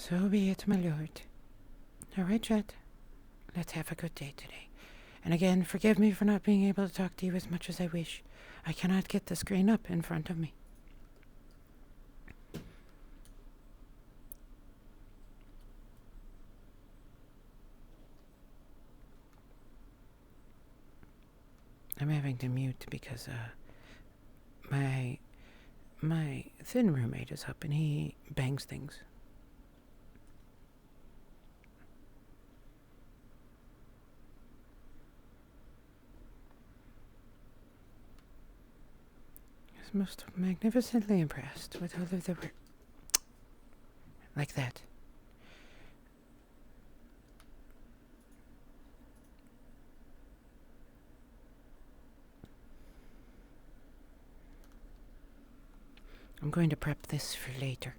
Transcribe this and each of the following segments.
So be it, my lord. All right, Jet. Let's have a good day today. And again, forgive me for not being able to talk to you as much as I wish. I cannot get the screen up in front of me. I'm having to mute because my thin roommate is up and he bangs things. I was most magnificently impressed with all of the work. Like that. I'm going to prep this for later.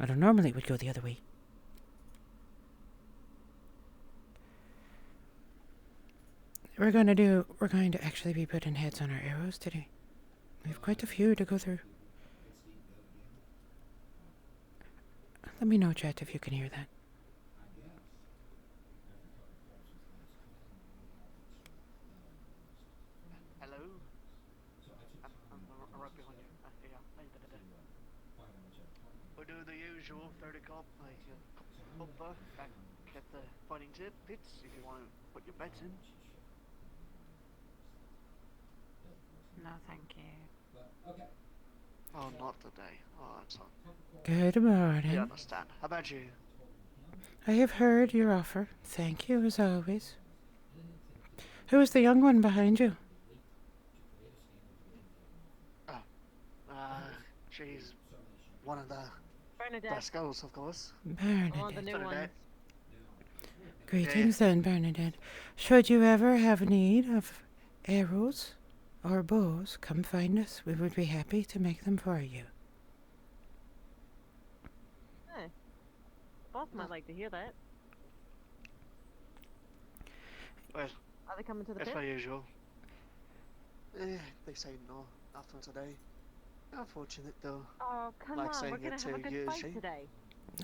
Although normally it would go the other way. We're going to actually be putting heads on our arrows today. We have quite a few to go through. Let me know, chat, if you can hear that. Hello? I'm right behind you. Yeah, we'll do the usual 30 cop, like upper, get the fighting pits if you want to put your bets in. No, thank you. Oh, not today. Oh, I'm sorry. Good morning. I understand. How about you? I have heard your offer. Thank you, as always. Who is the young one behind you? Oh, she's one of the Bernadette. best girls, of course. Bernadette. One of the new ones. Greetings then, Bernadette. Should you ever have need of arrows or bows, come find us. We would be happy to make them for you. Hey, boss might like to hear that. Well, are they coming to the as pit? per usual. They say no, nothing today. Unfortunate though. Oh, come like on, we're gonna have a good fight today.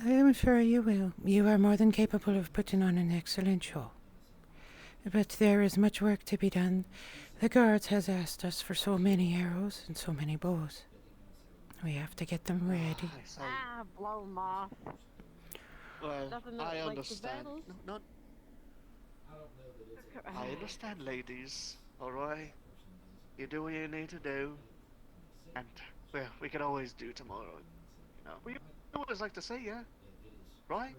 I am sure you will. You are more than capable of putting on an excellent show. But there is much work to be done. The guards has asked us for so many arrows and so many bows. We have to get them ready. Blow them off. Well, I understand. No, I understand, ladies. Alright? You do what you need to do. And, well, we can always do tomorrow. You know, we always like to say, yeah? Right?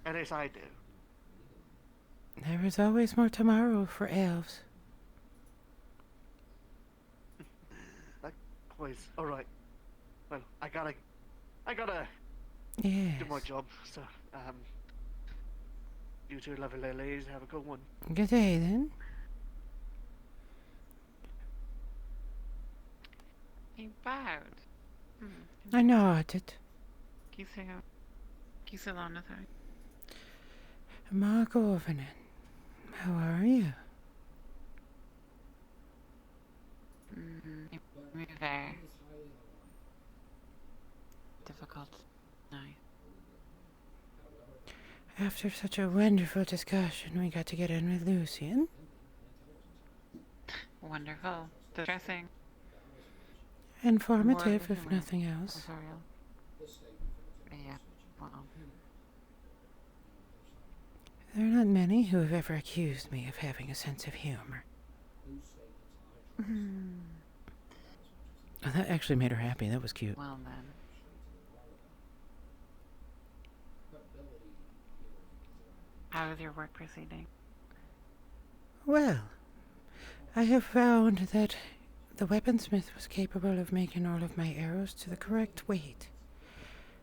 At least I do. There is always more tomorrow for elves. Likewise. Alright. Well, I gotta yes. do my job, so, you two lovely ladies, have a good one. Good day, then. He bowed. I nodded. Kisalana, sorry. Mark Overnan, how are you? Very difficult night. After such a wonderful discussion, we got to get in with Lucian. Wonderful. Distressing. Informative, if nothing else. Yeah, well. There are not many who have ever accused me of having a sense of humor. Oh, that actually made her happy. That was cute. Well then. How is your work proceeding? Well, I have found that the weaponsmith was capable of making all of my arrows to the correct weight.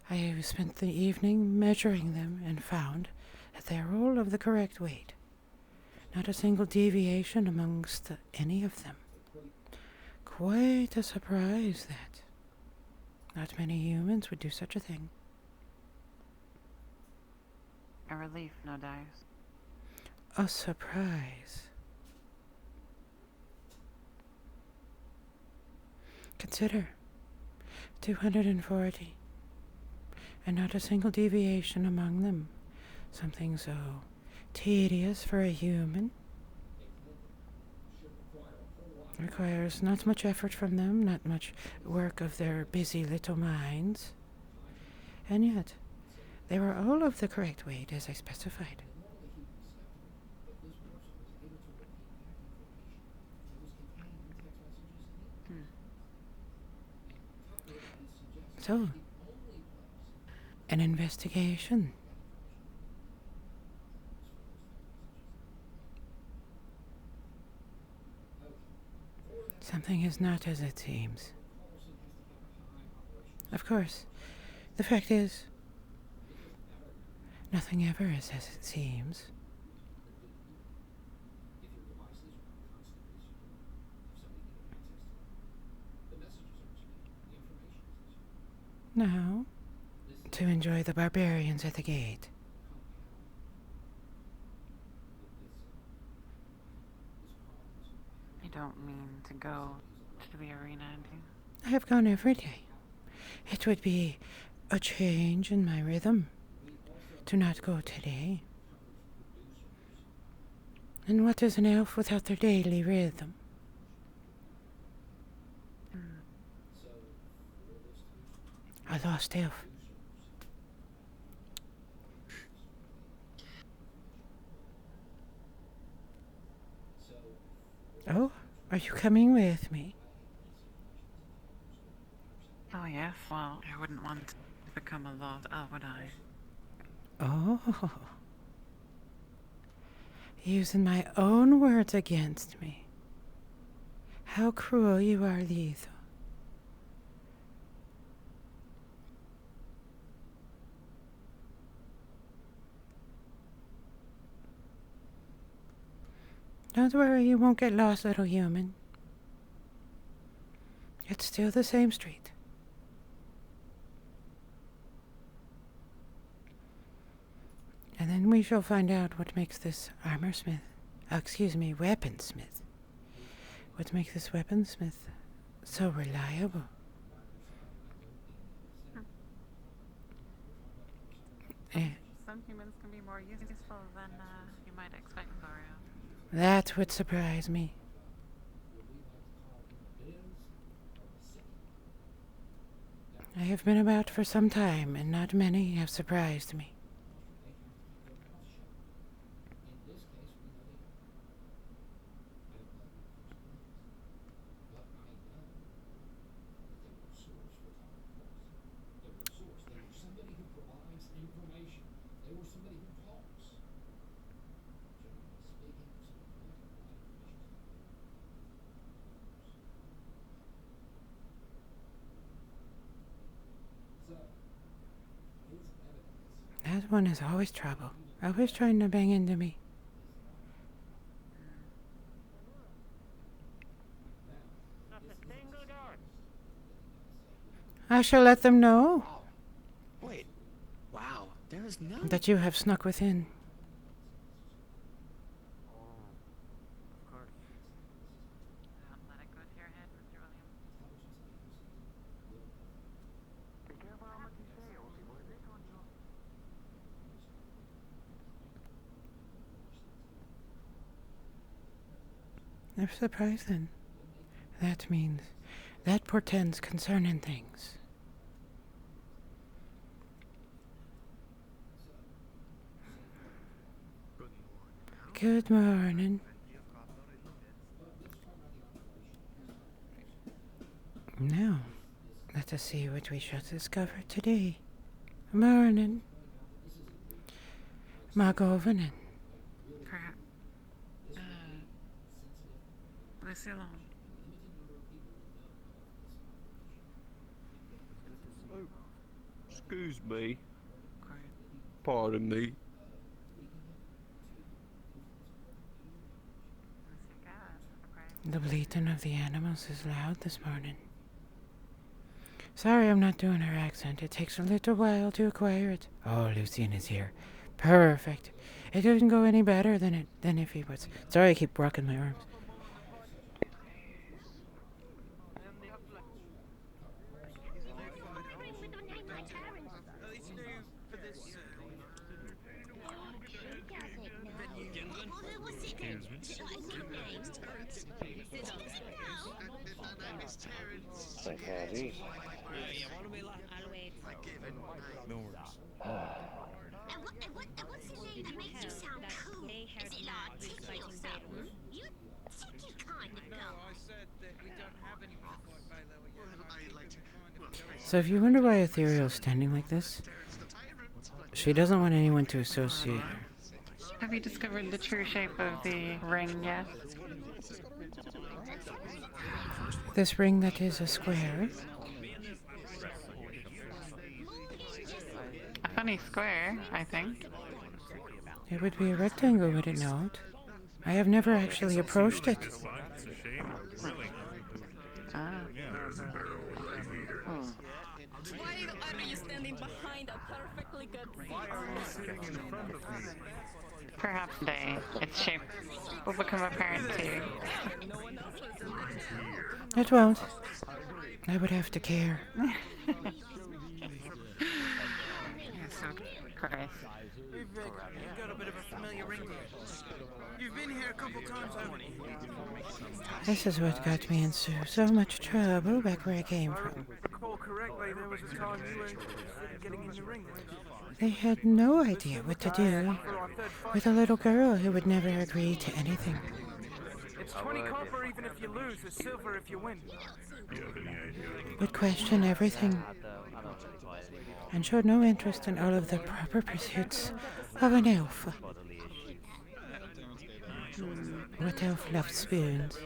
I have spent the evening measuring them and found that they are all of the correct weight. Not a single deviation amongst any of them. Quite a surprise, that. Not many humans would do such a thing. A relief, no doubt. A surprise. Consider, 240. And not a single deviation among them. Something so tedious for a human. Requires not much effort from them, not much work of their busy little minds. And yet, they were all of the correct weight as I specified. So, an investigation. Something is not as it seems. Of course, the fact is, nothing ever is as it seems. Now, to enjoy the barbarians at the gate. You don't mean to go to the arena, do you? I have gone every day. It would be a change in my rhythm to not go today. And what is an elf without their daily rhythm? A lost elf. Oh, are you coming with me? Oh, yes. Well, I wouldn't want to become a lost elf, would I? Oh. Using my own words against me. How cruel you are, Lethal. Don't worry, you won't get lost, little human. It's still the same street. And then we shall find out what makes this weaponsmith, what makes this weaponsmith so reliable. Some humans can be more useful than you might expect, Gloria. That would surprise me. I have been about for some time, and not many have surprised me. That one is always trouble. Always trying to bang into me. I shall let them know Wait. Wow. There is no... that you have snuck within. Of course. Don't let it go to your head, Mr. Williams. Be careful how much you say, Oldie. What is it? Never surprised then. That means, that portends concerning things. Good morning. Now, let us see what we shall discover today. Morning. Margovinen. Perhaps. Lucille. Excuse me. Quiet. Pardon me. Mr. God. Quiet. The bleating of the animals is loud this morning. Sorry I'm not doing her accent. It takes a little while to acquire it. Oh, Lucien is here. Perfect. It doesn't go any better than if he was. Sorry, I keep rocking my arms. Say howdy. What's the name that makes you sound cool? Is it like Tiki or something? You Tiki kind of guy. So if you wonder why Ethereal's standing like this, she doesn't want anyone to associate her. Have you discovered the true shape of the ring yet? This ring that is a square, A funny square, I think. it would be a rectangle, would it not? I have never actually approached it. Ah. Why are you standing behind a perfectly good seat? Perhaps its shape will become apparent to you. It won't. I would have to care. Christ. You've got a bit of a familiar ring here. You've been here a couple times, haven't you? This is what got me into so much trouble back where I came from. If I recall correctly, there was a time you were interested in getting in the ring, weren't you? They had no idea what to do with a little girl who would never agree to anything. It's 20 copper even if you lose, it's silver if you win. Would question everything, and showed no interest in all of the proper pursuits of an elf. What elf loves spoons?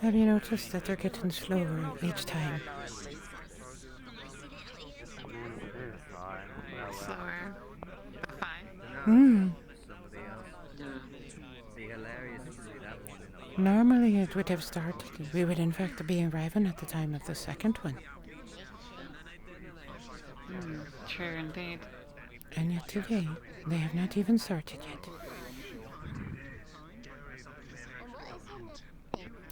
Have you noticed that they're getting slower each time? Slower. Fine. Normally it would have started. We would in fact be arriving at the time of the second one. True indeed. And yet today, they have not even started yet.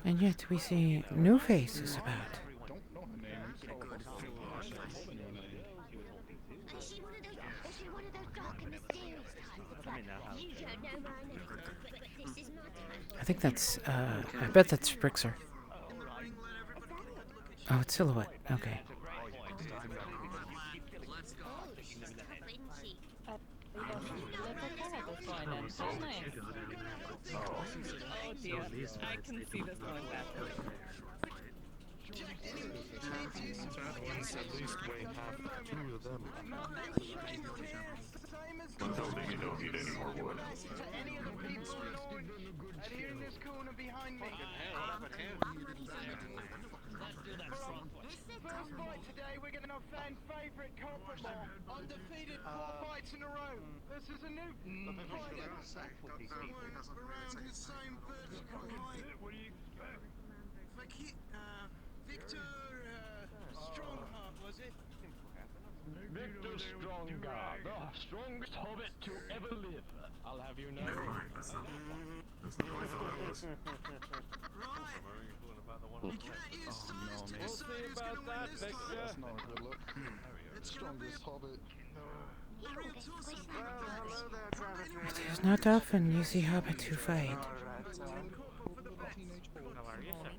And yet we see new faces about. I think that's, I bet that's Sprixer. Oh, it's Silhouette. Okay. Oh dear, I can see this going badly. That one's at least weigh half two of them. Tell me you don't need any more wood. Here in this corner behind me. First fight today, we're getting our fan favorite copper ball. Undefeated 4 fights in a row. This is a new fighter. Around his same vertical height. What do you expect? Victor Strongheart, was it? Victor Strongheart, the strongest hobbit to ever live. I'll have you know. Right. You can't use size to decide who's going to win this fight. That's not a good look. Strongest hobbit. It is not often you see hobbits who fight.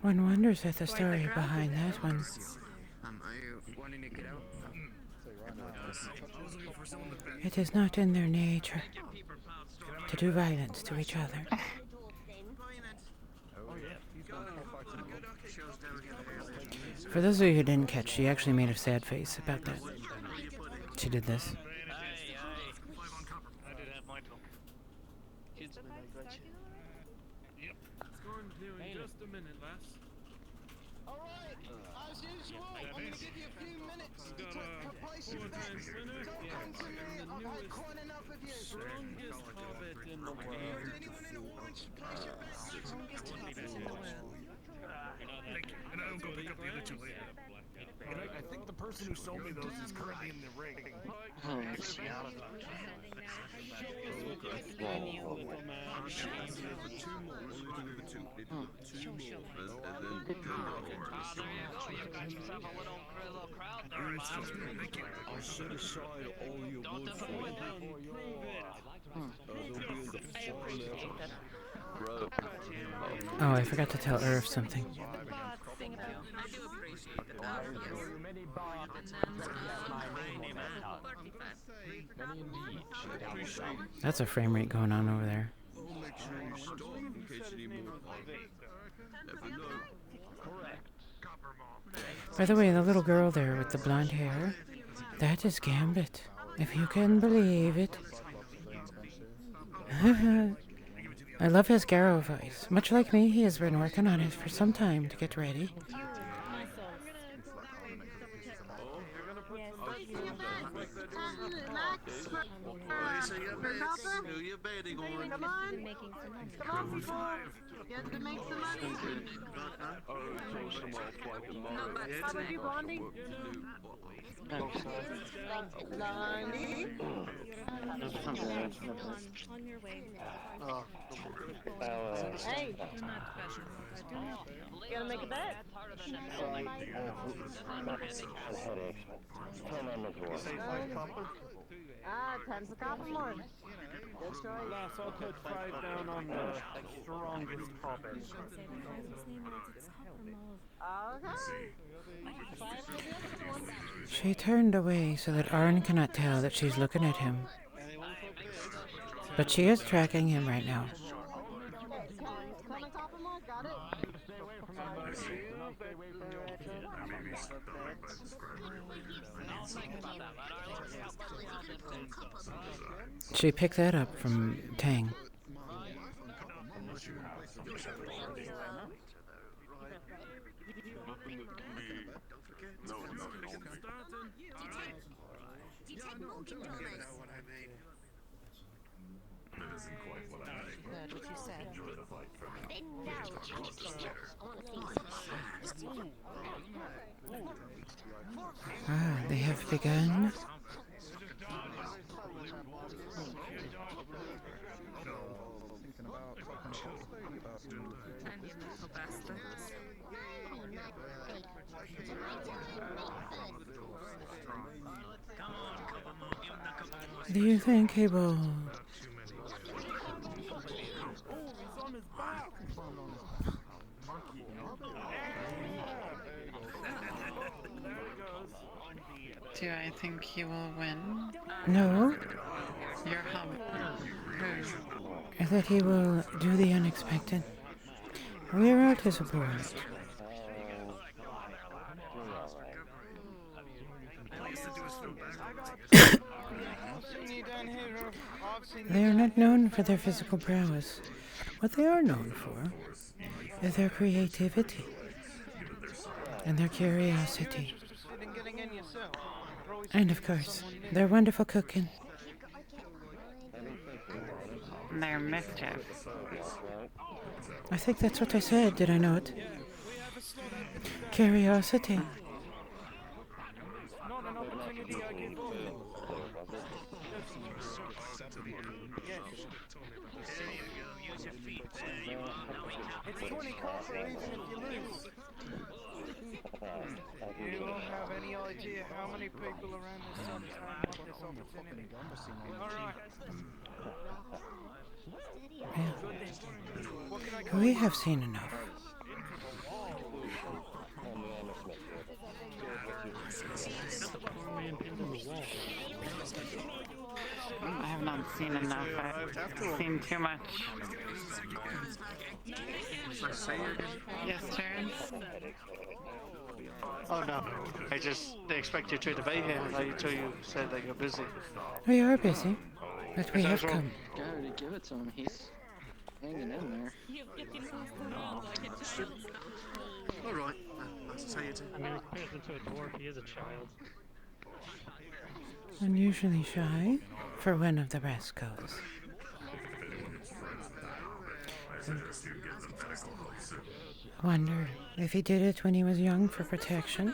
One wonders at the story behind that one. Are you wanting to get out? It is not in their nature to do violence to each other. For those of you who didn't catch, she actually made a sad face about that. She did this. Just a minute, lass. Alright, as usual, I'm going to give you a few minutes to take your place in bed. Don't come to me, I've had quite enough of you. Strongest hobbit in the world. Anyone who wants to place your bets? Strongest hobbit in the world. And I don't go pick up the other two later. I think the person who sold me those is currently in the ring. I'll set aside all your wood for you. Oh, I forgot to tell Irv something. That's a frame rate going on over there. We'll make sure you stop in case you need more power. Never know. By the way, the little girl there with the blonde hair, that is Gambit, if you can believe it. I love his Garrow voice. Much like me, he has been working on it for some time to get ready. Who you betting on? Come on. Come on, people. Get to make some money. How about you, Blondie? Blondie? On your way. Hey. You gonna make a bet? Ah, 10 for copper more. Good choice. Lass, I'll put 5 down on the strongest copper. Okay. She turned away so that Arn cannot tell that she's looking at him. But she is tracking him right now. 10 copper more, got it. She picked that up from Tang. Heard what you said. Ah, they have begun. Do you think he will... Do I think he will win? No, Your hub. Who? that he will do the unexpected. We are out to support. They are not known for their physical prowess. What they are known for is their creativity and their curiosity. And of course, their wonderful cooking. Their mischief. I think that's what I said, did I not? Curiosity. It's 20 copper even if you lose. You don't have any idea how many people around this sun trying to this opportunity. Alright. Yeah. We have seen enough. I have not seen enough. I've seen too much. Yes, Terrence? Oh no, they expect you to be here until you said that you're busy. We are busy, but we have come. Gotta give it to him. He's hanging in there. Alright, nice to see you too. I mean, in comparison to a dwarf, he is a child. Unusually shy for one of the rest goes. Wonder if he did it when he was young for protection,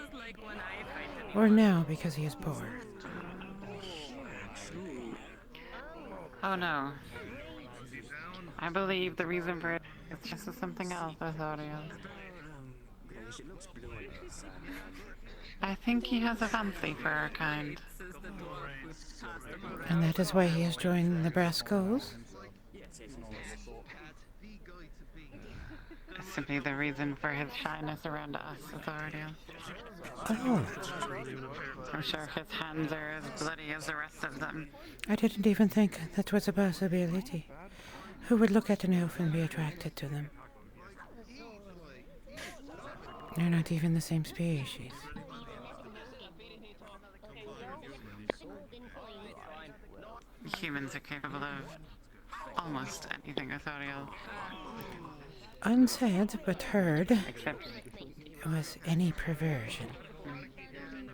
or now because he is poor. Oh no. I believe the reason for it is just something else, Authorial. She looks blue on the inside. I think he has a fancy for our kind. And that is why he has joined the Brass Skulls? Simply the reason for his shyness around us, Authorial. Oh. I'm sure his hands are as bloody as the rest of them. I didn't even think that was a possibility. Who would look at an elf and be attracted to them? They're not even the same species. Humans are capable of almost anything, Authorial. Unsaid but heard Except was any perversion.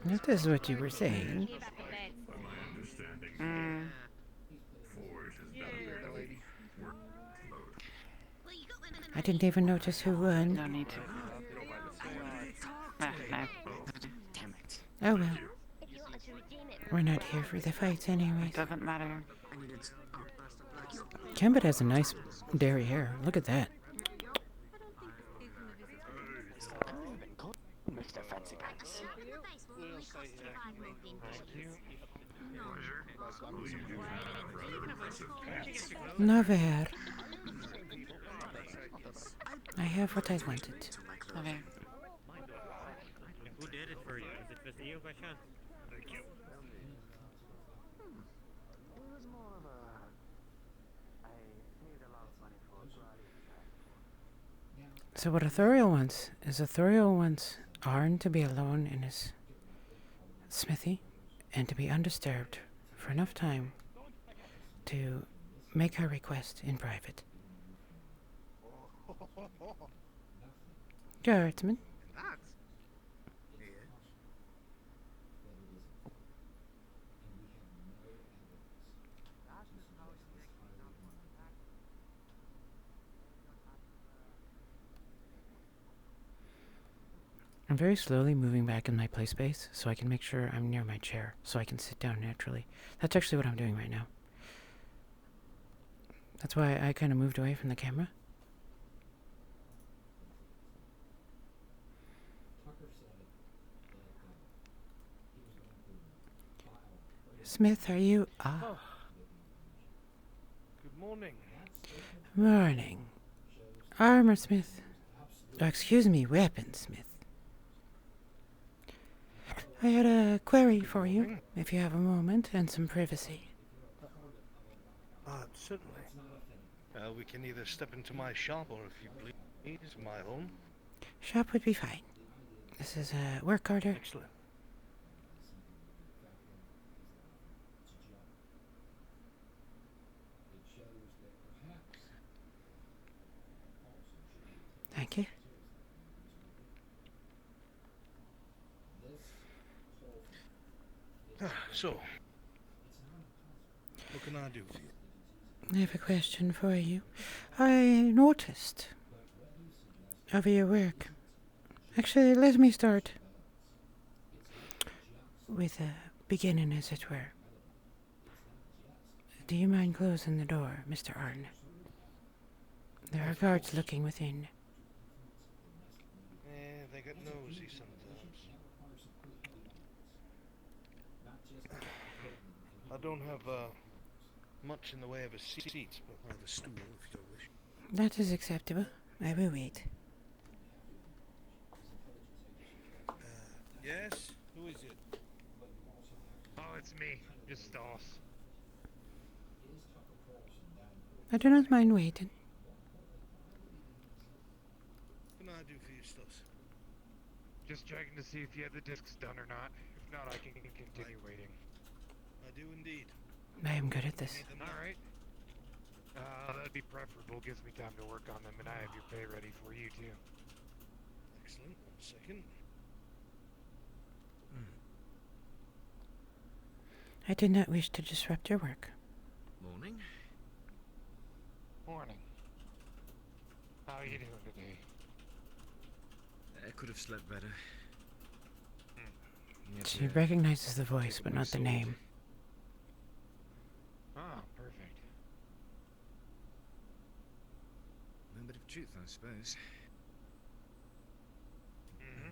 That is what you were saying. I didn't even notice who won. No need to. Damn it. Oh well. We're not here for the fights anyways. Doesn't matter. Gambit has a nice dairy hair. Look at that. Mr. Fancy Pants. Naver. I have what I wanted. Okay. Who did it for you? Is it just you by chance? Thank you. So what Authorial wants is Authorial wants Arn to be alone in his smithy and to be undisturbed for enough time to make her request in private. Guardsman. I'm very slowly moving back in my play space so I can make sure I'm near my chair so I can sit down naturally. That's actually what I'm doing right now. That's why I kind of moved away from the camera. Smith, are you... Oh. Good morning. Morning. Armorsmith. Oh, excuse me, weaponsmith. I had a query for you, if you have a moment and some privacy. Certainly. We can either step into my shop or, if you please, my home. Shop would be fine. This is a work order. Excellent. Thank you. So, what can I do for you? I have a question for you. I noticed over your work. Actually, let me start with a beginning, as it were. Do you mind closing the door, Mr. Arn? There are guards looking within. They get nosy sometimes. I don't have much in the way of a seat, but I have a stool if you wish. That is acceptable. I will wait. Yes? Who is it? Oh, it's me. Just Stoss. I do not mind waiting. What can I do for you, Stoss? Just checking to see if you had the discs done or not. If not, I can continue waiting. I do indeed. I am good at this. Alright. That'd be preferable. Gives me time to work on them, and I have your pay ready for you, too. Excellent. 1 second. I did not wish to disrupt your work. Morning. Morning. How are you doing today? I could have slept better. She recognizes the voice, but not the name. Ah, perfect. truth, I suppose. Mm-hmm.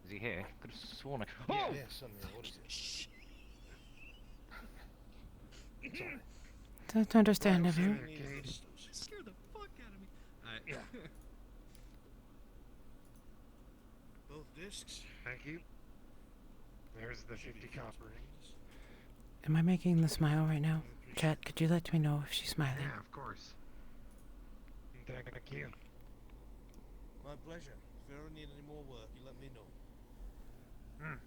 Is he here? Could have sworn I... Oh! Yes, I'm here. What is it? Sorry. That's understandable. Scare the fuck out of me. Yeah. Both discs. Thank you. There's the 50 copper. Am I making the smile right now? Chat, could you let me know if she's smiling? Yeah, of course. Thank you. My pleasure. If you ever need any more work, you let me know.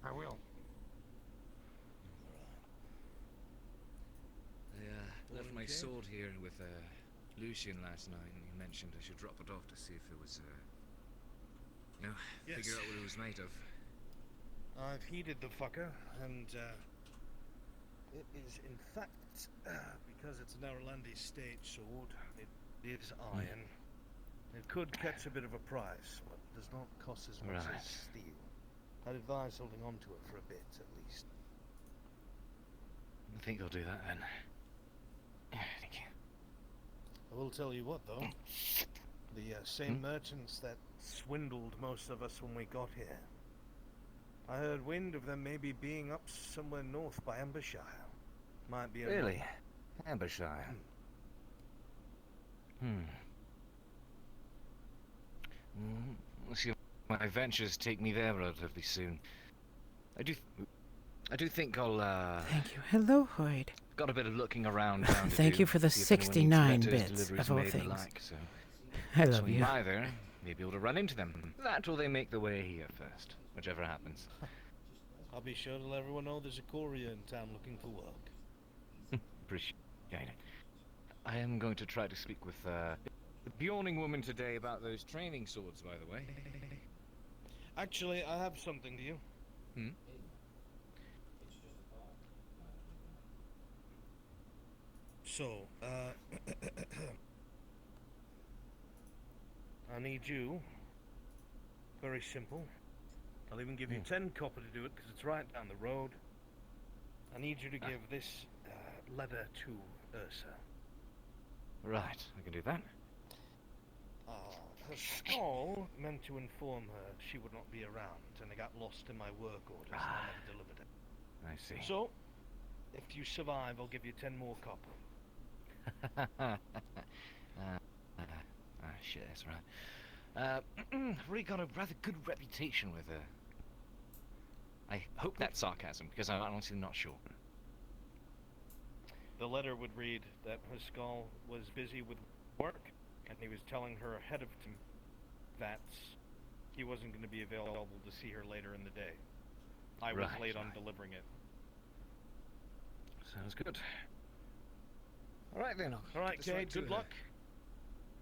I will. I left my sword here with Lucian last night, and he mentioned I should drop it off to see if it was, figure out what it was made of. I've heated the fucker, and it is in fact, because it's an Orlandi stage sword, it is iron. It could catch a bit of a price, but does not cost as much as steel. I'd advise holding on to it for a bit, at least. I think I'll do that then. Thank you. I will tell you what, though. The same merchants that swindled most of us when we got here. I heard wind of them maybe being up somewhere north by Ambershire. Might be a... Really? Ambershire? We'll see if my ventures take me there relatively soon. I do think I'll, Thank you. Hello, Hoyd. Got a bit of looking around town to Thank do, you for the see if anyone 69 needs letters, bits deliveries of all made and the things. like, so I love swing you. by there, may be able to run into them. That or they make their way here first, whichever happens. I'll be sure to let everyone know there's a courier in town looking for work. Appreciate it. I am going to try to speak with the Bjorning woman today about those training swords, by the way. Actually, I have something to you. So, I need you. Very simple. I'll even give you 10 copper to do it, because it's right down the road. I need you to give this letter to Ursa. Right, I can do that. Her skull meant to inform her she would not be around, and it got lost in my work orders, and I never delivered it. I see. So, if you survive, I'll give you 10 more copper. Shit, that's right. Really got a rather good reputation with her. I hope that's sarcasm, because I'm honestly not sure. The letter would read that her skull was busy with work, and he was telling her ahead of time that he wasn't going to be available to see her later in the day. I was late on delivering it. Sounds good. All right then. All right, Kay, good luck.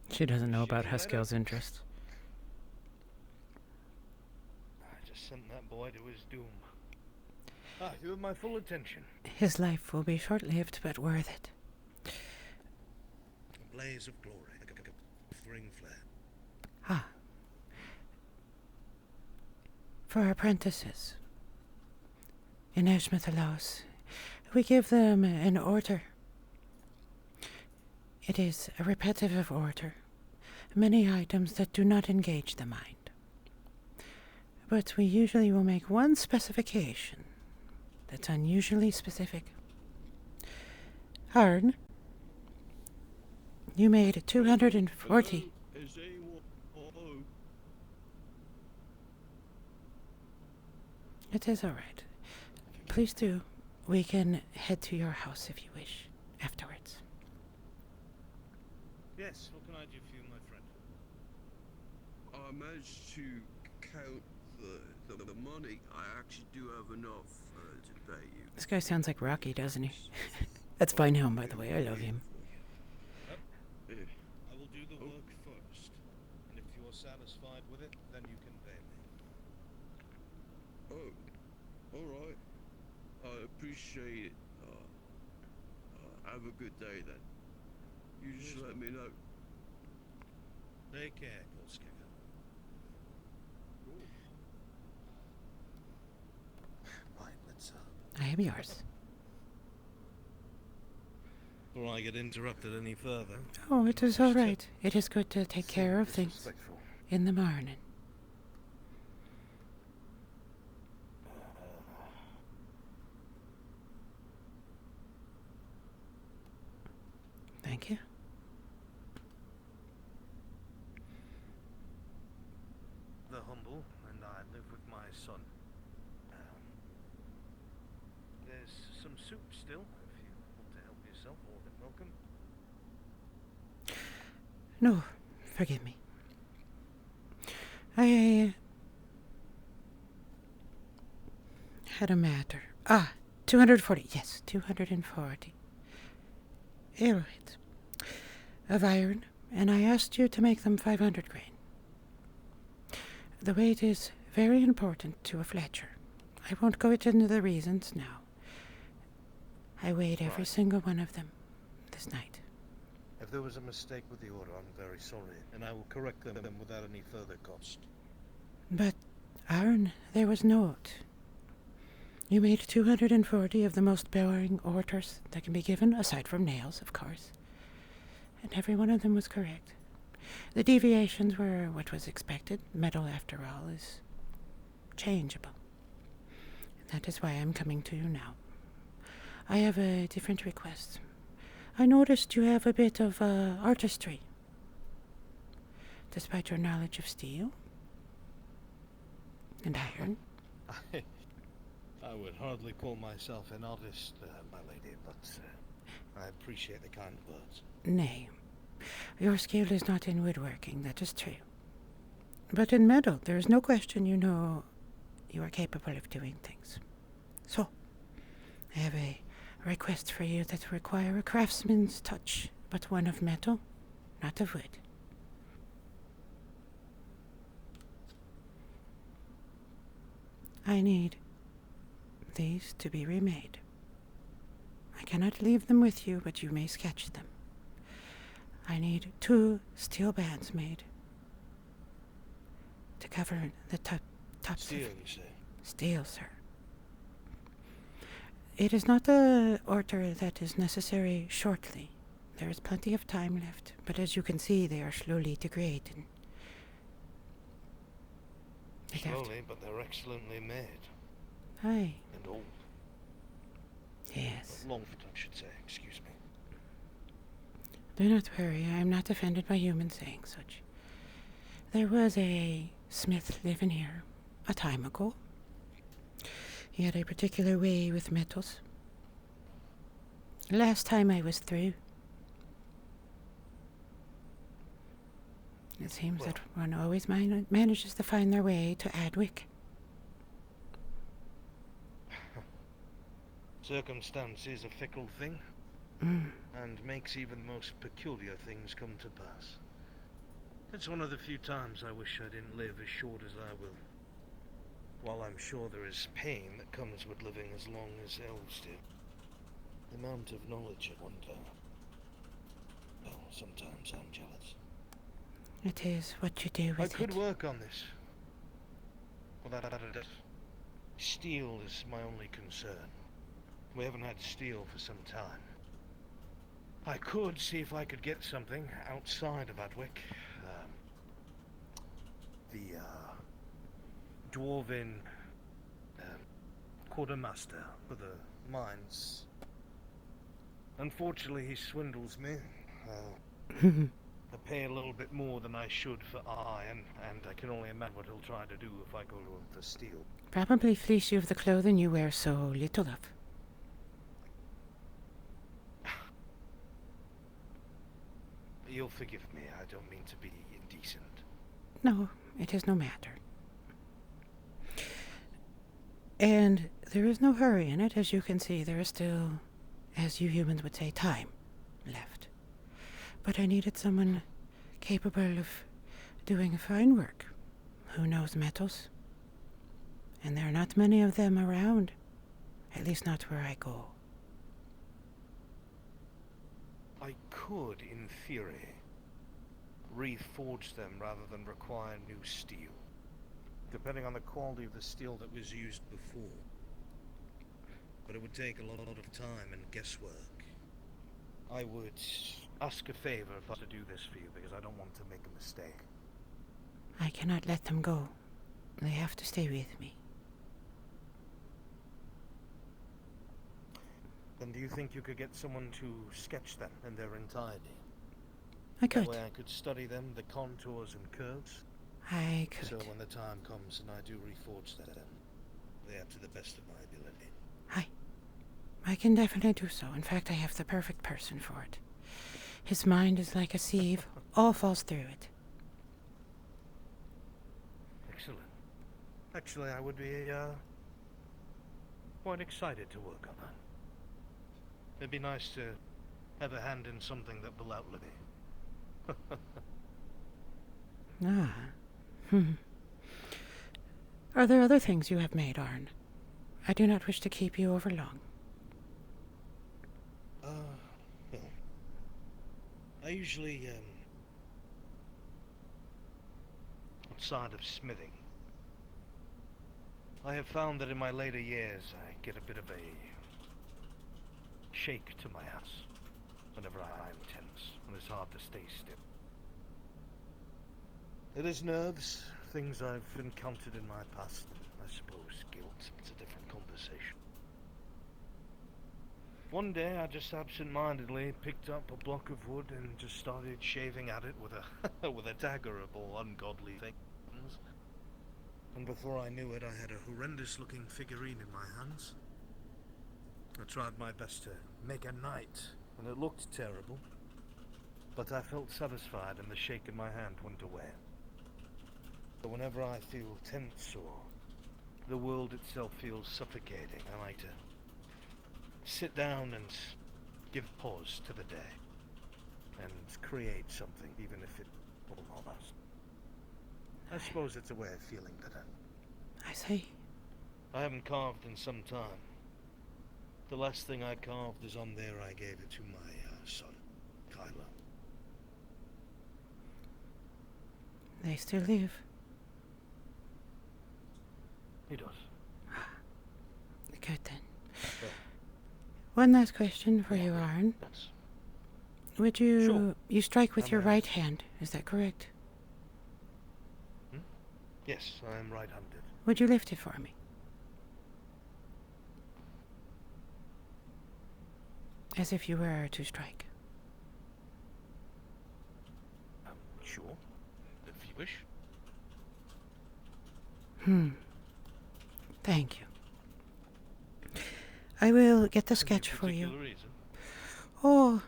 She doesn't know about Haskell's interest. I just sent that boy to his doom. You have my full attention. His life will be short-lived, but worth it. A blaze of glory, a flickering flare. For apprentices, in Ashmethalos, we give them an order. It is a repetitive order, many items that do not engage the mind. But we usually will make one specification that's unusually specific. Harn, you made 240. It is all right. Please do. We can head to your house if you wish afterwards. Yes, what can I do for you, my friend? I managed to count the money. I actually do have enough to pay you. This guy sounds like Rocky, doesn't he? That's by now, by the way. I love him. I will do the work first, and if you are satisfied with it, then you can pay me. Oh, all right. I appreciate it. Have a good day then. You just let me know. Take care, Golskicker. Right, let's I am yours. before I get interrupted any further. Oh, it is all right. It is good to take care of things Disrespectful. in the morning. Thank you. The humble, and I live with my son. There's some soup still, if you want to help yourself, more than welcome. No, forgive me. I had a matter. 240. Yes, 240. Arrowheads of iron, and I asked you to make them 500 grain. The weight is very important to a Fletcher. I won't go into the reasons now. I weighed every single one of them this night. If there was a mistake with the order, I'm very sorry, and I will correct them without any further cost. But, Aaron, there was naught. You made 240 of the most boring orders that can be given, aside from nails, of course. And every one of them was correct. The deviations were what was expected. Metal, after all, is changeable. That is why I'm coming to you now. I have a different request. I noticed you have a bit of artistry, despite your knowledge of steel and iron. I would hardly call myself an artist, my lady, but I appreciate the kind words. Nay, your skill is not in woodworking, that is true. But in metal, there is no question you know you are capable of doing things. So, I have a request for you that require a craftsman's touch, but one of metal, not of wood. I need these to be remade. I cannot leave them with you, but you may sketch them. I need 2 steel bands made to cover the tops Steel, of... you say? Steel, sir. It is not the order that is necessary shortly. There is plenty of time left, but as you can see, they are slowly degrading. Slowly, but they're excellently made. Aye. And old. Yes. Longford, I should say. Excuse me. Do not worry, I am not offended by humans saying such. There was a smith living here a time ago. He had a particular way with metals. Last time I was through, it seems that one always manages to find their way to Adwick. Circumstance is a fickle thing, and makes even the most peculiar things come to pass. It's one of the few times I wish I didn't live as short as I will. While I'm sure there is pain that comes with living as long as elves do. The amount of knowledge I wonder. Well, sometimes I'm jealous. It is what you do with I could it. work on this. Without a doubt. Steel is my only concern. We haven't had steel for some time. I could see if I could get something outside of Adwick. The dwarven quartermaster for the mines. Unfortunately, he swindles me. I pay a little bit more than I should for iron, and I can only imagine what he'll try to do if I go to him for steel. Probably fleece you of the clothing you wear so little of. You'll forgive me, I don't mean to be indecent. No, it is no matter. And there is no hurry in it, as you can see. There is still, as you humans would say, time left. But I needed someone capable of doing fine work, who knows metals. And there are not many of them around, at least not where I go. I could, in theory, reforge them rather than require new steel, depending on the quality of the steel that was used before. But it would take a lot of time and guesswork. I would ask a favor if I to do this for you, because I don't want to make a mistake. I cannot let them go. They have to stay with me. Then do you think you could get someone to sketch them in their entirety? I could. That way I could study them, the contours and curves. I could. So when the time comes and I do reforge them, they are to the best of my ability. I can definitely do so. In fact, I have the perfect person for it. His mind is like a sieve, all falls through it. Excellent. Actually, I would be quite excited to work on that. It'd be nice to have a hand in something that will outlive me. Are there other things you have made, Arn? I do not wish to keep you over long. Well, I usually, outside of smithing, I have found that in my later years I get a bit of a shake to my ass whenever I'm tense, and it's hard to stay still. It is nerves, things I've encountered in my past, I suppose guilt. It's a different conversation. One day I just absent-mindedly picked up a block of wood and just started shaving at it with a with a dagger of all ungodly things. And before I knew it, I had a horrendous-looking figurine in my hands. I tried my best to make a knight, and it looked terrible, but I felt satisfied and the shake in my hand went away. But whenever I feel tense or the world itself feels suffocating, I like to sit down and give pause to the day and create something, even if it will not last. I suppose it's a way of feeling better. I see. I haven't carved in some time. The last thing I carved is on there. I gave it to my son, Kylo. They still live. He does. Good then. Yeah. One last question for you, Arn. Yes. Would you... Sure. You strike with your right hand, is that correct? Yes, I am right-handed. Would you lift it for me? As if you were to strike. Sure. If you wish. Thank you. I will get the sketch for you. Reason? Oh,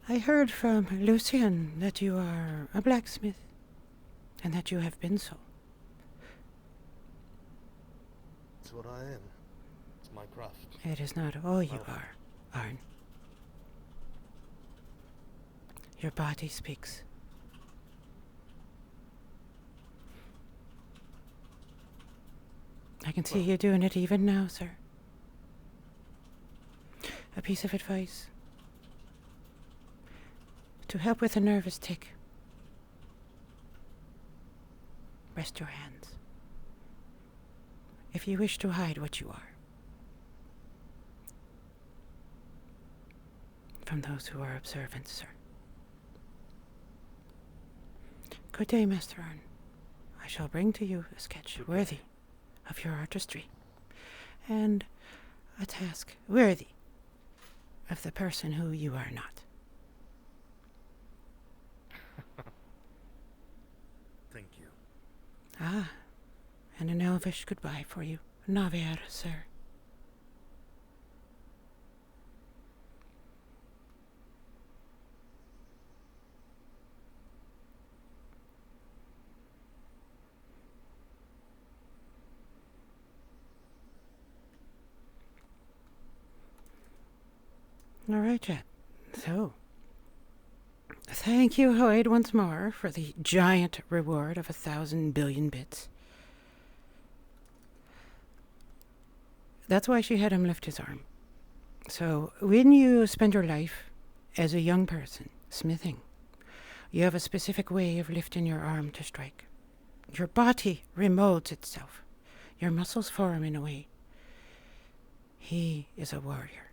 I heard from Lucian that you are a blacksmith, and that you have been so. That's what I am. It's my craft. It is not all you are, Arn. Your body speaks. I can see you doing it even now, sir. A piece of advice. To help with a nervous tic, rest your hands. If you wish to hide what you are from those who are observant, sir. Good day, Master Arn. I shall bring to you a sketch worthy of your artistry, and a task worthy of the person who you are not. Thank you. Ah, and an elvish goodbye for you. Naver, sir. All right, Jet. So, thank you, Hoyd, once more for the giant reward of 1,000 billion bits. That's why she had him lift his arm. So, when you spend your life as a young person smithing, you have a specific way of lifting your arm to strike. Your body remolds itself. Your muscles form in a way. He is a warrior.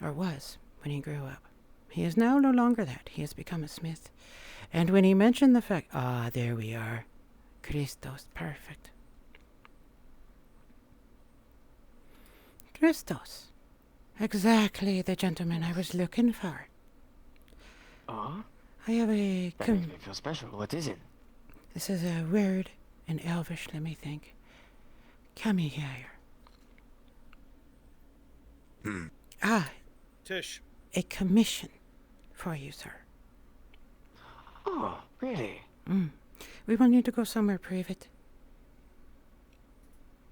or was when he grew up. He is now no longer that. He has become a smith. And when he mentioned the fact, there we are. Christos, perfect. Christos. Exactly the gentleman I was looking for. Oh? I have a... That makes me feel special. What is it? This is a word in Elvish, let me think. Come here. Tish. A commission for you, sir. Oh, really? We will need to go somewhere private.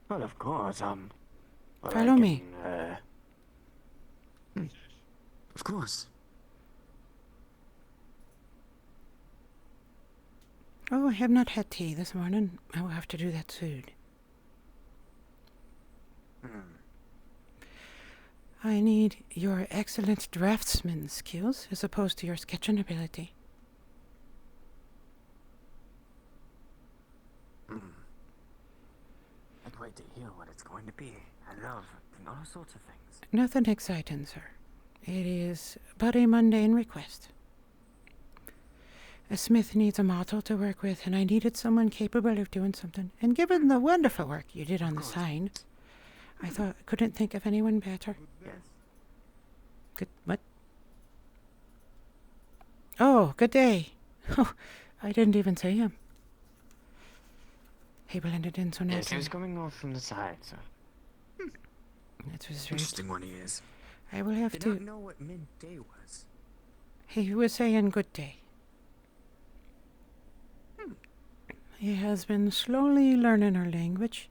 Well, of course, Follow me. Of course. Oh, I have not had tea this morning. I will have to do that soon. I need your excellent draftsman skills as opposed to your sketching ability. I'd wait to hear what it's going to be. I love all sorts of things. Nothing exciting, sir. It is but a mundane request. A smith needs a model to work with, and I needed someone capable of doing something. And given the wonderful work you did on the sign, I thought I couldn't think of anyone better. Yes. Good, what? Oh, good day. Oh, I didn't even see him. He blended in so Yes, he naturally. was coming off from the side, so... That was interesting one he is. I will have Did to... not know what midday was. He was saying good day. He has been slowly learning our language.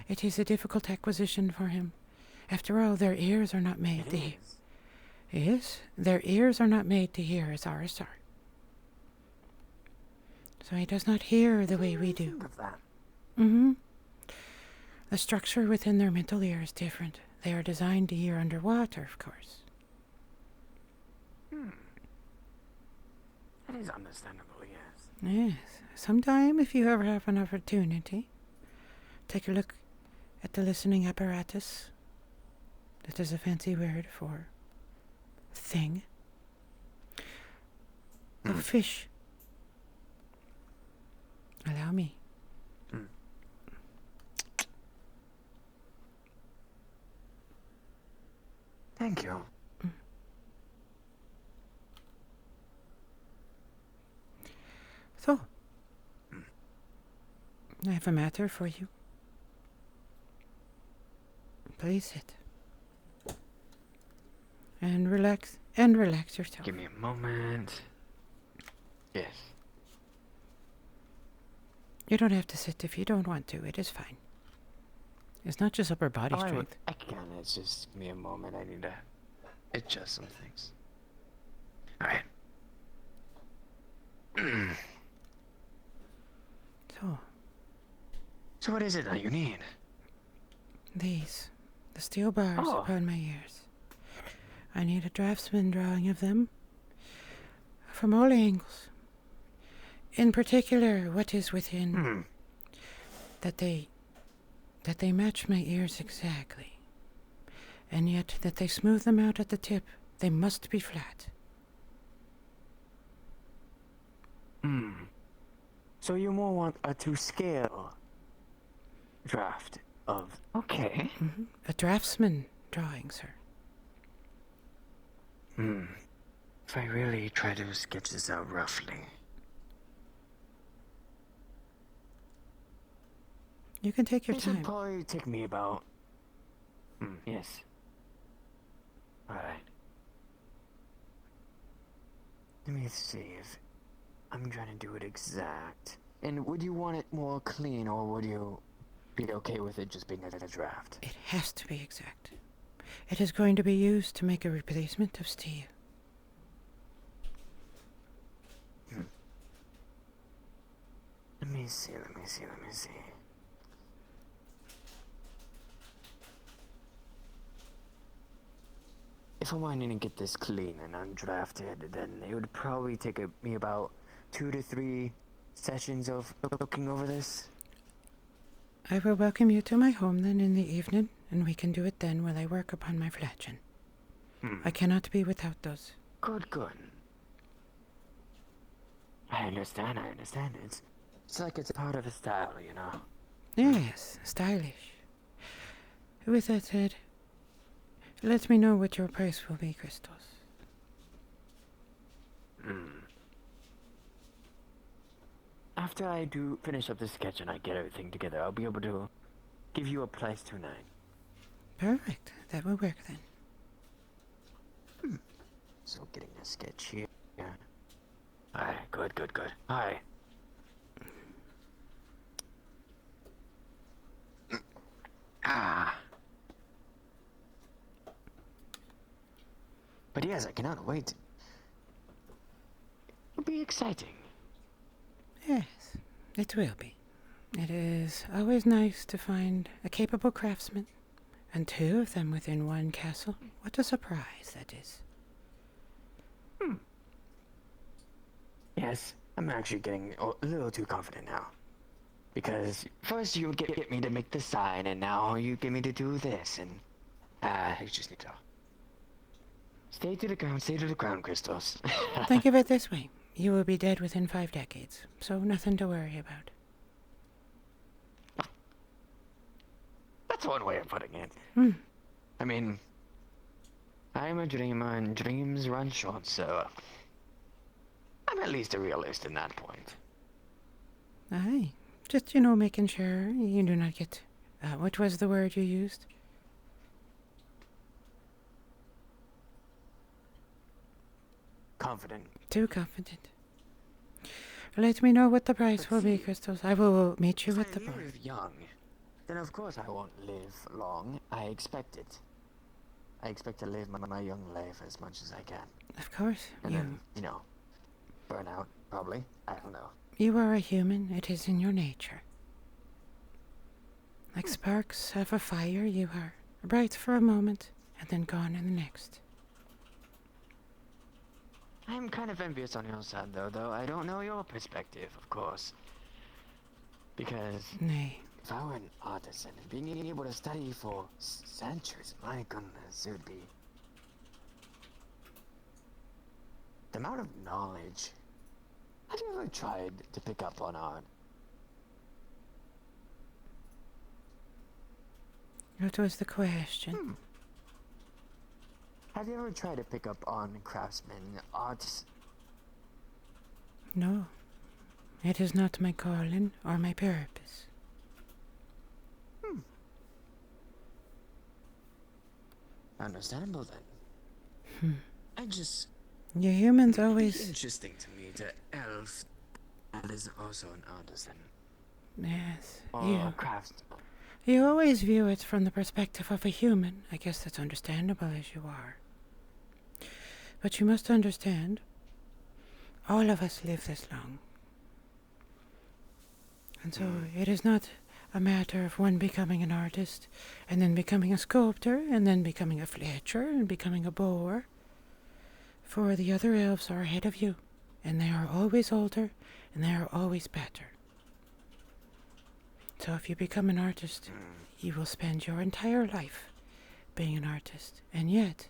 It is a difficult acquisition for him. After all, their ears are not made to hear. Yes, their ears are not made to hear as ours are. So he does not hear the way we do. Think of that. The structure within their mental ear is different. They are designed to hear underwater, of course. That is understandable, yes. Yes. Sometime, if you ever have an opportunity, take a look at the listening apparatus. That is a fancy word for thing. The fish. Allow me. Thank you. So, I have a matter for you. Please sit. And relax yourself. Give me a moment. Yes. You don't have to sit if you don't want to. It is fine. It's not just upper body strength. I can. It's just give me a moment. I need to adjust some things. Alright. So what is it that you need? These. The steel bars upon my ears. I need a draftsman drawing of them. From all angles. In particular, what is within. That they match my ears exactly. And yet that they smooth them out at the tip. They must be flat. So you more want a to-scale draft of... Okay. A draftsman drawing, sir. If I really try to sketch this out roughly... You can take your This time. would probably take me about... yes. Alright. Let me see if I'm trying to do it exact. And would you want it more clean, or would you be okay with it just being a draft? It has to be exact. It is going to be used to make a replacement of steel. Let me see. If I'm wanting to get this clean and undrafted, then it would probably take me about 2 to 3 sessions of looking over this. I will welcome you to my home then in the evening, and we can do it then while I work upon my fletching. I cannot be without those. Good, good. I understand. It's like it's a part of a style, you know. Yes, stylish. With that said, let me know what your price will be, Christos. After I do finish up the sketch and I get everything together, I'll be able to give you a price tonight. Perfect. That will work then. So getting a sketch here. Alright, good. Alright. But yes, I cannot wait. It'll be exciting. Yes, it will be. It is always nice to find a capable craftsman, and two of them within one castle. What a surprise that is. Yes, I'm actually getting a little too confident now. Because first you get me to make the sign, and now you get me to do this, and you just need to stay to the ground, Christos. Think of it this way. You will be dead within 5 decades, so nothing to worry about. That's one way of putting it. I mean, I'm a dreamer, and dreams run short, so I'm at least a realist in that point. Aye. Just, making sure you do not get... what was the word you used? Confident. Too confident. Let me know what the price will be, Christos. I will meet you at the bar. If young, then of course I won't live long. I expect it. I expect to live my young life as much as I can. Of course. And then, burn out, probably. I don't know. You are a human. It is in your nature. Like sparks of a fire, you are bright for a moment, and then gone in the next. I'm kind of envious on your side, though I don't know your perspective, of course. Because Nay. If I were an artisan and being able to study for centuries, my goodness, it would be... The amount of knowledge. Have you ever tried to pick up on art? What was the question? Have you ever tried to pick up on craftsmen, arts? No. It is not my calling or my purpose. Understandable then. I just... You humans It's always... interesting to me that elf is also an artisan. Yes. Or a craftsman. You always view it from the perspective of a human. I guess that's understandable as you are. But you must understand, all of us live this long. And so it is not a matter of one becoming an artist, and then becoming a sculptor, and then becoming a Fletcher, and becoming a Boer. For the other elves are ahead of you, and they are always older, and they are always better. So if you become an artist, you will spend your entire life being an artist, and yet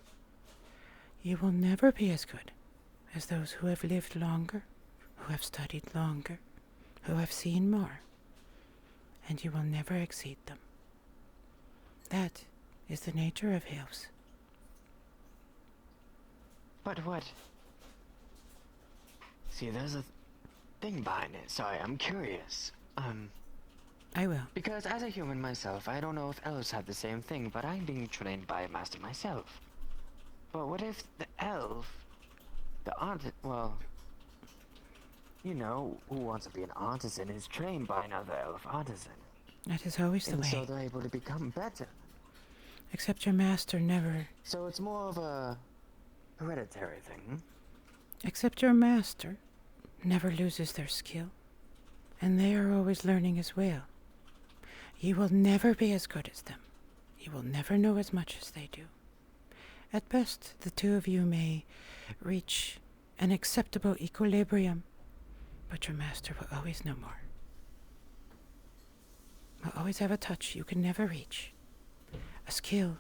you will never be as good as those who have lived longer, who have studied longer, who have seen more, and you will never exceed them. That is the nature of elves. But what? See, there's a thing behind it. Sorry, I'm curious. I will. Because as a human myself, I don't know if elves have the same thing, but I'm being trained by a master myself. But what if the elf, the artist, well, you know, who wants to be an artisan is trained by another elf artisan. That is always the and way. so they're able to become better. Except your master never... So it's more of a hereditary thing. Except your master never loses their skill. And they are always learning as well. You will never be as good as them. You will never know as much as they do. At best, the two of you may reach an acceptable equilibrium, but your master will always know more. Will always have a touch you can never reach. A skill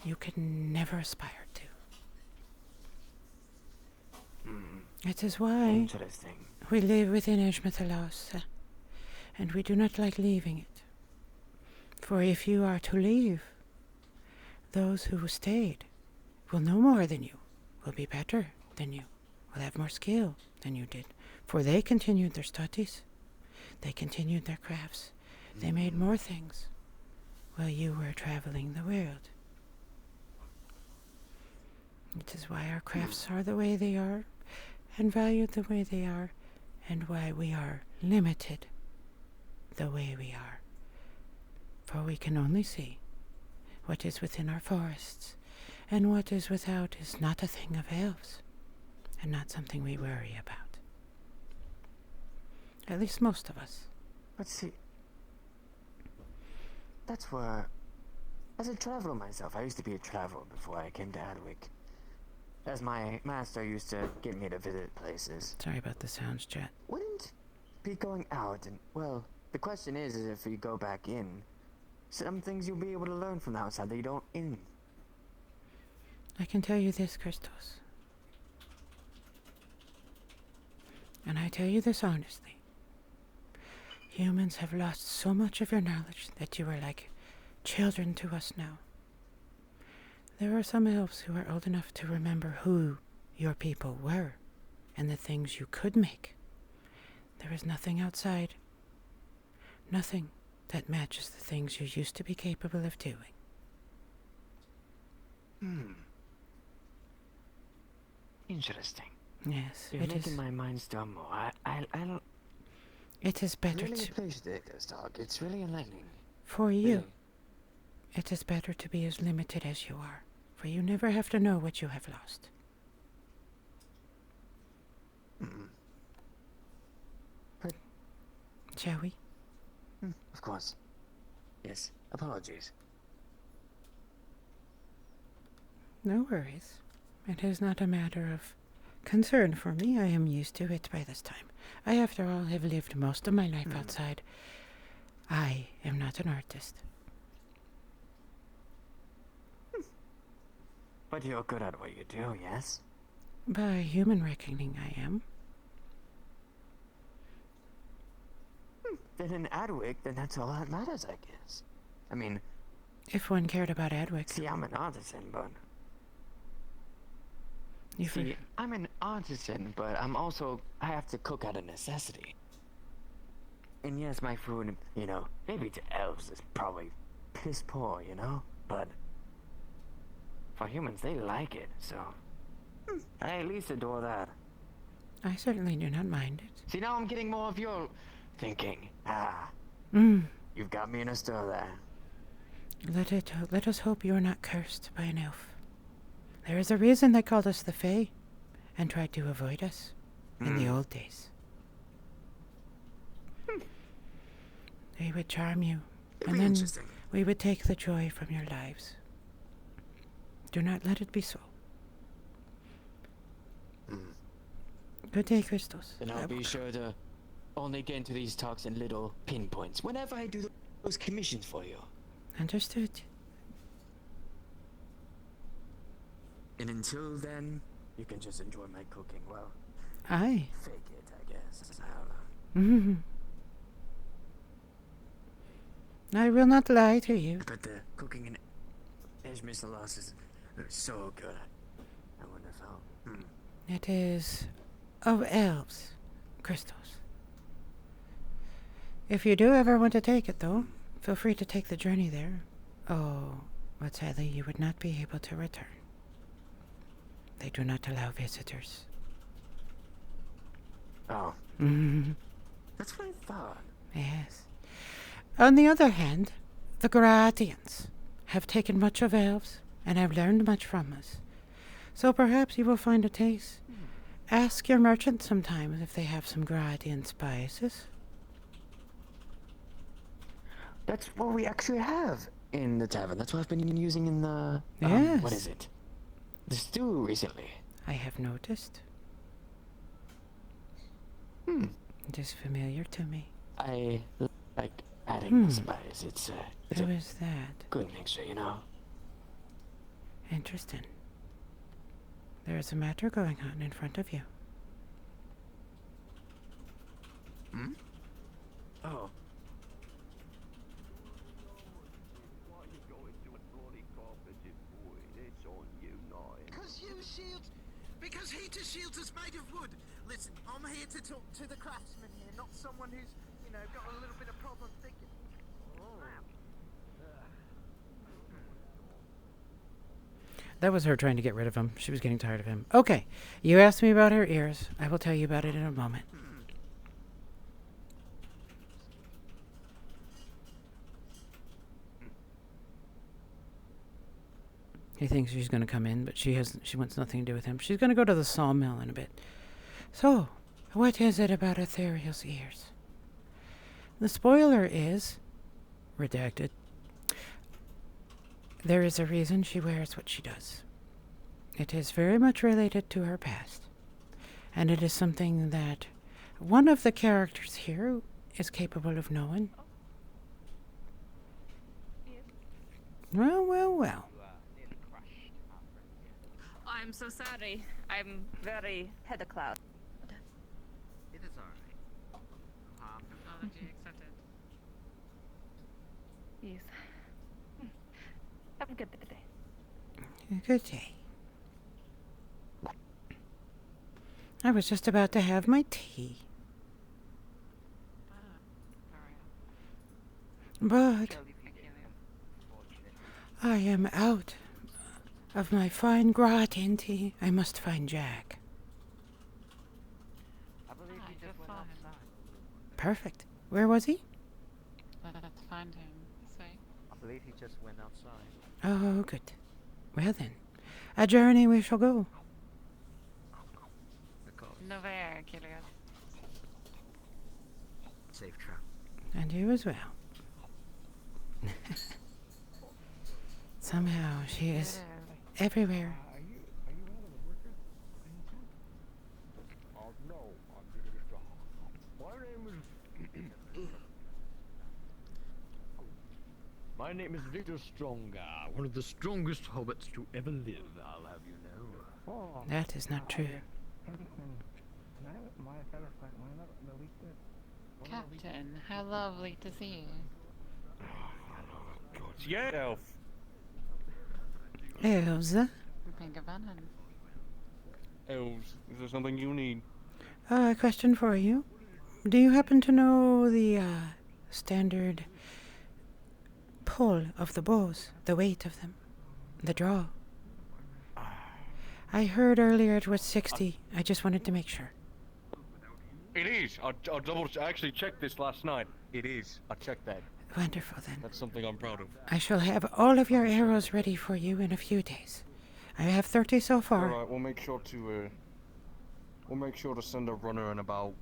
you can never aspire to. It is why Interesting. we live within Eshmethalos, and we do not like leaving it. For if you are to leave, those who stayed will know more than you, will be better than you, will have more skill than you did. For they continued their studies, they continued their crafts, they made more things while you were traveling the world. It is why our crafts are the way they are, and valued the way they are, and why we are limited the way we are. For we can only see what is within our forests, and what is without is not a thing of elves, and not something we worry about. At least most of us. Let's see. That's where... As a traveler myself, I used to be a traveler before I came to Adwick. As my master used to get me to visit places. Sorry about the sounds, Jet. Wouldn't be going out and, well, the question is if you go back in, some things you'll be able to learn from the outside that you don't in. I can tell you this, Christos. And I tell you this honestly. Humans have lost so much of your knowledge that you are like children to us now. There are some elves who are old enough to remember who your people were and the things you could make. There is nothing outside. Nothing that matches the things you used to be capable of doing. Interesting. Yes, You're it making is. my mind stumble. I don't... It is better really to... appreciate this talk. It's really enlightening. For you, Really. it is better to be as limited as you are, for you never have to know what you have lost. But... Shall we? Of course. Yes. Apologies. No worries. It is not a matter of concern for me. I am used to it by this time. I, after all, have lived most of my life outside. I am not an artist. But you're good at what you do, yes? By human reckoning, I am. Then in Adwick, then that's all that matters, I guess. I mean... If one cared about Adwick. See, I'm an artisan, but... You See, I'm an artisan, but I'm also... I have to cook out of necessity. And yes, my food, you know, maybe to elves is probably piss poor, you know? But... for humans, they like it, so... I at least adore that. I certainly do not mind it. See, now I'm getting more of your thinking. You've got me in a stir there. Let us hope you are not cursed by an elf. There is a reason they called us the Fae, and tried to avoid us in the old days. They would charm you, and then we would take the joy from your lives. Do not let it be so. Good day, Christos. Then I'll be sure to only get into these talks in little pinpoints whenever I do those commissions for you. Understood. And until then, you can just enjoy my cooking. Well, Aye. fake it, I guess. I don't know. I will not lie to you. But the cooking in Eshmethalos is so good. I wonder if I'll... It is of elves, Christos. If you do ever want to take it, though, feel free to take the journey there. Oh, but sadly you would not be able to return. They do not allow visitors. Oh. That's what I thought. Yes. On the other hand, the Gratians have taken much of elves and have learned much from us. So perhaps you will find a taste. Ask your merchant sometimes if they have some Gratian spices. That's what we actually have in the tavern. That's what I've been using in the... Yes. What is it? The stew recently. I have noticed. It is familiar to me. I like adding the spice. It's Who is that? good mixture, you know? Interesting. There is a matter going on in front of you. Hmm? Oh. Because heater shields is made of wood. Listen, I'm here to talk to the craftsman here, not someone who's, you know, got a little bit of problem thinking. That was her trying to get rid of him. She was getting tired of him. Okay, you asked me about her ears. I will tell you about it in a moment. He thinks she's going to come in, but she wants nothing to do with him. She's going to go to the sawmill in a bit. So, what is it about Ethereal's ears? The spoiler is redacted. There is a reason she wears what she does. It is very much related to her past. And it is something that one of the characters here is capable of knowing. Well, well, well. I'm so sorry. I'm very head cloud. It is alright. Apology accepted. Yes. Have a good day. Good day. I was just about to have my tea. But I am out of my fine gratin tea. I must find Jack. I just saw him. Perfect. Where was he? Let's find him. Say. I believe he just went outside. Oh, good. Well then, a journey we shall go. Nowhere, Kilian. Safe trap. And you as well. Somehow she is everywhere. No, my name is Victor Stronger, one of the strongest hobbits to ever live, I'll have you know. That is not true. Captain, how lovely to see you. Yeah, elf. Elves. Think of Annan. Elves, is there something you need? A question for you. Do you happen to know the standard pull of the bows, the weight of them, the draw? I heard earlier it was 60. I just wanted to make sure. It is. I actually checked this last night. It is. I checked that. Wonderful then. That's something I'm proud of. I shall have all of your arrows ready for you in a few days. I have 30 so far. All right, we'll make sure to send a runner in about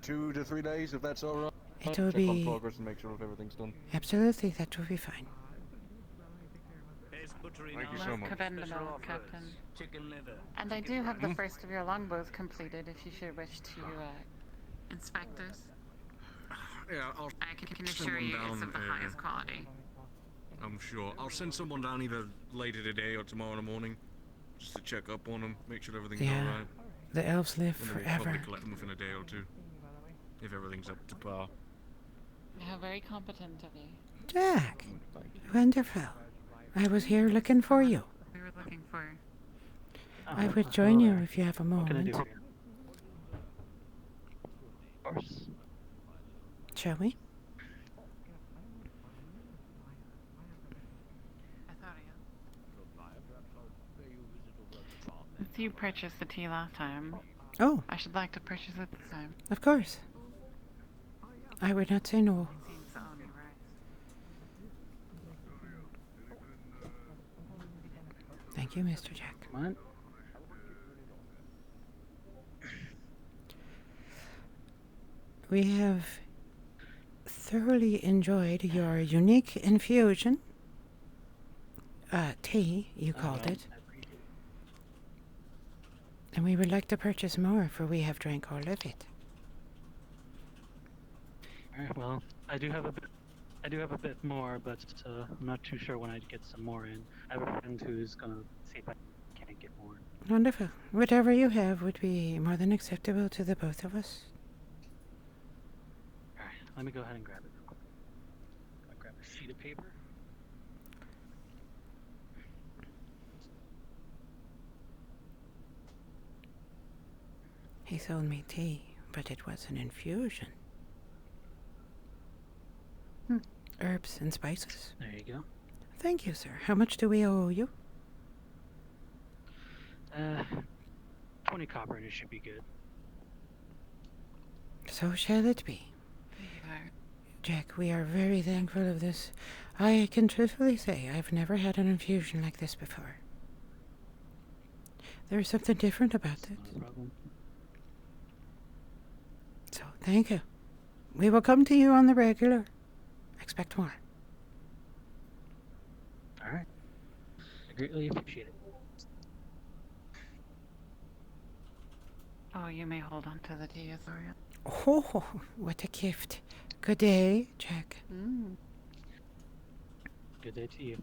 2 to 3 days, if that's all right. It will Check be on progress and make sure if everything's done. absolutely. That will be fine. Thank you so much. Commendable, Captain. And I do have the first of your longbows completed if you should wish to inspect us. Yeah, I can assure you it's of the highest quality. I'm sure. I'll send someone down either later today or tomorrow in the morning, just to check up on them, make sure everything's Yeah, alright. the elves live And then we'll forever. probably collect them within a day or two, if everything's up to par. How very competent of you. Jack, wonderful. I was here looking for you. We were looking for. I would join you if you have a What can I do? moment. Of course. Shall we? Since you purchased the tea last time, Oh, I should like to purchase it this time. of course. I would not say no. Seems only right. Thank you, Mr. Jack. Come on. We have thoroughly enjoyed your unique infusion. Tea, you called it. And we would like to purchase more, for we have drank all of it. Well, I do have a bit I do have a bit more, but I'm not too sure when I'd get some more in. I have a friend who's gonna see if I can get more. Wonderful. Whatever you have would be more than acceptable to the both of us. Alright, let me go ahead and grab it real quick. I'll grab a sheet of paper. He sold me tea, but it was an infusion. Herbs and spices. There you go. Thank you, sir. How much do we owe you? 20 copper and it should be good. So shall it be. Jack, we are very thankful of this. I can truthfully say I've never had an infusion like this before. There is something different about it. No problem. So, thank you. We will come to you on the regular. Expect more. Alright. I greatly appreciate it. Oh, you may hold on to the tea, Azoria. Oh, what a gift. Good day, Jack. Good day to you.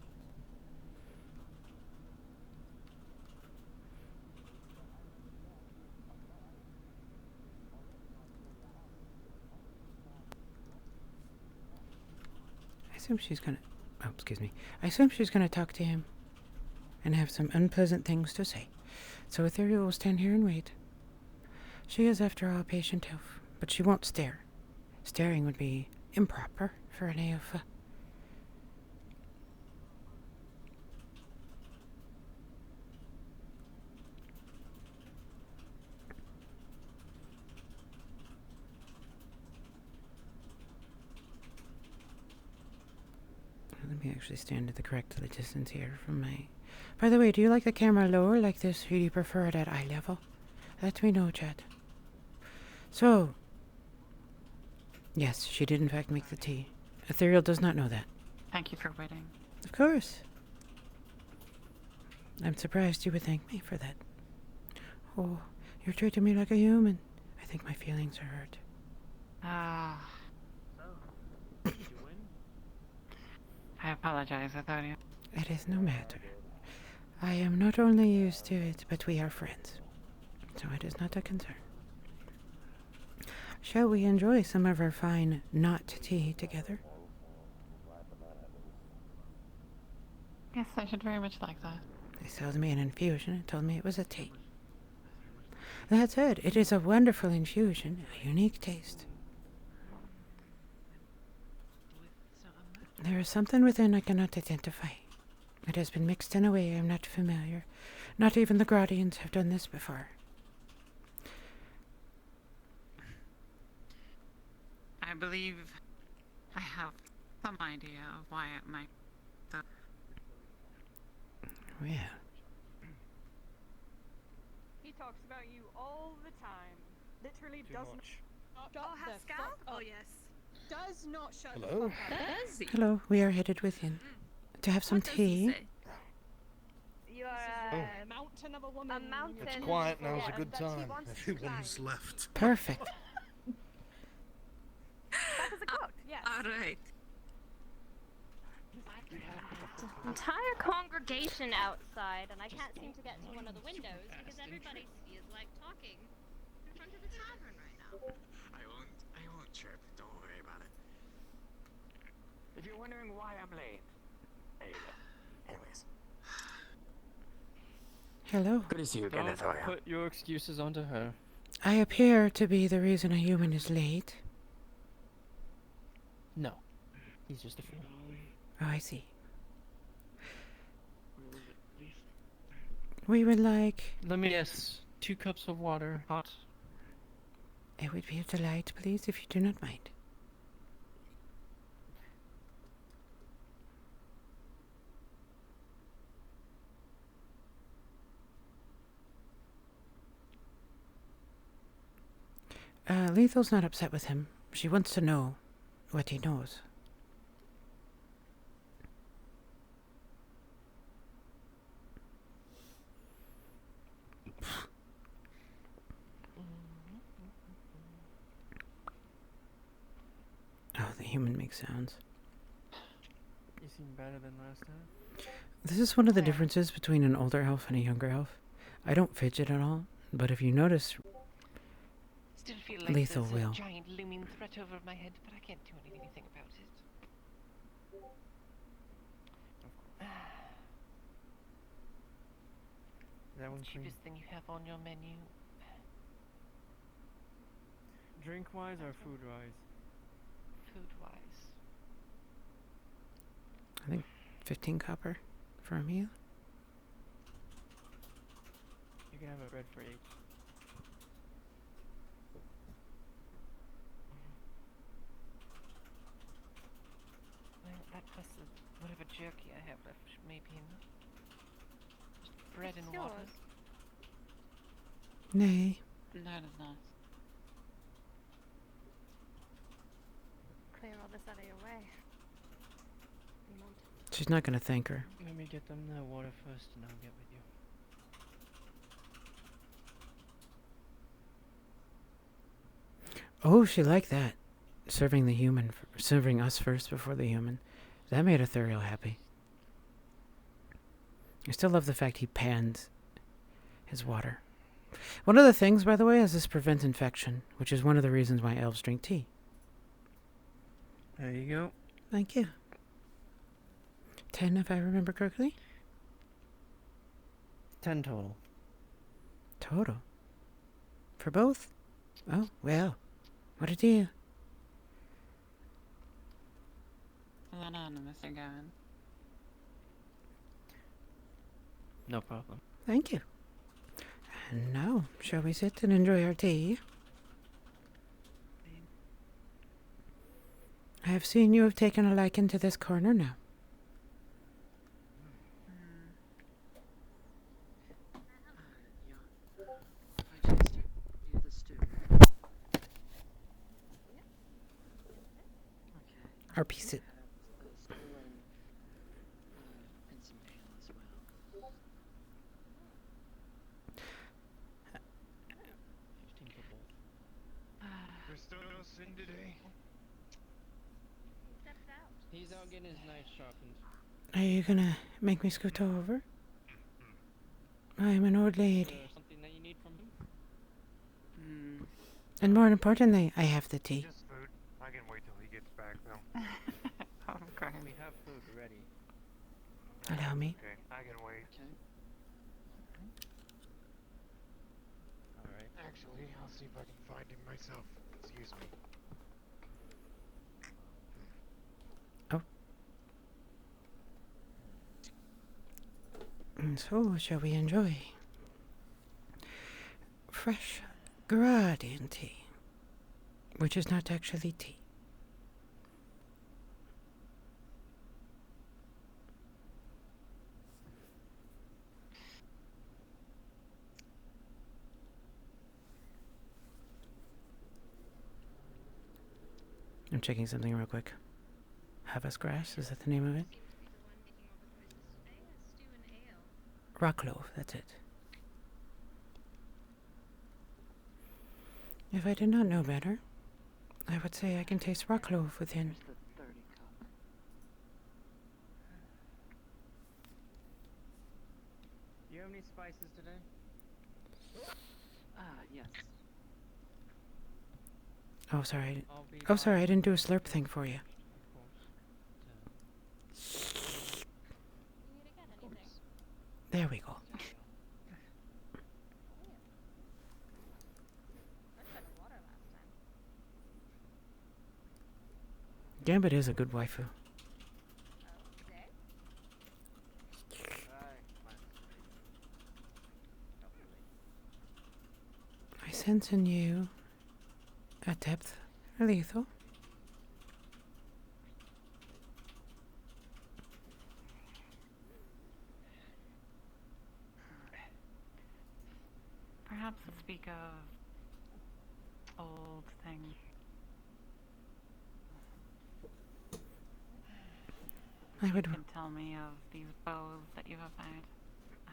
I assume she's gonna... Oh, excuse me. I assume she's gonna talk to him and have some unpleasant things to say. So Ethereal will stand here and wait. She is, after all, a patient elf, but she won't stare. Staring would be improper for an elf. Let me actually stand at the correct distance here from my... By the way, do you like the camera lower like this, or do you prefer it at eye level? Let me know, chat. So... Yes, she did in fact make the tea. Ethereal does not know that. Thank you for waiting. Of course. I'm surprised you would thank me for that. Oh, you're treating me like a human. I think my feelings are hurt. Ah. I apologize, Azoria. It is no matter. I am not only used to it, but we are friends. So it is not a concern. Shall we enjoy some of our fine not tea together? Yes, I should very much like that. They sold me an infusion and told me it was a tea. That said, it is a wonderful infusion, a unique taste. There is something within I cannot identify. It has been mixed in a way I am not familiar. Not even the Gradians have done this before. I believe I have some idea of why it might... Yeah. He talks about you all the time. Literally Too doesn't. much. Oh, Haskell? Oh, yes. Does not shut Hello? the fuck up. Does he? Hello, we are headed within. To have some tea. You are a mountain of a woman. A mountain. It's quiet, now's a Yeah, good that she time. wants to Everyone's climb. left. Perfect. That was a quote, yes. Alright. Entire congregation outside, and I can't seem to get to one of the windows because everybody is like talking in front of the tavern right now. I won't chirp. Don't worry about it. If you're wondering why I'm late, there you go. Anyways. Hello. Good to see you again, Don't Ethereal. put your excuses onto her. I appear to be the reason a human is late. No. He's just a fool. Oh, I see. We would like... Let me guess. 2 cups of water, hot. It would be a delight, please, if you do not mind. Lethal's not upset with him. She wants to know what he knows. Oh, the human makes sounds. You seem better than last time. This is one of the differences between an older elf and a younger elf. I don't fidget at all, but if you notice, Still feel like Lethal there's will. a giant looming threat over my head, but I can't do anything about it. That one's Cheapest thing you have on your menu. drink-wise or food-wise? Food-wise. I think 15 copper for a meal. You can have a bread for each. Well, that plus whatever jerky I have left may be enough. Just bread and water. Nay. That is nice. Clear all this out of your way. You won't. She's not gonna thank her. Let me get them the water first and I'll get with you. Oh, she liked that. Serving the human, serving us first before the human. That made Ithuriel happy. I still love the fact he pans his water. One of the things, by the way, is this prevents infection, which is one of the reasons why elves drink tea. There you go. Thank you. 10, if I remember correctly. 10 total. Total. For both? Oh, well. What a deal. Hold on, Mr. Gavin. No problem. Thank you. And now, shall we sit and enjoy our tea? I have seen you have taken a liking to this corner now. Our piece. There's still no sin today. He's out getting his knife sharpened. Are you gonna make me scoot over? I'm an old Is lady. there something that you need from him? And more importantly, I have the tea. Just food. I can wait till he gets back, though. Of course. We have food ready. Allow me. Okay, I can wait. Alright. Actually, I'll see if I can find him myself. Excuse me. And so, shall we enjoy fresh Garadian tea, which is not actually tea. I'm checking something real quick. Havas grass, is that the name of it? Rock loaf, that's it. If I did not know better, I would say I can taste rock loaf within. Do you have any spices today? Yes. Oh, sorry. I'll be Oh, sorry, I didn't do a slurp thing for you. There we go. Gambit is a good waifu. I sense in you a depth lethal. Perhaps to speak of old things. I would. You can tell me of these bows that you have found.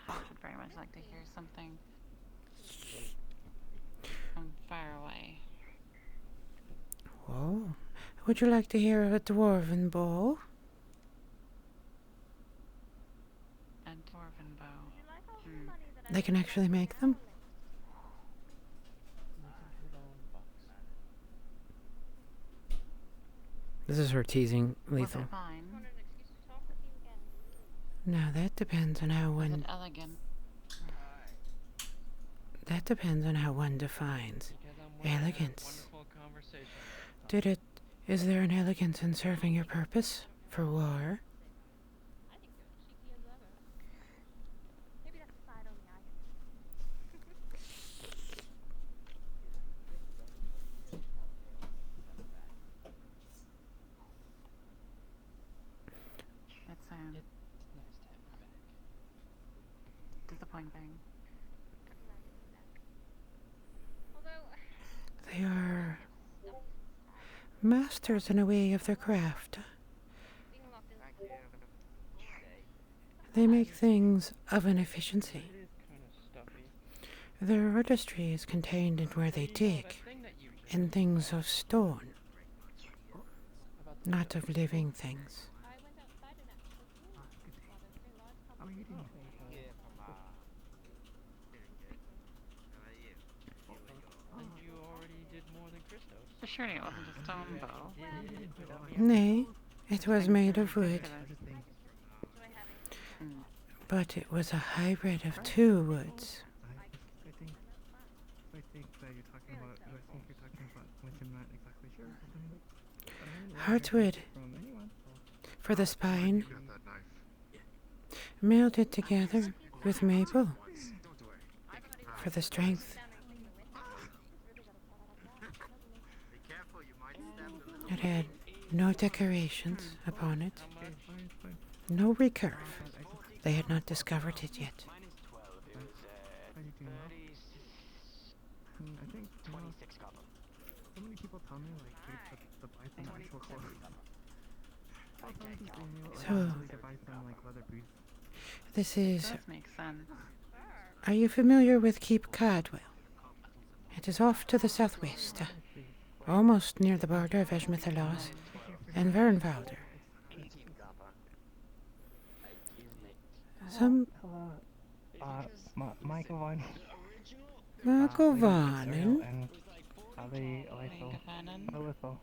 I would very much like to hear something from far away. Oh, would you like to hear of a dwarven bow? They can actually make them? This is her teasing Lethal. Fine. Now that depends on how one. Elegant. That depends on how one defines elegance. Is there an elegance in serving your purpose for war? It's disappointing. They are masters in a way of their craft. They make things of an efficiency. Their artistry is contained in where they dig, in things of stone, not of living things. Surely it wasn't a stone bow. Nay, it was made of wood. But it was a hybrid of two woods. I think that you're talking about, I think you're talking about, which I'm not exactly sure. Heartwood for the spine, melted together with maple for the strength. It had no decorations upon it, no recurve. They had not discovered it yet. I think 26 copper. So many people tell me like to buy some actual clothes. This is. Does make sense. Are you familiar with Cape Cardwell? It is off to the southwest, almost near the border of Esmethalos and Vernvalder. Some. Michael Vaughn. Michael Vaughn. And Alyssa.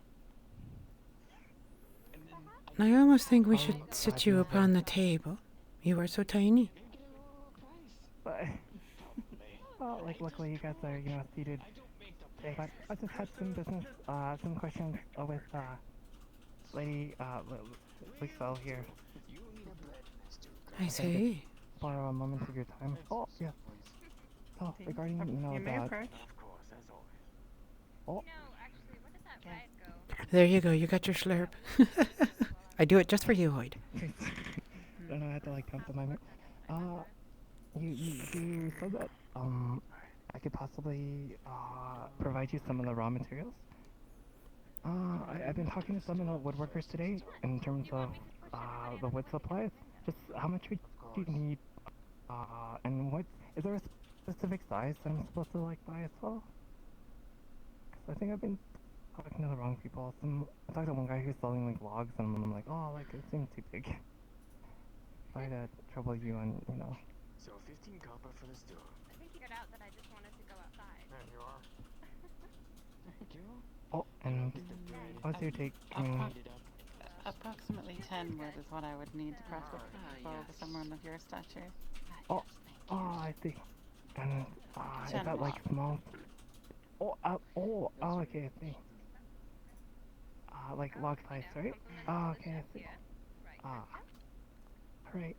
I almost think we should sit you upon the table. You are so tiny. But, well, like, luckily you guys are, seated. But I just had some business, some questions with, Lady, Lisa here. I see. Borrow a moment of your time. Oh, yeah. Oh, regarding, that. Oh. There you go, you got your slurp. I do it just for you, Hoyd. Then I had to, come to my moment. You said that, I could possibly, provide you some of the raw materials. I've been talking to some of the woodworkers today in terms of, the wood supplies. Just how much would you need, and is there a specific size that I'm supposed to, buy as well? 'Cause I think I've been talking to the wrong people. I talked to one guy who's selling, logs, and I'm like, oh, it seems too big. Sorry to trouble you and, So 15 copper for the store. I think figured out that I just wanted to go outside. There you are. Thank you. Oh, and what's your take? Approximately 10 wood is what I would need to craft a bow for someone of your stature. Oh, I see. And, is that, small? Okay, I see. Log size, right? Oh, okay, I see. Alright.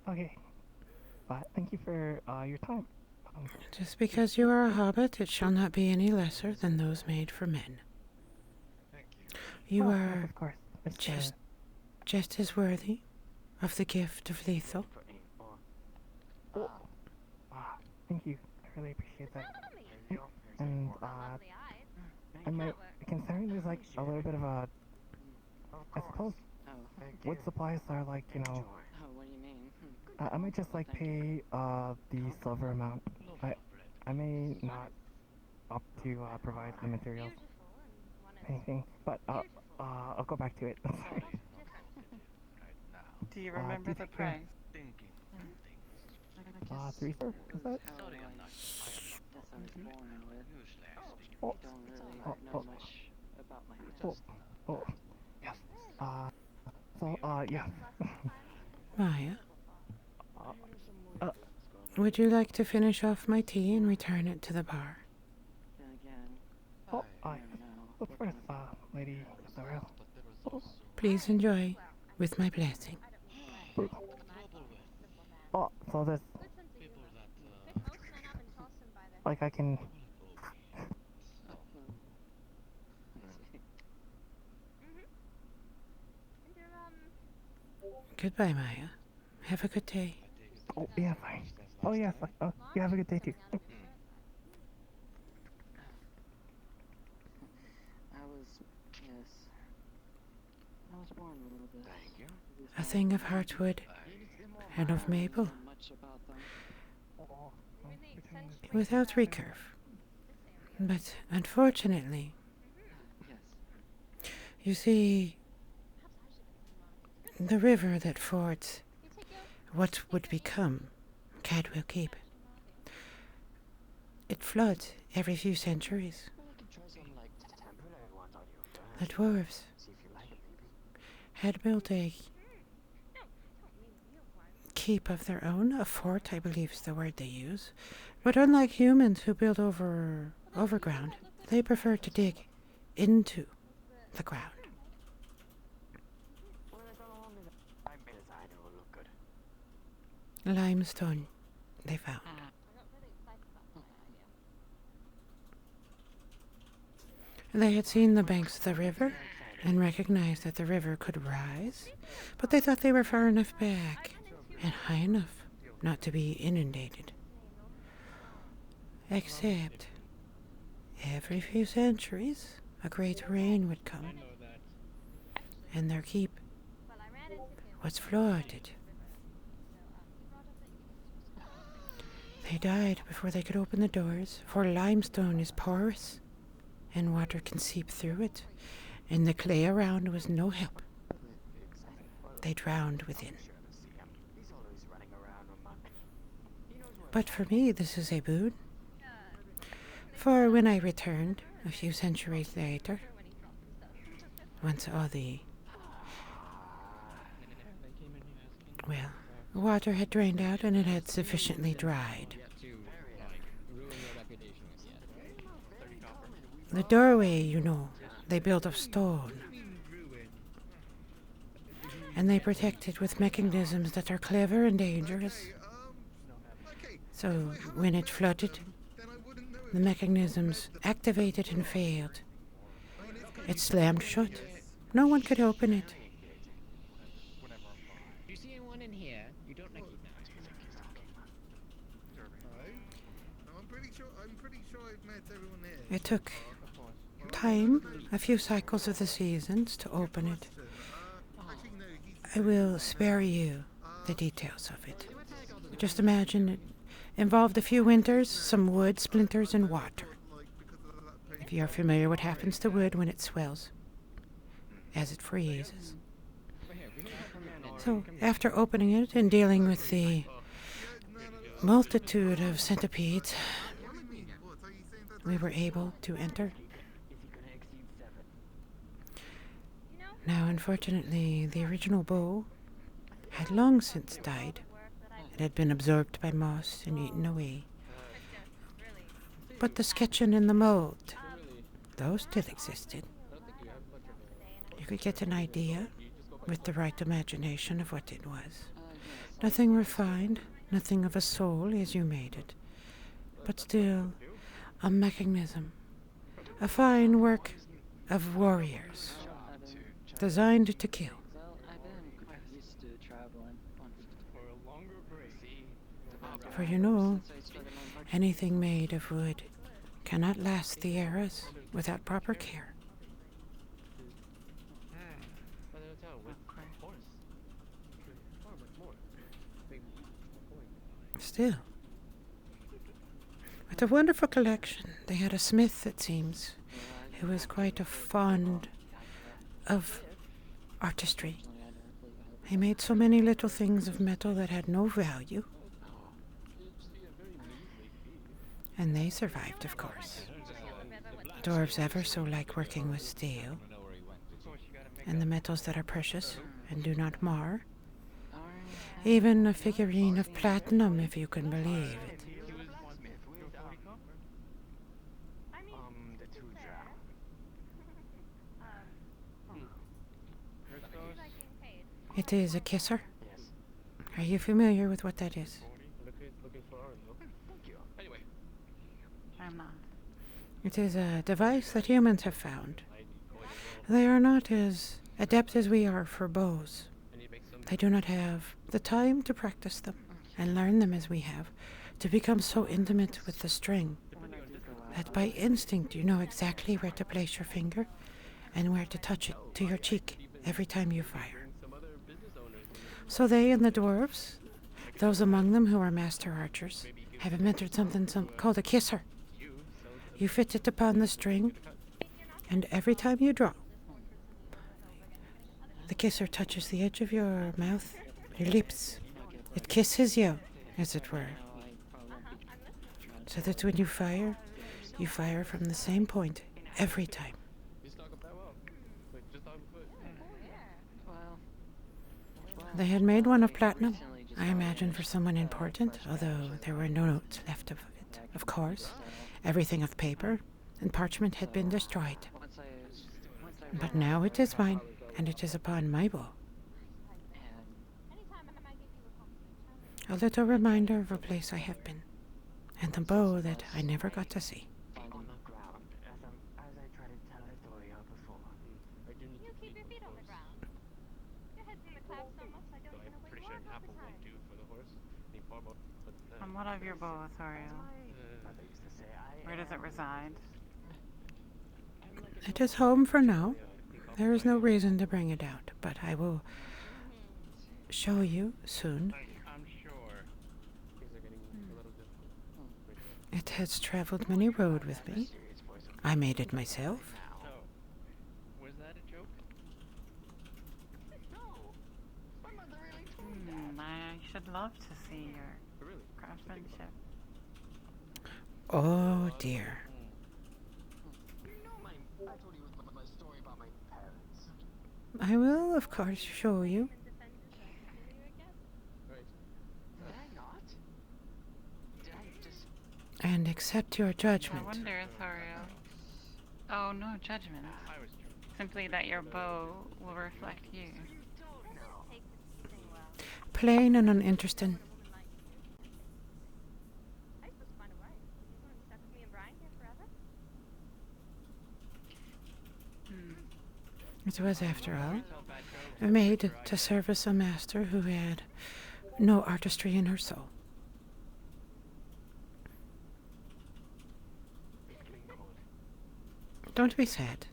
Okay. Thank you for, your time. Just because you are a hobbit, it shall not be any lesser than those made for men. You are of course. just as worthy of the gift of lethal. Thank you. I really appreciate that. And, my concern is, a little bit of a, I suppose, wood supplies are, Oh, what do you mean? I might just, pay, the silver amount. I may not opt to, provide the materials. Anything, but, I'll go back to it. Sorry. Do you remember the price? 3-star? Is that? Oh, oh, oh, yes. Yeah. Maya, would you like to finish off my tea and return it to the bar? Oh, of course, Lady Isabel. Oh, Please enjoy, with my blessing. oh, so this, like, I can. Goodbye, Maya. Have a good day. Oh, yeah, fine. Oh, yeah, fine. Oh, you have a good day, too. I was born a little bit. Thank you. A thing of heartwood and of maple. Without recurve. But unfortunately, you see, the river that fords what would become Cadwell Keep, it floods every few centuries. The dwarves had built a keep of their own, a fort, I believe is the word they use. But unlike humans who build overground, they prefer to dig into the ground. Limestone, they found. They had seen the banks of the river and recognized that the river could rise, but they thought they were far enough back and high enough not to be inundated. Except, every few centuries, a great rain would come, and their keep was flooded. They died before they could open the doors, for limestone is porous, and water can seep through it, and the clay around was no help. They drowned within. But for me, this is a boon. For when I returned, a few centuries later, once all the, water had drained out and it had sufficiently dried. The doorway, they built of stone. And they protect it with mechanisms that are clever and dangerous. So when it flooded, the mechanisms activated and failed. It slammed shut. No one could open it. You see anyone in here you don't recognize? I'm pretty sure I've met everyone here. It took time, a few cycles of the seasons, to open it. I will spare you the details of it. Just imagine it involved a few winters, some wood, splinters, and water. If you are familiar what happens to wood when it swells, as it freezes. So, after opening it and dealing with the multitude of centipedes, we were able to enter. Now, unfortunately, the original bow had long since died. It had been absorbed by moss and eaten away. But the sketching and the mold, those still existed. You could get an idea, with the right imagination, of what it was. Nothing refined, nothing of a soul as you made it, but still a mechanism, a fine work of warriors, designed to kill. For anything made of wood cannot last the eras without proper care. Still, with a wonderful collection, they had a smith, it seems, who was quite fond of artistry. He made so many little things of metal that had no value. And they survived, of course. Dwarves ever so like working with steel, and the metals that are precious and do not mar. Even a figurine of platinum, if you can believe it. The two It is a kisser. Are you familiar with what that is? I'm not. It is a device that humans have found. They are not as adept as we are for bows. They do not have the time to practice them and learn them as we have, to become so intimate with the string that by instinct you know exactly where to place your finger and where to touch it to your cheek every time you fire. So they and the dwarves, those among them who are master archers, have invented something called a kisser. You fit it upon the string, and every time you draw, the kisser touches the edge of your mouth, your lips. It kisses you, as it were. So that when you fire from the same point every time. They had made one of platinum, I imagine for someone important, although there were no notes left of it, of course. Everything of paper and parchment had been destroyed. But now it is mine, and it is upon my bow. A little reminder of a place I have been, and the bow that I never got to see. on the ground, as I tried to tell Victoria before. You keep your feet on the ground. Your head's in the clouds so much I don't even know where you are half the time. And what of your bow, Authorial? Where does it reside? It is home for now. There is no reason to bring it out, but I will show you soon. I'm sure. It has traveled many roads with me. I made it myself. So, was that a joke? I should love to see your craftsmanship. Oh dear. I told you my story about my parents. I will, of course, show you. Did I not? Did I just... And accept your I judgment. wonder, Authorial. Oh, no judgment. Simply that your bow will reflect you. Plain and uninteresting. It was, after all, made to service a master who had no artistry in her soul. Don't be sad.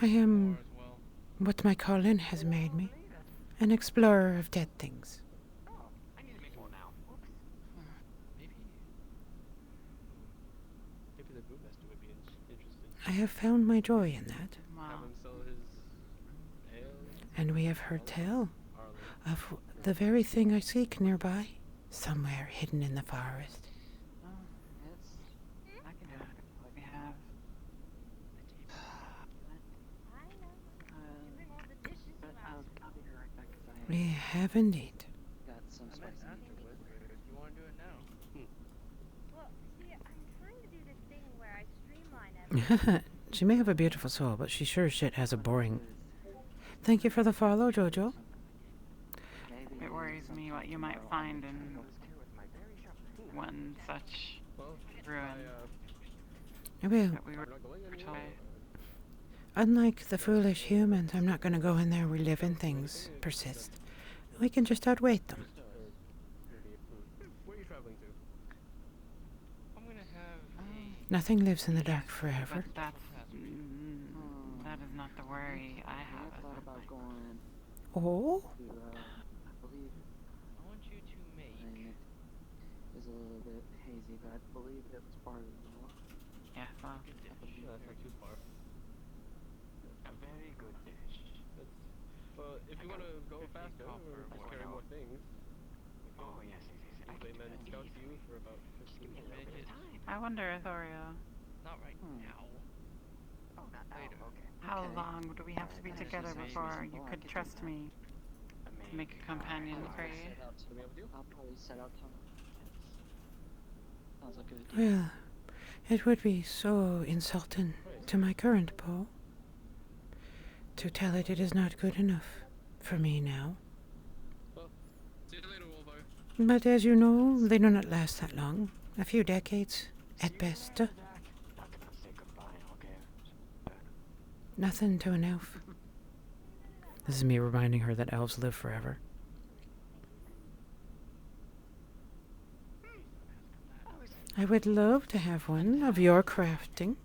I am what my calling has made me, an explorer of dead things. I need to make one now. Maybe the brewmaster would be interested. I have found my joy in that. Have him sell his ale. And we have heard tell of the very thing I seek nearby, somewhere hidden in the forest. I can have it. We have. I'll be right back because I We have indeed. got some spicy You want to do it now? Well, see, I'm trying to do this thing where I streamline everything. She may have a beautiful soul, but she sure as shit has a boring. Thank you for the follow, Jojo. It worries me what you might find in one such ruin. Well, That we were told. unlike the foolish humans, I'm not going to go in there where living things persist. We can just outwait them. Where are you traveling to? I'm gonna have Nothing lives in the dark forever. But that is not the worry I have. I thought about going Oh? to, I believe I want you to make. the name is a little bit hazy, but I believe it was part of the law. Yeah, well. That's not too far. A very good dish. Well, if you want to go faster or carry more things. Oh, yes. I wonder, Thorio, Not right now. Oh, not now. Okay. how long would we have to be together before you could trust me to make a companion for you? I'll probably set out tomorrow. Sounds like a good idea. Well, it would be so insulting to my current Paul to tell it is not good enough for me now. See you later, Wolvo. But as you know, they do not last that long. A few decades, at best. Nothing to an elf. This is me reminding her that elves live forever. I would love to have one of your crafting.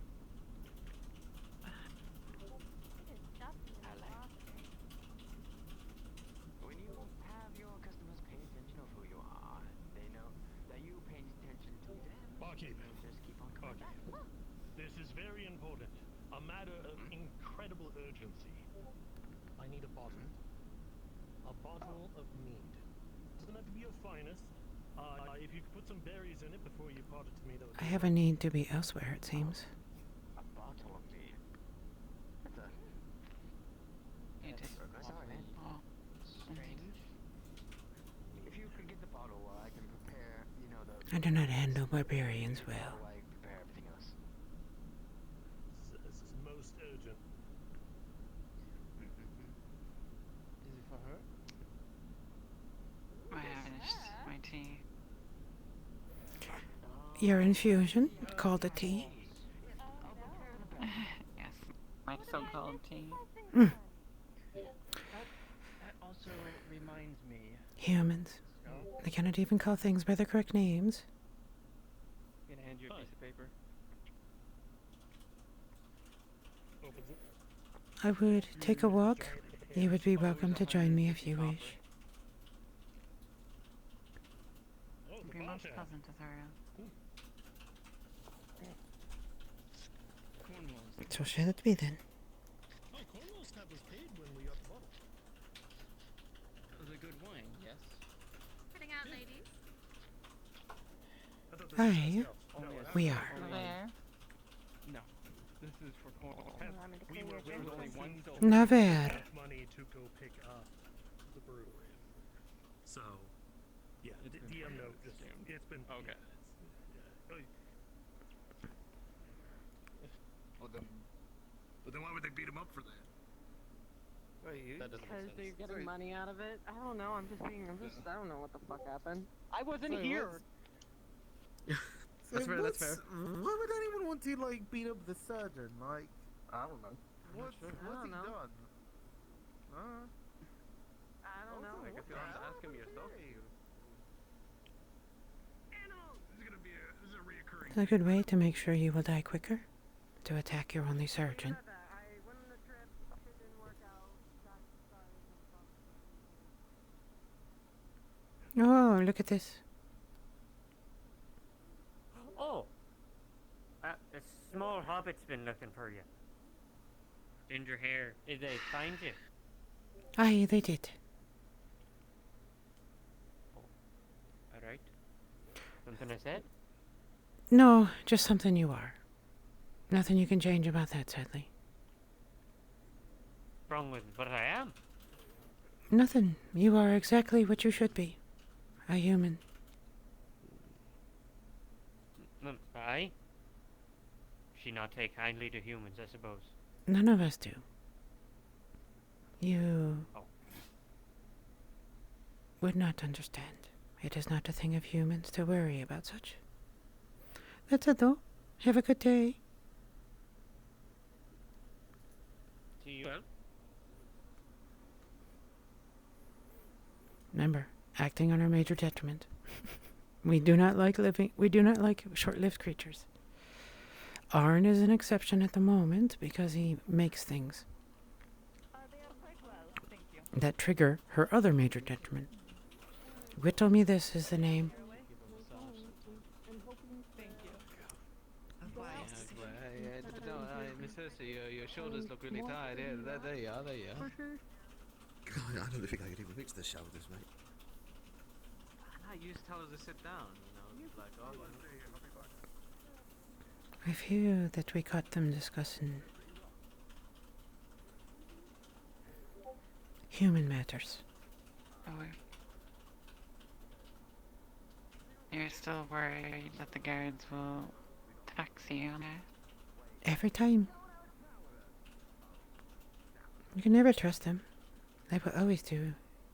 When you have your customers pay attention of who you are, they know that you pay attention to them. Barkeep. Just keep on coming back. This is very important. A matter of incredible urgency. I need a bottle. A bottle of mead. Doesn't have to be your finest. If you could put some berries in it before you part it to me, that would I be have a need to be elsewhere, it seems. A bottle of mead. Strange. If you could get the bottle, I can prepare, I do not handle barbarians well. I prepare everything else. This is most urgent. Is it for her? I finished my tea. Your infusion, called a tea. Yes, my so-called tea. Mm. That also reminds me. Humans. They cannot even call things by their correct names. I'm gonna hand you a piece of paper. Opens it. I would take a walk. You would be welcome to join me if you wish. Be most pleasant, Thorio. So shall it be then. Oh, Cornwall's tab was paid when we got the bottle. It was a good wine, yes. Heading out, ladies. Aye, we are. Where? No. This is for Cornwall. We were only one silver. Naver. Money to go pick up the brewery. So, yeah, DM note. It's been okay. But then why would they beat him up for that? Because they're getting money out of it. I don't know. I don't know what the fuck happened. I wasn't here. That's fair. That's fair. Why would anyone want to like beat up the surgeon? Like, I don't know. What's he done? I don't know. I guess you'll have to ask him yourself. This is a reoccurring. It's a good way to make sure you will die quicker. To attack your only surgeon. Oh, look at this. Oh! The small hobbit's been looking for you. Ginger hair. Did they find you? Aye, they did. Alright. Something I said? No, just something you are. Nothing you can change about that, sadly. Wrong with what I am? Nothing. You are exactly what you should be. A human. Aye? She not take kindly to humans, I suppose. None of us do. You would not understand. It is not a thing of humans to worry about such. That's it, though. Have a good day. See you well. Remember, acting on our major detriment. We do not like short-lived creatures. Arn is an exception at the moment because he makes things that trigger her other major detriment. Whittle me this is the name. Miss Hersey, your shoulders look really tired. Yeah, there you are, there you are. God, I don't think I could even reach the shoulders, mate. you used to tell us to sit down, you know, like, oh, I feel that we caught them discussing human matters. Oh, you're still worried that the guards will taxi you on it? Every time. You can never trust them. They will always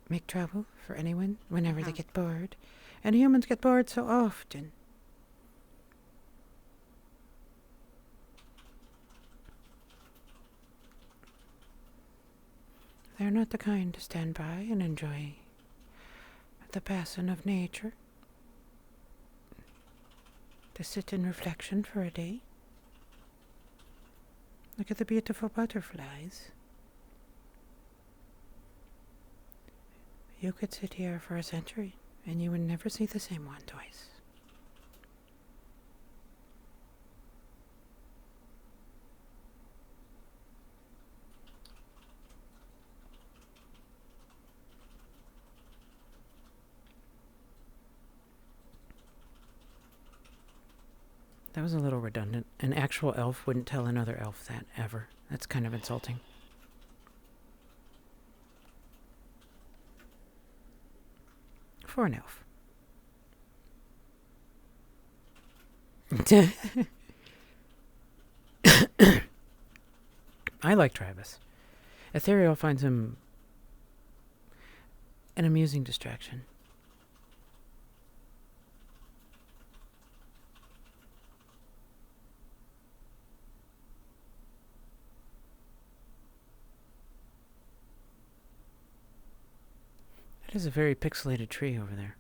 make trouble for anyone whenever they get bored. And humans get bored so often. They're not the kind to stand by and enjoy the passing of nature. To sit in reflection for a day. Look at the beautiful butterflies. You could sit here for a century and you would never see the same one twice. That was a little redundant. An actual elf wouldn't tell another elf that, ever. That's kind of insulting. For an elf. I like Travis. Ethereal finds him an amusing distraction. That is a very pixelated tree over there.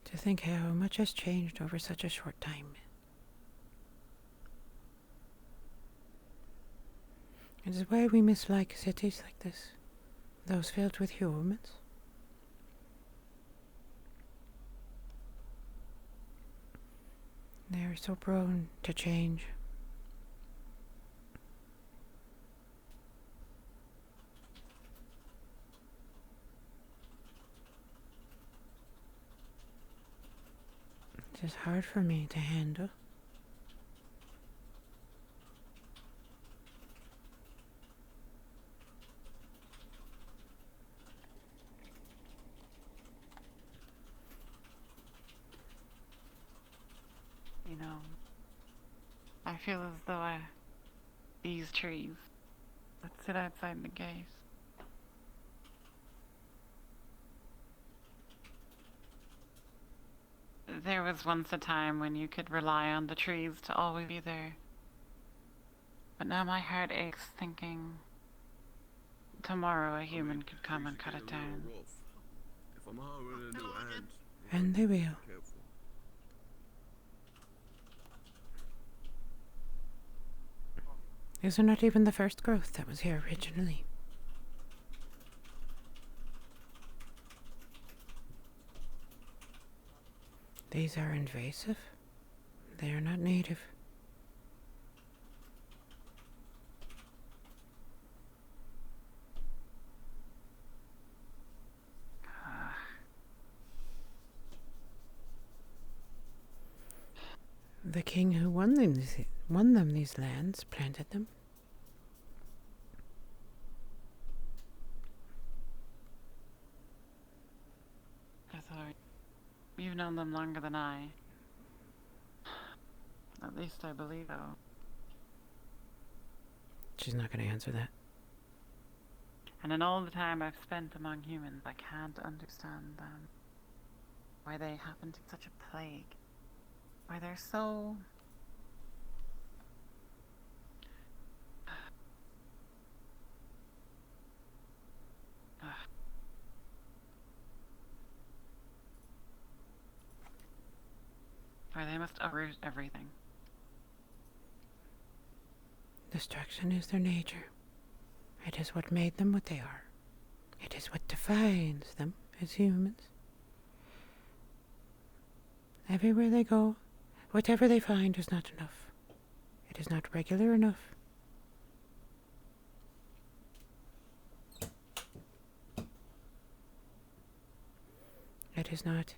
To think how much has changed over such a short time. It is why we mislike cities like this, those filled with humans. They are so prone to change. It is hard for me to handle. You know, I feel as though these trees that sit outside the gate, there was once a time when you could rely on the trees to always be there. But now my heart aches thinking tomorrow a human could come and cut it down. And they will. These are not even the first growth that was here originally. These are invasive. They are not native. The king who won them these lands planted them. I thought you've known them longer than I. At least I believe so. She's not going to answer that. And in all the time I've spent among humans, I can't understand them. Why they happen to be such a plague. Why they're so... Why they must uproot everything. Destruction is their nature. It is what made them what they are. It is what defines them as humans. Everywhere they go, whatever they find is not enough. It is not regular enough. that is not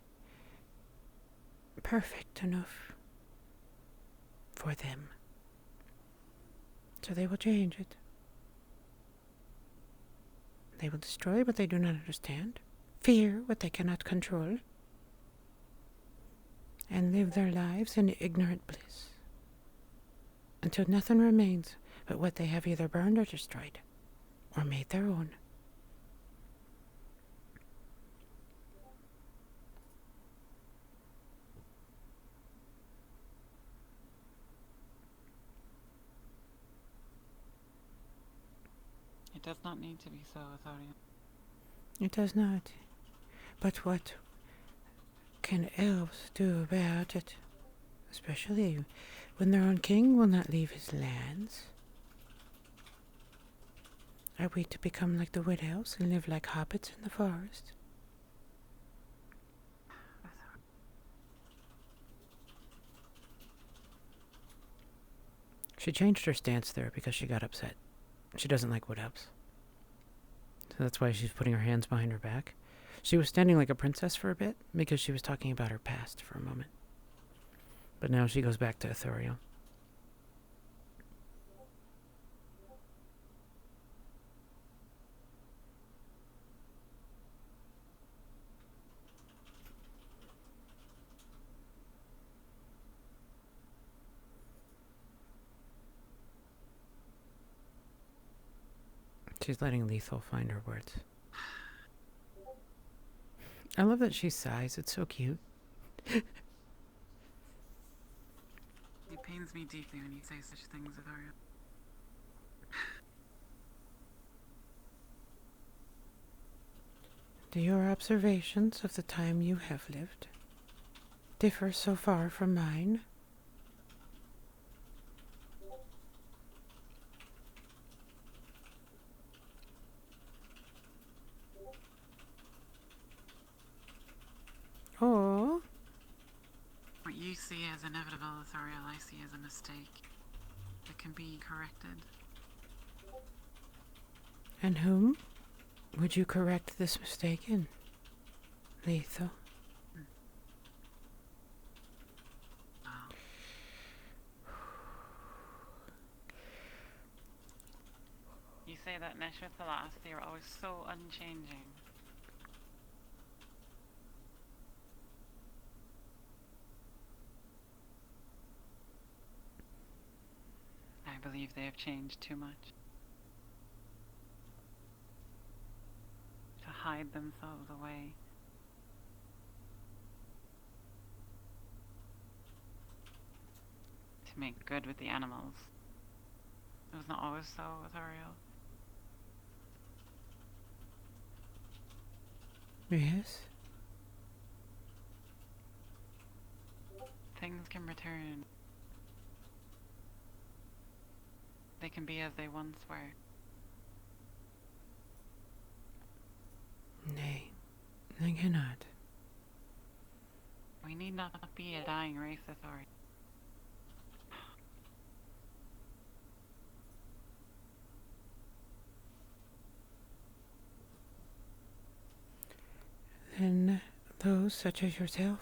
perfect enough for them. So they will change it. They will destroy what they do not understand, fear what they cannot control, and live their lives in ignorant bliss, until nothing remains but what they have either burned or destroyed, or made their own. It does not need to be so, Athorian. It does not. But what can elves do about it? Especially when their own king will not leave his lands. Are we to become like the wood elves and live like hobbits in the forest? She changed her stance there because she got upset. She doesn't like wood elves. So that's why she's putting her hands behind her back. She was standing like a princess for a bit because she was talking about her past for a moment. But now she goes back to Ithuriel. She's letting Lethal find her words. I love that she sighs. It's so cute. It pains me deeply when you say such things, Athorian. Do your observations of the time you have lived differ so far from mine? Oh. What you see as inevitable, Athoriel, I see as a mistake that can be corrected. And whom would you correct this mistake in, Lethal? You say that Neshwa Thalas, they are always so unchanging. I believe they have changed too much to hide themselves away. To make good with the animals. It was not always so with Ariel. Yes? Things can return. They can be as they once were. Nay, they cannot. We need not be a dying race, Authority. Then those such as yourself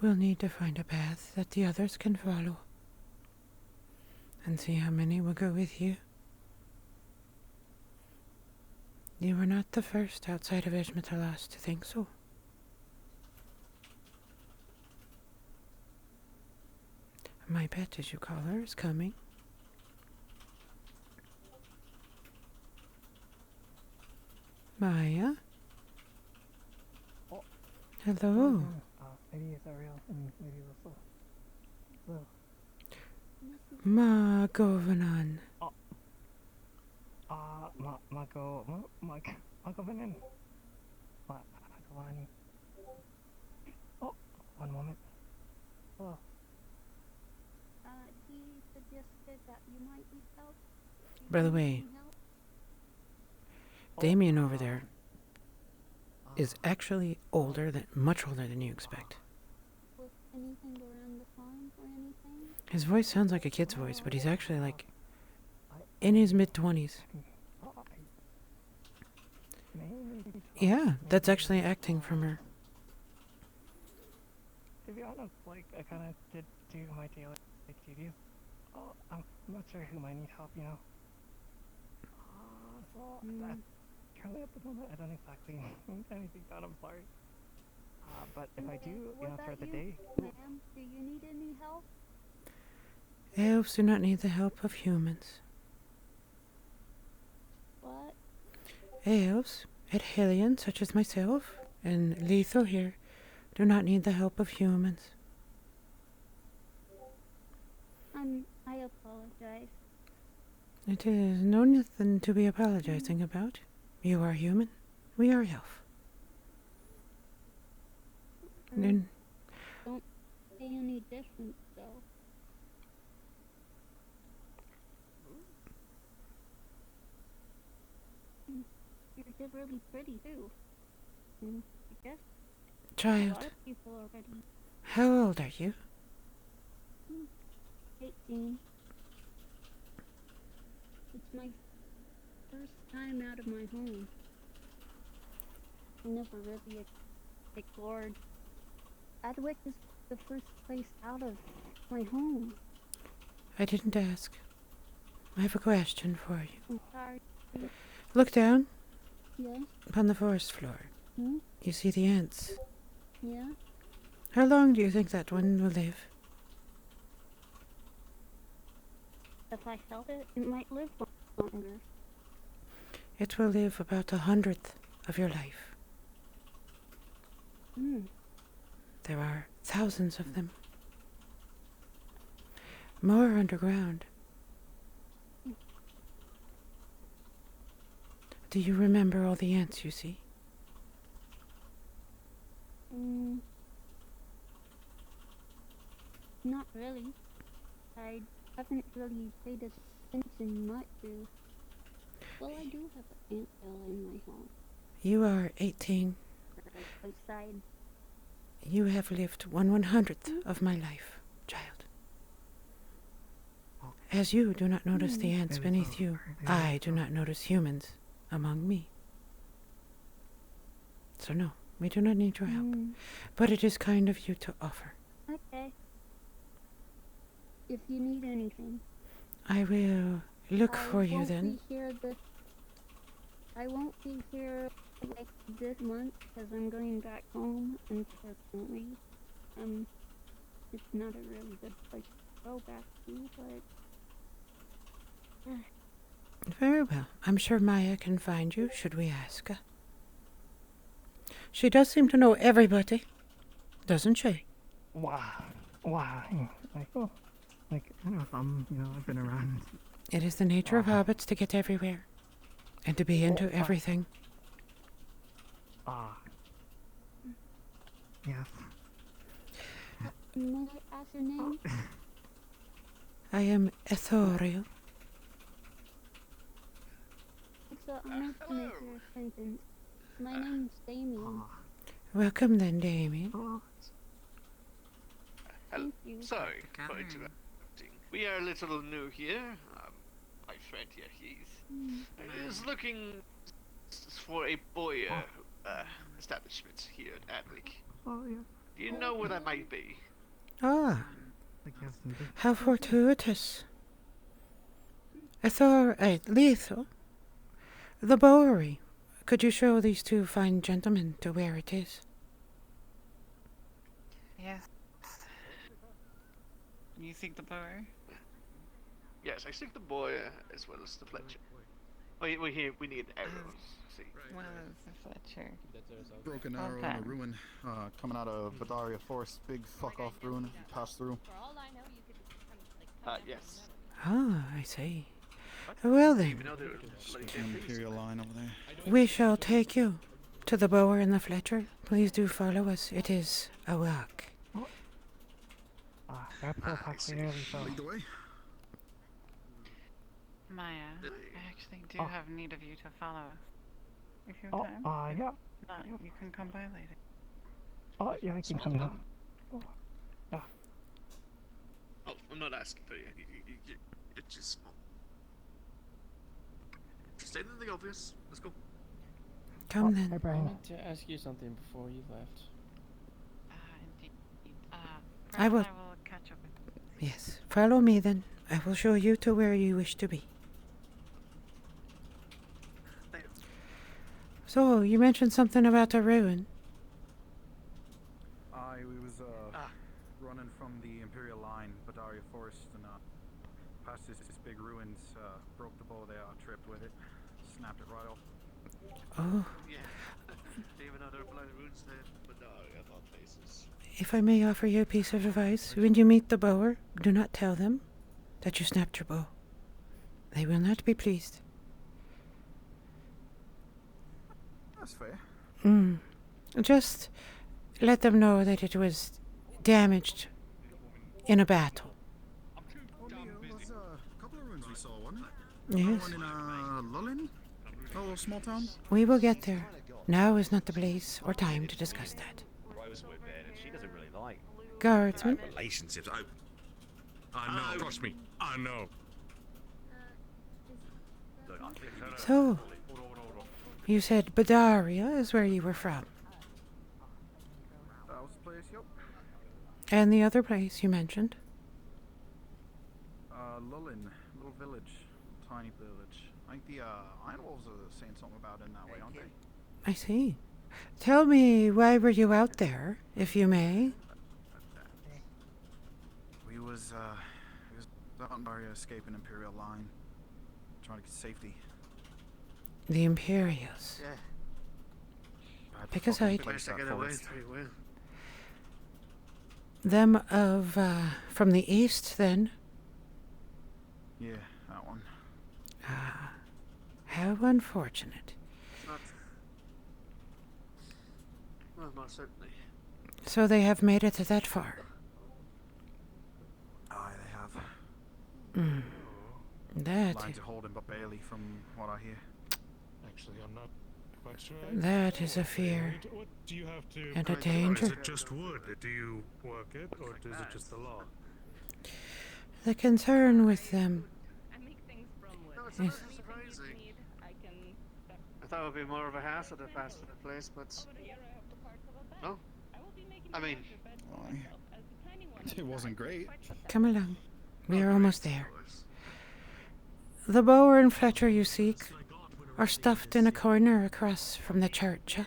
will need to find a path that the others can follow. And see how many will go with you. You were not the first outside of Esmetalas to think so. My pet, as you call her, is coming. Maya? Oh. Hello. Maybe it's Ariel and maybe Russell. Hello. Ma Govanan. Oh. Magovanan. Magovani. Oh, one moment. Hello. He suggested that you might need help. By the way, Damien over there is actually much older than you expect. Was anything around the farm or anything? His voice sounds like a kid's voice, but he's actually like in his mid-20s. Yeah, that's actually acting from her. I kind of did do my daily duties. Oh, I'm not sure who might need help, you know. Currently at the moment, I don't exactly need anything done, I'm sorry. But if I do, throughout the day... Ma'am, do you need any help? Elves do not need the help of humans. What? Elves, Adhelion, such as myself, and Lethal here, do not need the help of humans. I apologize. It is nothing to be apologizing about. You are human. We are elf. Then Don't see any difference, though. You're really pretty, too. I guess a child, lot of people already. how old are you? 18. It's my first time out of my home. I never really explored. Adwick is the first place out of my home. I didn't ask. I have a question for you. I'm sorry. Look down. Yeah? Upon the forest floor. Hmm? You see the ants. Yeah? How long do you think that one will live? If I held it, it might live longer. It will live about 100th of your life. Hmm. There are thousands of them. More underground. Do you remember all the ants you see? Not really. I haven't really paid attention much to... Well, I do have an ant hill in my home. You are 18. Outside. You have lived 1/100th of my life, child. As you do not notice the ants beneath you, I do not notice humans among me. So no, we do not need your help. But it is kind of you to offer. Okay. If you need anything. I will look for you then. I won't be here like this month because I'm going back home, unfortunately. It's not a really good place to go back to, but... Very well. I'm sure Maya can find you, should we ask her. She does seem to know everybody, doesn't she? Wow. I know some, I've been around. It is the nature of hobbits to get everywhere, and to be into everything. Yes. May I ask your name? I am Ethoriel. It's an honor to make your acquaintance. My name's Damien. Welcome then, Damien. Hello. Sorry for interrupting. We are a little new here. My friend here, he's looking for a boyer establishment here at Adwick. Oh, yeah. Do you know where that might be? Ah, how fortuitous. Lethal. The Bowery. Could you show these two fine gentlemen to where it is? Yes. You seek the bower? Yes, I seek the boyer as well as the Fletcher. We need arrows. See. Well, it's the Fletcher. Broken arrow in a ruin, coming out of Badaria Forest, big fuck off ruin. If you pass through. Yes. Ah, I see. Well then, Imperial line over there. we shall take you to the Bower and the Fletcher. Please do follow us. It is a walk. Lead the way. Maya, I actually do have need of you to follow us. If you have time. Yeah. You can come by later. Oh, yeah, I can come now. Oh, I'm not asking for you. You're just small. Stating the obvious. Let's go. Come then. I wanted to ask you something before you left. Indeed. I will. catch up with you. Yes, follow me then. I will show you to where you wish to be. So, you mentioned something about a ruin. I was running from the Imperial line, Badaria Forest, and past this big ruins, broke the bow there, tripped with it, snapped it right off. Oh. Yeah. Even though there are bloody ruins there, Badaria of all places. If I may offer you a piece of advice, when you meet the bower, do not tell them that you snapped your bow. They will not be pleased. That's fair. Just let them know that it was damaged in a battle. It was a couple of ruins we saw, wasn't it? Yes. One in Lullin, a little small town. We will get there. Now is not the place or time to discuss that. Rose with it, and she doesn't really like Guardsman. relationships. I know. Trust me, I know. Look, I think So, you said Badaria is where you were from. That was the place, yep. And the other place you mentioned? Lullin, little village, tiny village. I think the Iron Wolves are saying something about it in that way, aren't they? I see. Tell me, why were you out there, if you may? We was out in Baria escaping Imperial line, trying to get safety. The Imperials. Yeah. Because I... Managed to get away pretty well. Them of, from the east, then? Yeah, that one. Ah, how unfortunate. Well, most certainly. So they have made it that far. Aye, they have. That... Lines are holding but barely, from what I hear. Actually, I'm not quite sure. That is a fear. What do you have to and a break danger. Is it just wood? Do you work it, or is it just the law? The concern with them No, it's is... not surprising. I thought it would be more of a hassle to pass to the place, but... No. I mean... It wasn't great. Come along. We are almost there. The Bower and Fletcher you seek are stuffed in a corner across from the church.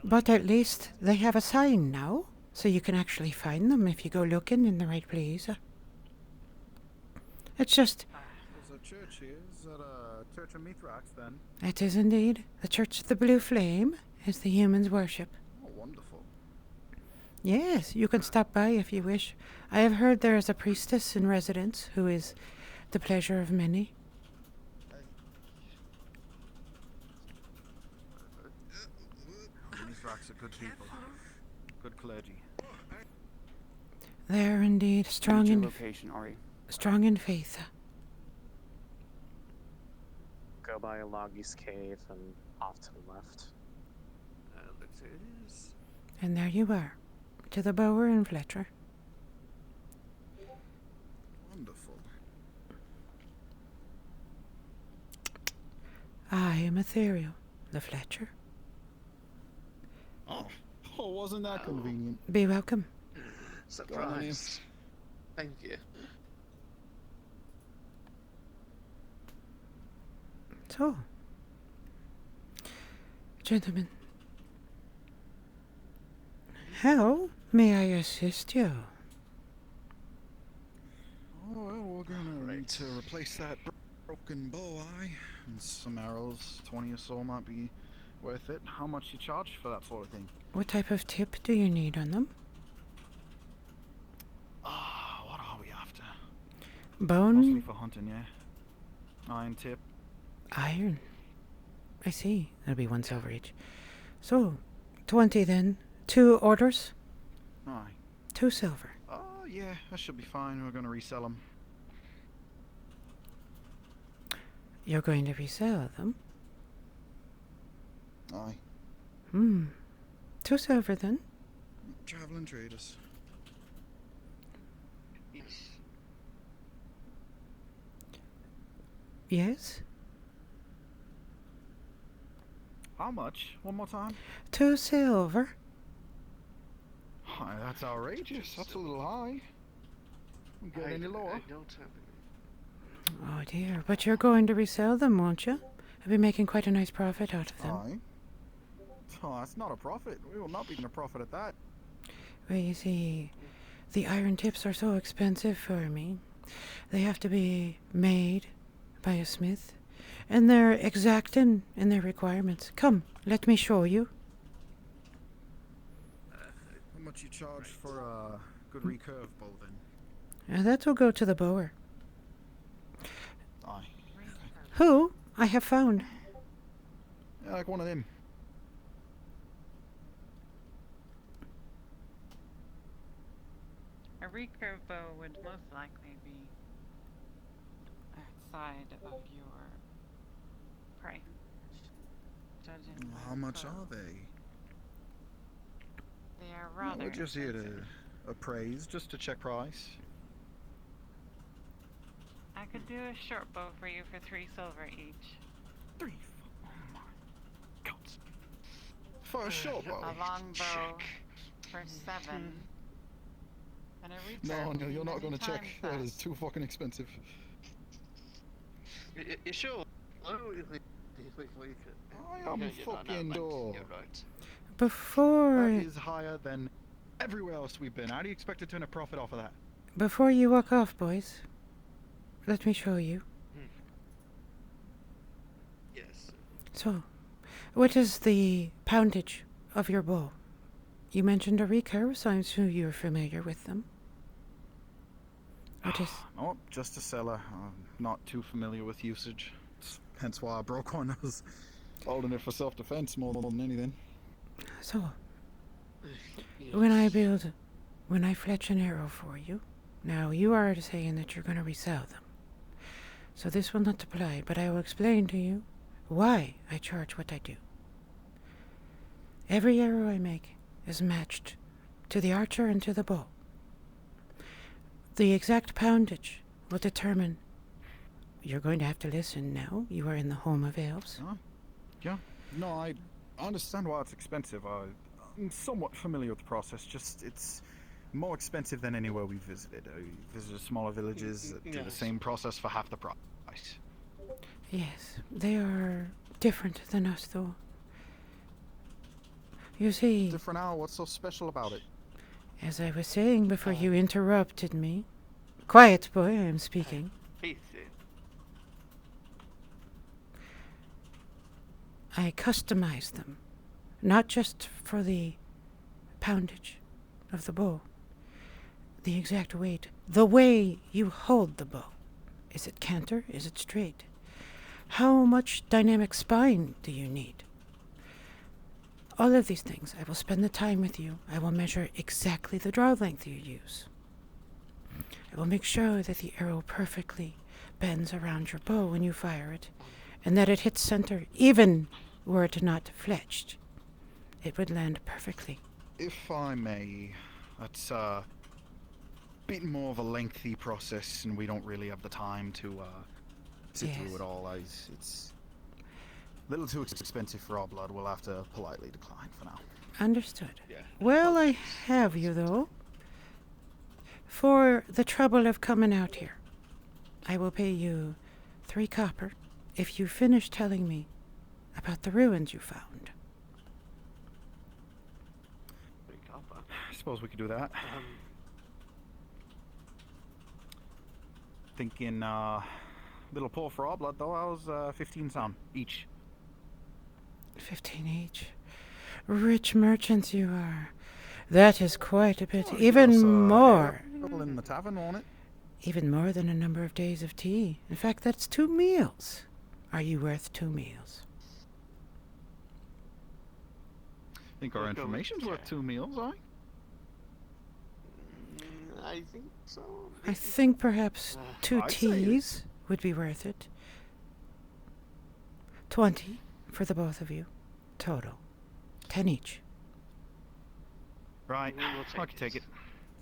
But at least they have a sign now, so you can actually find them if you go looking in the right place. It's just... There's a church here. Is that a Church of Mithrax, then? It is indeed. The Church of the Blue Flame is the humans' worship. Oh, wonderful. Yes, you can stop by if you wish. I have heard there is a priestess in residence who is the pleasure of many. Mithrax are good people. Good clergy. They are indeed strong in location, Ari. strong in faith. Go by Logi's cave and off to the left. It is. And there you are, to the Bower and Fletcher. Wonderful. I am Ethereal, the Fletcher. Oh, wasn't that convenient? Be welcome. Surprise. Thank you. So, gentlemen, how may I assist you? Oh, well, we're gonna need to replace that broken bow, and some arrows. 20 or so might be worth it. How much you charge for that sort of thing? What type of tip do you need on them? What are we after? Bone? Mostly for hunting, yeah. Iron tip. Iron. I see. That'll be 1 silver each. So, 20 then. 2 orders? Aye. 2 silver. Oh, yeah, that should be fine. We're gonna resell them. You're going to resell them? Aye. 2 silver then. Traveling traders. Yes? How much? One more time? 2 silver. That's outrageous. That's a little high. Won't get any lower. I don't have any. Oh dear, but you're going to resell them, won't you? I'll be making quite a nice profit out of them. Aye. Oh, that's not a profit. We will not be making a profit at that. Well, you see, the iron tips are so expensive for me. They have to be made by a smith, and they're exacting in their requirements. Come, let me show you. How much you charge for a good recurve bow then? That will go to the bower. Aye. Who I have found. Yeah, like one of them. A recurve bow would most likely be outside of your price. Judging by How the much bow. are they? They are Well, rather we're just here to expensive. appraise, just to check price. I could do a short bow for you for 3 silver each. 3? Oh my God. For a short bow? A long bow for 7. And a recurve No, would no, be you're not many going to check. times That is too fucking expensive. You sure? I am fucking door. You're right. Before That is higher than everywhere else we've been. How do you expect to turn a profit off of that? Before you walk off, boys, let me show you. Yes. So, what is the poundage of your bow? You mentioned a recurve, so I'm sure you're familiar with them. What is... Oh, just a seller. I'm not too familiar with usage. Hence why I broke one. I was holding it for self-defense more than anything. So, when I fletch an arrow for you, now you are saying that you're going to resell them. So this will not apply, but I will explain to you why I charge what I do. Every arrow I make is matched to the archer and to the bow. The exact poundage will determine... You're going to have to listen now. You are in the home of elves. Huh? Yeah. No, I understand why it's expensive. I'm somewhat familiar with the process, just it's more expensive than anywhere we've visited. We visited smaller villages that do the same process for half the price. Yes, they are different than us, though. You see... Different now? What's so special about it? As I was saying before you interrupted me... Quiet, boy, I am speaking. I customize them, not just for the poundage of the bow, the exact weight, the way you hold the bow. Is it canter? Is it straight? How much dynamic spine do you need? All of these things, I will spend the time with you. I will measure exactly the draw length you use. I will make sure that the arrow perfectly bends around your bow when you fire it, and that it hits center, even were it not fletched. It would land perfectly. If I may, that's a bit more of a lengthy process, and we don't really have the time to sit through it all. It's a little too expensive for our blood. We'll have to politely decline for now. Understood. Well, I have you, though. For the trouble of coming out here, I will pay you 3 copper if you finish telling me about the ruins you found. 3 copper. I suppose we could do that. Thinking, little poor for our blood, though. How's 15 sound each? 15 each. Rich merchants you are. That is quite a bit. Even more. In the tavern, won't it? Even more than a number of days of tea. In fact, that's 2 meals. Are you worth 2 meals? I think our information's worth 2 meals, aye? I think so. I think perhaps 2 I'd say it teas would be worth it. 20 for the both of you. Total. 10 each. Right, I can take it.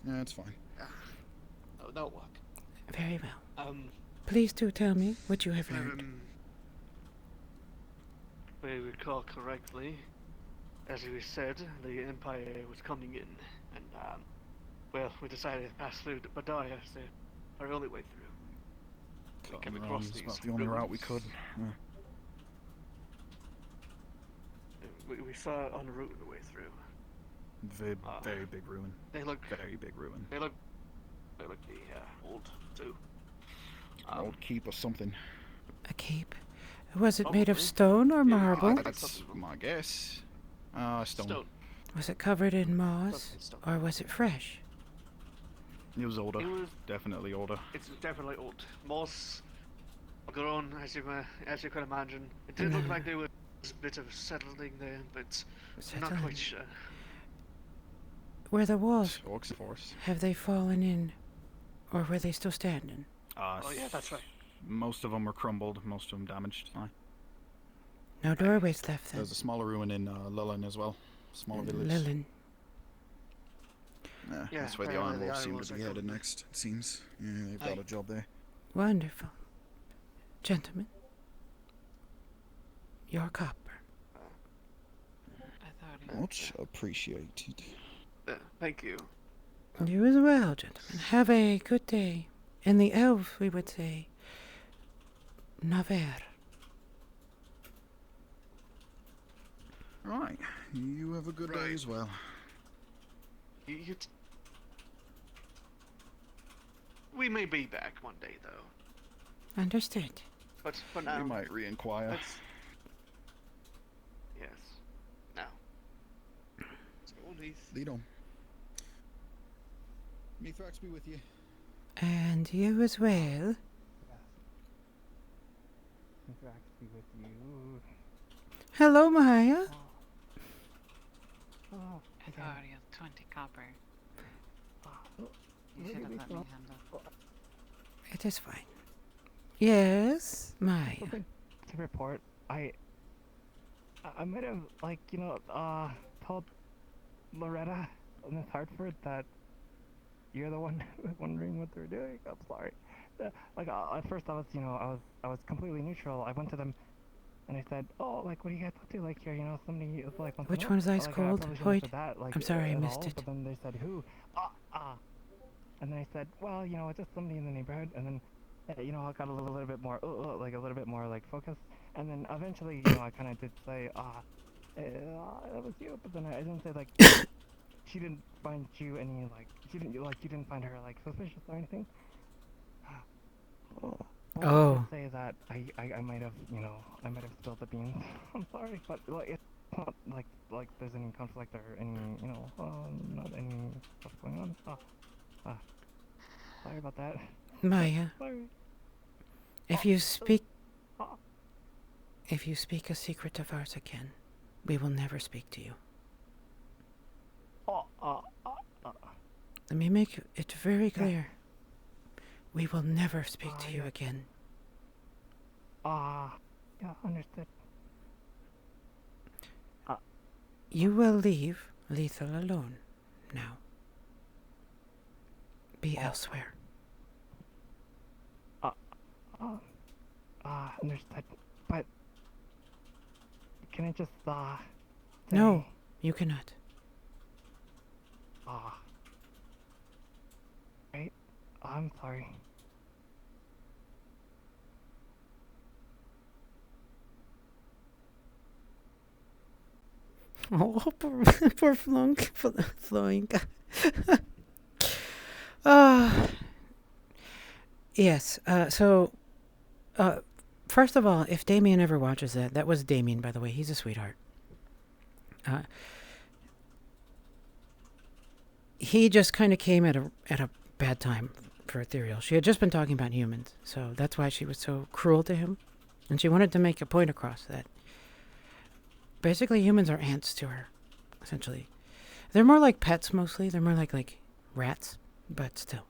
Yeah, it's fine. That'll work. Very well. Please do tell me what you have learned. If I recall correctly, as we said, the Empire was coming in. And, well, we decided to pass through Badaya as our only way through. We came across It's these about the only route we could. ruins. We saw it en route the way through. Very big ruin. They look very big ruin. They look old too. Old keep or something. A keep? Was it made of stone or marble? That's my guess. Stone. Was it covered in moss, or was it fresh? It was older. It was definitely older. It's definitely old. Moss grown, as you can imagine. It did look like there was a bit of settling there, but not quite sure. Where the walls, Orcs force. have they fallen in, or were they still standing? Oh yeah, that's right. Most of them were crumbled. Most of them damaged. No doorways left then. There's a smaller ruin in Lilin as well. Smaller village. Lilin. Yeah, That's where the Iron Wolves seem to be headed next, it seems. Yeah, they've got a job there. Wonderful. Gentlemen, your copper. Much appreciated. Thank you. You as well, gentlemen. Have a good day. In the elf, we would say, Naver. Right. You have a good day as well. We may be back one day, though. Understood. But for now, We might re-inquire. Yes. Now. Let's go, Leith. Lead on. Mithrax be with you. And you as well. Interact with you. Hello, Maya. Oh, I already have 20 copper. You should have let me handle. It is fine. Yes, Maya. Something to report. I might have, told Loretta in Miss Hartford that you're the one wondering what they're doing. I'm sorry. At first I was completely neutral. I went to them and I said, "Oh, what do you guys up to? Somebody is like." Which one is ice cold? Hoyt? I'm sorry, I at missed all, it. But then they said, "Who?" And then I said, "Well, it's just somebody in the neighborhood." And then, I got a little bit more, focused. And then eventually, I kind of did say, that was you. But then I didn't say she didn't find you any you didn't find her suspicious or anything. Well, I did say that I might have spilled the beans. I'm sorry, but it's not like there's any conflict or any not any stuff going on. Sorry about that. Maya. Sorry. If you speak a secret of ours again, we will never speak to you. Let me make it very clear. We will never speak to you again. Yeah, understood. You will leave Lethal alone now. Be elsewhere. Understood. But can I just No, you cannot. Right? I'm sorry. Oh, poor Flunk. Flowing. Yes, first of all, if Damien ever watches that was Damien, by the way. He's a sweetheart. He just kind of came at a bad time for Ethereal. She had just been talking about humans, so that's why she was so cruel to him. And she wanted to make a point across that basically humans are ants to her, essentially. They're more like pets mostly. They're more like rats, but still.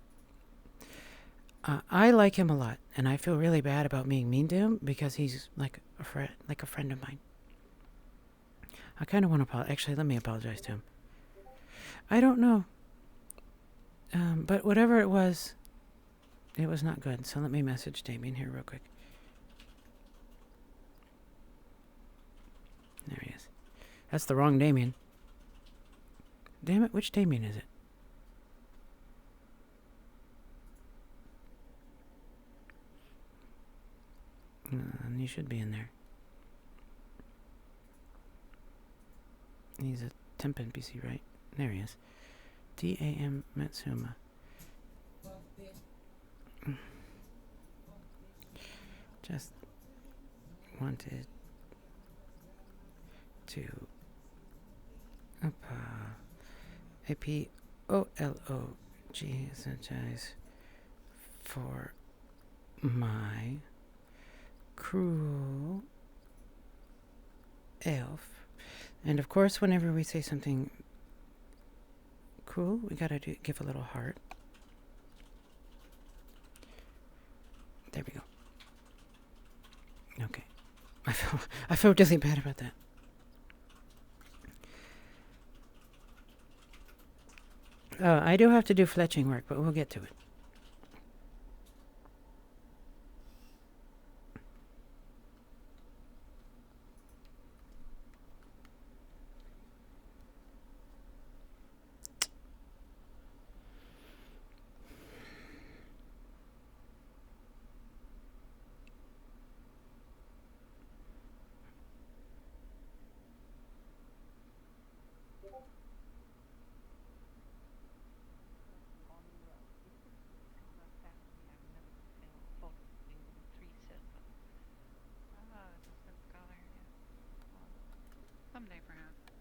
I like him a lot, and I feel really bad about being mean to him because he's like a friend of mine. I kind of want to apologize. Actually, let me apologize to him. I don't know. But whatever it was not good. So let me message Damien here real quick. There he is. That's the wrong Damien. Damn it, which Damien is it? He should be in there. He's a temp NPC, right? There he is. D.A.M. Matsuma. Just wanted to apologize for my cruel elf. And of course, whenever we say something cruel, we gotta give a little heart. There we go. Okay. I felt really bad about that. I do have to do fletching work, but we'll get to it. Someday, perhaps.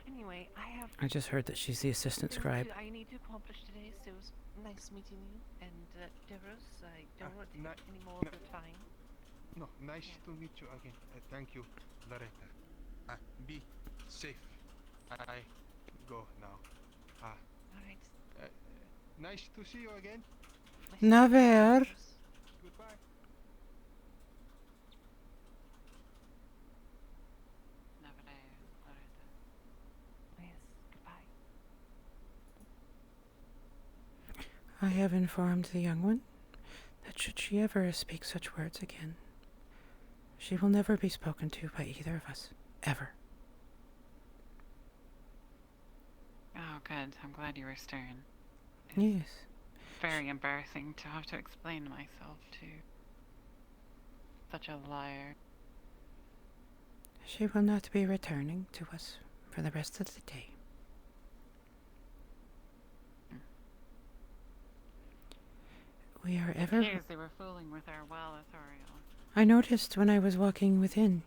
Anyway, I just heard that she's the assistant scribe. I need to accomplish today, so it was nice meeting you. And Deros, I don't want to take any more of your time. No, nice to meet you again. Thank you, Loretta. Be safe. I go now. Alright. Nice to see you again. Naver. Goodbye. Yes, goodbye. I have informed the young one that should she ever speak such words again, she will never be spoken to by either of us. Ever. Oh, good. I'm glad you were stern. Yes. Very embarrassing to have to explain myself to such a liar. She will not be returning to us for the rest of the day. We are ever... It appears they were fooling with our well authorial. I noticed when I was walking within.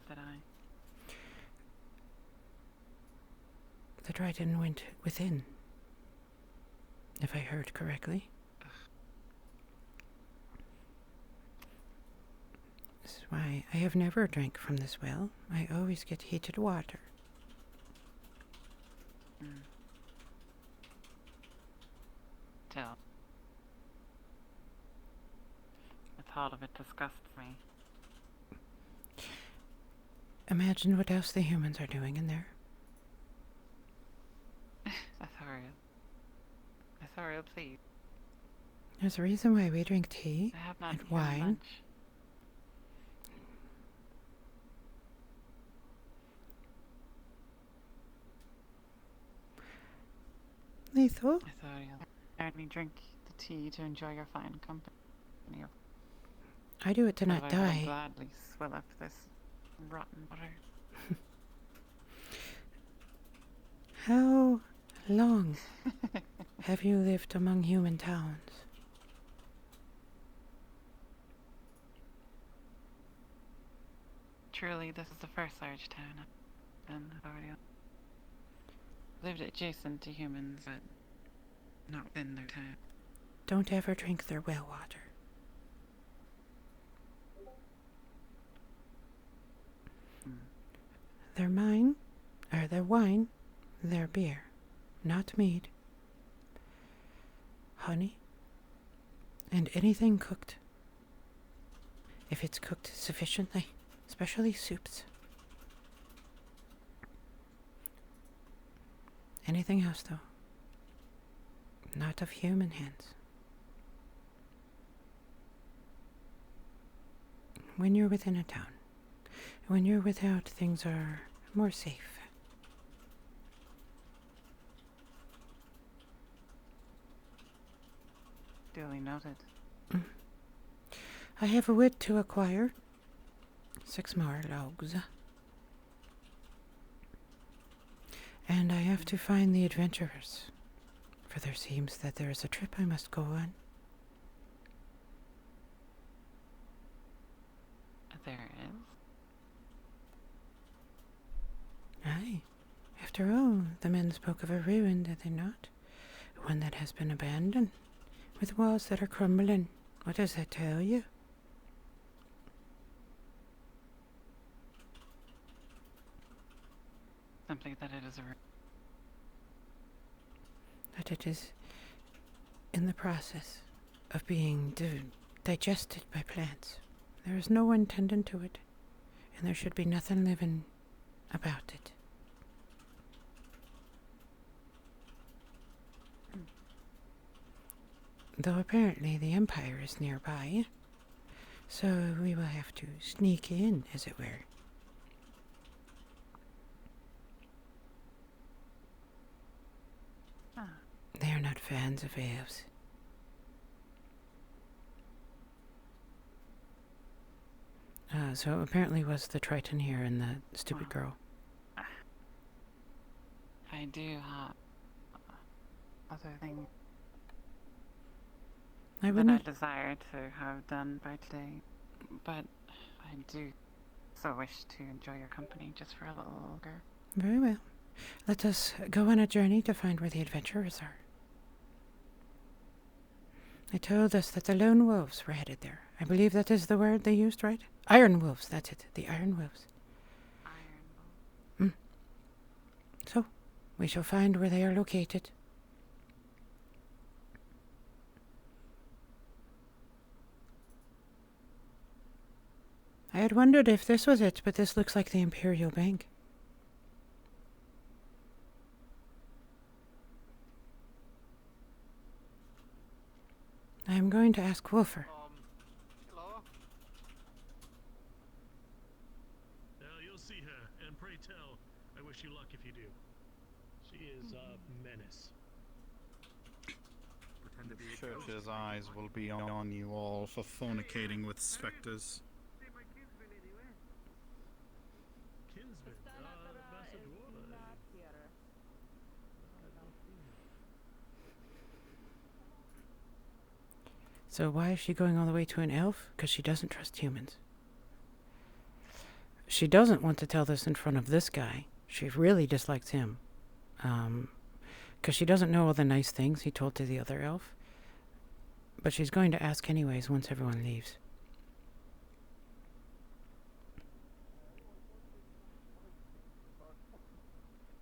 Did I? The Dryden went within, if I heard correctly. This is why I have never drank from this well. I always get heated water. Tell. The thought of it disgusts me. Imagine what else the humans are doing in there. Authorial, please. There's a reason why we drink tea I have not and eaten wine. lunch. Lethal? Authorial. I only drink the tea to enjoy your fine company. I do it to not Otherwise I'll die. gladly swill up this rotten water. How long have you lived among human towns? Truly, this is the first large town I've been authorial. Lived adjacent to humans, but not within their town. Don't ever drink their well water. Their wine, their beer, not mead, honey, and anything cooked. If it's cooked sufficiently, especially soups. Anything else, though, not of human hands. When you're within a town, when you're without, things are more safe. noted. I have a wood to acquire. 6 more logs. And I have to find the adventurers. For there seems that there is a trip I must go on. There is? Aye. After all, the men spoke of a ruin, did they not? One that has been abandoned, with walls that are crumbling. What does that tell you? Simply that it is a That it is in the process of being digested by plants. There is no one tending to it, and there should be nothing living about it. Though apparently the Empire is nearby, so we will have to sneak in, as it were. They are not fans of elves. So apparently was the Triton here and the stupid girl. I do have other things I that wouldn't. I desire to have done by today, but I do so wish to enjoy your company just for a little longer. Very well. Let us go on a journey to find where the adventurers are. They told us that the lone wolves were headed there. I believe that is the word they used, right? Iron wolves, that's it. The iron wolves. So, we shall find where they are located. I had wondered if this was it, but this looks like the Imperial Bank. I am going to ask Wolfer. Hello? You'll see her, and pray tell, I wish you luck if you do. She is a menace. I'm sure his eyes will be on you all for fornicating with specters. Kinsman, So why is she going all the way to an elf? Because she doesn't trust humans. She doesn't want to tell this in front of this guy. She really dislikes him. Because she doesn't know all the nice things he told to the other elf. But she's going to ask anyways once everyone leaves.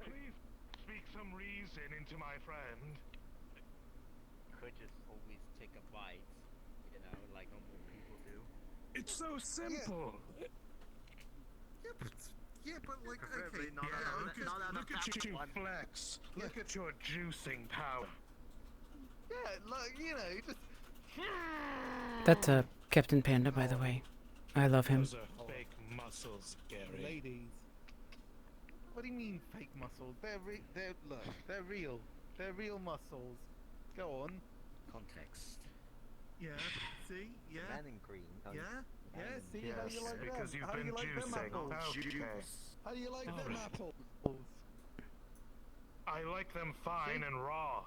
Please speak some reason into my friend. Could just always take a bite, you know, like normal people do. It's so simple. Yeah, but like, Preferably okay, not on look at you flex. Look at your juicing power. Yeah, like, you know, just... That's Captain Panda, by the way. I love him. Those are fake muscles, Gary. Ladies. What do you mean fake muscles? They're real. They're real muscles. Go on. Context. Yeah, see? Yeah. Man in green. Yeah? Yeah, see how Yes, you like because them? you've How do been you like them juicing. apples? Okay. How do you like them apples? I like them fine and raw.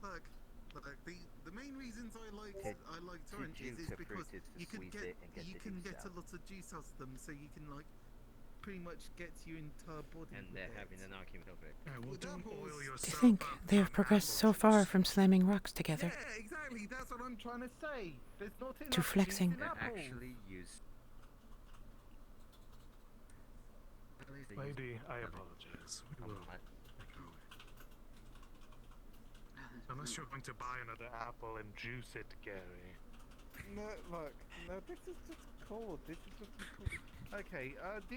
Look, the main reasons I like oranges is because you can get a lot of juice out of them, so you can like pretty much get your entire body. And they're having an argument over it. Well, don't oil To yourself think up they have on progressed so apple far juice. from slamming rocks together Yeah, exactly. That's what I'm trying to say. There's not enough to flexing. juice in apples. Actually use. Lady, I apologize. We will. Unless you're going to buy another apple and juice it, Gary. No, look, no, this is just cool. This is just cool. Okay, do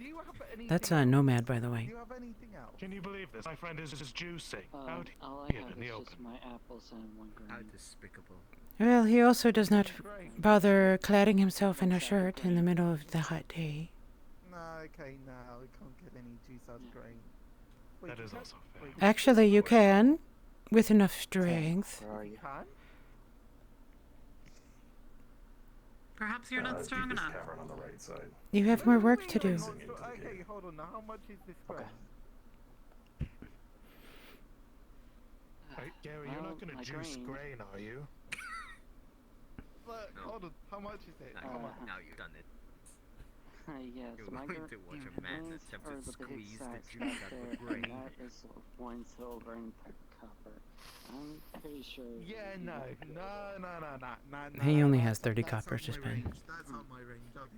you have anything? That's a nomad, by the way. Do you have anything else? Can you believe this? My friend is just juicing out All I here have in the is open. just my apples and one How grain. despicable. Well, he also does not bother cladding himself in a shirt in the middle of the hot day. No, okay, no, I can't get any juice out of grain. Wait, That is you also can't- fair. wait, Actually, you can. with enough strength. Where are you? Perhaps you're not strong enough. On the right side. You have more work to do. Okay, hold on now. How much is this grain? Hey, Gary, you're not gonna juice grain, are you? Look, hold on. How much is it? Come on. Now you've done it. Yes, You're my going to watch a man grains attempt are to the big squeeze the sacks juice back out there, of a grain. and that is 1 silver and 3 copper. I'm pretty sure. Yeah, no. He only has That's- 30 that's coppers out to my spend. range. That's out my range. I'll do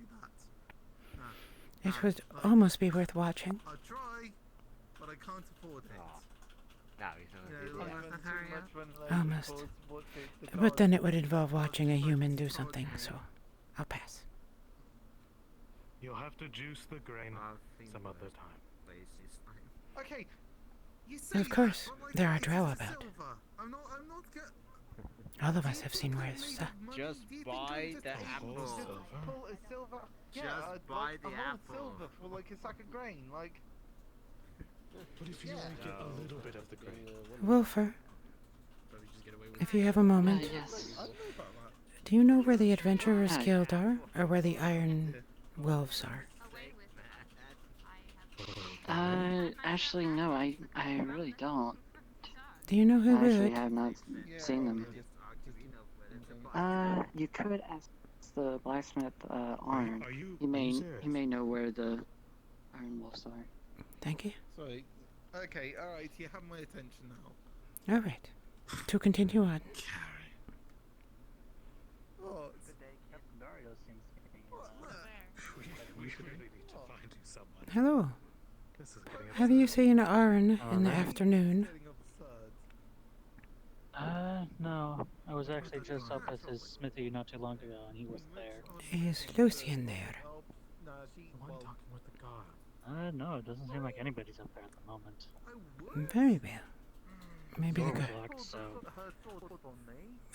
that. It would almost be worth watching. I'll try, but I can't afford it. Now he's You know, gonna like, do that's that. too much when, like, Almost. the But then gods- it would involve watching a human do something, so I'll pass. You'll have to juice the grain some other time. Okay. You say Of course, that, but, like, there are it's drow a about. silver. I'm not All of us have seen worse. Just buy the apple. pull a silver. Just Yeah, buy like, the a whole apple. silver for like a sack of grain, like. But if you only get a little bit of the grain. Wolfer, if you have a moment, Yes. do you know where the Adventurers Guild are, or where the Iron Wolves are? Actually, no, I really don't. Do you know who I actually would? have not seen them. You could ask the blacksmith, Arn. He may know where the Iron Wolves are. Thank you. Sorry. Okay, alright, you have my attention now. All right. To continue on. Oh, We should really need to find you someone. Hello. This is getting Have you seen Arn in the Alright. afternoon? No. I was actually just up at his smithy not too long ago, and he wasn't there. Is Lucian there? the one talking with the guard. No, it doesn't seem like anybody's up there at the moment. Very well. Maybe the Door guard. locked, so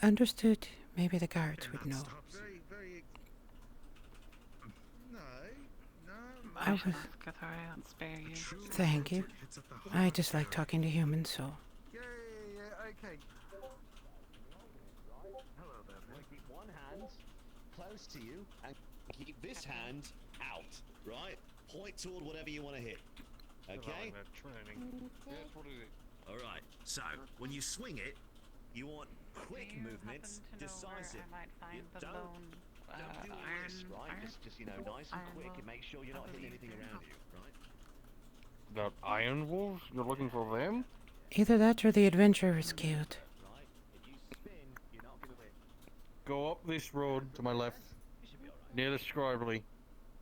Understood. Maybe the guards would know. I was. I'll spare you. Thank you. I just like talking to humans, so. Yeah, okay. Hello there. Keep one hand close to you and keep this hand out, right? Point toward whatever you want to hit. Okay? Alright, so when you swing it, you want quick movements, decisive. Don't do a risk, right? Just you know, nice and quick and make sure you're not hitting anything around you, right? The Iron Wolves? You're looking for them? Either that or the Adventurers Guild. Go up this road to my left, near the scribery.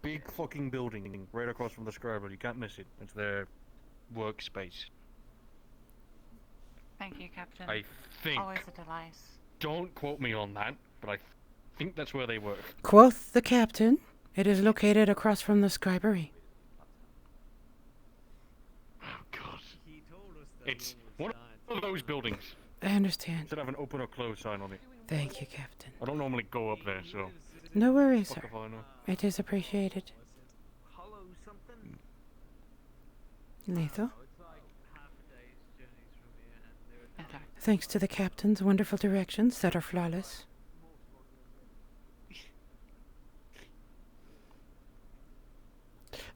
Big fucking building right across from the scribery. You can't miss it. It's their workspace. Thank you, Captain. I think. Always a delight. Don't quote me on that, but I think that's where they work. Quoth the captain, it is located across from the scribery. It's one of those buildings. I understand. Should have an open or close sign on it. Thank you, Captain. I don't normally go up there, so. No worries, Fuck sir. if I know. It is appreciated. Lethal. Thanks to the captain's wonderful directions that are flawless.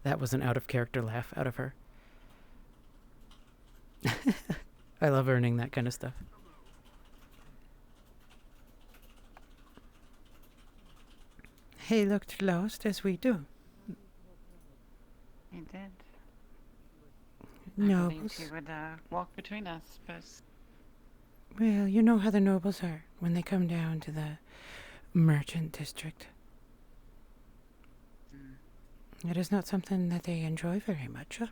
That was an out-of-character laugh out of her. I love earning that kind of stuff. He looked lost, as we do. He did. No. I believed he would walk between us, but Well, you know how the nobles are when they come down to the merchant district. It is not something that they enjoy very much, huh?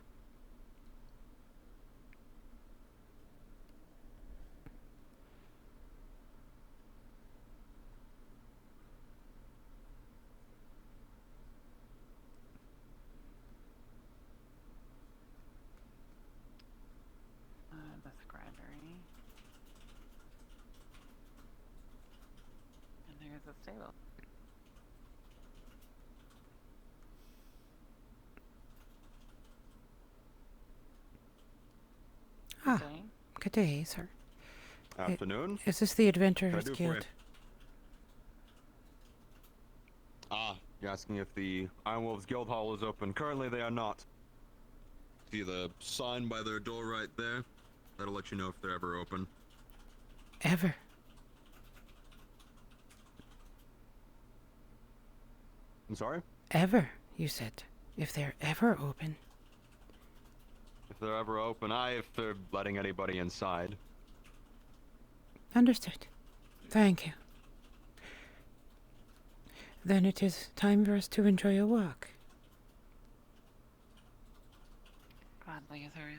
the scribery. And there's a stable. Ah, good day, sir. Afternoon. Is this the What can I Adventurers do for you? Guild? Ah, you're asking if the Iron Wolves Guild Hall is open. Currently, they are not. See the sign by their door right there? That'll let you know if they're ever open. Ever? I'm sorry? Ever, you said. If they're ever open. If they're ever open, if they're letting anybody inside. Understood. Thank you. Then it is time for us to enjoy a walk. Gladly, Etheria.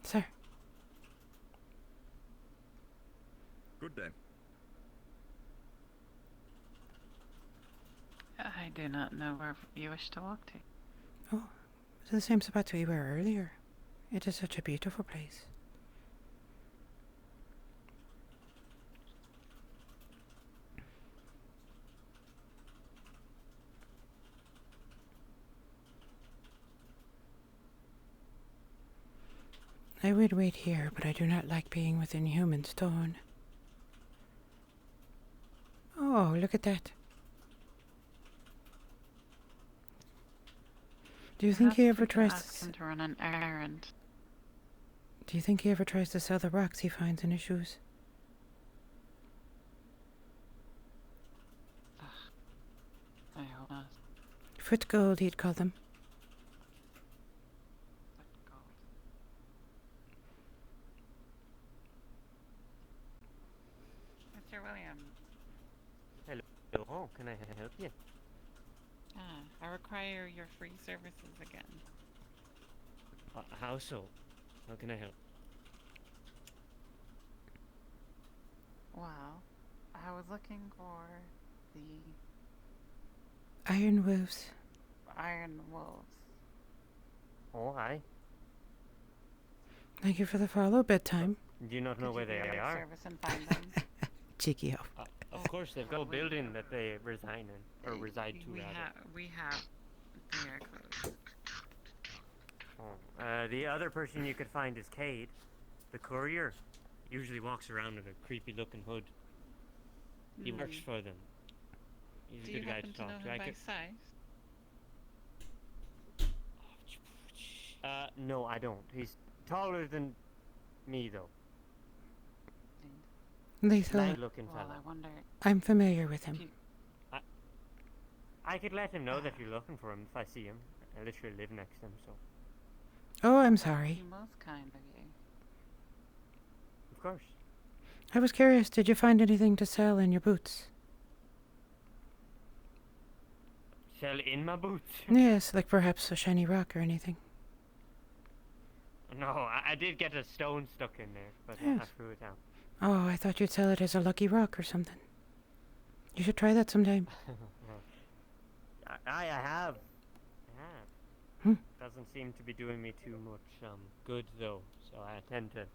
Sir. Good day. I do not know where you wish to walk to. Oh, it's the same spot we were earlier. It is such a beautiful place. I would wait here, but I do not like being within human stone. Oh, look at that. Do you think he ever tries ask him to run an errand? Do you think he ever tries to sell the rocks he finds in his shoes? I hope not. Foot gold, he'd call them. Mr. William. Hello, can I help you? I require your free services again. How so? How can I help? Well, I was looking for the Iron Wolves. Iron Wolves. Oh, hi. Thank you for the follow. Bedtime. Do you not know where they are? Service and find them. Cheeky elf. Of course, they've got a building that they reside in, or reside to, we rather. have they are closed. Oh, the other person you could find is Cade, the courier. Usually walks around with a creepy-looking hood. He works for them. He's a good guy to talk to. Do you happen to know him by size? No, I don't. He's taller than me, though. Lethal. Nice-looking fella. I wonder. I'm familiar with him. I could let him know that you're looking for him if I see him. I literally live next to him, so. Oh, I'm sorry. Most kind of you. Of course. I was curious, did you find anything to sell in your boots? Sell in my boots? Yes, like perhaps a shiny rock or anything. No, I did get a stone stuck in there, but Yes. I threw it out. Oh, I thought you'd sell it as a lucky rock or something. You should try that sometime. I have. Doesn't seem to be doing me too much good, though, so I tend to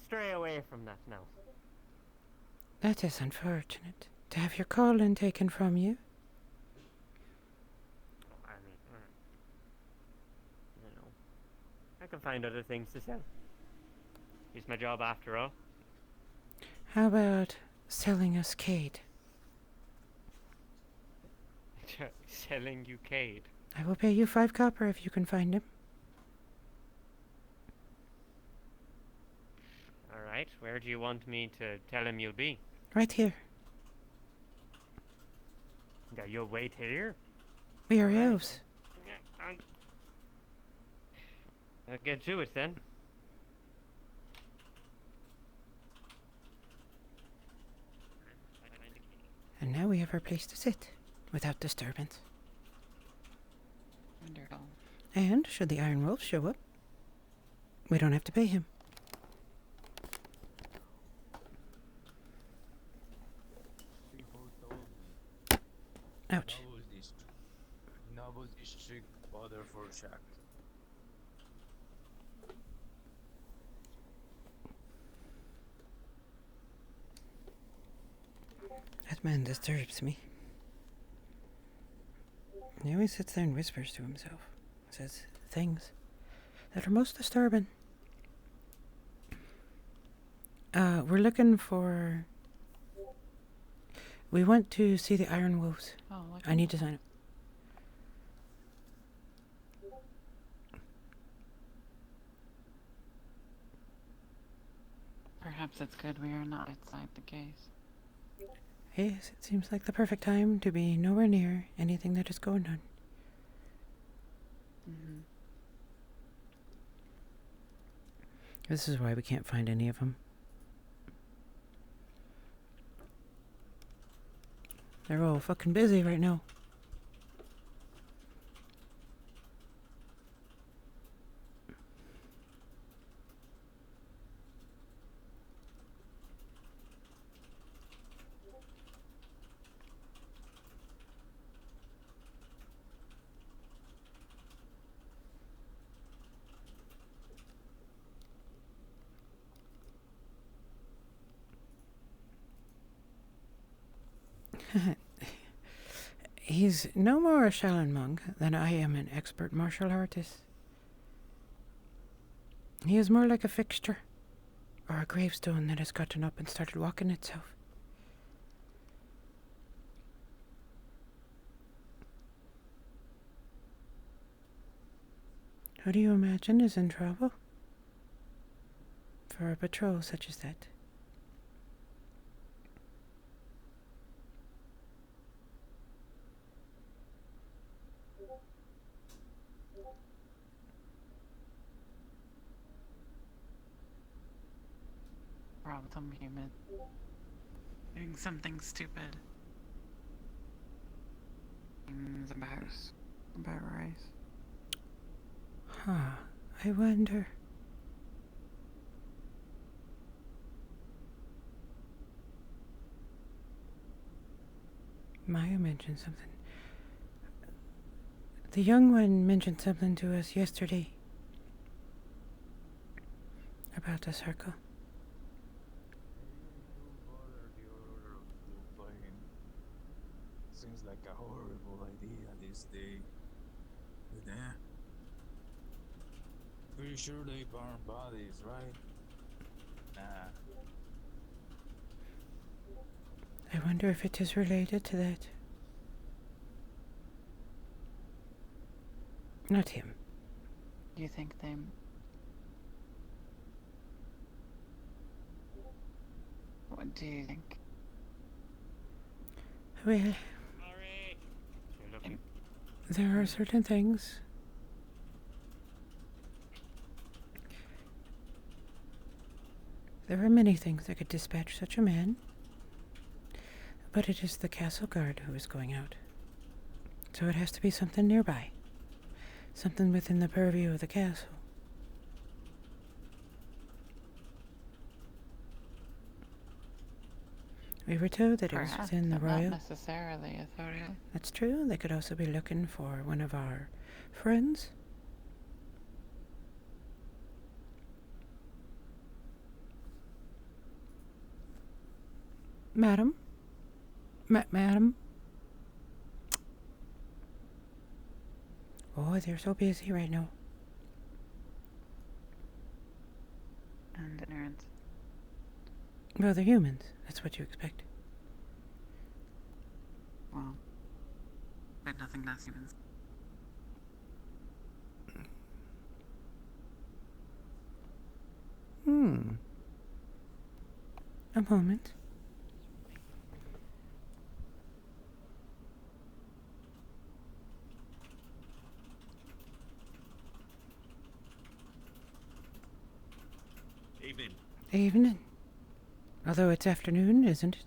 stray away from that now. That is unfortunate. To have your colon taken from you. I mean, you know, I can find other things to sell. It's my job after all. How about selling us Cade? Selling you Cade. I will pay you 5 copper if you can find him. Alright, where do you want me to tell him you'll be? Right here. Yeah, you'll wait here? We are elves. I'll get to it then. And now we have our place to sit, without disturbance. Wonderful. And, should the Iron Wolf show up, we don't have to pay him. Ouch. That man disturbs me. He always sits there and whispers to himself. Says things that are most disturbing. We're looking for... We want to see the Iron Wolves. Oh, I need to sign up. Perhaps it's good we are not outside the case. Yes, it seems like the perfect time to be nowhere near anything that is going on. Mm-hmm. This is why we can't find any of them. They're all fucking busy right now. He's no more a Shaolin monk than I am an expert martial artist. He is more like a fixture, or a gravestone that has gotten up and started walking itself. Who do you imagine is in trouble? For a patrol such as that. Probably some human doing something stupid. About rice. Huh, I wonder. Maya mentioned something. The young one mentioned something to us yesterday about the circle. Seems like a horrible idea this day. Yeah. Pretty sure they burn bodies, right? Nah. I wonder if it is related to that. Not him. Do you think they... What do you think? Well, there are certain things there are many things that could dispatch such a man, but it is the castle guard who is going out. So it has to be something nearby. Something within the purview of the castle. We were told that it was Perhaps, within the but royal... not necessarily authority. That's true. They could also be looking for one of our friends. Madam? Madam? Oh, they're so busy right now. And ignorance. Well, they're humans. That's what you expect. Well, but nothing less even. A moment. Evening. Evening. Although it's afternoon, isn't it?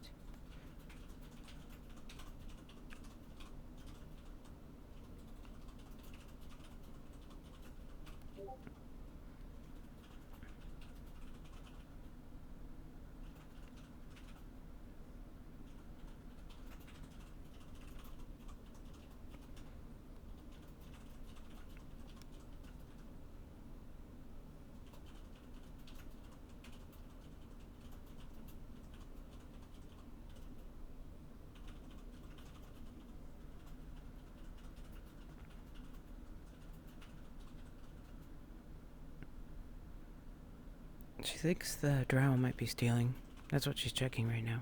She thinks the drow might be stealing. That's what she's checking right now.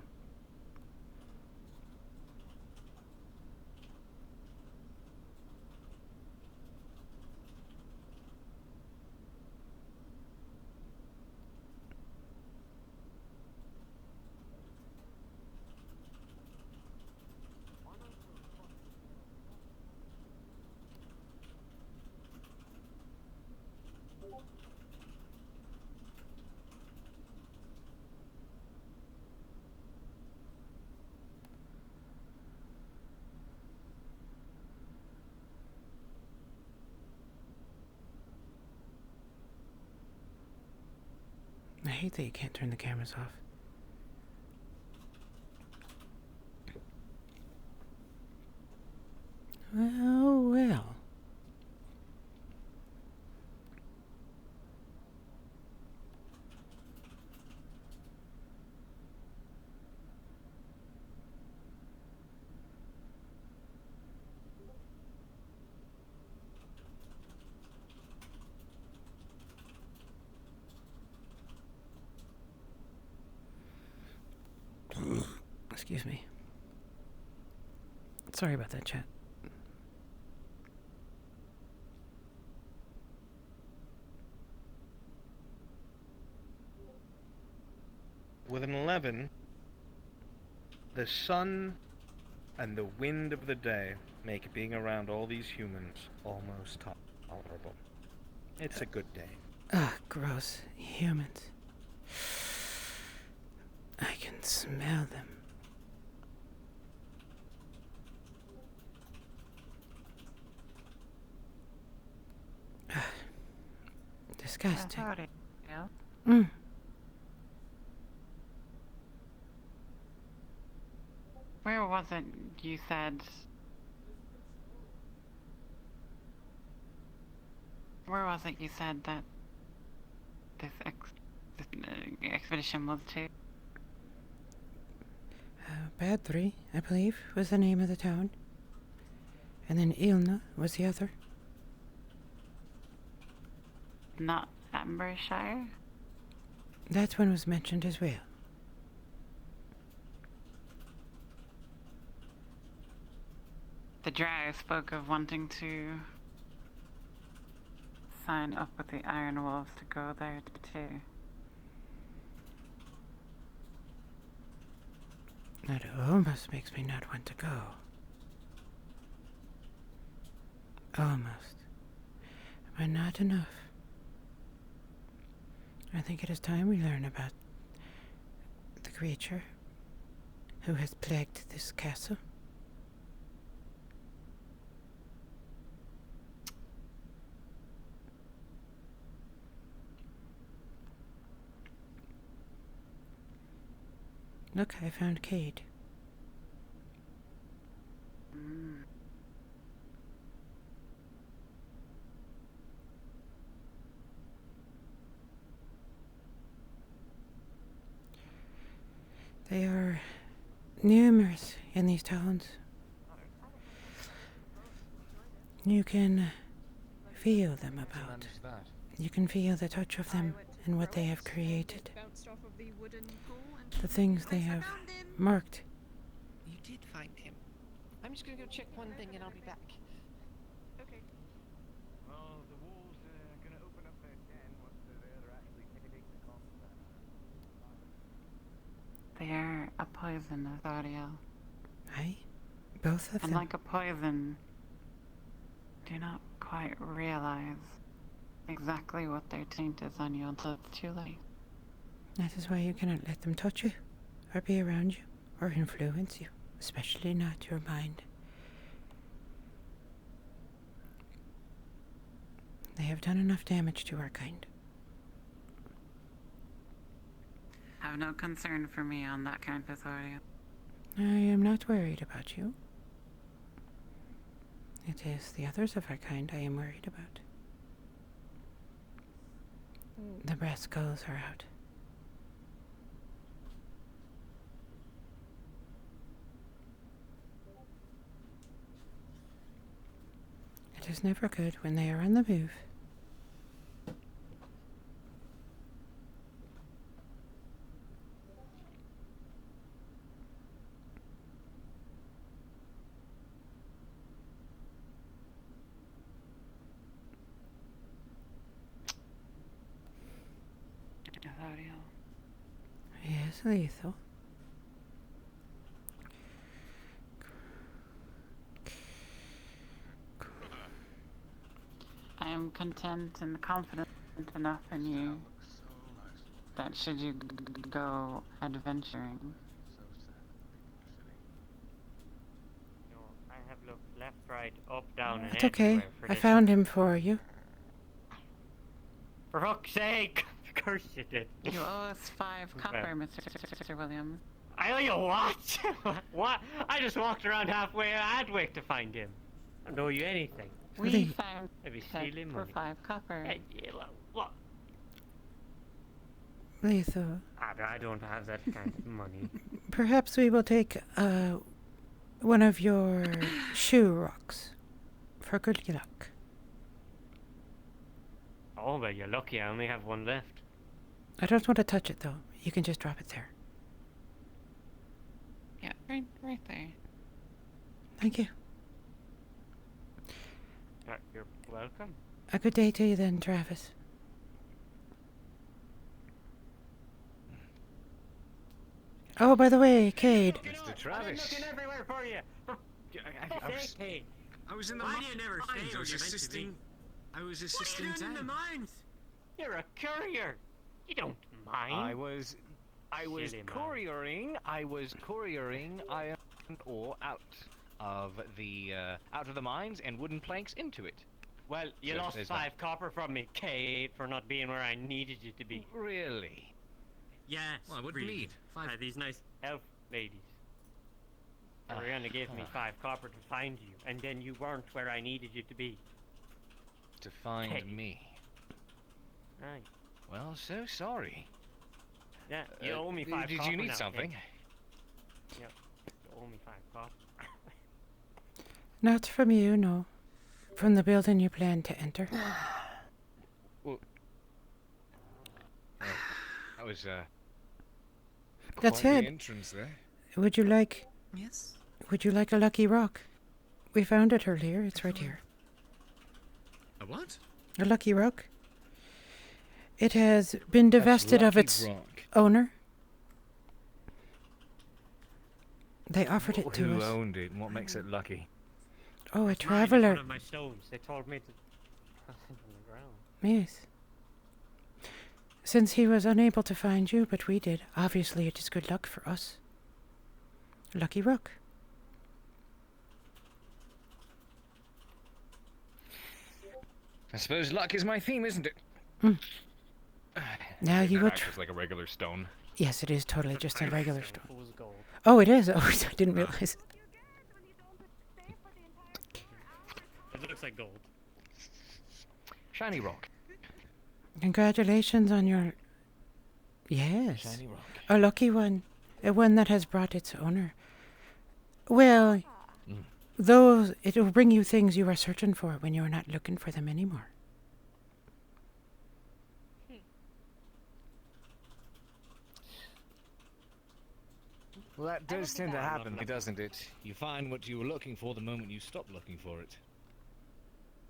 I hate that you can't turn the cameras off. Well. Excuse me. Sorry about that, chat. With an 11, the sun and the wind of the day make being around all these humans almost tolerable. It's a good day. Ugh, gross. Humans. I can smell them. Disgusting. Howdy. Yeah. Mm. Where was it you said? Where was it you said that this expedition was to? Bad 3, I believe, was the name of the town. And then Ilna was the other. Not Ambershire? That one was mentioned as well. The drow spoke of wanting to sign up with the Iron Wolves to go there too. That almost makes me not want to go. Almost. But not enough. I think it is time we learn about the creature who has plagued this castle. Look, I found Cade. They are numerous in these towns. You can feel them about. You can feel the touch of them and what they have created. The things they have marked. You did find him. I'm just gonna go check one thing and I'll be back. Okay. Well, the wolves are gonna open up their den once they're actually taking the cost of that. They're a poisonous audio. Aye, both of And them. like a poison, do not quite realize exactly what their taint is on you until it's too late. That is why you cannot let them touch you, or be around you, or influence you, especially not your mind. They have done enough damage to our kind. Have no concern for me on that count, audio. I am not worried about you. It is the others of our kind I am worried about. The brass skulls are out. It is never good when they are on the move. Claudio. Yes, lethal. I am content and confident enough in you that should you go adventuring. No, I have looked left, right, up, down, and It's okay. everywhere for I this found man. him for you. For fuck's sake! Of course you did. You owe us 5 copper, Mr. Williams. I owe you what? What? I just walked around halfway Adwick to find him. I don't owe you anything. We found Maybe it stealing for money. 5 copper. What? Lethal. I don't have that kind of money. Perhaps we will take one of your shoe rocks for good luck. Oh, well, you're lucky. I only have one left. I don't want to touch it though. You can just drop it there. Yeah, right there. Thank you. You're welcome. A good day to you then, Travis. Oh, by the way, Cade. Mr. Travis. I've been looking everywhere for you. I was in the Why mines. do you never say I where was you're meant to assisting. be? I was What are assisting you doing in the Dan. mines? You're a courier. You don't mind. I was Silly man. couriering. I was couriering iron ore out of the mines and wooden planks into it. Well, you So lost there's 5 copper from me, Kate, for not being where I needed you to be. Really? Yes. Well, what do you need? 5 these nice elf ladies. They were gonna give me 5 copper to find you, and then you weren't where I needed you to be. To find Hey. me. Right. Well, so sorry. Yeah, you owe me 5 Did copper you need now, something? Kate. Yeah, you owe me 5 copper. Not from you, no. From the building you plan to enter. Well, that was That's quite it. the entrance there. Would you like... Yes? Would you like a lucky rock? We found it earlier. It's right here. A what? A lucky rock. It has been divested of lucky its rock. owner. They offered it to Who us. owned it and what makes it lucky? Oh, a Mine is traveler. one of my stones. They told me to toss it on the ground. Yes. Since he was unable to find you, but we did, obviously it is good luck for us. Lucky rock. I suppose luck is my theme, isn't it? Now you That would... acts as like a regular stone. Yes, it is totally just a regular stone. Fool's gold. Oh, it is? Oh, I didn't realize. It looks like gold. Shiny rock. Congratulations on your... Yes. Shiny rock. A lucky one. A one that has brought its owner. Well, those... It will bring you things you are searching for when you are not looking for them anymore. Well, that does tend to happen, doesn't it? You find what you were looking for the moment you stop looking for it.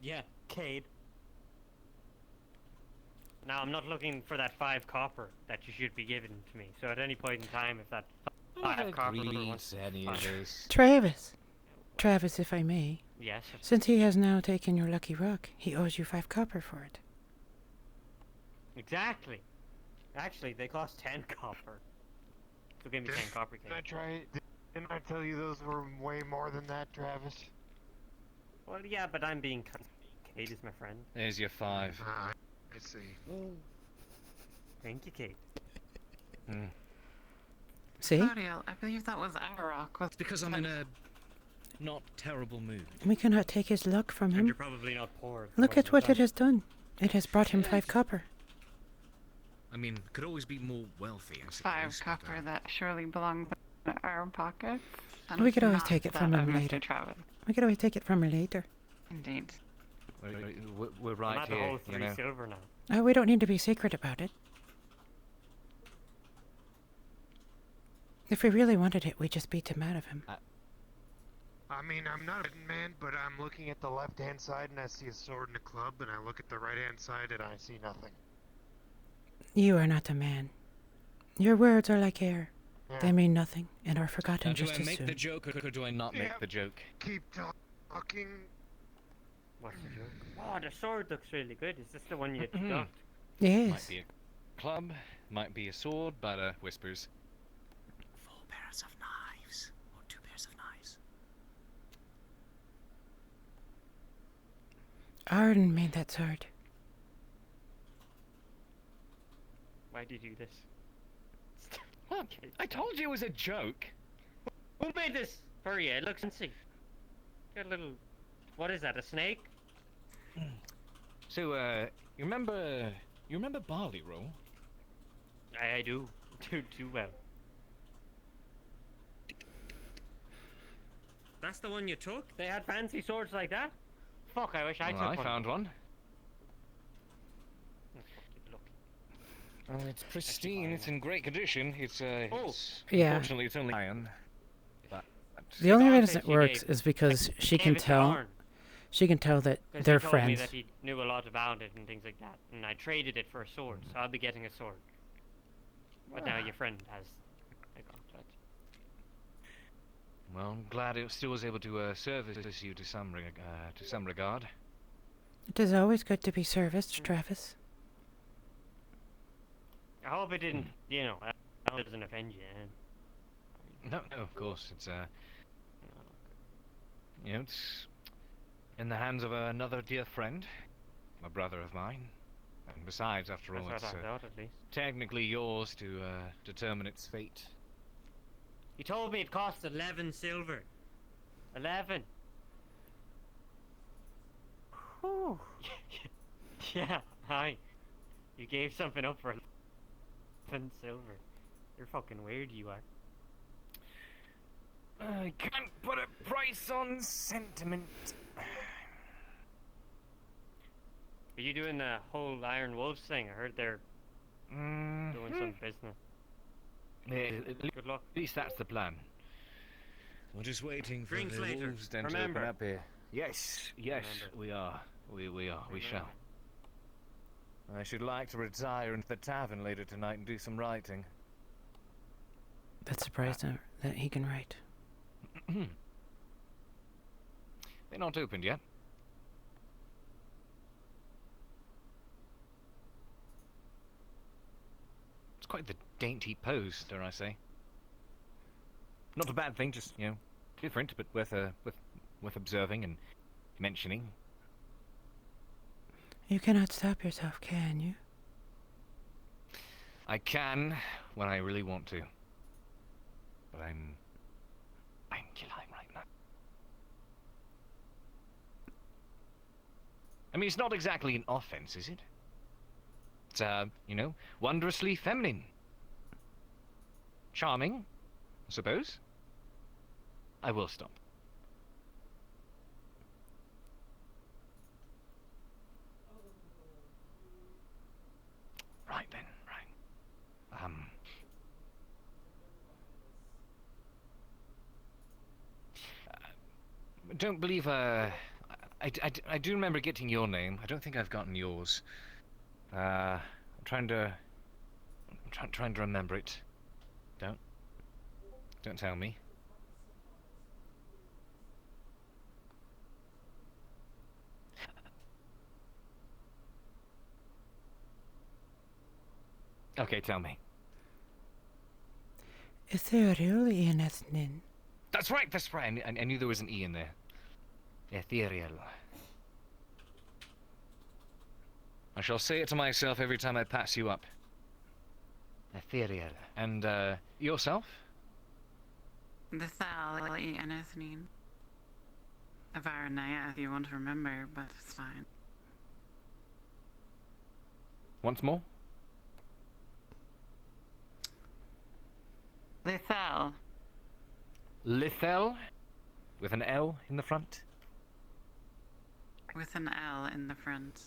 Yeah, Cade. Now, I'm not looking for that 5 copper that you should be giving to me. So at any point in time, if that 5 copper wants any of this. Travis. Travis, if I may. Yes. Since he has now taken your lucky rock, he owes you 5 copper for it. Exactly. Actually, they cost 10 copper. So give me 10 copper, Cade. Didn't I tell you those were way more than that, Travis? Well, yeah, but I'm being... Cade is my friend. There's your 5. I see. Thank you, Cade. See? Claudio, I believe that was our rock. It's because I'm in a not terrible mood. We cannot take his luck from And him. you're probably not poor. Look at what it has done. It has brought him 5 copper. I mean, could always be more wealthy, I suppose. 5 copper that surely belongs in our pockets. and We could always not take it that from of him Mr. later. Travis. We could always take it from her later. Indeed. We're right I'm at the here, whole you 3 know. silver now. Oh, we don't need to be secret about it. If we really wanted it, we'd just beat him out of him. I mean, I'm not a betting man, but I'm looking at the left-hand side and I see a sword and a club, and I look at the right-hand side and I see nothing. You are not a man. Your words are like air. They mean nothing and are forgotten Now, do just I as make soon. the joke or do I not make the joke? Keep talking. What's the joke? Oh, the sword looks really good. Is this the one you got? Yes. Might be a club, might be a sword, but whispers. 4 pairs of knives, or 2 pairs of knives. Arden made that sword. Why do you do this? What? I told you it was a joke. Who made this for you? It looks fancy. Got a little... What is that, a snake? So, you remember Barley Roll? I do. Too well. That's the one you took? They had fancy swords like that? Fuck, I wish I took one. I found one. It's pristine. It's in great condition. It's Yeah. Unfortunately, it's only iron. But The only reason it works is because she can tell. She can tell that they're he told friends. me that he knew a lot about it and things like that, and I traded it for a sword, so I'll be getting a sword. But now your friend has a gauntlet. Well, I'm glad it still was able to service you to some regard. It is always good to be serviced, Travis. I hope it didn't, you know, I hope it doesn't offend you. No, of course, it's you know, it's in the hands of another dear friend, a brother of mine. And besides, after all, That's it's what I thought, at least. technically yours to determine its fate. He told me it cost 11 silver. 11. Whew. Yeah, hi. You gave something up for 11 silver. You're fucking weird, you are. I can't put a price on sentiment. Are you doing the whole Iron Wolves thing? I heard they're doing some business. Good luck. At least that's the plan. We're just waiting for Drinks the later. wolves den to Remember. open up here. Yes, yes, Remember. we are. We shall. I should like to retire into the tavern later tonight and do some writing. That's surprised that he can write. They're not opened yet. It's quite the dainty pose, dare I say. Not a bad thing, just, you know, different, but worth observing and mentioning. You cannot stop yourself, can you? I can when I really want to. But I'm killing right now. I mean, it's not exactly an offense, is it? It's, you know, wondrously feminine. Charming, I suppose. I will stop. Right then, right. Don't believe, I do remember getting your name. I don't think I've gotten yours. I'm trying to remember it. Don't tell me. Okay, tell me. Is there really an ethnin? That's right, that's right. I knew there was an E in there. Ethereal. I shall say it to myself every time I pass you up. Ethereal. And, yourself? The Thal and Ethnin. Avaranaya, if you want to remember, but it's fine. Once more? Lithel. Lithel? With an L in the front? With an L in the front.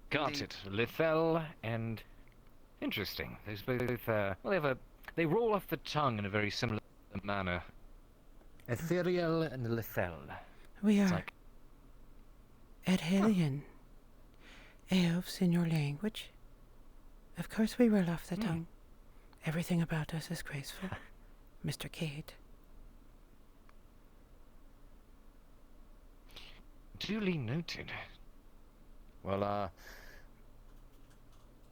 Got it. Lithel and... Interesting. There's both, well, they roll off the tongue in a very similar manner. Ethereal and Lithel. We It's are like... Adhelion. Elves in your language? Of course we roll off the tongue. Everything about us is graceful. Mr. Cade. Duly noted. Well,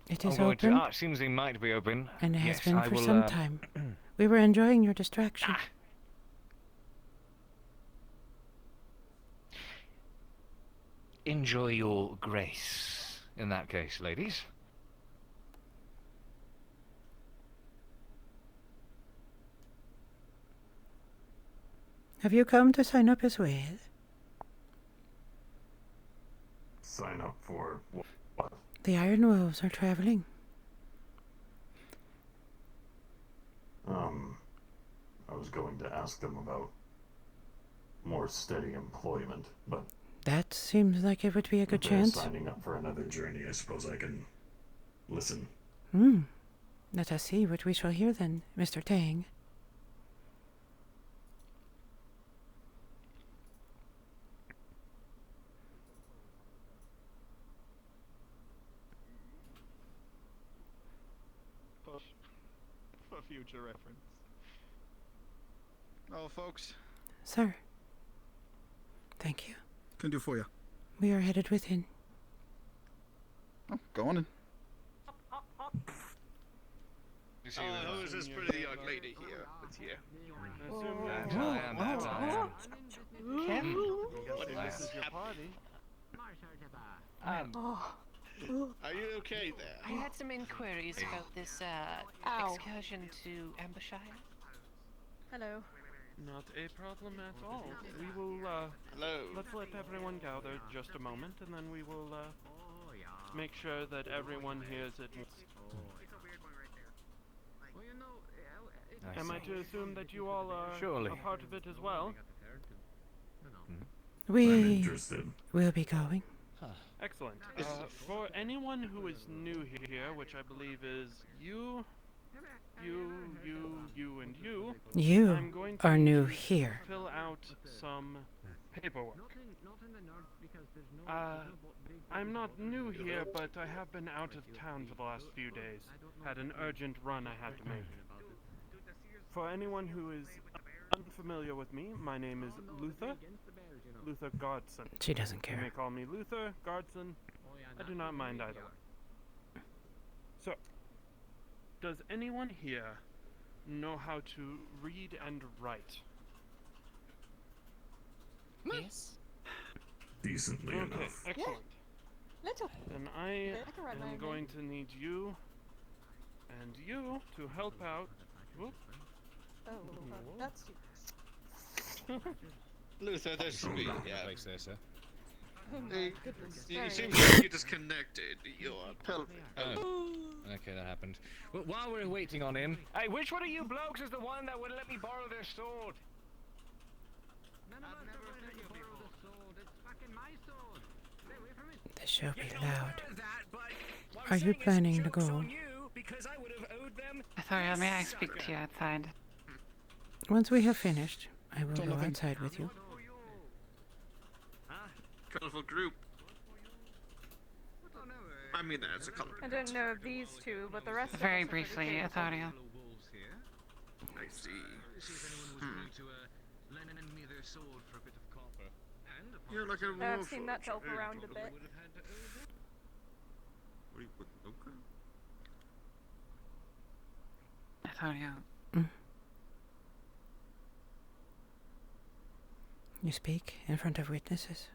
It is I'm open. it seems they might be open. And it has Yes, been I for will, some time. We were enjoying your distraction. Enjoy your grace, in that case, ladies. Have you come to sign up as well? Sign up for what? The Iron Wolves are traveling. I was going to ask them about more steady employment, but That seems like it would be a good if they're chance. signing up for another journey, I suppose I can listen. Let us see what we shall hear then, Mr. Tang. For future reference. Oh, folks. Sir. Thank you. Can do for you. We are headed within. Oh, go on in. Who is this pretty young lady here with you? What is this? Are you okay there? I had some inquiries about this excursion to Ambershire. Hello. Not a problem at all. We will, Hello. Let's let everyone gather just a moment, and then we will, make sure that everyone hears it. Am I to assume that you all are Surely. a part of it as well? We interested. will be going. Excellent. For anyone who is new here, which I believe is you, and you. You I'm going to are new need you to here. Fill out some paperwork. I'm not new here, but I have been out of town for the last few days. Had an urgent run I had to make. For anyone who is unfamiliar with me, my name is Luther Gardson. She doesn't care. You may call me Luther Gardson. I do not mind either way. So, does anyone here know how to read and write? Yes. Decently Okay, enough. excellent. Little. Then I am going to need you and you to help out. Whoop. Oh, that's Luther, there's speed, yeah. Place there, sir. Oh my goodness. You Sorry. seem like you're disconnected. You're pelvic. Oh. Okay, that happened. Well, while we're waiting on him, hey, which one of you blokes is the one that would let me borrow their sword? This shall be loud. Are you planning to go? Sorry, may I speak to you outside? Once we have finished, I will go outside with you. Colorful group. I mean, that's a color. I don't know of these two, but the rest of Very us are pretty briefly, capable. Atharia. I see. You're like a I've seen that help around a bit. Okay. Atharia. You speak in front of witnesses.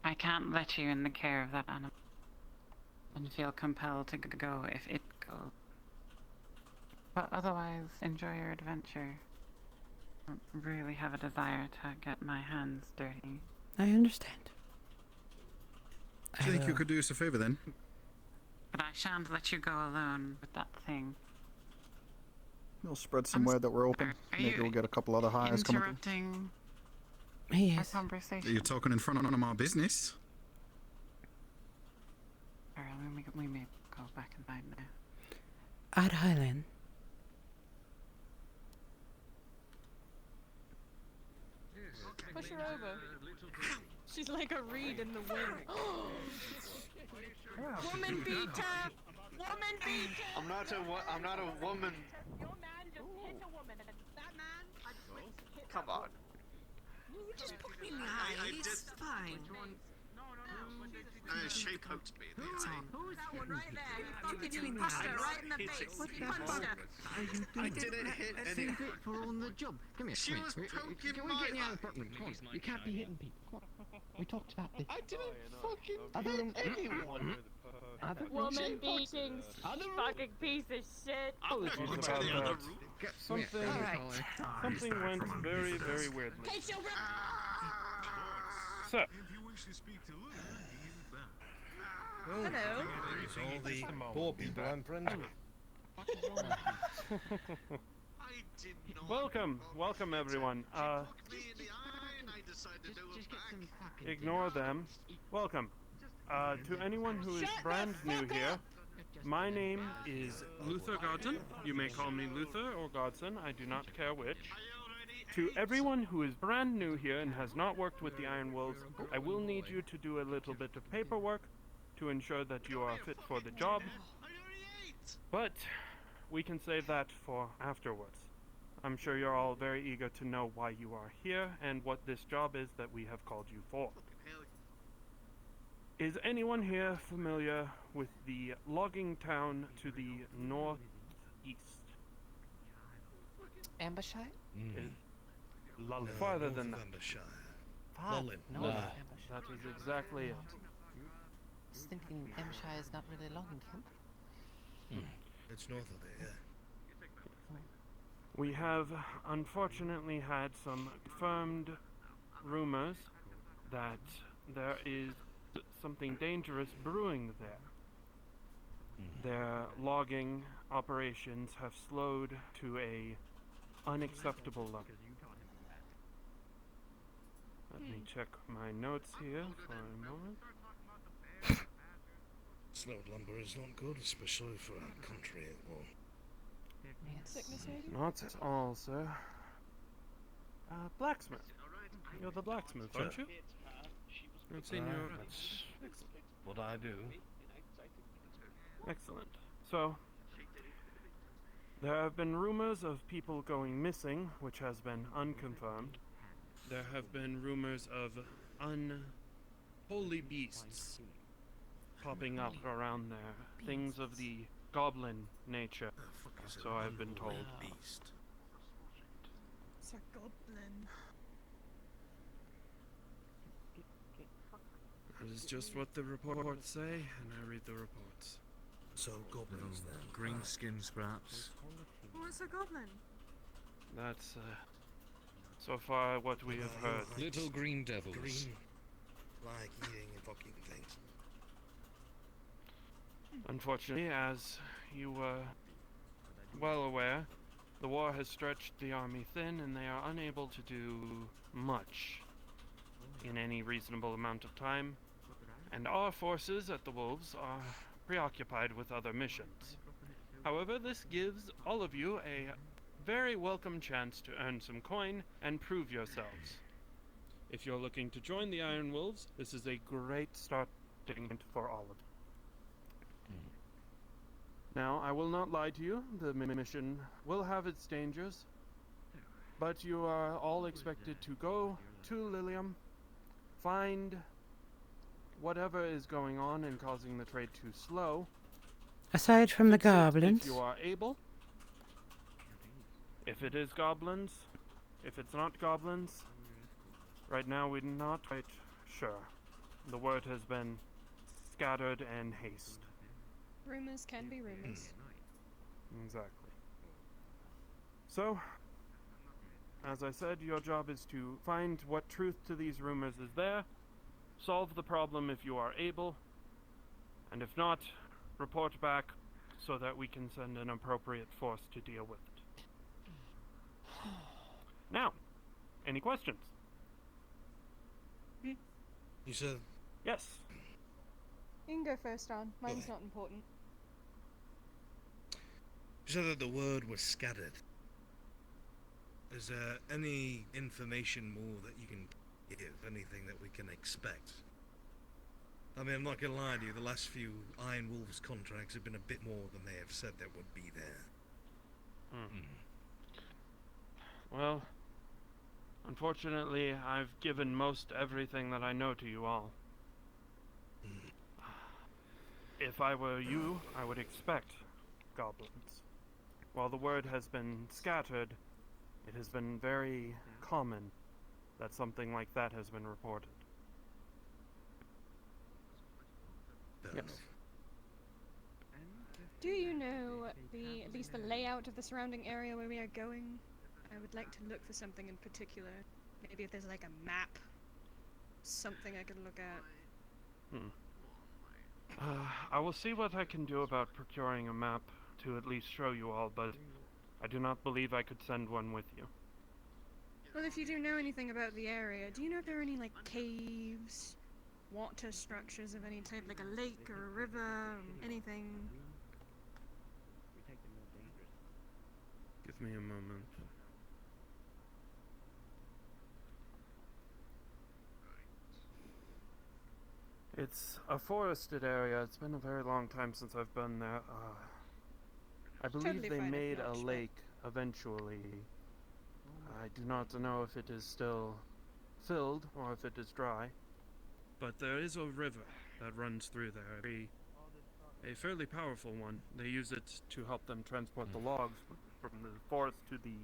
I can't let you in the care of that animal and feel compelled to go if it goes. But otherwise, enjoy your adventure. I don't really have a desire to get my hands dirty. I understand. Do you think you could do us a favor then? But I shan't let you go alone with that thing. We'll spread some word that we're open. Maybe we'll get a couple other hires coming. Interrupting He our is. conversation. You're talking in front of my business. Alright, we may go back and find now. At Highland. Push her over. She's like a reed in the wind. Woman beater! Woman beater! I'm not a woman. Your man just hit a woman. That man, I just went to hit Come on. You just put me in the I eye. did. It's fine. She poked me in the eye. Who's that one right there? You fucking you punched her right in the face. What You punched her. I didn't hit any. For on the job. Come here. She was poking Can we my get you out of the eye. apartment? Come on. You can't be hitting people. Come on. We talked about this. I didn't fucking Other hit than anyone. Woman beatings. Fucking piece of shit. I'm This going was to about the other that. room. Something went very, very weirdly. Case your So, Hello. It's all the poor people I'm friends with. welcome everyone. Ignore them. Welcome. To anyone who is brand new here, my name is Luther Godson. You may call me Luther or Godson, I do not care which. To everyone who is brand new here and has not worked with the Iron Wolves, I will need you to do a little bit of paperwork to ensure that you are fit for the job. But we can save that for afterwards. I'm sure you're all very eager to know why you are here and what this job is that we have called you for. Is anyone here familiar with the logging town to the northeast? Ambershire? Farther than that. Lullen. No, That Ambershire. is exactly it. I was thinking Ambershire is not really logging camp. It's north of there, yeah. We have unfortunately had some confirmed rumors that there is something dangerous brewing there. Their logging operations have slowed to a unacceptable level. Let me check my notes here for a moment. Slowed lumber is not good, especially for our country at all. Not at all, sir. Blacksmith. You're the blacksmith, aren't you? I've seen you. That's what I do. Excellent. So, there have been rumors of people going missing, which has been unconfirmed. There have been rumors of unholy beasts popping up around there. Things of the goblin nature, so I've been told. Beast. It's a goblin. That is just what the reports say, and I read the reports. So goblins then. Green skin scraps. What's a goblin? That's, so far what we have heard. Little green devils. Green, like eating fucking things. Unfortunately, as you were well aware, the war has stretched the army thin and they are unable to do much in any reasonable amount of time, and our forces at the Wolves are preoccupied with other missions. However, this gives all of you a very welcome chance to earn some coin and prove yourselves. If you're looking to join the Iron Wolves, this is a great starting point for all of you. Now, I will not lie to you, the mission will have its dangers, but you are all expected to go to Lilium, find whatever is going on and causing the trade to slow. Aside from the Fix it goblins. if you are able. If it is goblins, if it's not goblins, right now we're not quite sure. The word has been scattered and haste. Rumors can be rumors. Exactly. So, as I said, your job is to find what truth to these rumors is there, solve the problem if you are able, and if not, report back so that we can send an appropriate force to deal with it. Now, any questions? You said... Yes. You can go first, Ron. Mine's not important. You said that the word was scattered. Is there any information more that you can give? Anything that we can expect I mean, I'm not gonna lie to you, the last few Iron Wolves contracts have been a bit more than they have said there would be there. Well, unfortunately, I've given most everything that I know to you all. If I were you, I would expect goblins. While the word has been scattered, it has been very common that something like that has been reported. Yes. Do you know at least the layout of the surrounding area where we are going? I would like to look for something in particular. Maybe if there's like a map, something I could look at. I will see what I can do about procuring a map to at least show you all, but I do not believe I could send one with you. Well, if you do know anything about the area, do you know if there are any like caves, water structures of any type, like a lake or a river, anything? Give me a moment. It's a forested area. It's been a very long time since I've been there. I believe Totally they fine if made not, a sure. lake eventually. I do not know if it is still filled or if it is dry. But there is a river that runs through there. A fairly powerful one. They use it to help them transport the logs from the forest to the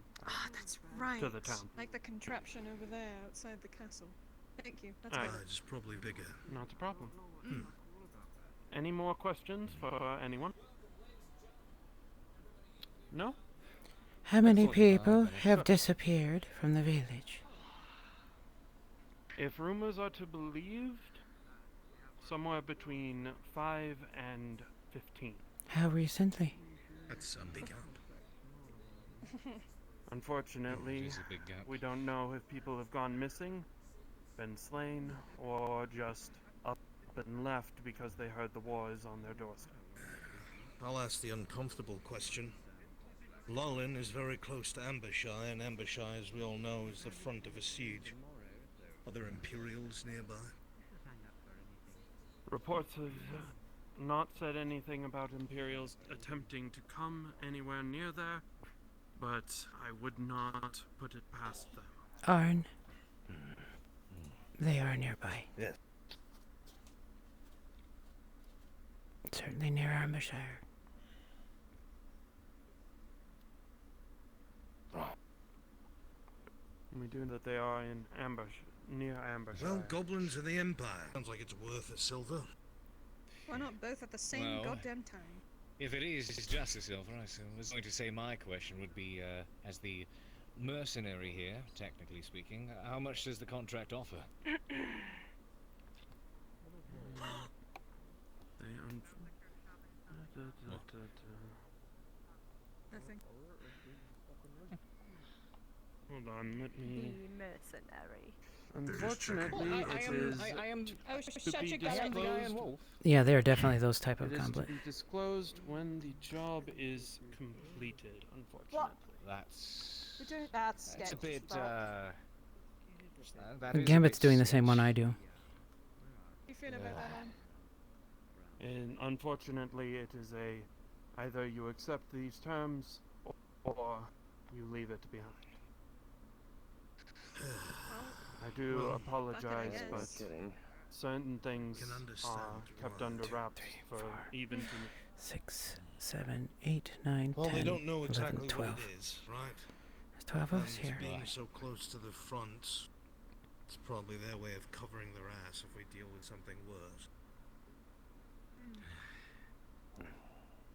That's right. to the town. Like the contraption over there outside the castle. Thank you. That's Aye. good. It's probably bigger. Not a problem. Any more questions for anyone? No? How many people have disappeared from the village? If rumors are to be believed, somewhere between 5 and 15. How recently? That's a big gap. Unfortunately, It is a big gap. we don't know if people have gone missing, been slain, or just up and left because they heard the war is on their doorstep. I'll ask the uncomfortable question. Lolin is very close to Ambershire, and Ambershire, as we all know, is the front of a siege. Are there Imperials nearby? Reports have not said anything about Imperials attempting to come anywhere near there, but I would not put it past them. Arn. They are nearby. Yes. Certainly near Ambershire. We do know that they are in near Ambershire. Well, goblins of the Empire. Sounds like it's worth a silver. Why not both at the same Well, goddamn time? If it is just a silver, I was going to say my question would be, as the mercenary here, technically speaking, how much does the contract offer? Nothing. Hold on, let me... The mercenary. Unfortunately, I am Oh, to shut be your goddamn disclosed. mouth. Yeah, they're definitely those type of It is to goblet. be disclosed when the job is completed, unfortunately. That's That's a sketchy bit. as fuck. That is a Gambit's bit doing the same one I do. How you feel about that one? And unfortunately, it is either you accept these terms or you leave it behind. I do Well, apologize, guess. but certain things Can are understand kept why. under wraps for even to 6, 7, 8, 9, Well, 10, they don't know 11, exactly 12. what it is, right? There's 12 of us And here. being so close to the front, it's probably their way of covering their ass if we deal with something worse.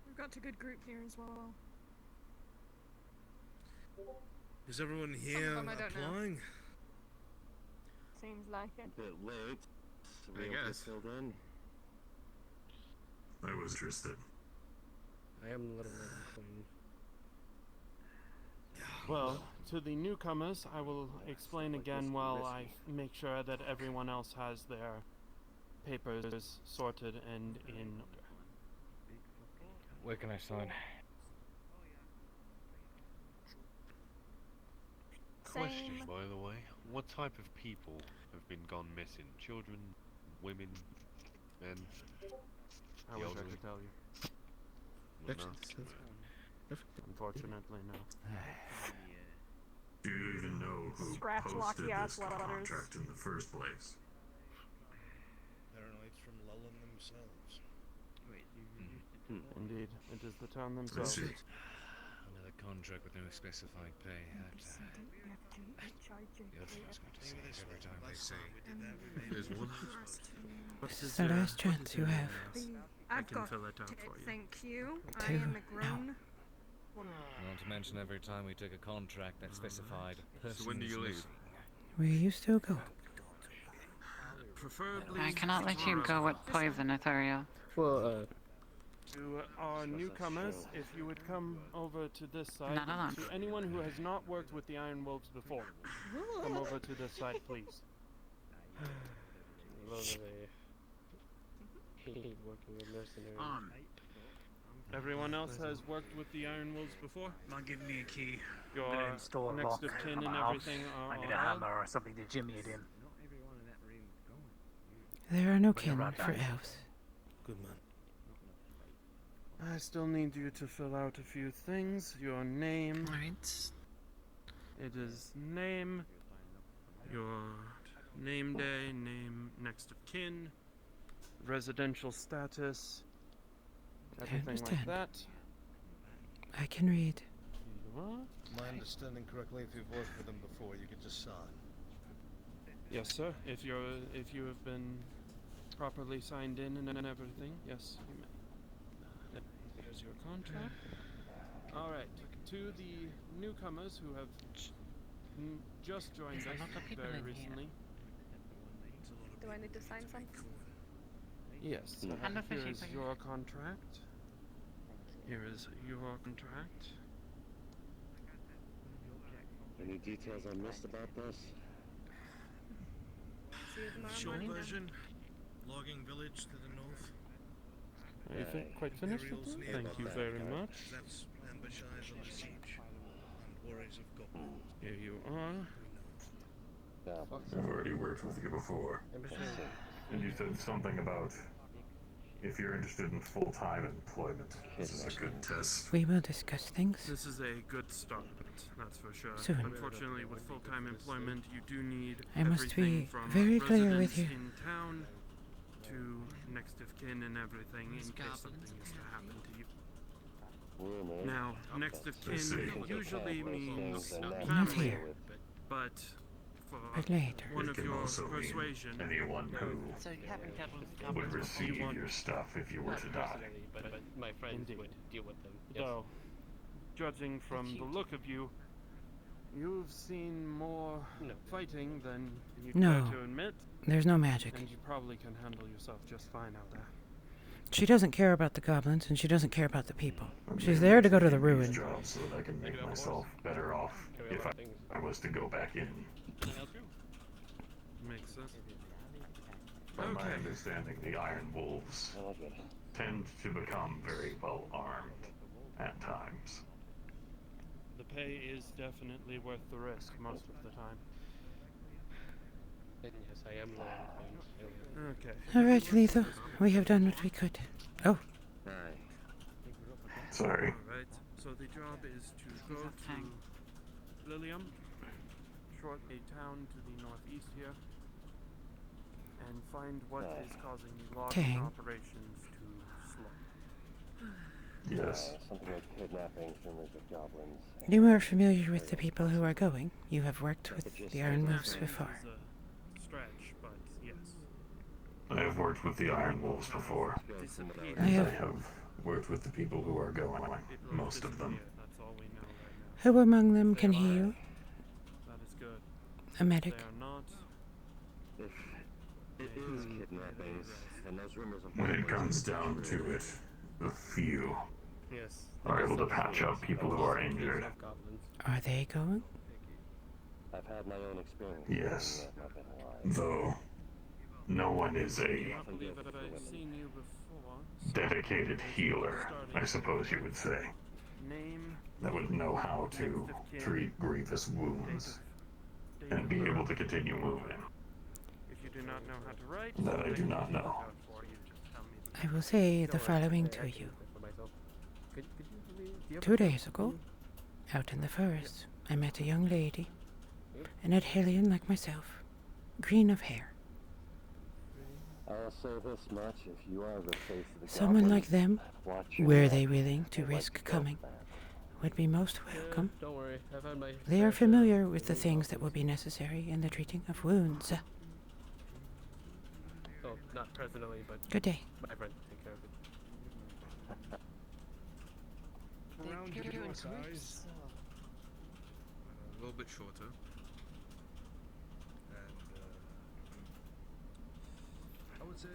We've got a good group here as well. Is everyone Some of here them I don't know. applying? Seems like it. Bit late. I guess. Filled in. I was interested. I am a little late. Well, to the newcomers, I will explain again while I make sure that everyone else has their papers sorted and in order. Where can I sign? Question, Same. by the way. What type of people have been gone missing? Children? Women? And I wish I could tell you. Unfortunately, no. Do you even know who Scratch posted locky this ass letters. contract in the first place? Apparently it's from Lullen themselves. Indeed, it is the town I themselves. see. Another contract with no specified pay. Every time they say there's one. This is the last chance you have. I I've can got fill it out for you. Thank you. I Two. am a grown. Not to mention every time we take a contract that specified persons when do you leave? missing. Where you still go? Preferably. I cannot let you go with poison, Ithuriel. Well, To our newcomers, if you would come over to this side. Not alone. To anyone who has not worked with the Iron Wolves before, come over to this side, please. working with mercenaries. Everyone else has worked with the Iron Wolves before? Mind giving me a key? Your I'm gonna install a next lock of kin on and my house. everything are I need all a right? hammer or something to jimmy it in. There are no Bring it kin right for back. elves. Good man. I still need you to fill out a few things. Your name. Alright. It is name, your name day, name next of kin, residential status, everything like understand. that. I can read. My understanding correctly, if you've worked with them before, you could just sign. Yes, sir. If you have been properly signed in and everything, yes, you may. There's your contract. All right. To the newcomers who have just joined There's a us lot of people very in here. recently. Do I need to sign something? Yes. And the Here fishy is thing. your contract. Here is your contract. Any details I missed about this? See you tomorrow Short morning then. version, logging village to the north. Are you quite finished with Imperials that? near Thank you about very that. much. That's Ambershire's under siege, and worries of goblins. Here you are. I've already worked with you before. And you said something about if you're interested in full-time employment. This is a good test. We will discuss things. This is a good start, that's for sure. Soon. Unfortunately, with full-time employment, you do need I must everything be from very clear with residents you. in town to next of kin and everything in case something is to happen to you. Now, next of I see. kin usually means Not family, here. but for But later. one It of can your also mean persuasion, anyone who So you haven't dealt with would goblins before? receive your stuff if you were Not to die. personally, but my friends Indeed. would deal with them. Yes. though, judging from the cute. look of you, you've seen more No. fighting than you No. care to admit. There's no magic. And you probably can handle yourself just fine out there. She doesn't care about the goblins, and she doesn't care about the people. I'm She's doing there to go to the these ruin. jobs so that I can make myself better off if I was to go back in. Makes sense. From my Okay. understanding, the Iron Wolves tend to become very well armed at times. The pay is definitely worth the risk most of the time. And yes, I am learning things. Okay. All right, Letha. We have done what we could. Oh, Sorry. Alright, so the job is to go to Lilium, short a town to the northeast here, and find what is causing the logging Tang. operations to slow. Yes. Something like kidnapping, rumors of goblins. you are familiar with the people who are going. You have worked with the Iron Wolves before. It's a stretch, but yes. I have worked with the Iron Wolves before. Disappear. I And I have. have worked with the people who are going. Most of them. That's all we know right Who among them can heal? now. That is good. A medic. They are not. If it is kidnappings, and those rumors of When it comes down to it, the few yes, are able to patch up people who are injured. Are they going? I've had my own experience. Yes. I'm not gonna lie. Though, no one is a I believe that I've seen you before. dedicated healer, I suppose you would say, Name. that would know how to treat grievous wounds and be able to continue moving. If you do not know how to write, That I do not know. look out for you. I will say the following to you. 2 days ago, out in the forest, I met a young lady, an Adhelion like myself, green of hair. I'll say this much: if you are the face of the Someone goblin, like them, watch your were neck. they willing to They might risk go coming, fast. would be most welcome. Don't worry, I've had my They are fair share familiar of with the wound things that doctors. will be necessary in the treating of wounds. Oh, not presently, but Good day. my friend can take care of it. Around your size. A little bit shorter. And I would say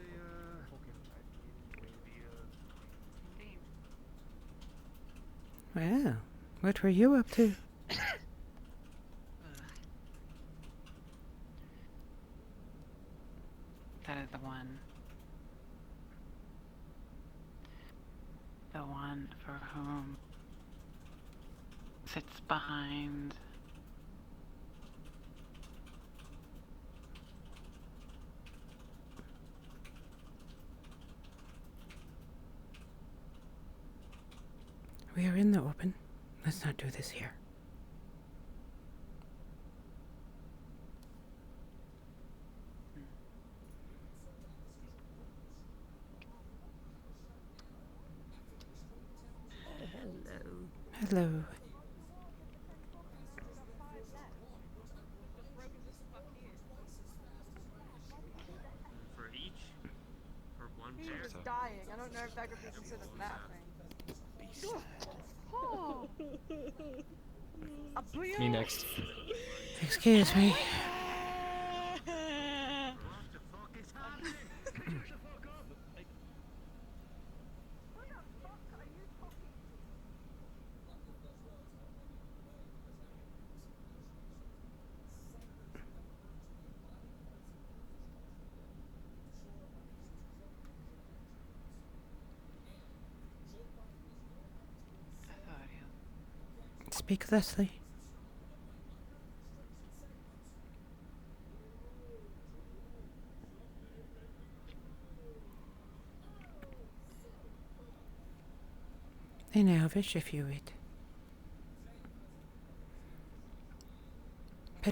Well, what were you up to? That is the one. The one for whom sits behind We are in the open. Let's not do this here. Hello. For each? For one He pair? was dying. I don't know if that could be considered that thing. Oh. Me next. Excuse me. Speak thusly. In Elvish, if you would.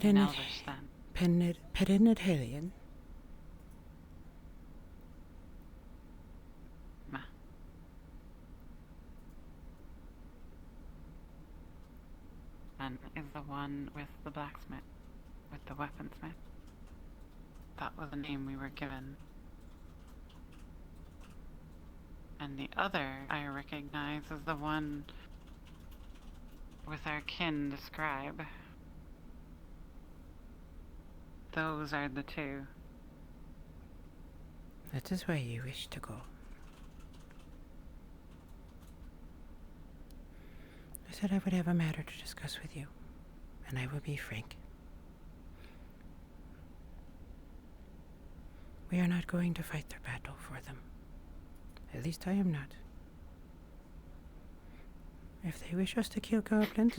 In Elvish, then. Pedinid Hellion. And is the one with the blacksmith, with the weaponsmith. That was the name we were given. And the other I recognize as the one with our kin to scribe. Those are the two. That is why you wish to go. I said I would have a matter to discuss with you, and I will be frank. We are not going to fight their battle for them. At least I am not. If they wish us to kill goblins,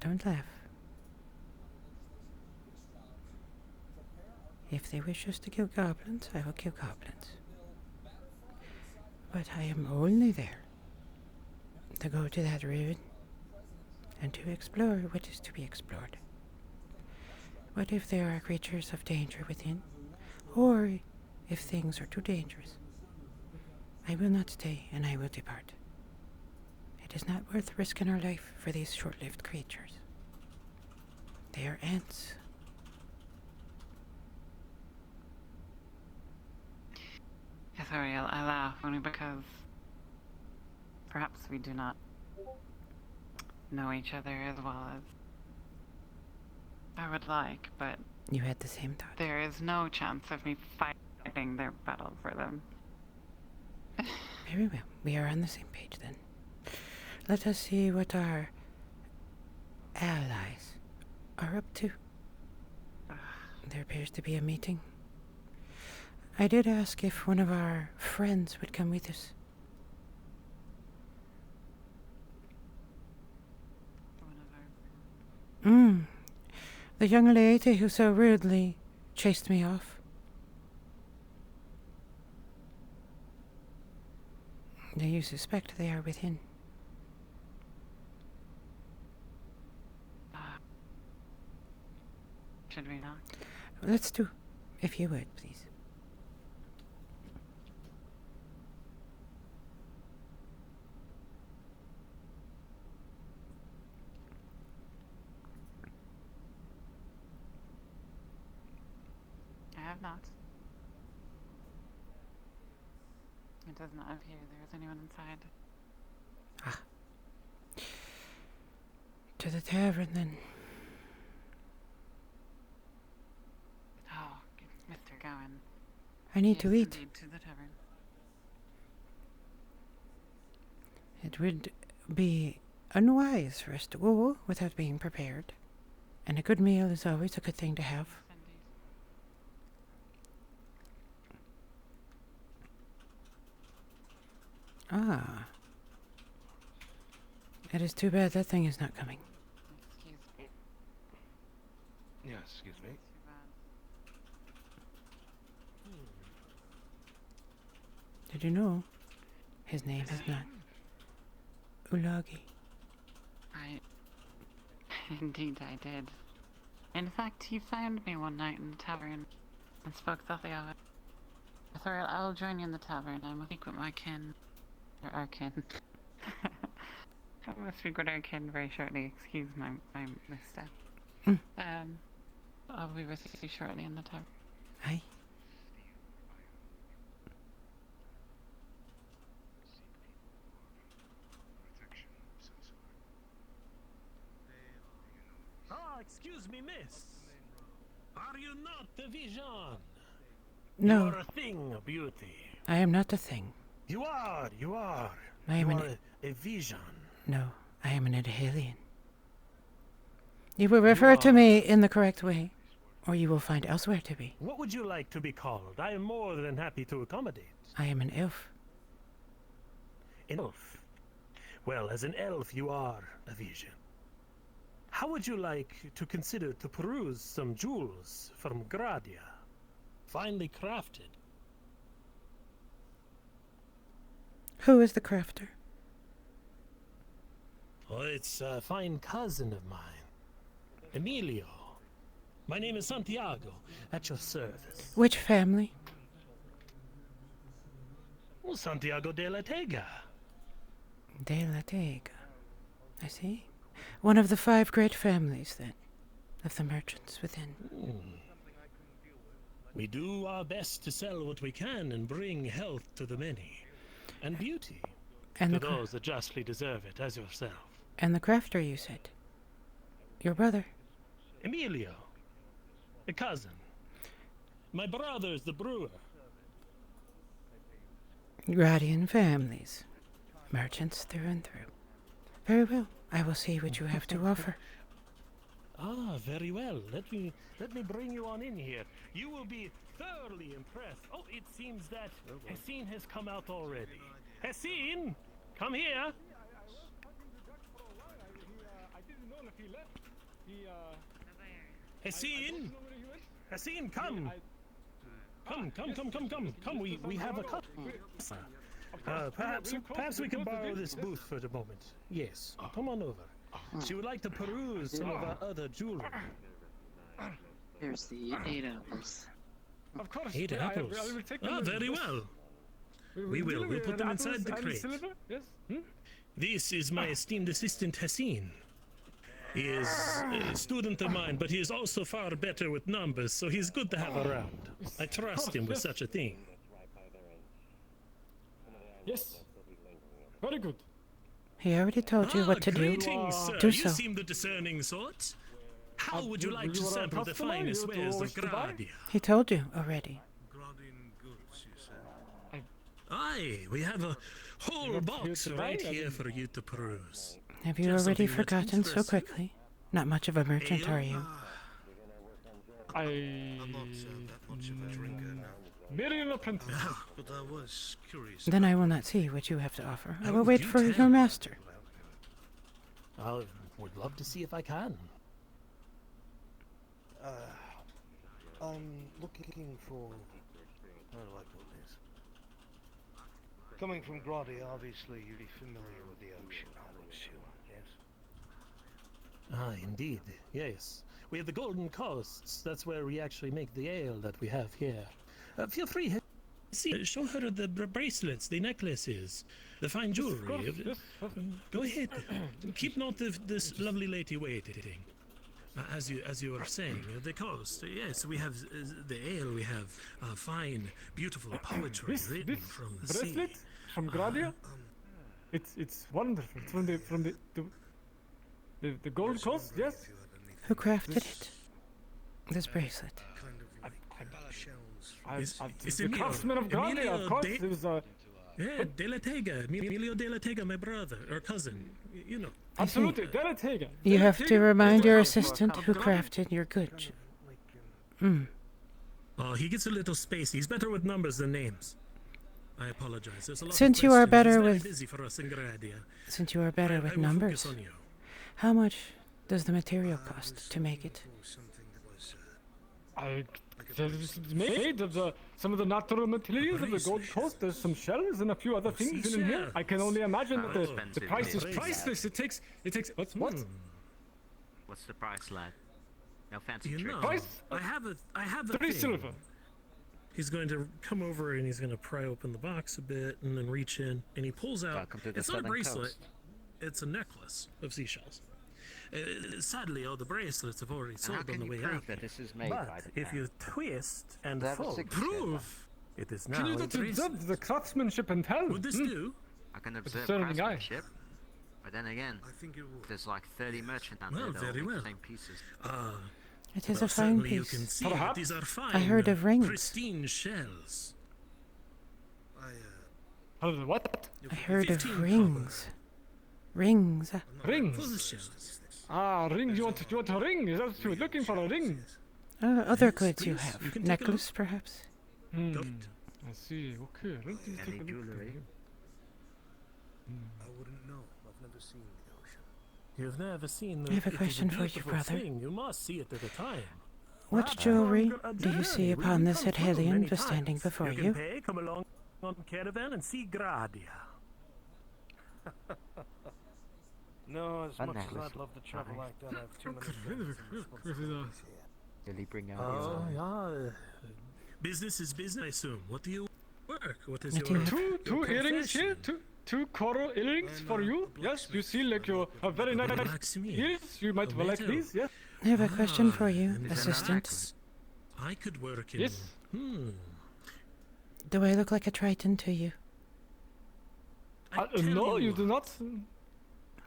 don't laugh. If they wish us to kill goblins, I will kill goblins. But I am only there to go to that ruin and to explore what is to be explored. What if there are creatures of danger within, or if things are too dangerous? I will not stay, and I will depart. It is not worth risking our life for these short-lived creatures. They are ants. Ithoriel, I laugh only because perhaps we do not know each other as well as I would like, but You had the same thought. there is no chance of me fighting their battle for them. Very well. We are on the same page then. Let us see what our allies are up to. There appears to be a meeting. I did ask if one of our friends would come with us. The young lady who so rudely chased me off. Do you suspect they are within? Should we not? Let's do, if you would, please. I have not. It does not appear there is anyone inside. Ah. To the tavern, then. Oh, Mr. Gowan. I need to Yes, eat. indeed, to the tavern. It would be unwise for us to go without being prepared. And a good meal is always a good thing to have. Ah. It is too bad that thing is not coming. Excuse me. Yeah, excuse me. Did you know his name is not Ulagi? Indeed I did. In fact, he found me one night in the tavern and spoke softly of it. I thought I'll join you in the tavern and we'll speak with my kin. Or our kin. We'll speak with our kin very shortly. Excuse my misstep. I'll be with you shortly in the tavern. Aye. Ah, excuse me, miss. Are you not the vision? No. You are a thing of beauty. I am not a thing. You are, you are. I am you an... are a vision. No, I am an alien. You will refer to me in the correct way, or you will find elsewhere to be. What would you like to be called? I am more than happy to accommodate. I am an elf. An elf? Well, as an elf, you are a vision. How would you like to consider to peruse some jewels from Gradia? Finely crafted. Who is the crafter? Oh, it's a fine cousin of mine. Emilio. My name is Santiago, at your service. Which family? Oh, Santiago de la Tega. De la Tega. I see. One of the 5 great families, then, of the merchants within. We do our best to sell what we can and bring health to the many, and beauty and to those that justly deserve it, as yourself. And the crafter, you said? Your brother? Emilio, a cousin. My brother is the brewer. Gradian families. Merchants through and through. Very well. I will see what you have to offer. Ah, very well. Let me bring you on in here. You will be thoroughly impressed. Oh, it seems that Hassine has come out already. Hassine, come here. Hassine, Hassine, come. Come. We have a cut. Perhaps we can borrow this booth for the moment. Yes, come on over. She would like to peruse some of our other jewelry. Here's the 8 apples. Of course. 8 apples. Very well. We will. We'll put them inside the crate. Yes. This is my esteemed assistant, Hassine. He is a student of mine, but he is also far better with numbers, so he's good to have around. I trust him with such a thing. Yes. Very good. He already told you what to do. Greetings, sir. Do You so. seem the discerning sort. How would you like to sample the finest wares of Gradia? He told you already. Aye, we have a whole box right here for you to peruse. Have you Just already something that forgotten so interests you. quickly? Not much of a merchant, are you? I'm not that much of a drinker now. Very repentant. But I was curious. Then I will not see what you have to offer. I Oh, will wait do for tell. your master. I would love to see if I can. I'm looking for... How do I put this? Coming from Grotti, obviously you'd be familiar with the ocean, I would assume, yes? Ah, indeed, yes. We have the Golden Coasts. That's where we actually make the ale that we have here. Feel free. See, show her the bracelets, the necklaces, the fine jewelry. Go ahead. Keep note of this lovely lady waiting. As you were saying, the coast. Yes, we have the ale. We have fine, beautiful poetry written from the sea. Bracelet from Gradia. It's wonderful. It's from the Gold Coast. Yes. Who crafted it? This bracelet. The craftsman of Gradia, of course. It was yeah, De La Tega, Emilio De La Tega, my brother or cousin. You know. Absolutely, De La Tega. You have to remind your assistant who crafted your goods. Oh, he gets a little spacey. He's better with numbers than names. I apologize. There's a lot Since of you are questions. better It's very with busy for us in Gradia. Since you are better I with will numbers, focus on you. how much does the material cost to make it? It's made of some of the natural materials of the Gold Coast. There's some shells and a few other things in here. I can only imagine that the price is priceless. It takes. What? What's the price, lad? No fancy You tricks. know, I have a 3 thing. silver. He's going to come over and he's going to pry open the box a bit and then reach in and he pulls out. Welcome to the It's not a Southern bracelet. Coast. It's a necklace of seashells. Sadly, all the bracelets have already And how sold on can the you way prove out. that this is made But by the if you twist and That was fold, 6 prove it is now Can you a not bracelet. observe the craftsmanship and tell? Would this do? I can It's observe certainly I. craftsmanship, but then again, there's like 30 merchants out there Well, that all very make well. the same pieces. It is Well, a fine certainly you piece. can see that these are fine, I heard of rings. pristine shells. What? I heard 15 of rings. Rings. Rings. For the shells. Ah, rings. You want a ring? Is that what you're looking for? A ring? Other goods you please. have. You can take a Necklace, perhaps? I see. Okay. Let me take a look. jewelry? I wouldn't know. I've never seen the ocean. You've never seen the I have a it is question for you, beautiful brother. thing. You must see it at a time. What jewelry do you see upon this Adhelion just standing before you? you? Can pay, come along on caravan and see Gradia. No, as much as necklace. I'd love to travel like that, I have too many friends. Did he bring out Oh, his yeah. Business is business, I assume. What do you work? What is What your do you have? Two earrings here. Two coral earrings for you. Yes, you see like you have very nice Maximilian. ears. You might Oh, like me these. Yes. I have a question for you, and assistant. I could work in. Yes. Do I look like a Triton to you? No, you do not.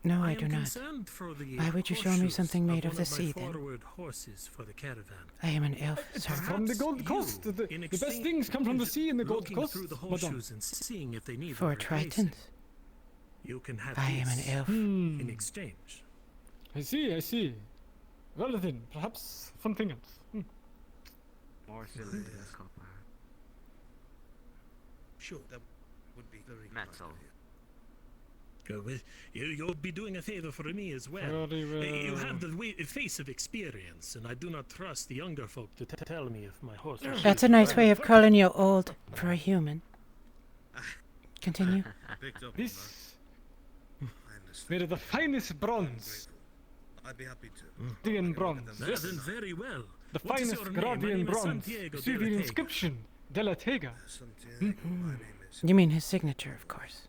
No, I I am do not. concerned for the Why would you show me horseshoes something made of one the my sea, then? forward horses for the caravan. I am an elf, It's sir. from the Gold you, Coast. The in best exchange, things come from the sea in the Gold looking Coast, through the madame. horseshoes and seeing if they need For replacing. Tritons. You can have I am an this elf. in exchange. I see. I see. Well then, perhaps something else. more silver than copper? Sure, that would be very Metal. Go with you'll be doing a favor for me as well. Very well. You have the face of experience, and I do not trust the younger folk to tell me if my horse. That's a nice way of calling you old for a human. Continue. This made of the finest bronze. I'd be happy to. Gradian bronze. Well, Yes. then very well. The What is finest your name? My Gradian name is bronze. Santiago See de the la Tega. inscription. De La Tega. You mean his signature, of course.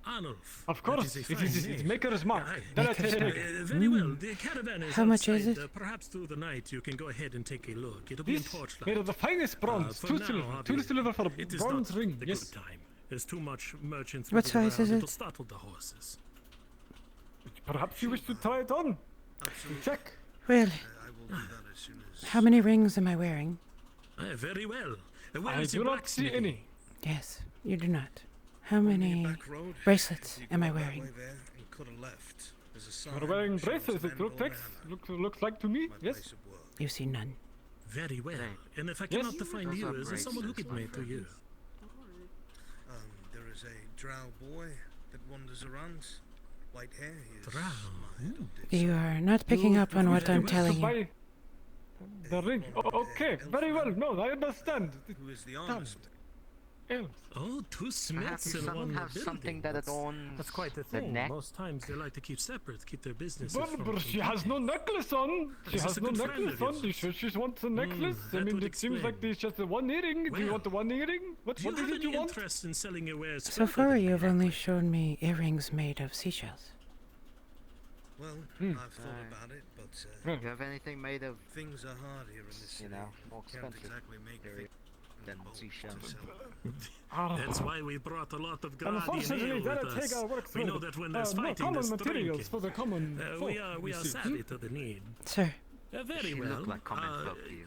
Arnulf. Of course, That is a it fine is name. Maker's Mark. De La Maker's Tega. Mark. Very well. The caravan is How much is outside. it? Perhaps through the night you can go ahead and take a look. It'll be in This Torchlight. made of the finest bronze. For Two now, silver. Two obviously, silver for a it is bronze not ring. the Yes. good time. There's too much merchants. What moving size is around. it? It'll startle the horses. Perhaps you wish to try it on. Check. Well, I will do that as soon as. how many rings am I wearing? Very well. Where I is do your not see blacksmithing? any. Yes, you do not. How many Back road. bracelets You am go I that wearing? way there and cut a left. There's a sign You're wearing that shows bracelets. It Vendor looks like to me. my Yes. place of work. You see none. Very well. And if I Yes. cannot define Those you, are is there someone who bracelets, could my mate to you? There is a drow boy that wanders around. White hair. He is Drow. my adopted You son. are not picking up on what I'm telling you. Buy the ring. Oh, okay, very well. No, I understand. Who is the Damn. honest? elves. Oh, two Perhaps smiths in some one have building. something that adorns That's quite the the thing. neck. Most times they like to keep separate, keep their business. But she has no necklace on. She Is this has a no good friend necklace of on. yours? You sure she wants a necklace? I that mean, would it seems like explain. she has the one earring. Do you Well, want the one earring? What Do you is have it you any want? interest in selling your wares? So far, you've only shown me earrings made of seashells. Well, I've thought about it, but Do you have anything made of, things are hard here in this city. you know, more Can't expensive exactly make things than seashells? That's why we brought a lot of Unfortunately, Gradian ale that with take us. our work We through know that when there's more fighting, common there's materials drinking. for the common folk, We you are see. savvy to the need. Sir. Very She well. look like common folk to you.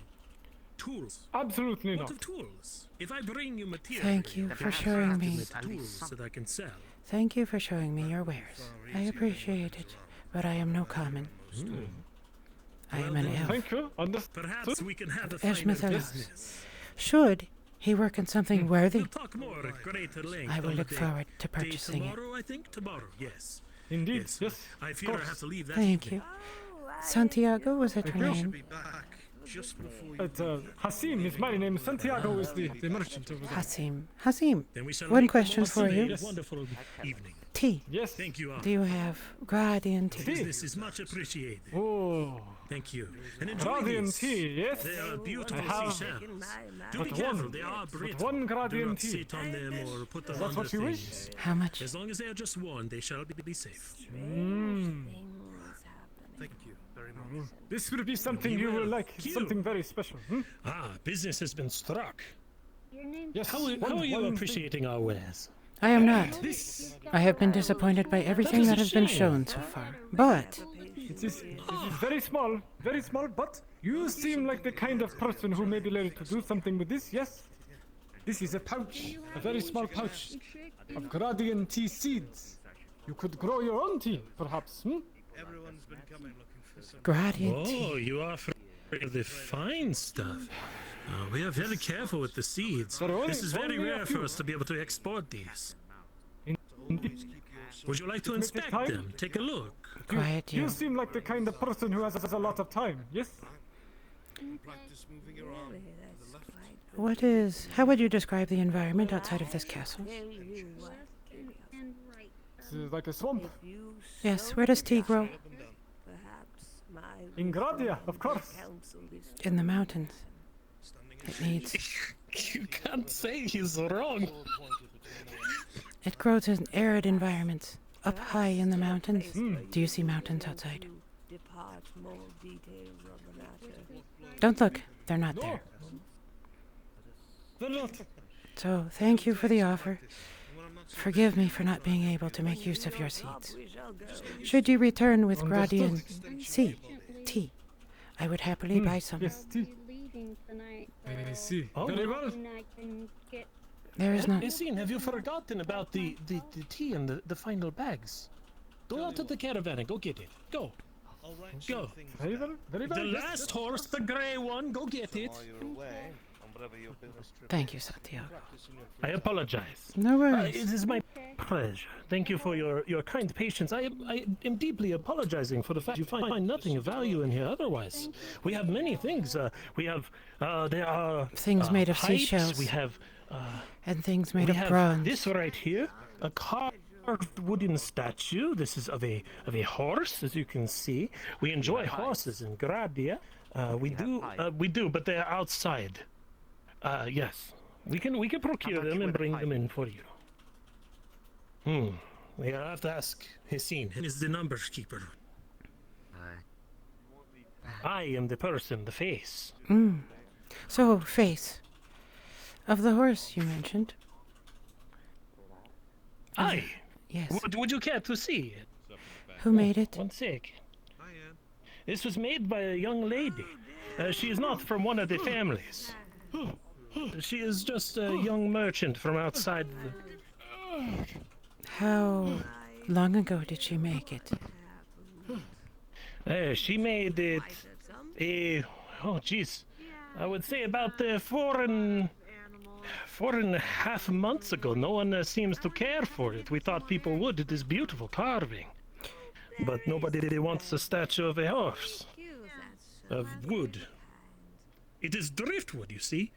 Tools. Absolutely What not. of tools? If I bring you material, Thank you for showing me. tools that I can sell. Thank you for showing me your wares. I appreciate it, but I am no common. I am an elf. Thank you. Perhaps we can have a finer Esmith elf. business. Should he work in something worthy, We'll talk more at greater length. I will on look the forward to day purchasing it. tomorrow, I think tomorrow. Yes. Indeed. Yes. I fear I have to leave that. Thank you. Santiago, was that Thank your you. name? Just before you It's Hasim is my name. Santiago is the merchant over there. Hasim. Hasim, Then we shall one make the question most for of a you. wonderful evening. Tea. Yes. Thank you. Do you have Gradian The tea? business is much appreciated. Oh. Thank you. And enjoy Gradian these. tea, yes. They are beautiful I have seashells. Do but be careful, one- they are but brittle. one Do Gradian not tea. sit on them or put them Is that under what you wish? things. How much? As long as they are just worn, they shall be safe. Thank you very much. This will be something you will like. Something very special. Business has been struck. Yes. How are you appreciating our wares? I am not. I have been disappointed by everything that has been shown so far. But It is very small, but you seem like the kind of person who may be able to do something with this, yes? This is a pouch, a very small pouch of Gradian tea seeds. You could grow your own tea, perhaps, Everyone's been coming looking for some. Gradian tea. Oh, you are for the fine stuff. We are very careful with the seeds. This is very only a rare few. for us to be able to export these. Indeed. Would you like to Make it inspect time? them? Take a look. Quiet You you. seem like the kind of person who has a lot of time, yes? Practice moving your arm to the left. What is... How would you describe the environment outside of this castle? It's like a swamp. Yes, where does tea grow? In Gradia, of course. In the mountains. It needs... You can't say he's wrong. It grows in arid environments, up high in the mountains. Do you see mountains outside? Don't look, they're not there. They're not. So, thank you for the offer. Forgive me for not being able to make use of your seeds. Should you return with Gradian tea, I would happily buy some. Yes, tea. I see. Very well. There is not... Yassine, have you forgotten about the tea and the final bags? Go out to the caravan and go get it. Go. Go. Very well. Very well. The yes, last yes. horse, the grey one, go get it. Thank you, Santiago. I apologize. No worries. It is my pleasure. Thank you for your kind patience. I am deeply apologizing for the fact you find nothing of value in here otherwise. We have many things. We have, there are... Things made of pipes, seashells. We have... And things made we of have bronze. this right here, a carved wooden statue. This is of a horse, as you can see. We enjoy horses in Gradia. We do, but they're outside. Yes, we can procure them and bring them in for you. We have to ask Yassine. He is the numbers keeper. I am the person, the face. So, face. Of the horse you mentioned. Aye. Yes. Would you care to see it? Who made it? One sec. This was made by a young lady. She is not from one of the families. She is just a young merchant from outside the... How long ago did she make it? She made it... oh, jeez. I would say about 4.5 months ago. No one seems to care for it. We thought people would. It is beautiful carving. But nobody wants a statue of a horse. Of wood. It is driftwood, you see.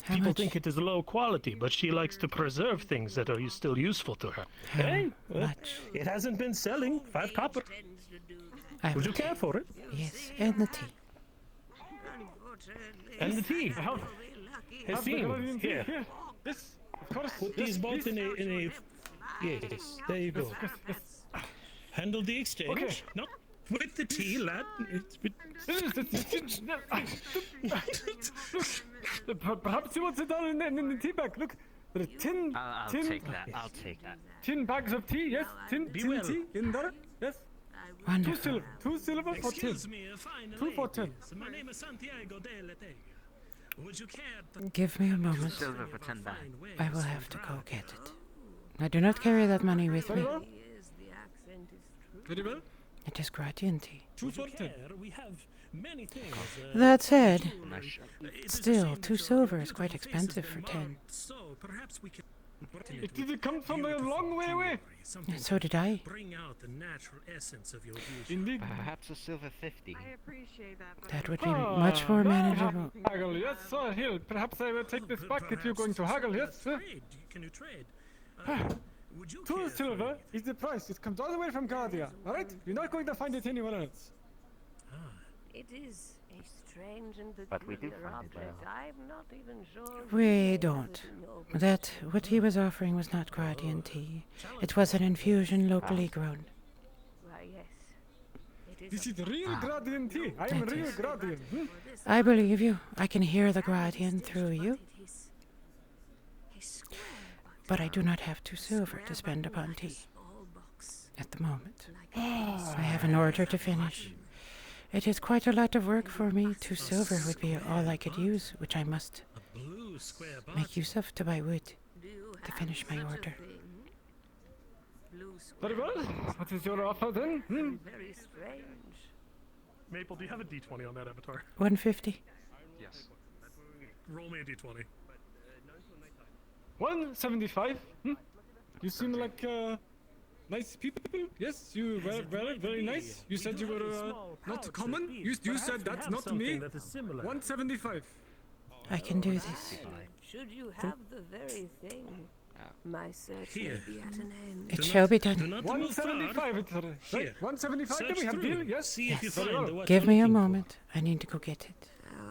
How People much? think it is low quality, but she likes to preserve things that are still useful to her. How Hey, much? it hasn't been selling. 5 copper. I Would you will care for it? Yes, and the tea. And the tea. Hasim, here. Yes, of course. Put these both in a. Yes, there you go. Handle the exchange. Okay. Not with the tea, lad. It's with... Perhaps you want to sit down in the tea bag. Look, there are I'll tin. take that. I'll take that. 10 bags of tea. Yes, tin well. tea in there. Yes. Wonderful. 2 silver for 10. Excuse me, fine 2 for 10. ladies. My name is Santiago de Letega. Would you care to... Give me a moment. Silver for 10 bags. I will have to go get it. I do not carry that money with me. Very well. It is Gradian tea. 2 for 10. We have many things. That said, it's the still, same 2 to silver look is at quite the face of expensive the for mark, 10. So perhaps we can... It did come from a long way away. And so did I. Bring out the natural essence of your beauty. Indeed. Perhaps a silver 50. I appreciate that. But That would be much more manageable. Haggle, yes, sir. Here, perhaps I will take this back if you're going to haggle, yes, sir. Can you trade? Would you 2 silver is the price. It comes all the way from Guardia. All right? You're not going to find it anywhere else. It is a strange and But we do peculiar find it object. well. I'm not even sure. We don't. That, what he was offering was not Gradian tea. It was an infusion locally grown. Why, yes. It This is real Gradian tea. I am It real is. Gradian. I believe you. I can hear the Gradian through you. But I do not have 2 silver to spend upon tea. At the moment. I have an order to finish. It is quite a lot of work for me. 2 silver would be all I could use, which I must make use of to buy wood to finish my order. Very well. What is your offer then? Very strange. Maple, do you have a D20 on that avatar? 150. Yes. Roll me a D20. 175. You seem like nice people. Yes, you were very nice. You said you were not common. You said that's not me. 175. I can do this. Should you have the very thing, my search may be at an end. It shall be done. 175. It's right. 175. Do we have a deal? Yes. See if you Yes. find what Give you're me a looking for. moment. I need to go get it.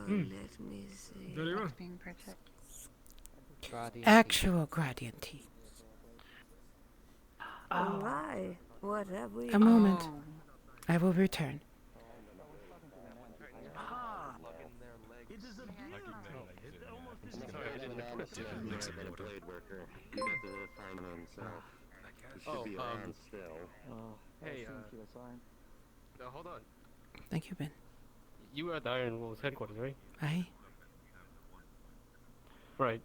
Let me see. Very well. Being protected. Actual Gradian tea. Oh my, what have we? A moment. I will return. Blade worker. You got the time on himself. He should be around still. Hey, hold on. Thank you, Ben. You were at the Iron Wolves headquarters, right? Aye. Right.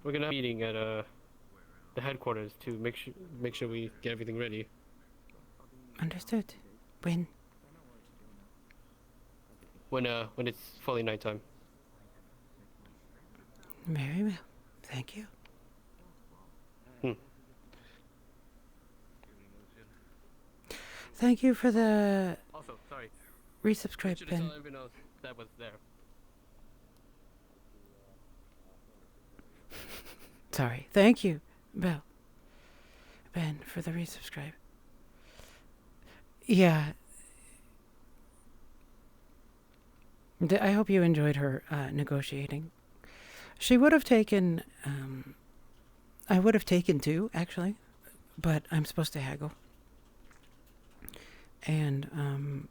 We're gonna have a meeting at the headquarters to make sure we get everything ready. Understood. When? When it's fully nighttime. Very well. Thank you. Thank you for the Also, sorry. resubscribe, Should Ben. tell everyone else that was there. Sorry. Thank you, Ben, for the resubscribe. Yeah. I hope you enjoyed her negotiating. She would have taken, I would have taken 2, actually, but I'm supposed to haggle. And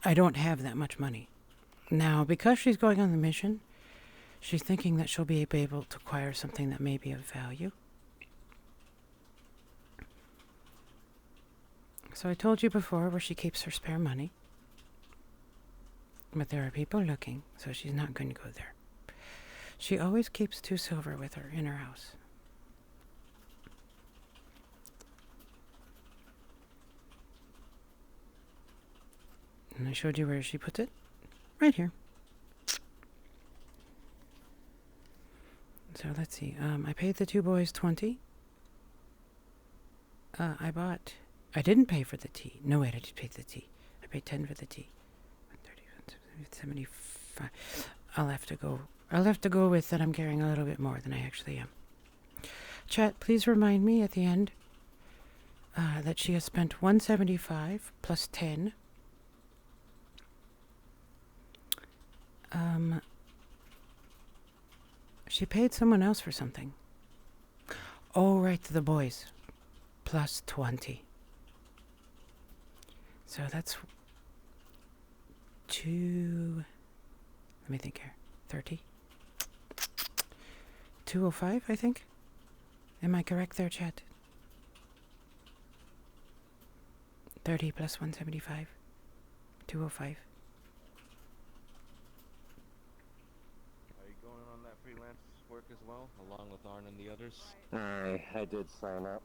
I don't have that much money. Now, because she's going on the mission, she's thinking that she'll be able to acquire something that may be of value. So I told you before where she keeps her spare money. But there are people looking, so she's not going to go there. She always keeps 2 silver with her in her house. And I showed you where she puts it. Right here. So let's see. I paid the 2 boys 20. I didn't pay for the tea. No, wait, I did pay the tea. I paid 10 for the tea. 130, 75. I'll have to go I'll have to go with that I'm carrying a little bit more than I actually am. Chat, please remind me at the end that she has spent 175 plus 10. She paid someone else for something. Oh, right, to the boys. Plus 20. So that's 2... Let me think here. 30? 205, I think? Am I correct there, chat? 30 plus 175. 205. Are you going on that freelance work as well, along with Arn and the others? I did sign up.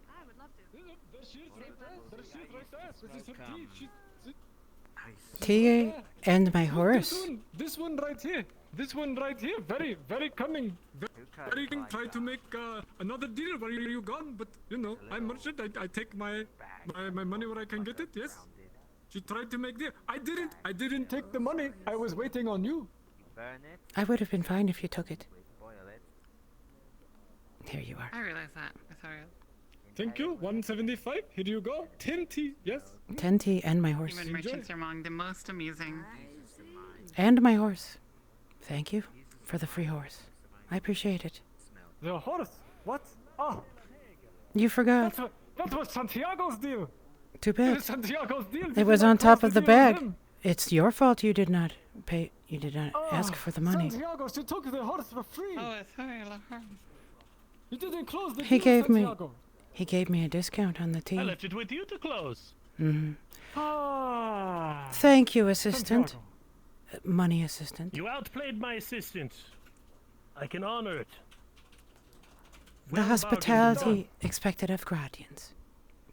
I would love to. There she is right there. There she is right there. This is her tea. Tia and my horse. This one right here. This one right here. Very, very cunning. Very cunning. Try to make another deal where you gone, but you know, I'm merchant. I take my money where I can get it. Yes. She tried to make deal. I didn't take the money. I was waiting on you. I would have been fine if you took it. Here you are. I realize that. Sorry. Thank you. 175. Here you go. 10 tea. Yes. 10 tea and my horse. Human merchants are among the most amusing. And my horse. Thank you for the free horse. I appreciate it. The horse? What? Oh. You forgot. That was Santiago's deal. Too bad. Santiago's deal. It was on top of the bag. It's your fault you did not pay. You did not ask for the money. Santiago, she took the horse for free. Oh, sorry. You didn't close the He deal, gave me. Santiago. He gave me a discount on the tea. I left it with you to close. Mm-hmm. Ah. Thank you, assistant. Money assistant. You outplayed my assistant. I can honor it. The hospitality expected of Gradians.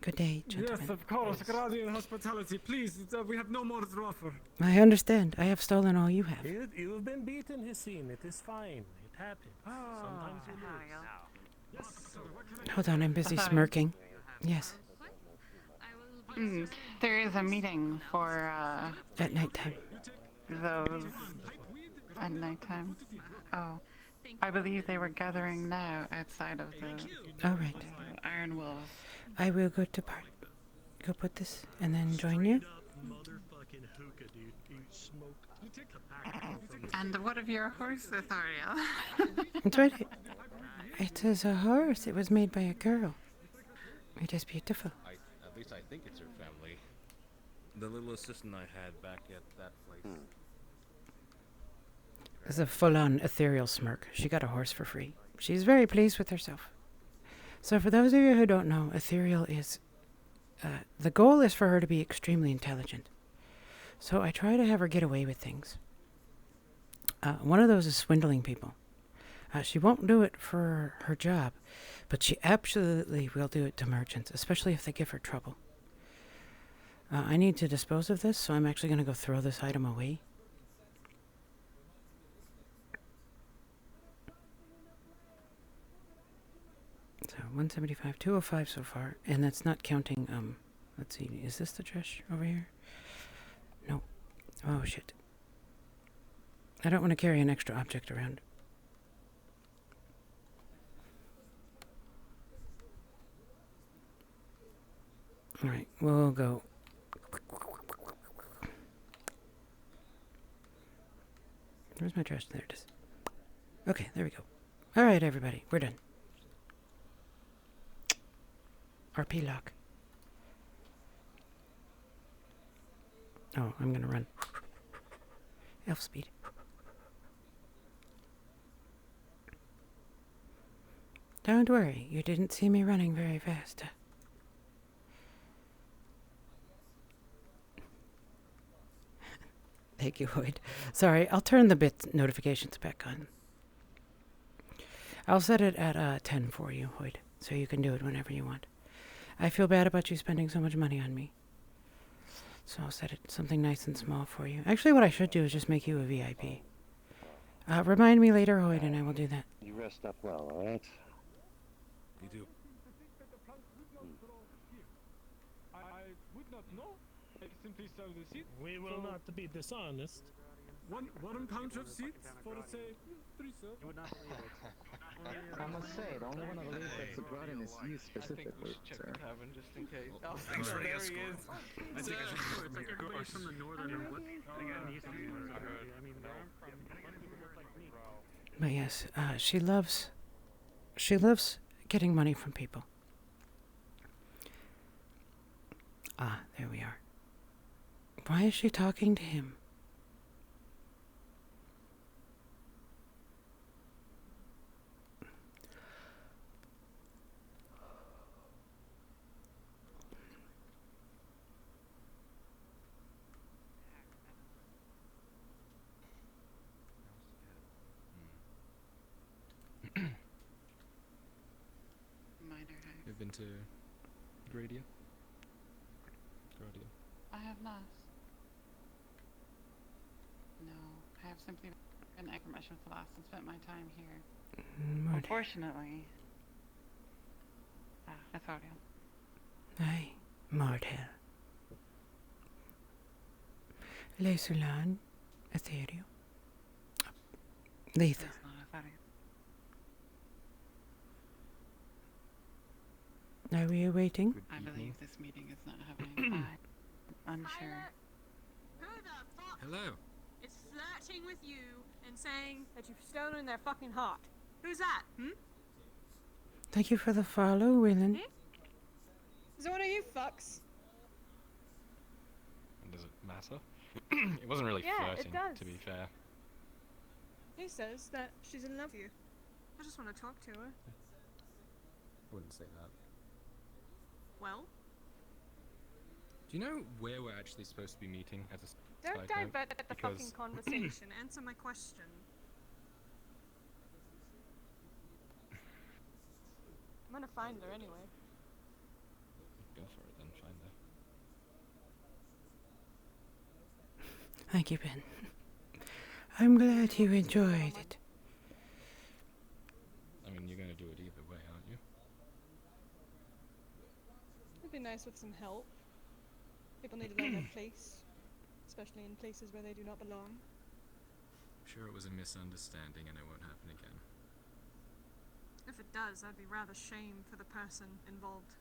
Good day, gentlemen. Yes, of course. Gradian hospitality. Please, we have no more to offer. I understand. I have stolen all you have. You've been beaten, Hissine. It is fine. It happens. Sometimes you lose. Hold on, I'm busy smirking. Yes. There is a meeting for at nighttime. Those at nighttime. Oh, I believe they were gathering now outside of the. All right. Iron Wolves. I will go to go put this and then join you. And what of your horses, Ariel? It's right. It is a horse. It was made by a girl. It is beautiful. At least I think it's her family. The little assistant I had back at that place. It's a full-on ethereal smirk. She got a horse for free. She's very pleased with herself. So for those of you who don't know, ethereal is... the goal is for her to be extremely intelligent. So I try to have her get away with things. One of those is swindling people. She won't do it for her job, but she absolutely will do it to merchants, especially if they give her trouble. I need to dispose of this, so I'm actually going to go throw this item away. So 175, 205 so far, and that's not counting, let's see, is this the trash over here? No. Oh, shit. I don't want to carry an extra object around. Alright, we'll go. Where's my trash? There it is. Okay, there we go. Alright, everybody, we're done. RP lock. Oh, I'm gonna run. Elf speed. Don't worry, you didn't see me running very fast. Thank you, Hoyt. Sorry, I'll turn the bit notifications back on. I'll set it at 10 for you, Hoyt, so you can do it whenever you want. I feel bad about you spending so much money on me. So I'll set it something nice and small for you. Actually, what I should do is just make you a VIP. Remind me later, Hoyt, and I will do that. You rest up well, alright? You do. I would not know. I simply sell the seed. We will not be dishonest. one pound of seeds for say 3 sir. You would not believe it. I must say, the only one I believe that's brought in is you specifically, sir. Tavern just in case. Oh, thanks for the there he escort. is. I think I should It's go like with everybody yours. from the northern and what? I mean, But yes, she loves getting money from people. Ah, there we are. Why is she talking to him? You've been to Gradia? I have not. No, I have simply been at Mission Class and spent my time here. Unfortunately. Authorial. Aye, Mardell. Leisulan, Ethereal. Lethal. Are we awaiting? I believe this meeting is not happening. I'm unsure. Who the fuck Hello. is flirting with you and saying that you've stolen their fucking heart? Who's that, Thank you for the follow, Willen. Is it one of you fucks? Does it matter? It wasn't really Yeah, it flirting, does. to be fair. He says that she's in love with you. I just want to talk to her. I wouldn't say that. Well? Do you know where we're actually supposed to be meeting as a Don't side note? divert the Because fucking conversation. Answer my question. I'm gonna find her anyway. Go for it then, find her. Thank you, Ben. I'm glad you enjoyed it. I mean, you're going to do it either way, aren't you? It'd be nice with some help. People need to know their place, especially in places where they do not belong. I'm sure it was a misunderstanding and it won't happen again. If it does, I'd be rather ashamed for the person involved.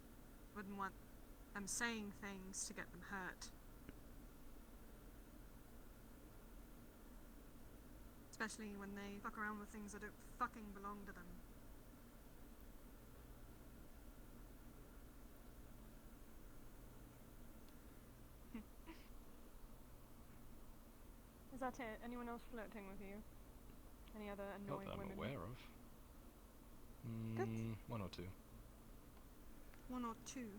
Wouldn't want them saying things to get them hurt. Especially when they fuck around with things that don't fucking belong to them. Is that it? Anyone else flirting with you? Any other Not annoying that I'm women? aware of. One or two. One or two?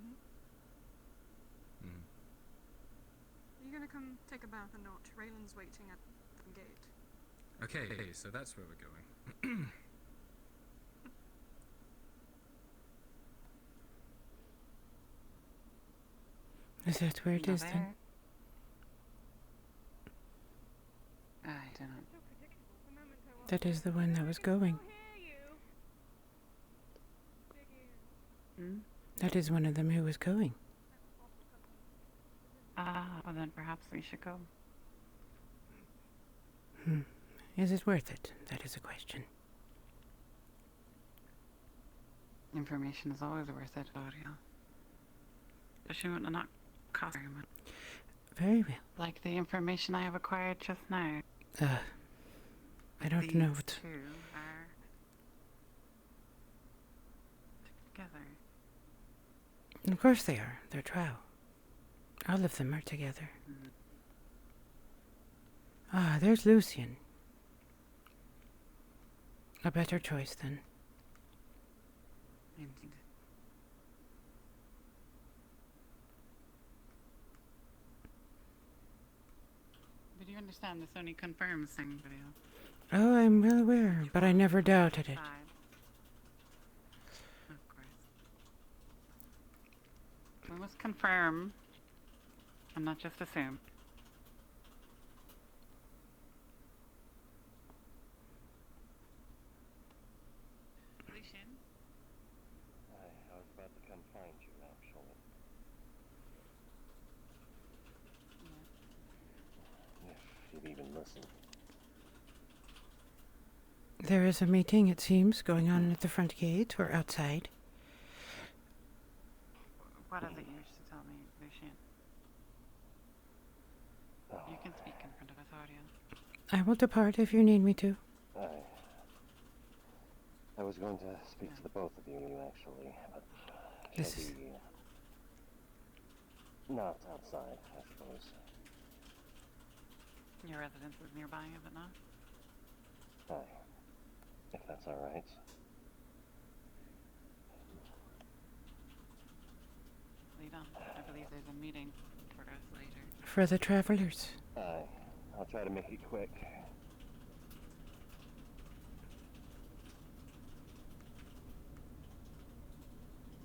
Mm. Are you gonna come take a bath or not? Raylan's waiting at the gate. Okay, so that's where we're going. Is that where it is then? I don't know. That is the one that was going. That is one of them who was going. Well then perhaps we should go. Is it worth it? That is a question. Information is always worth it, Audio. Especially when it not cost very much. Very well. Like the information I have acquired just now. I don't know what. These two are together. Of course they are. They're drow. All of them are together. Ah, there's Lucian. A better choice then. Indeed. But you understand this only confirms things, video. Oh, I'm well aware, but I never doubted it. Of course. We must confirm and not just assume. Lucian? I was about to come find you, actually. If you'd even listen. There is a meeting, it seems, going on at the front gate or outside. What is it you wish to tell me, Lucian? You can speak in front of Authorian. I will depart if you need me to. I was going to speak to the both of you, actually, but This shall is... be not outside, I suppose. Your residence is nearby, is it not? Aye, if that's all right. Lead on. I believe there's a meeting for us later. For the travelers. Aye, I'll try to make it quick.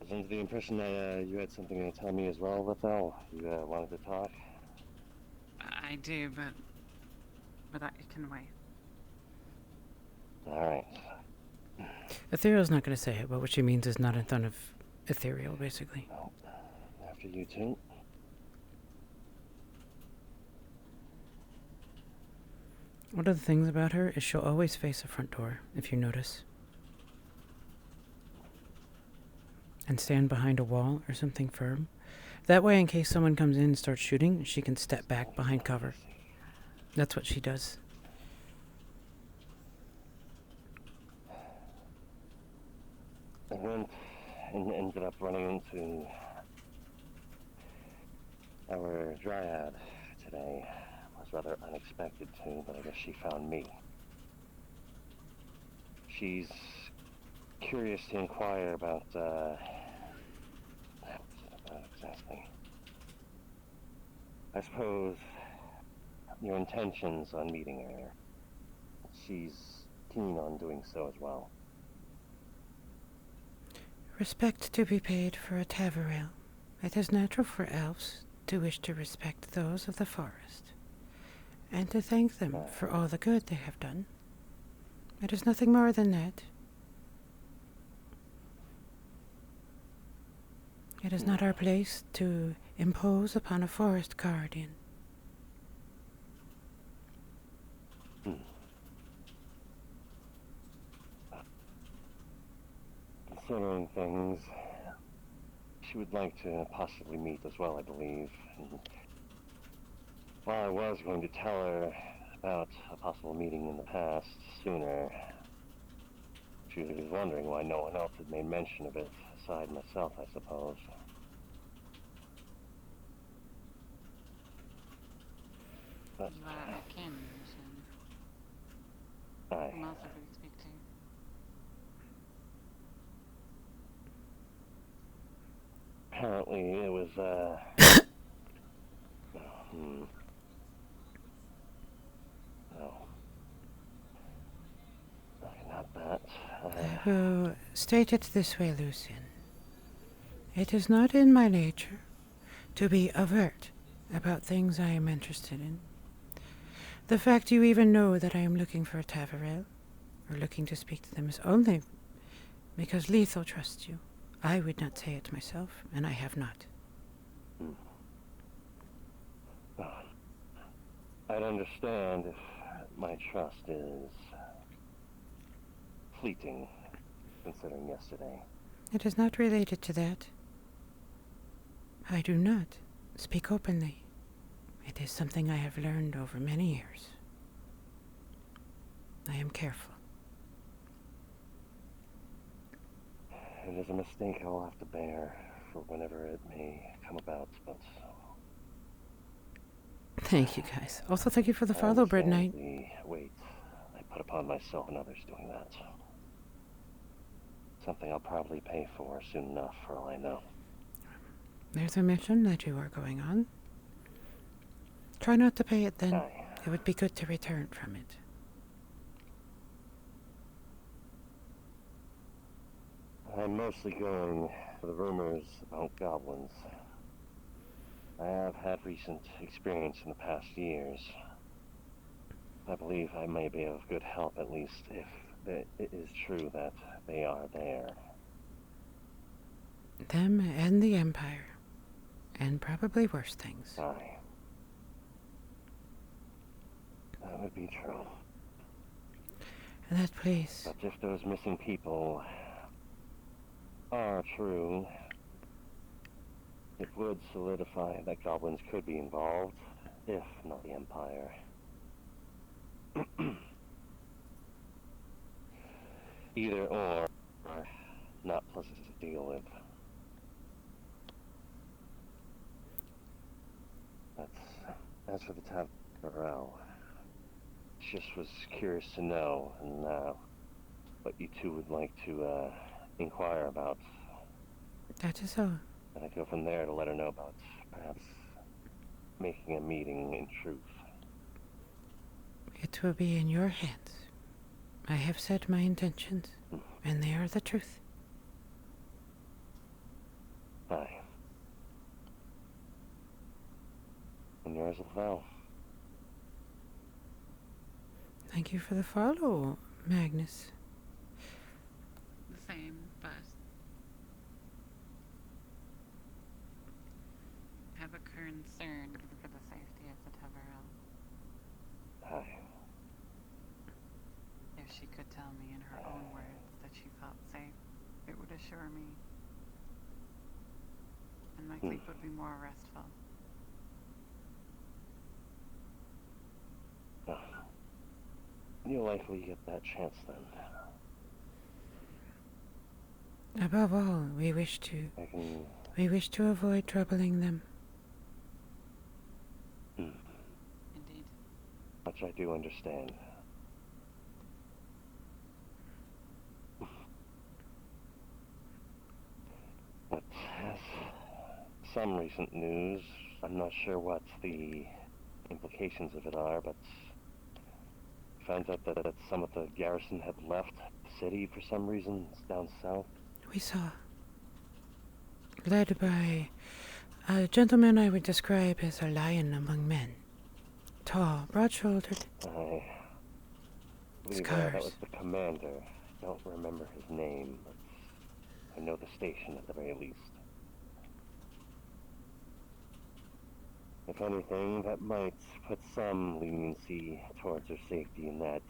I was under the impression that you had something to tell me as well, Lethal. You wanted to talk? I do, but that can wait. Alright. Ethereal's not going to say it, but what she means is not in front of Ethereal, basically. Oh, after you two. One of the things about her is she'll always face a front door, if you notice. And stand behind a wall or something firm. That way, in case someone comes in and starts shooting, she can step back behind cover. That's what she does. I went and ended up running into our dryad today. It was rather unexpected too, but I guess she found me. She's curious to inquire about, exactly? I suppose your intentions on meeting her. She's keen on doing so as well. Respect to be paid for a Taverel. It is natural for elves to wish to respect those of the forest, and to thank them for all the good they have done. It is nothing more than that. It is not our place to impose upon a forest guardian. Considering things, she would like to possibly meet as well, I believe. And while I was going to tell her about a possible meeting in the past sooner, she was wondering why no one else had made mention of it, aside myself, I suppose. But You are kin, Lucian. aye. Whom else would we speak to? Apparently it was, no. Not that. I will state it this way, Lucian. It is not in my nature to be overt about things I am interested in. The fact you even know that I am looking for a Taverel, or looking to speak to them, is only because Lethal trusts you. I would not say it myself, and I have not. I'd understand if my trust is fleeting, considering yesterday. It is not related to that. I do not speak openly. It is something I have learned over many years. I am careful. It is a mistake I will have to bear for whenever it may come about, but... Thank you, guys. Also, thank you for the I follow, Bread understand Knight. the weight I put upon myself and others doing that. Something I'll probably pay for soon enough, for all I know. There's a mission that you are going on. Try not to pay it then. Aye. It would be good to return from it. I'm mostly going for the rumors about goblins. I have had recent experience in the past years. I believe I may be of good help, at least, if it is true that they are there. Them and the Empire. And probably worse things. Aye. That would be true. That place. But if those missing people are true, it would solidify that goblins could be involved, if not the Empire. Either or are not pleasant to deal with. As for the Taverel, just was curious to know, and what you two would like to inquire about. That is all. And I go from there to let her know about perhaps making a meeting in truth. It will be in your hands. I have said my intentions, and they are the truth. Aye. And yours as well. Thank you for the follow, Magnus. The same, but I have a concern for the safety of the Taverel. Aye. If she could tell me in her own words that she felt safe, it would assure me, and my sleep would be more restful. You'll likely get that chance then. Above all, we wish to avoid troubling them. Indeed. Which I do understand. But as some recent news, I'm not sure what the implications of it are, but found out that some of the garrison had left the city for some reason down south. We saw. Led by a gentleman I would describe as a lion among men. Tall, broad-shouldered. I believe that was the commander. I don't remember his name, but I know the station at the very least. If anything, that might put some leniency towards her safety in that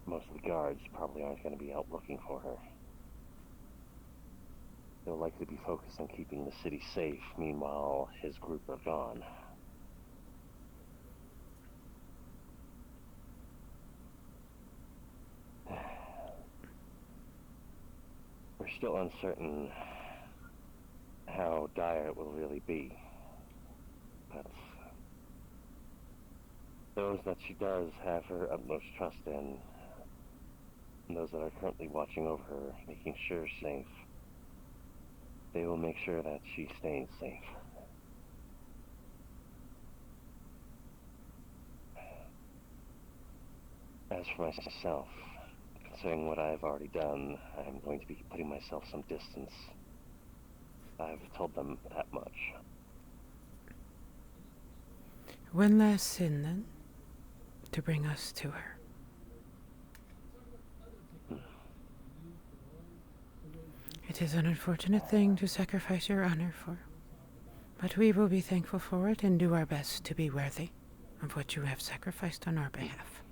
most of the guards probably aren't going to be out looking for her. They'll likely be focused on keeping the city safe, meanwhile his group are gone. We're still uncertain how dire it will really be. But those that she does have her utmost trust in, and those that are currently watching over her, making sure she's safe, they will make sure that she stays safe. As for myself, considering what I've already done, I'm going to be putting myself some distance. I've told them that much. One last sin, then, to bring us to her. It is an unfortunate thing to sacrifice your honor for, but we will be thankful for it and do our best to be worthy of what you have sacrificed on our behalf.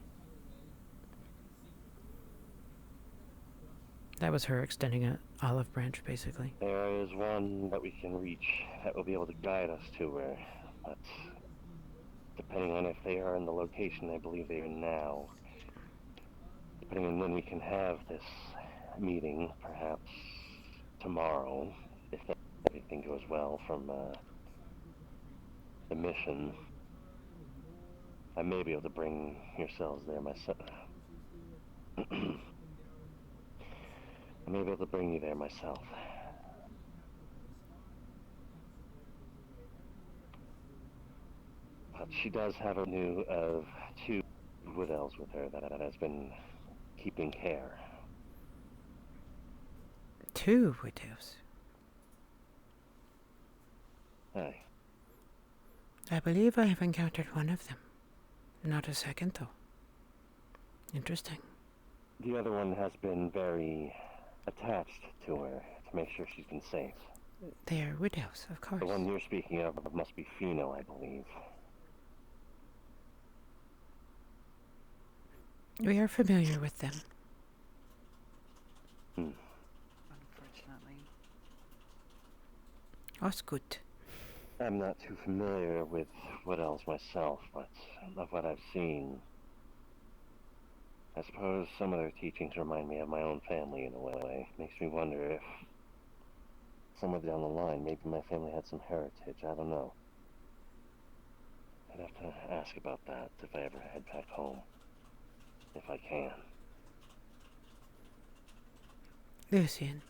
That was her extending an olive branch, basically. There is one that we can reach that will be able to guide us to her, but depending on if they are in the location I believe they are now, depending on when we can have this meeting, perhaps tomorrow, if everything goes well from the mission, I may be able to bring yourselves there myself. I may be able to bring you there myself. But she does have a new of 2 wood elves with her that has been keeping care. 2 wood elves? Aye. I believe I have encountered one of them. Not a second, though. Interesting. The other one has been very attached to her to make sure she's been safe. They are wood elves, of course. The one you're speaking of must be Fino, I believe. We are familiar with them. Unfortunately. That's good. I'm not too familiar with what else myself, but of what I've seen, I suppose some of their teachings remind me of my own family in a way. Makes me wonder if somewhere down the line, maybe my family had some heritage, I don't know. I'd have to ask about that if I ever head back home. If I can. Lucian,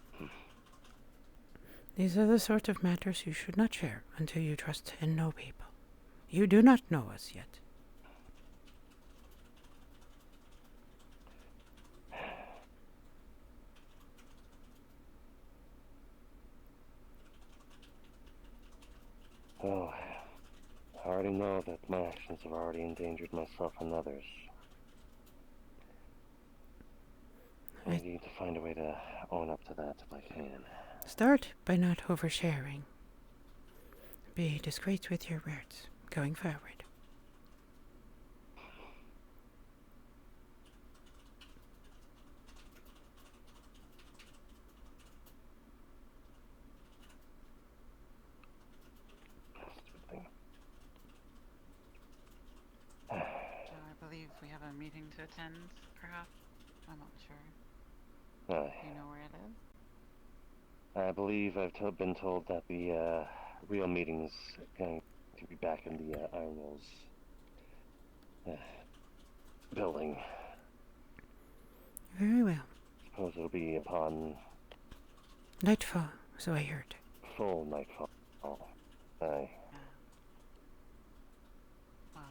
these are the sort of matters you should not share until you trust and know people. You do not know us yet. Oh, I already know that my actions have already endangered myself and others. I need to find a way to own up to that if I can. Start by not oversharing. Be discreet with your words going forward. So I believe we have a meeting to attend, perhaps? I'm not sure. Do you know where it is? I believe I've been told that the real meeting's going to be back in the Iron Wolves building. Very well. Suppose it'll be upon Nightfall, so I heard. full nightfall. Aye. Wow.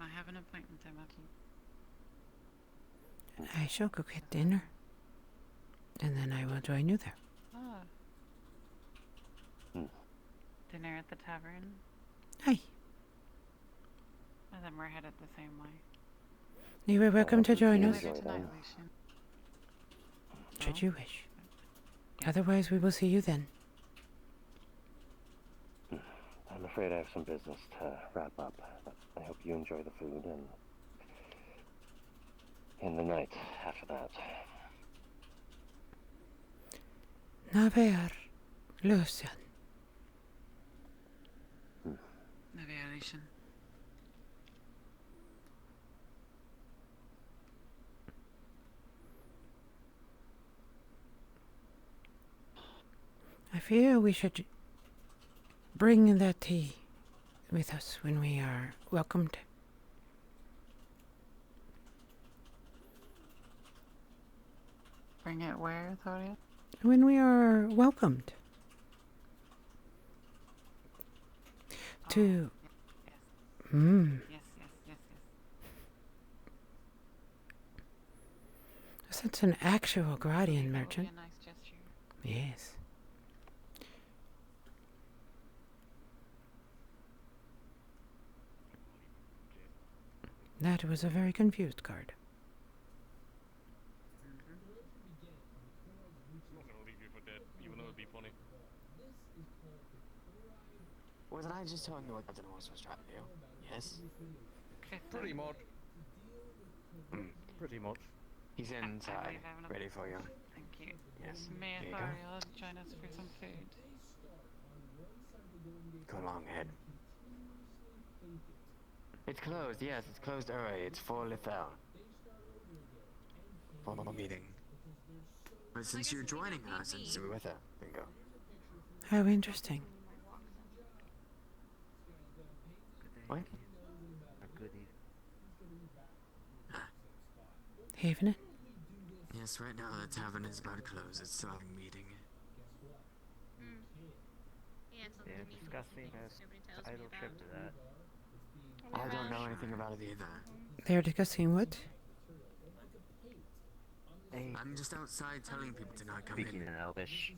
I have an appointment I'm at. I shall go get dinner, and then I will join you there. Ah. Dinner at the tavern? Aye. And then we're headed the same way. You are welcome to join See you us, later tonight, Lucian. should you wish. Otherwise, we will see you then. I'm afraid I have some business to wrap up. But I hope you enjoy the food and the night after that. Naver, Lucian. Navigation. I feel we should bring that tea with us when we are welcomed. Bring it where, Thoria? When we are welcomed. To... Yes, yes. That's an actual Gradian merchant. That would be a nice gesture. Yes. That was a very confused card. I'm not gonna leave you for dead, even though it'd be funny. Wasn't I just telling you what Captain Horse was trying to do? Yes? Pretty much. Pretty much. He's inside, ready for you. Thank you. Yes. May Here you go. Thoria join us for some food? Go along ahead. It's closed, yes, it's closed early. It's for Lethal. Formal meeting. But since you're joining us, and So we're with her. Bingo. How interesting. What? Haven it? yes, right now the tavern is about to close. It's still having a meeting. They're discussing a idle trip to that. I don't know anything about it either. They're discussing what? I'm just outside telling people to not come Speaking in. in Elvish,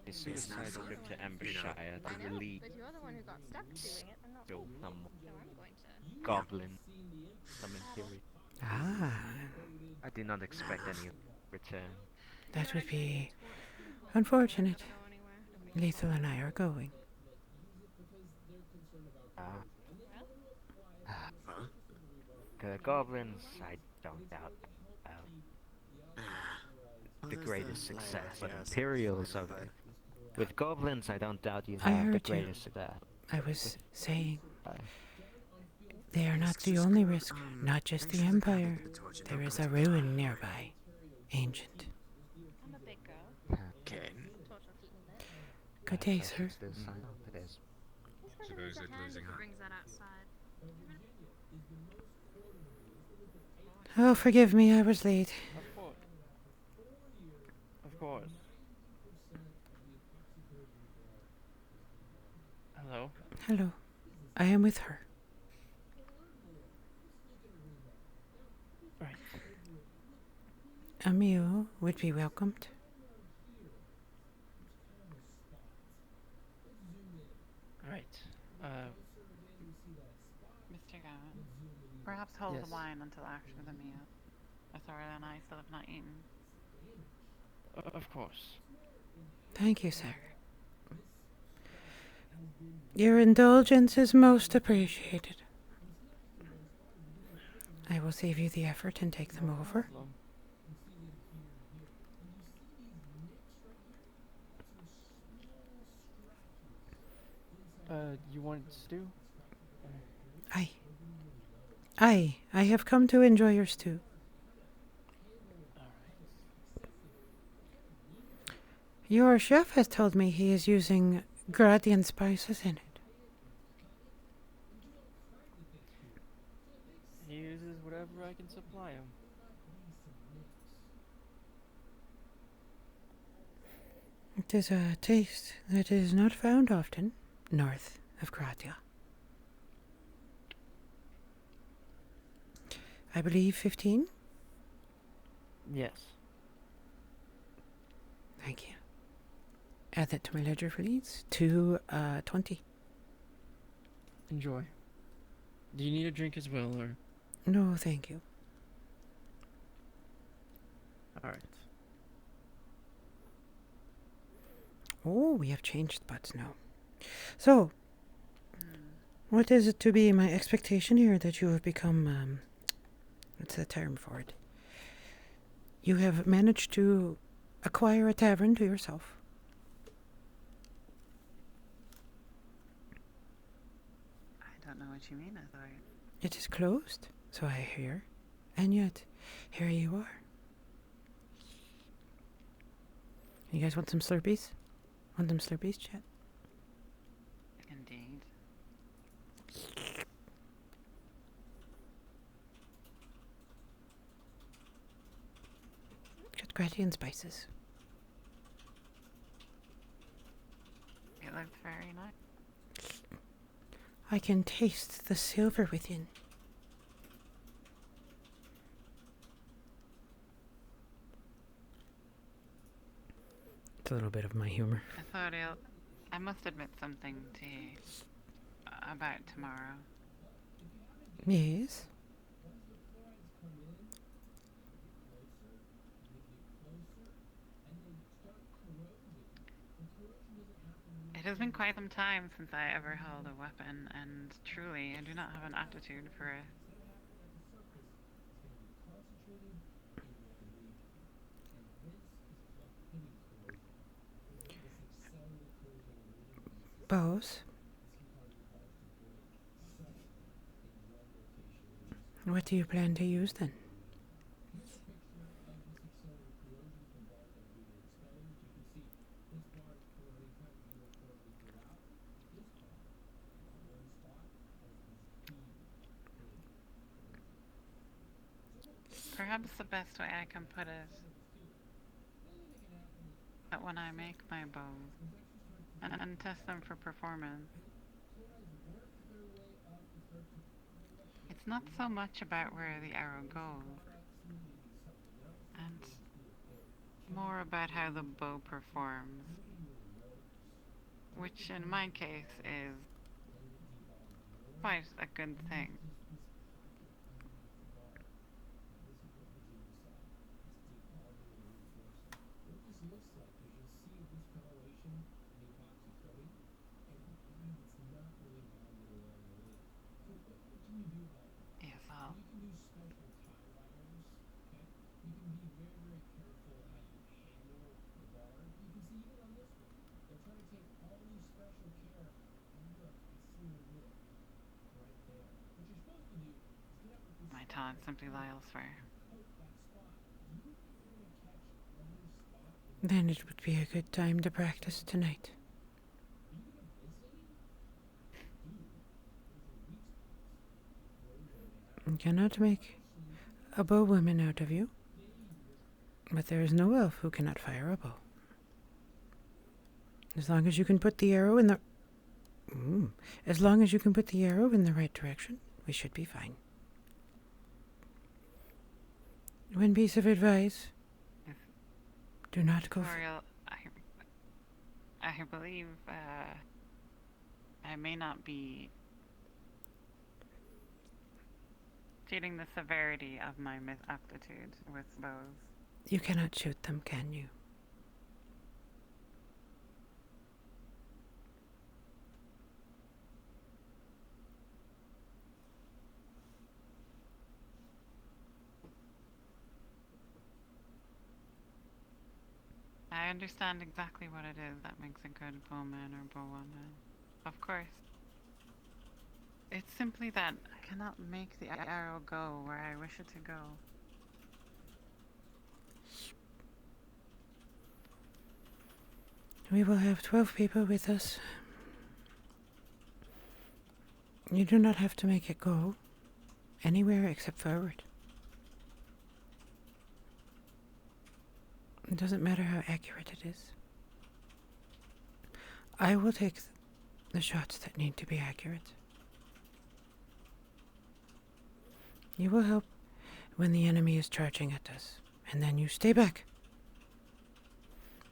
a suicide trip to Embershire to relieve But you're the one who got stuck doing it. I'm not. some So I'm going to. goblin summon theory. Ah, I do not expect any return. that would be unfortunate. Lethal and I are going. The goblins, I don't doubt. the greatest success, but Imperials are the... With goblins, I don't doubt you I have the heard you. greatest success. I was saying, Uh, they are not the only risk, not just the Empire. There is a ruin nearby, ancient. I'm a big girl. Okay. Good day, sir. It is. Suppose they're closing up. Brings that outside. Oh, forgive me, I was late. Of course. Of course. Hello. Hello. I am with her. Right. A meal would be welcomed. Right. Mr. Gowan, perhaps hold Yes. the wine until after the meal. Authority and I still have not eaten. Of course. Thank you, sir. Your indulgence is most appreciated. I will save you the effort and take them over. You want stew? I have come to enjoy your stew. Your chef has told me he is using Gradian spices in it. He uses whatever I can supply him. It is a taste that is not found often north of Gradia. I believe 15? Yes. Thank you. Add that to my ledger, please. To 20. Enjoy. Do you need a drink as well, or? No, thank you. Alright. Oh, we have changed spots now. So, what is it to be my expectation here that you have become, what's the term for it? You have managed to acquire a tavern to yourself. I don't know what you mean, Authority. It is closed, so I hear. And yet, here you are. You guys want some Slurpees? Want them Slurpees, chat? Indeed. Got Gradian spices. It looked very nice. I can taste the silver within. It's a little bit of my humor. Authority, I must admit something to you about tomorrow. Yes? It has been quite some time since I ever held a weapon, and truly, I do not have an aptitude for it. Bows? What do you plan to use then? Perhaps the best way I can put it, that when I make my bows and test them for performance, it's not so much about where the arrow goes, and more about how the bow performs, which in my case is quite a good thing. Yes, not simply lie elsewhere. Then it would be a good time to practice tonight. I cannot make a bowwoman out of you, but there is no elf who cannot fire a bow. As long as you can put the arrow in the... As long as you can put the arrow in the right direction, we should be fine. One piece of advice. Do not go... Tutorial, I believe, I may not be stating the severity of my misaptitude with bows. You cannot shoot them, can you? I understand exactly what it is that makes a good bowman or bowwoman. Of course. It's simply that I cannot make the arrow go where I wish it to go. We will have 12 people with us. You do not have to make it go anywhere except forward. It doesn't matter how accurate it is. I will take the shots that need to be accurate. You will help when the enemy is charging at us, and then you stay back.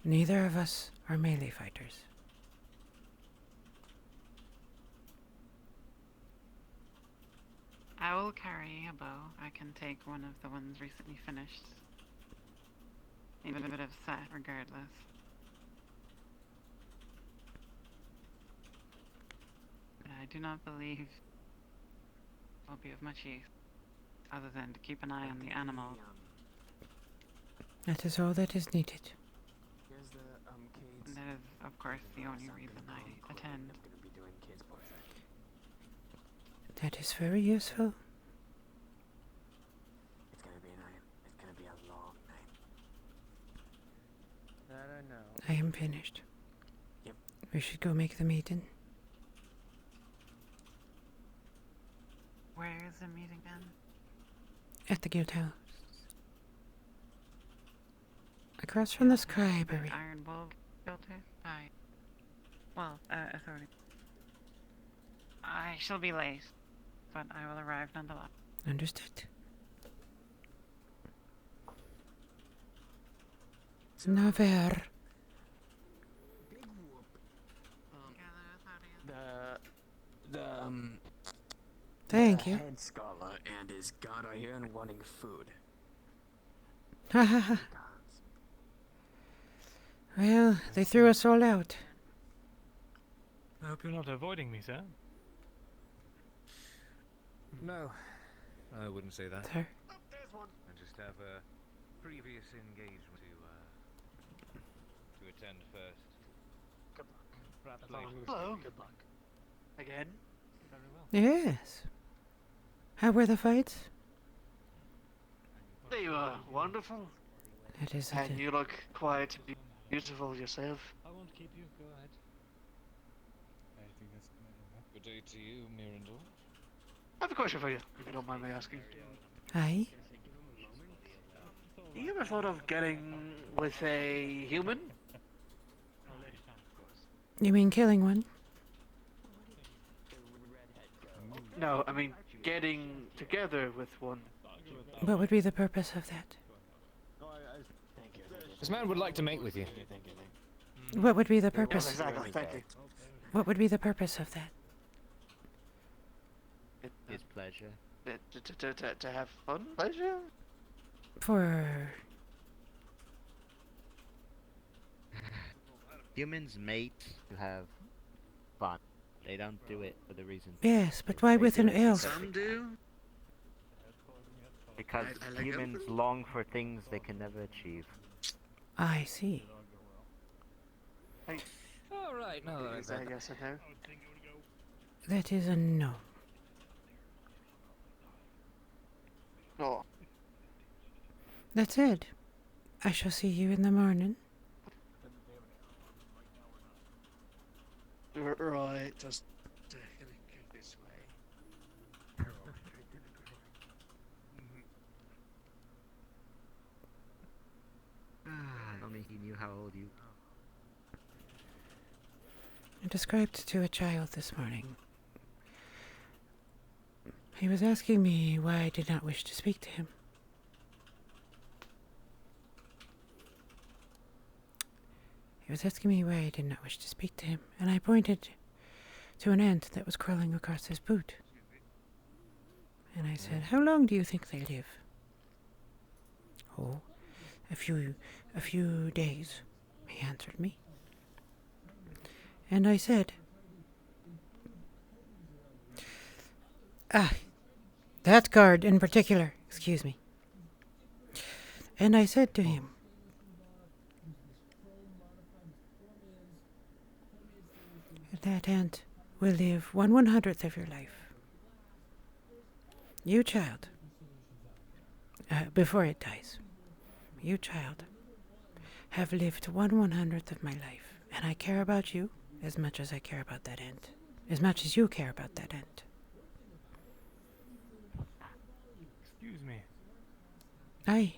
Neither of us are melee fighters. I will carry a bow. I can take one of the ones recently finished. Even a bit of set, regardless. But I do not believe it will be of much use, other than to keep an eye on the animal. That is all that is needed. And that is, of course, the only reason I attend. That is very useful. It's gonna be a night. It's gonna be a long night. That I know. I am finished. Yep. We should go make the meeting. Where is the meeting again? At the guild house. Across from the scribery. Iron Bull filter? Aye. Well, authority. I shall be late, but I will arrive nonetheless. Understood. Naver. Thank you. The head scholar and his god are here and wanting food. Ha ha ha. Well, they threw us all out. I hope you're not avoiding me, sir. No, I wouldn't say that. Sir? I just have a previous engagement to attend first. Good luck. Perhaps later. Hello. Good luck. Again? Very well. Yes. How were the fights? They were wonderful. That is And you look quite beautiful yourself. I won't keep you. Go ahead. I think that's good day to you, Mirandor. I have a question for you, if you don't mind me asking. Aye. You ever thought of getting with a human? You mean killing one? No, I mean getting together with one. What would be the purpose of that? This man would like to mate with you. What would be the Yes, purpose? exactly, thank you. What would be the purpose of that? His pleasure. To have fun? Pleasure? For... Humans mate to have fun. They don't do it for the reason. Yes, but why with an elf? Some do. Because I like humans long for things they can never achieve. I see. Alright, now that I've I guess I know. That is a no. Oh. That's it. I shall see you in the morning. Right, just gonna go this way. Only he knew how old you. I described to a child this morning. He was asking me why I did not wish to speak to him. He was asking me why I did not wish to speak to him, and I pointed to an ant that was crawling across his boot. And I said, "How long do you think they live?" "Oh, a few days," he answered me. And I said, that guard in particular, excuse me. And I said to him, that ant will live 1/100th of your life. You, child, before it dies, you, child, have lived 1/100th of my life, and I care about you as much as I care about that ant, as much as you care about that ant. Excuse me. Aye.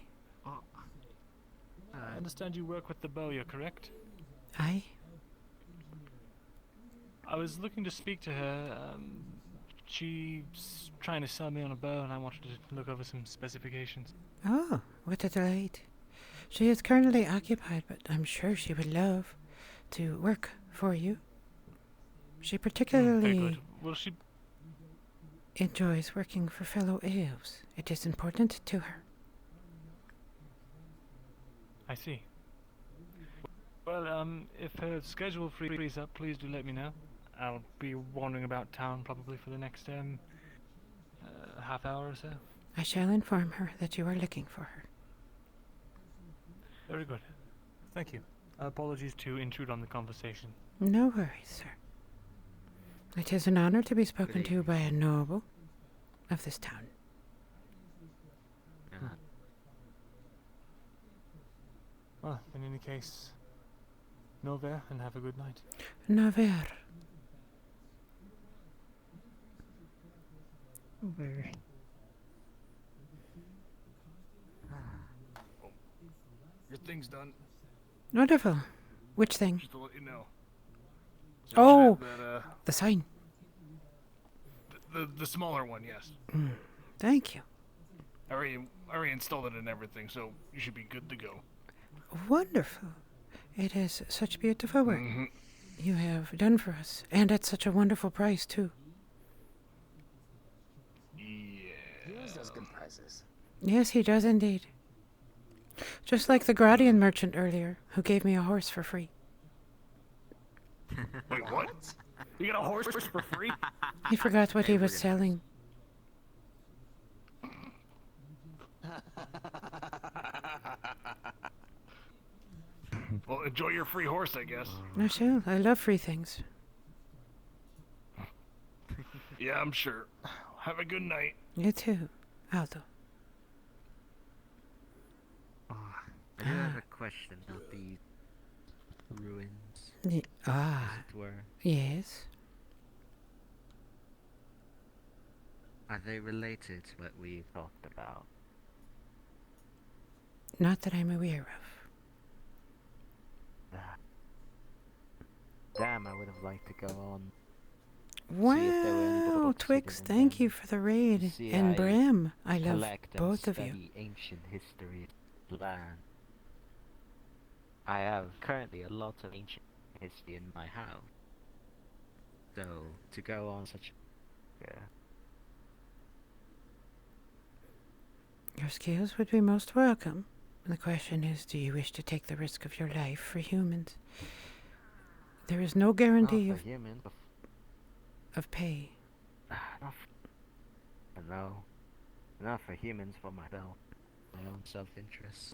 I understand you work with the bowyer, correct? Aye. I was looking to speak to her. She's trying to sell me on a bow, and I wanted to look over some specifications. Oh, what a delight. She is currently occupied, but I'm sure she would love to work for you. She Very particularly good. Will she... enjoys working for fellow elves. It is important to her. I see. Well, if her schedule frees up, please do let me know. I'll be wandering about town probably for the next half hour or so. I shall inform her that you are looking for her. Very good. Thank you. Apologies to intrude on the conversation. No worries, sir. It is an honor to be spoken to by a noble of this town. Well, in any case, Nover, and have a good night. Nover. Your thing's done. Wonderful. Which thing? Just to let you know. Oh, That, the sign. the smaller one, yes. Thank you. I already installed it and everything, so you should be good to go. Wonderful. It is such beautiful work Mhm. you have done for us, and at such a wonderful price, too. Yeah. He always does good prices. Yes, he does indeed. Just like the Gradian merchant earlier, who gave me a horse for free. Wait, what? You got a horse for free? He forgot what he was selling. Well, enjoy your free horse, I guess. I shall. I love free things. Yeah, I'm sure. Have a good night. You too, Aldo. I do have a question about these ruins. Ah. As it were. Yes. Are they related to what we talked about? Not that I'm aware of. Damn, I would have liked to go on. Wow, Twix, thank you for the raid. And Bram, I love both of you. Ancient history of the land. I have currently a lot of ancient history in my house. So, to go on such Your skills would be most welcome. The question is, do you wish to take the risk of your life for humans? There is no guarantee of pay. No. Not for humans, for myself. My own self-interest.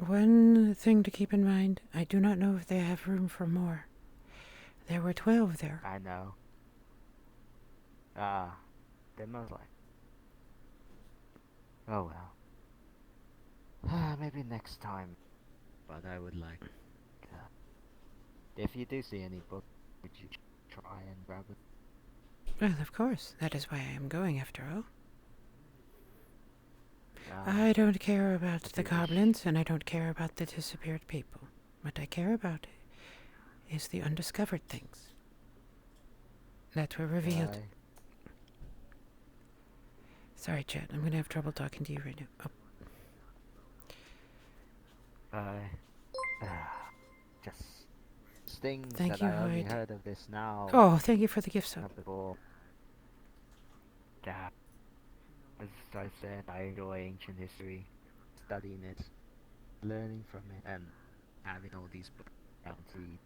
One thing to keep in mind, I do not know if they have room for more. There were 12 there. I know. They're most like. Oh well. Maybe next time. But I would like. If you do see any book, would you try and grab it? Well, of course. That is why I am going, after all. I don't care about the goblins, and I don't care about the disappeared people. What I care about is the undiscovered things that were revealed. Sorry, chat. I'm gonna have trouble talking to you right now. Just things Thank that you, I only Hoyt. heard of this now. Oh, thank you for the gift sub. Not before. As I said, I enjoy ancient history, studying it, learning from it, and having all these books down to read.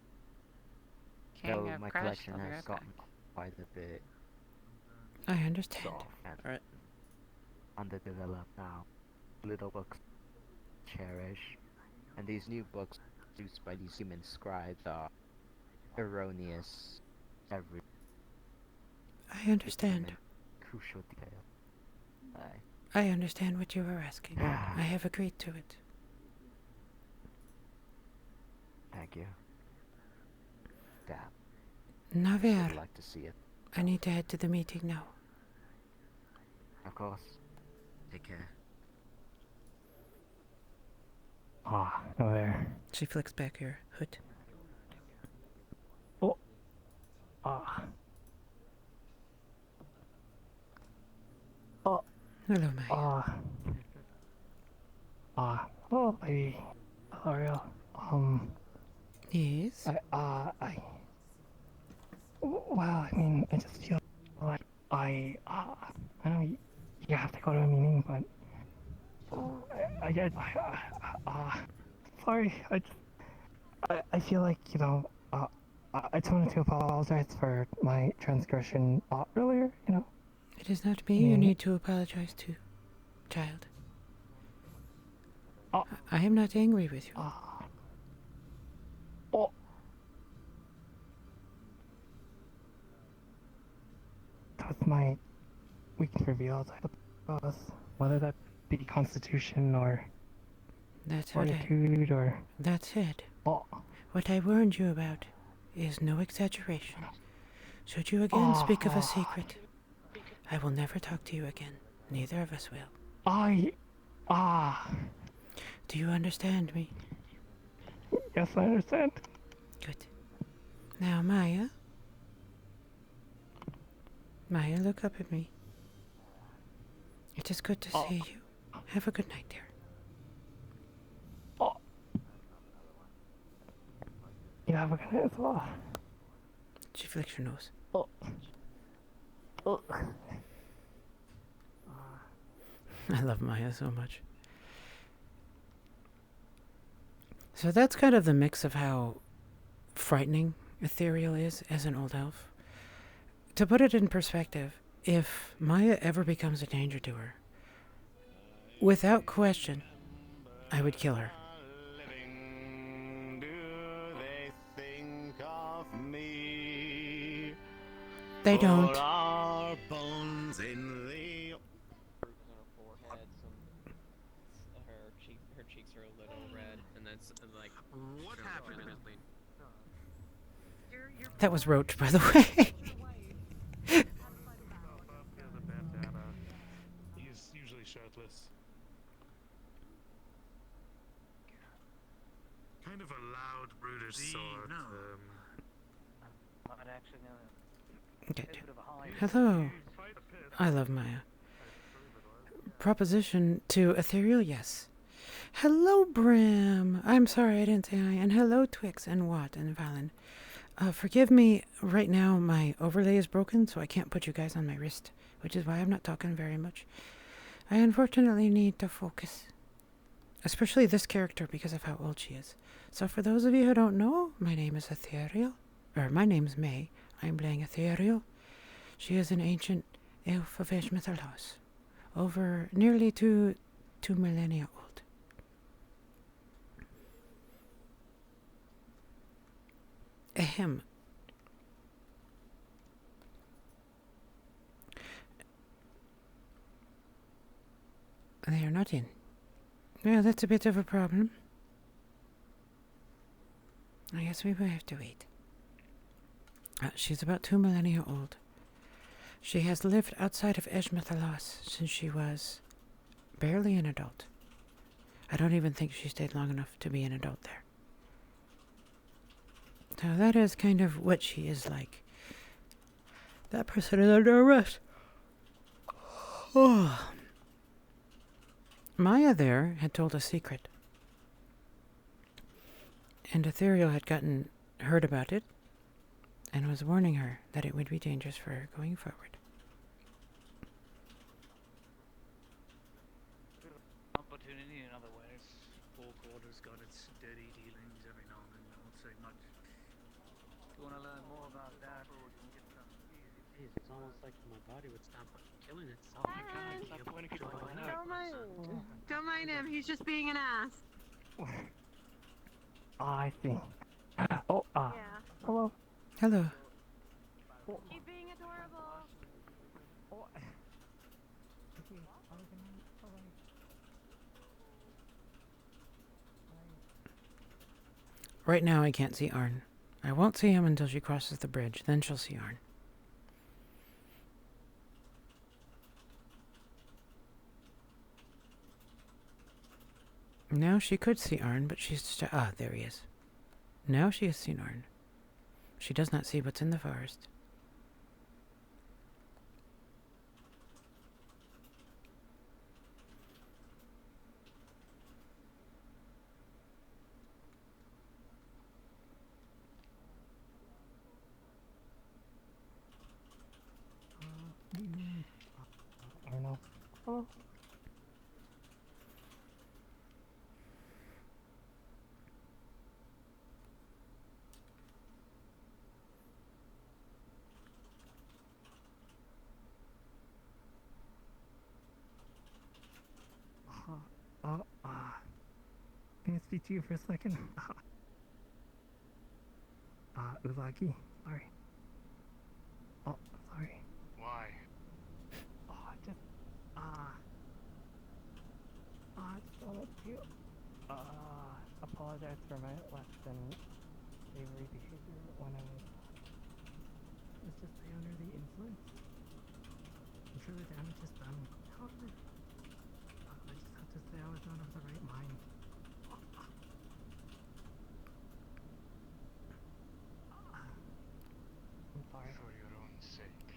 So my collection has gotten quite a bit I understand. soft and underdeveloped now. Little books cherish, and these new books produced by these human scribes are erroneous every I understand. crucial detail. I understand what you are asking. I have agreed to it. Thank you. Naver, I'd like to see it. I need to head to the meeting now. Of course. Take care. Ah, there. She flicks back her hood. Oh. Ah. Oh. Hello, Maya. Oh, lady. Ariel. Yes? Well, I mean, I just feel like I know you have to go to a meeting, but sorry, I feel like, you know, I just wanted to apologize for my transgression earlier, you know. It is not me you need to apologize to, child. I am not angry with you. That's my weakness revealed, I suppose. Whether that be constitution or That's fortitude or... That said, what I warned you about is no exaggeration. Should you again speak of a secret, I will never talk to you again. Neither of us will. Do you understand me? Yes, I understand. Good. Now, Maya. Maya, look up at me. It is good to see you. Have a good night, dear. You have a good night as well. She flicks her nose. I love Maya so much. So that's kind of the mix of how frightening Ethereal is as an old elf. To put it in perspective, if Maya ever becomes a danger to her, without question, I would kill her. They don't. Our bones in the... Her cheeks are a little red, and that's like. What happened? That was Roach, by the way. He's usually shirtless. Kind of a loud, brutish sort. Okay. Hello. I love Maya. Proposition to Ethereal, yes. Hello, Bram. I'm sorry I didn't say hi. And hello, Twix and Watt and Valen. Forgive me, right now my overlay is broken, so I can't put you guys on my wrist, which is why I'm not talking very much. I unfortunately need to focus. Especially this character because of how old she is. So for those of you who don't know, my name is Ethereal. Or my name's May. I'm playing Ethereal. She is an ancient elf of Ishmetalos. Over nearly two millennia old. Ahem. They are not in. Well, that's a bit of a problem. I guess we will have to wait. She's about 2 millennia old. She has lived outside of Eshmethalas since she was barely an adult. I don't even think she stayed long enough to be an adult there. So that is kind of what she is like. That person is under arrest. Oh. Maya there had told a secret. And Ethereal had heard about it and was warning her that it would be dangerous for her going forward. Opportunity in other ways. Four quarters got its dirty dealings every now and then. I won't say much. If you want to learn more about that, or we can get some. Jeez, it's almost like my body would stop killing itself. Don't mind him. He's just being an ass. I think. Oh, Yeah. hello. Hello. Keep being adorable. Oh. Right now I can't see Arn. I won't see him until she crosses the bridge, then she'll see Arn. Now she could see Arn, but she's just... there he is. Now she has seen Arn. She does not see what's in the forest. Arno. Hello. Can I speak to you for a second? Ulagi. Sorry. Oh, sorry. Why? Just wanted to, apologize for my less than savory behavior when I was just under the influence. I'm sure the damage is done. However, I just have to say I was not of the right mind. I'm sorry. For your own sake,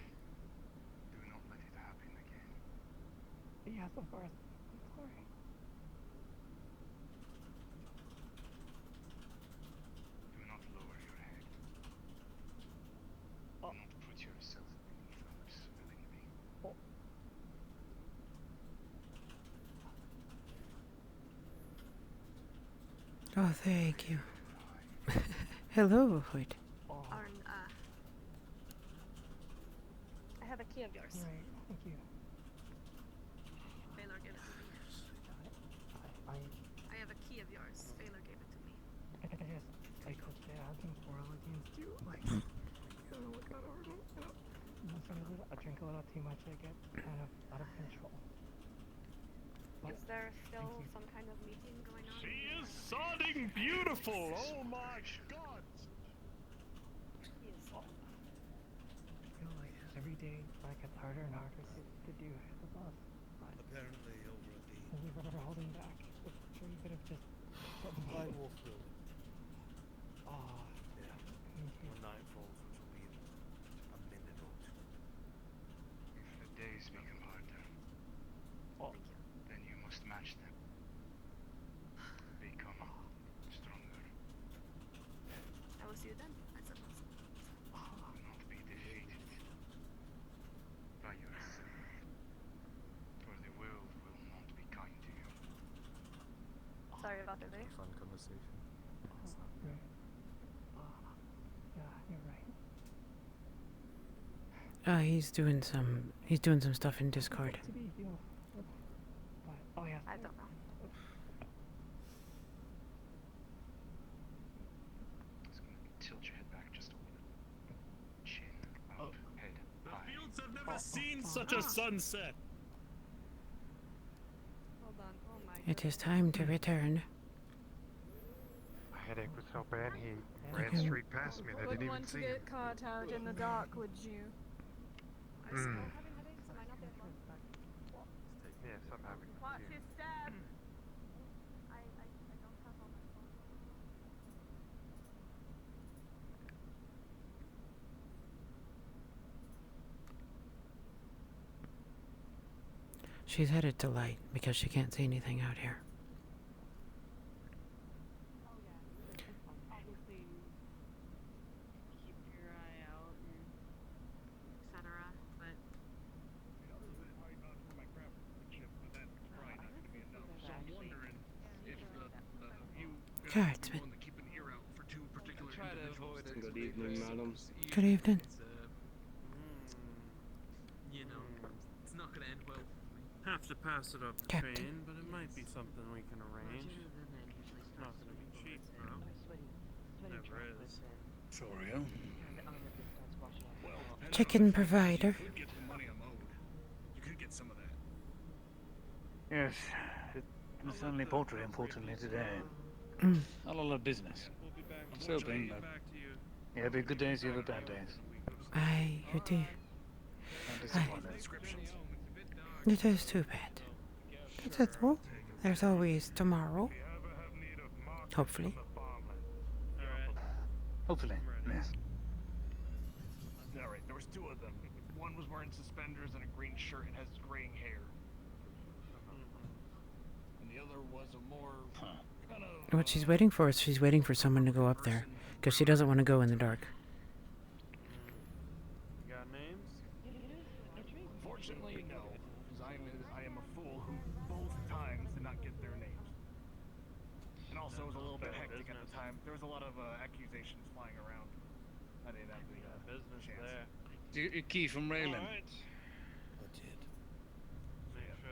do not let it happen again. Yes, of course. I'm sorry. Do not lower your head. Do not put yourself beneath others willingly. Oh, thank you. Hello, Hoyt. Arn, I have a key of yours. Right, thank you. Baylor gave it to me. I have a key of yours. Baylor gave it to me. I could say I've been quarrel against you. Like, you know, look out over me. I drink a little too much, I get kind of out of control. Is there still some kind of meeting going on? She is sodding beautiful! Oh my god! He is. I feel like every day it gets harder and harder to do as a boss. Apparently over at the... We were holding back. I'm sure you could have just... I will through. Yeah. When night falls, which will be in a minute or two. If the days become harder, then you must match them. Become stronger. I will see you then, I suppose. Do not be defeated by yourself, for the world will not be kind to you. Sorry about the day. Fun conversation. Yeah, you're right. He's doing some stuff in Discord. To be healed. Oh yeah. I don't know. Tilt your head back just a little bit. Chin up, head high. Fields have never seen such a sunset! Oh It is time to return. My headache was so bad he ran Okay. straight past me and I didn't Wouldn't even want to see him. get caught out in the dark, would you? Mm. Yes, I'm having them Watch too. your step. She's headed to light because she can't see anything out here. Obviously, keep your eye out and etc. But Guardsman. Try to avoid it. Good evening, madam. Good evening. You know, it's not gonna end well. Have to pass it up the Captain. train, but it might be something we can arrange. Not gonna be cheap, though. Never is. Sorry, well, Chicken provider. you could get the money I'm owed. You could get some of that. Yes, it's only poultry, unfortunately, today. Mm. Not a lot of business. I'm still hoping, but... Yeah, be good days, you have bad days. Aye, you do. I'm disappointed. It is too bad. That's it, though. There's always tomorrow. Hopefully. Hopefully, yes. Alright, there was two of them. One was wearing suspenders and a green shirt and has graying hair. And the other was a more kind of... What she's waiting for is she's waiting for someone to go up there. Because she doesn't want to go in the dark. You got names? Unfortunately, no. Because I am a fool who both times did not get their names. And also it was a little bit hectic at the time. There was a lot of accusations flying around. I didn't have the business chance. there. Do you get your key from Raylan? Alright. Legit.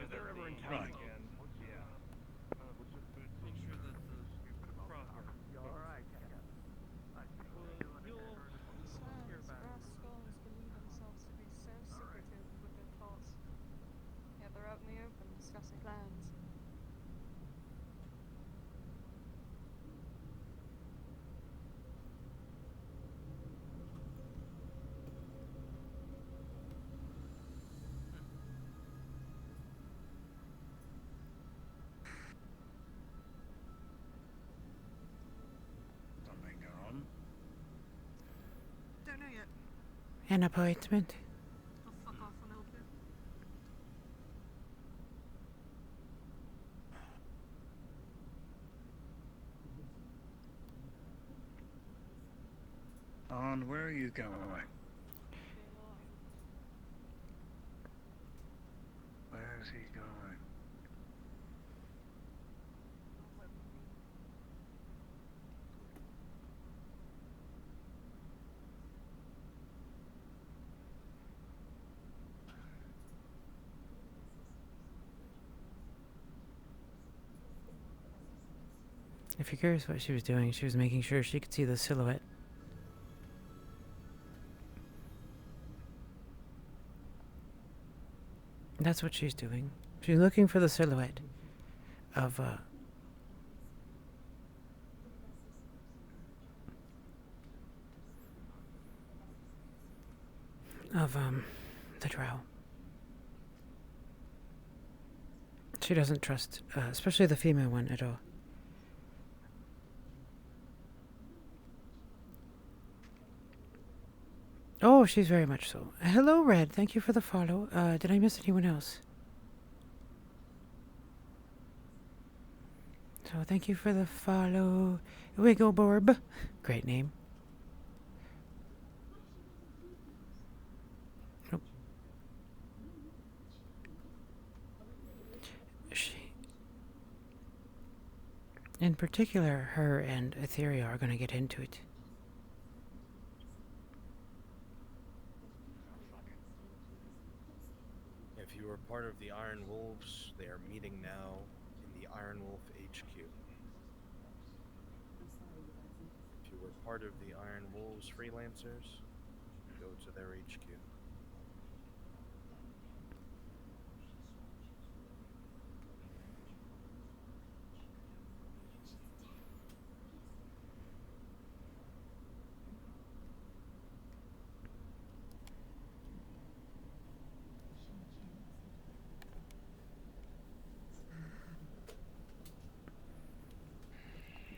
If they're ever in town Right. again, yeah. Make sure that the proper. Science, brass skulls believe themselves to be so secretive with their thoughts. Yet they're out in the open discussing plans. Something going on? Don't know yet. An appointment. I'll fuck off a little bit. And where are you going? Where is he going? If you're curious what she was doing, she was making sure she could see the silhouette. That's what she's doing. She's looking for the silhouette of the drow. She doesn't trust, especially the female one, at all. Oh, she's very much so. Hello, Red. Thank you for the follow. Did I miss anyone else? So thank you for the follow. Wiggleborb. Great name. Nope. In particular, her and Etheria are going to get into it. If you were part of the Iron Wolves, they are meeting now in the Iron Wolf HQ. If you were part of the Iron Wolves freelancers, go to their HQ.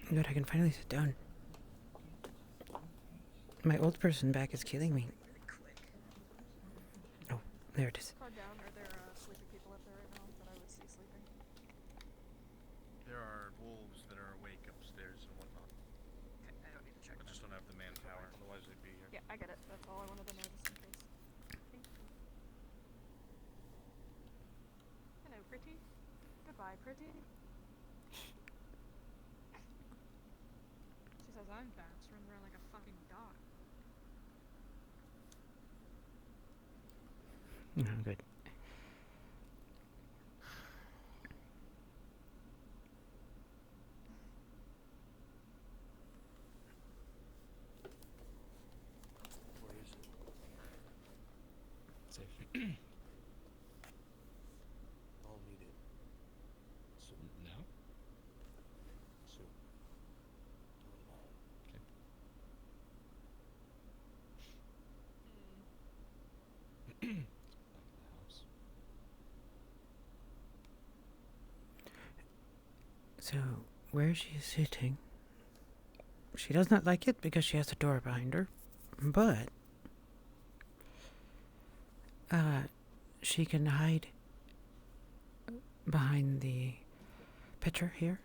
Good, I can finally sit down. My old person back is killing me. Oh, there it is. Card down. Are there sleepy people up there right now that I would see sleeping? There are wolves that are awake upstairs and whatnot. Okay, I don't need to check. I just don't have the manpower, otherwise they'd be here. Yeah, I get it. That's all I wanted to know, just in case. Thank you. Hello, pretty. Goodbye, pretty. She says I'm fast, running around like a fucking dog. Oh, good. Where is it? Safe. I'll need it. Soon. Now? Soon. Okay. Back to the house. So, where she is sitting, she does not like it because she has the door behind her, but she can hide behind the picture here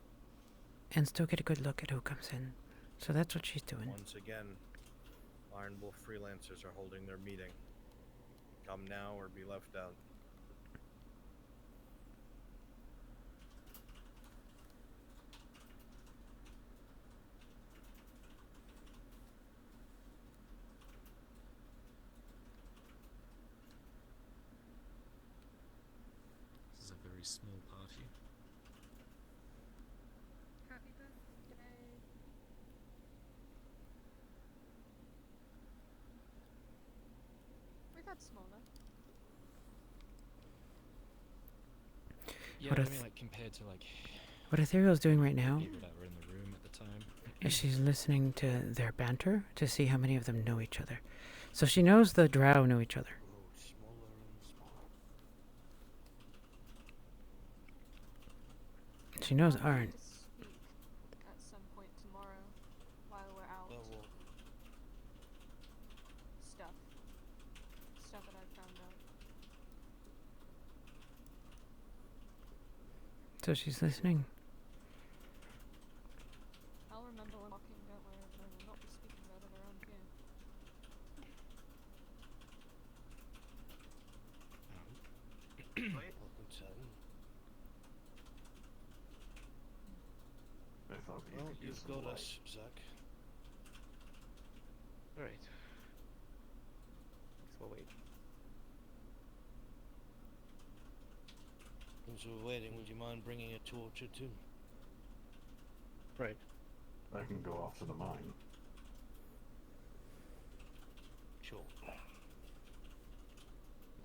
and still get a good look at who comes in. So that's what she's doing. Once again, Iron Wolf freelancers are holding their meeting. Come now or be left out. This is a very small party. Happy birthday. We've had smaller. Yeah, What I if- mean, like, compared to, like, What Ethereal's doing right now people that were in the room at the time. is she's listening to their banter to see how many of them know each other. So she knows the drow know each other. Grow smaller and smaller. She knows I'll Arn. need to speak at some point tomorrow while we're out. Well, Stuff that I've found out. So she's listening. I'll remember when walking, don't worry, but I will not be speaking about it around here. welcome, son. I thought Well, you've got us, Zach. Alright. Guess we'll wait. Since we're waiting, would you mind bringing a torch or two? Right. I can go off to the mine. Sure.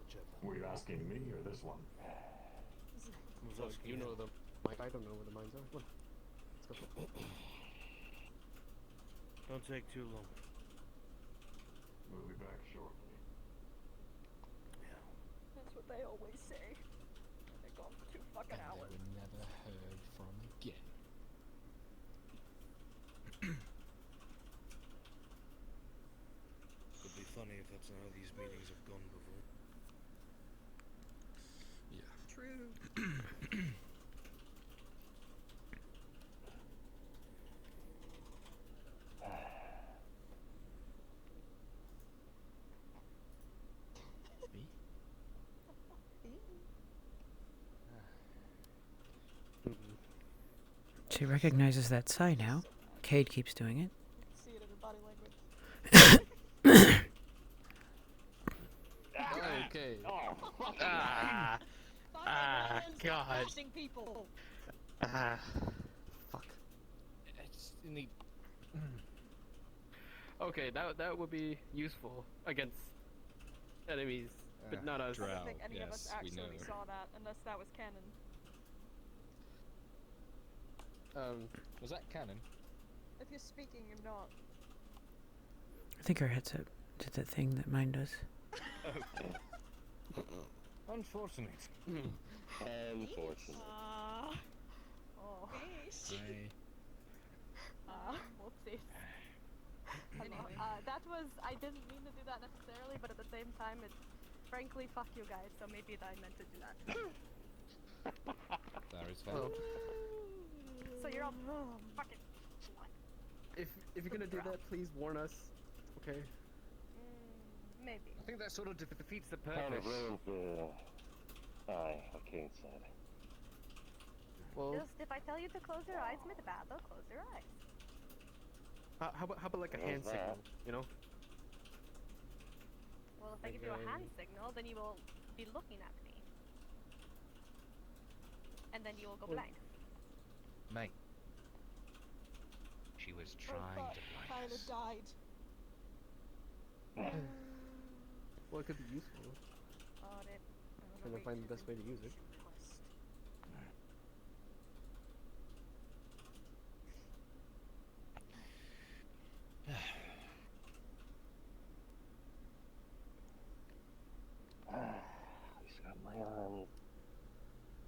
Whichever. Were you asking me or this one? So you know the mine. I don't know where the mines are. Come on. Let's go. Don't take too long. We'll be back shortly. Yeah. That's what they always say. They're gone for 2 fucking And hours. they were never heard from again. Could be funny if that's how these meetings have gone before. Yeah. True. Me? She recognizes that sigh now. Cade keeps doing it. See it in her body language. Okay. God. Flashing people. Fuck. It's in the... Okay, that would be useful against enemies, but not us. I don't think any of us yes, we actually know. saw that, unless that was canon. Was that canon? If you're speaking, you're not. I think her headset did that thing that mine does. Unfortunate. Unfortunate. Oh. I... that was, I didn't mean to do that necessarily, but at the same time, it's frankly, fuck you guys, so maybe I meant to do that. There is fair. Well, So you're all fucking. if you're gonna do that, please warn us. Okay. Maybe. I think that sort of defeats the Kind of purpose. ruins the... Aye, what Kate said. Well, Just if I tell you to close your eyes mid-bat, they'll close their eyes. how about like a There's hand that. signal? You know? Well, if I give you a hand signal, then you will be looking at me. And then you will go blind. Mate. She was trying to blind Tyler us. died. Well, it could be useful. Trying to find the best way to use it. He's got my arms.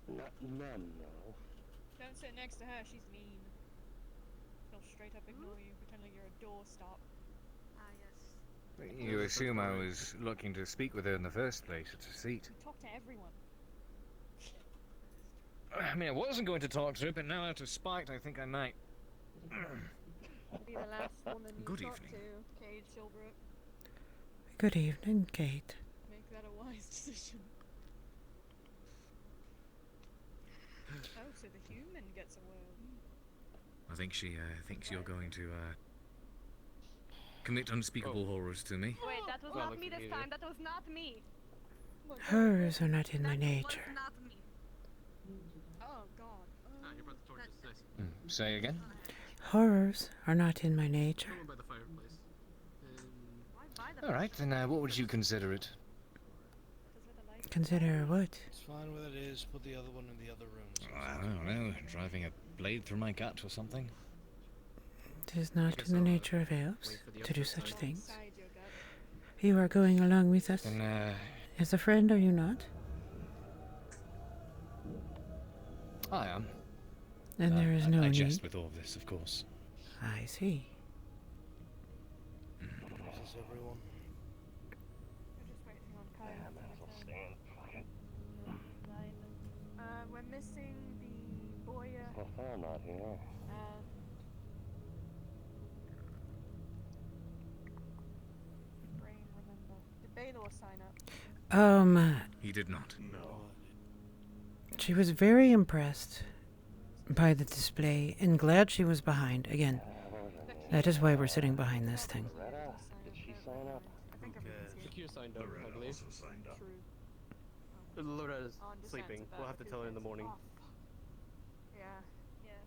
Not none, though. Don't sit next to her, she's mean. She'll straight up ignore you, pretend like you're a doorstop. Ah, yes. You assume I was looking to speak with her in the first place. It's a seat. You talk to everyone. I mean, I wasn't going to talk to her, but now out of spite, I think I might. Be the last woman you Good talk evening. to, Cade Shilbrook. Good evening, Kate. Make that a wise decision. Oh, so the human gets a word. I think she thinks you're going to commit unspeakable horrors to me. Wait, that was not me this time. That was not me. Horrors are not in my That nature. was not me. Oh God. You're about to torture Stacy. Say again? Horrors are not in my nature. Someone by the fireplace. All right, then what would you consider it? Consider what? It's fine with it is. Put the other one in the other room. I don't know. Driving a blade through my gut or something? It is not in the nature of elves to do such things. You are going along with us. Then, As a friend, are you not? I am. Then there is no I need. jest with all of this, of course. I see. Is this everyone? We're missing the Boya Well, not here. and brain remember. Did Baylor sign up? He did not. No. She was very impressed by the display and glad she was behind again. That is why we're sitting behind this thing. Did she sign up? Secure signed up, I believe. signed up. Loretta's sleeping. We'll have to tell her in the morning. Yeah. Yeah.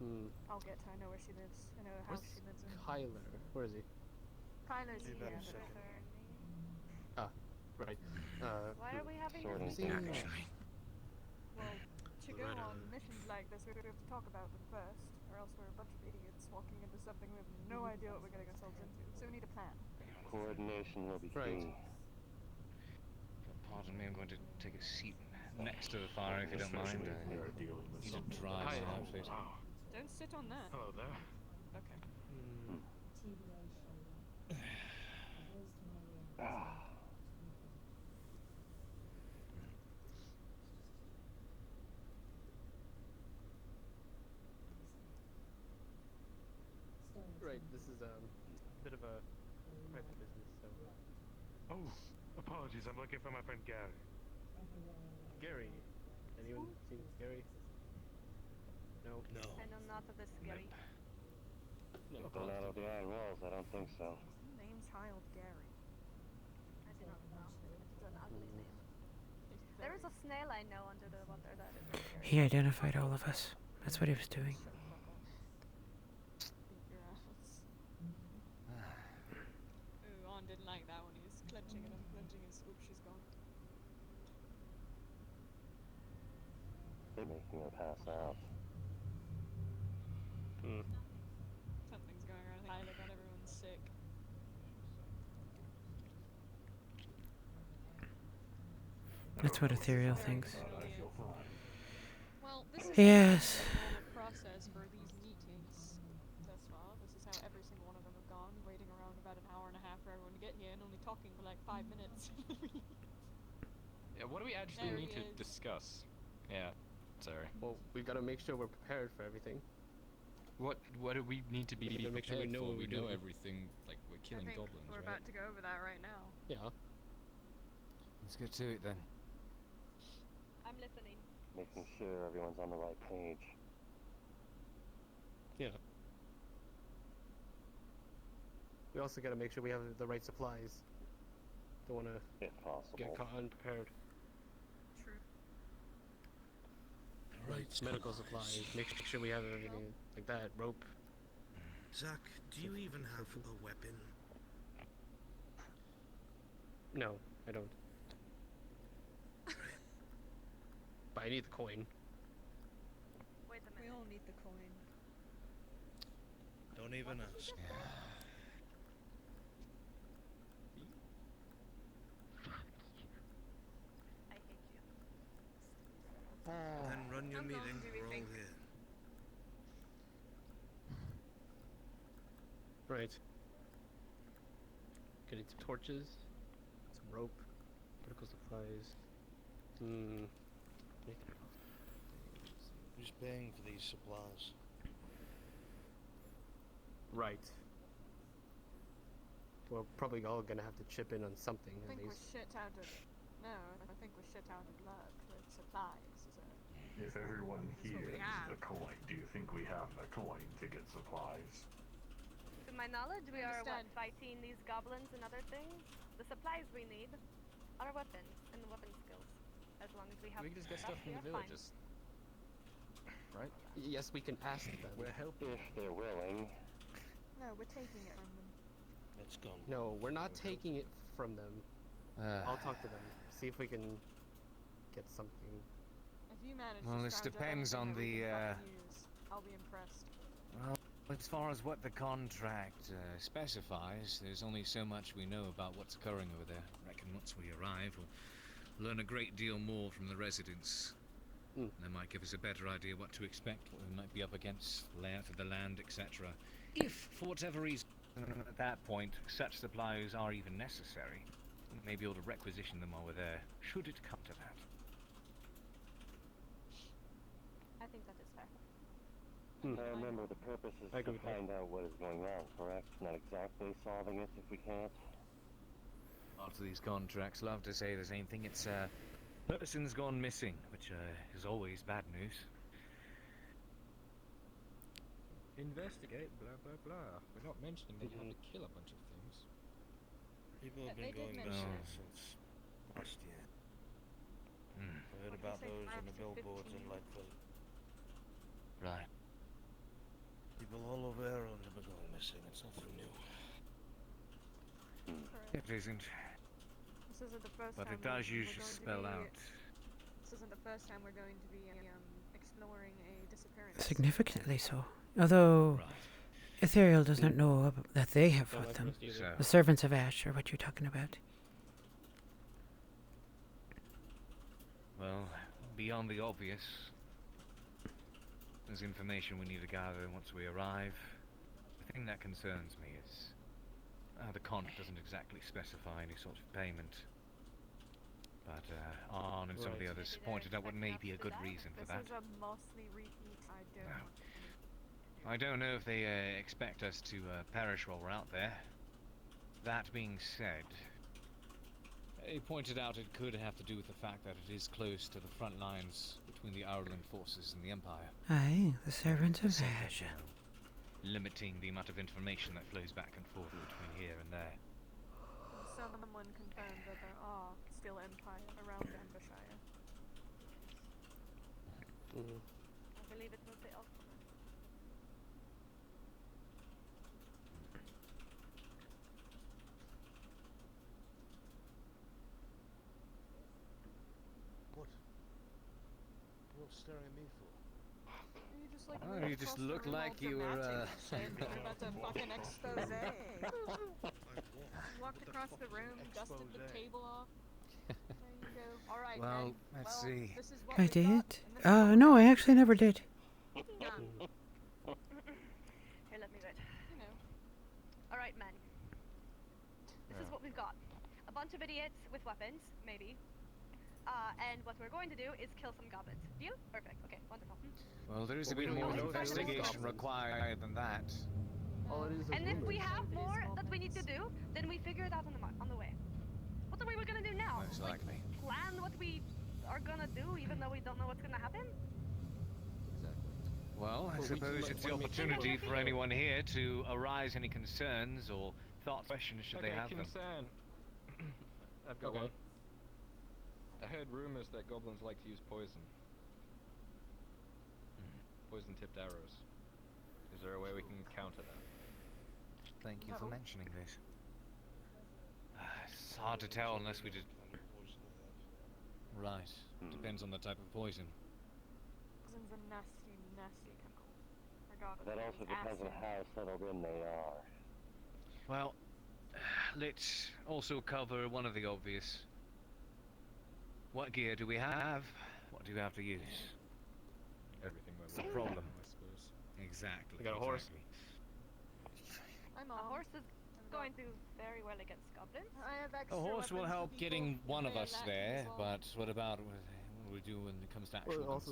Hmm. I'll get to her. I know where she lives. I know how Where's she lives in. Kyler? Where is he? Kyler's You here. better check Ah, right. Why are we having Sorting this? through Seems- Well, to go on missions like this, we have to talk about them first, or else we're a bunch of idiots walking into something we have no idea what we're getting ourselves into. So we need a plan. Coordination will be key. Pardon me, I'm going to take a seat next to the fire if you don't mind. I need to dry my outfit. Don't sit on that. Hello there. Okay. Right, this is a bit of a private business, so. Oh, apologies. I'm looking for my friend Gary. Gary. Anyone seen Gary? No. No. I know not of this, Gary. No. Looking out of the iron walls, I don't think so. Name child Gary. I do not know. It's an ugly name. There is a snail I know under the water that is very scary. He identified all of us. That's what he was doing. Your ass. Ooh, On didn't like that one. He's clenching and unclenching his. Oops, she's gone. They're making her pass out. Something's going around. Tyler got everyone sick. That's what Ethereal thinks. Well, this is Yes. the normal process for these meetings thus far. This is how every single one of them have gone, waiting for everyone to get here and only talking for like 5 minutes. Yeah, what do we actually There need he to is. discuss? Yeah, sorry. Well, we gotta make sure we're prepared for everything. What do we need to be We gotta prepared make sure we know for? what We we're know doing. everything. Like we're I killing think goblins, we're right? about to go over that right now. Yeah. Let's get to it then. I'm listening. Making sure everyone's on the right page. Yeah. We also gotta make sure we have the right supplies. Don't wanna If possible. get caught unprepared. True. Right. Medical supplies. Make sure we have everything like that. Rope. Zach, do you even have a weapon? No, I don't. But I need the coin. Wait a minute. We all need the coin. Don't even ask. I hate you. Then run your How long meeting. do we We're all think? here. Right. Getting some torches, some rope, medical supplies. Who's paying for these supplies? Right. We're probably all gonna have to chip in on something I at think we're least. shit out of... No, I think we're shit out of luck with supplies, so... If everyone This is what here we is have. the coin, do you think we have the coin to get supplies? To my knowledge, we are Understand. fighting these goblins and other things. The supplies we need are weapons and weapon skills. As long as we have We can just get that, stuff from we the are fine. villagers. Right? Yes, we can ask them. We're helping if they're willing. No, we're taking it from them. It's gone. No, we're not taking it from them. I'll talk to them. See if we can get something. If you manage Well, to this scrounge up depends anything on that we the, can fucking use, I'll be impressed. Well, as far as what the contract specifies, there's only so much we know about what's occurring over there. I reckon once we arrive, we'll learn a great deal more from the residents. And they might give us a better idea what to expect, what we might be up against, layout of the land, etc. If, for whatever reason, at that point, such supplies are even necessary, we may be able to requisition them while we're there, should it come to that. I think that is fair. Now remember, the purpose is I to agree with that. find out what is going on, correct? Not exactly solving it if we can't. Lots of these contracts love to say the same thing. It's person's gone missing, which is always bad news. Investigate, blah blah blah. We're not mentioning that you have to kill a bunch of things. People have They been did going mention down it. since last year. Hmm. I heard What about they say, those 5 on the to billboards in 15. Lightfoot. Right. People all over Ireland have been going missing. It's nothing new. It isn't, This isn't the first but time it does we're usually going to spell be- out. This isn't the first time we're going to be exploring a disappearance. Significantly so. Although Ethereal does not know that they have fought them. So, The servants of Ash are what you're talking about. well, beyond the obvious, there's information we need to gather once we arrive. The thing that concerns me is the contract doesn't exactly specify any sort of payment. But Arn and some of the Right. others pointed out what may be a good reason for that. This is a mostly repeat. I don't No. want any. I don't know if they expect us to perish while we're out there. That being said, they pointed out it could have to do with the fact that it is close to the front lines between the Ireland forces and the Empire. Aye, the servants of Ash. Limiting the amount of information that flows back and forth between here and there. Someone confirmed that there are still empire around Denbighshire. I believe it was the Ultimate. What? What staring at me for? You just like Oh, you just look like you were about to fucking expose. Walked across the room, dusted the table off. There you go. All right. Well, men. let's Well, see. This is what I we've got, did? and this is what No, I actually never did. Here, let me read. you know. Alright, men. is what we've got. A bunch of idiots with weapons, maybe. And what we're going to do is kill some goblins. Deal? Perfect. Okay, wonderful. Well, there is a bit more investigation required than that. And if we have more that we need to do, then we figure it out on the way. What are we gonna do now? Most likely. Plan what we are gonna do, even though we don't know what's gonna happen? Well, I suppose it's the opportunity for anyone here to arise any concerns or thoughts, questions should they have them. Concern. I've got one. I heard rumors that goblins like to use poison. Poison-tipped arrows. Is there a way we can counter that? Thank you for mentioning this. It's hard to tell unless we just... Right. Depends on the type of poison. Poison's a nasty, nasty chemical. Regardless That of also its depends on acid. how settled in they are. Well, let's also cover one of the obvious. What gear do we have? What do we have to use? Everything It's the problem. I suppose. Exactly. We got a horse. A horse is going to very well against goblins. I have A extra horse will weapons for help people getting one if of they us lack there, as well. but what about what do we do when it comes to actual guns?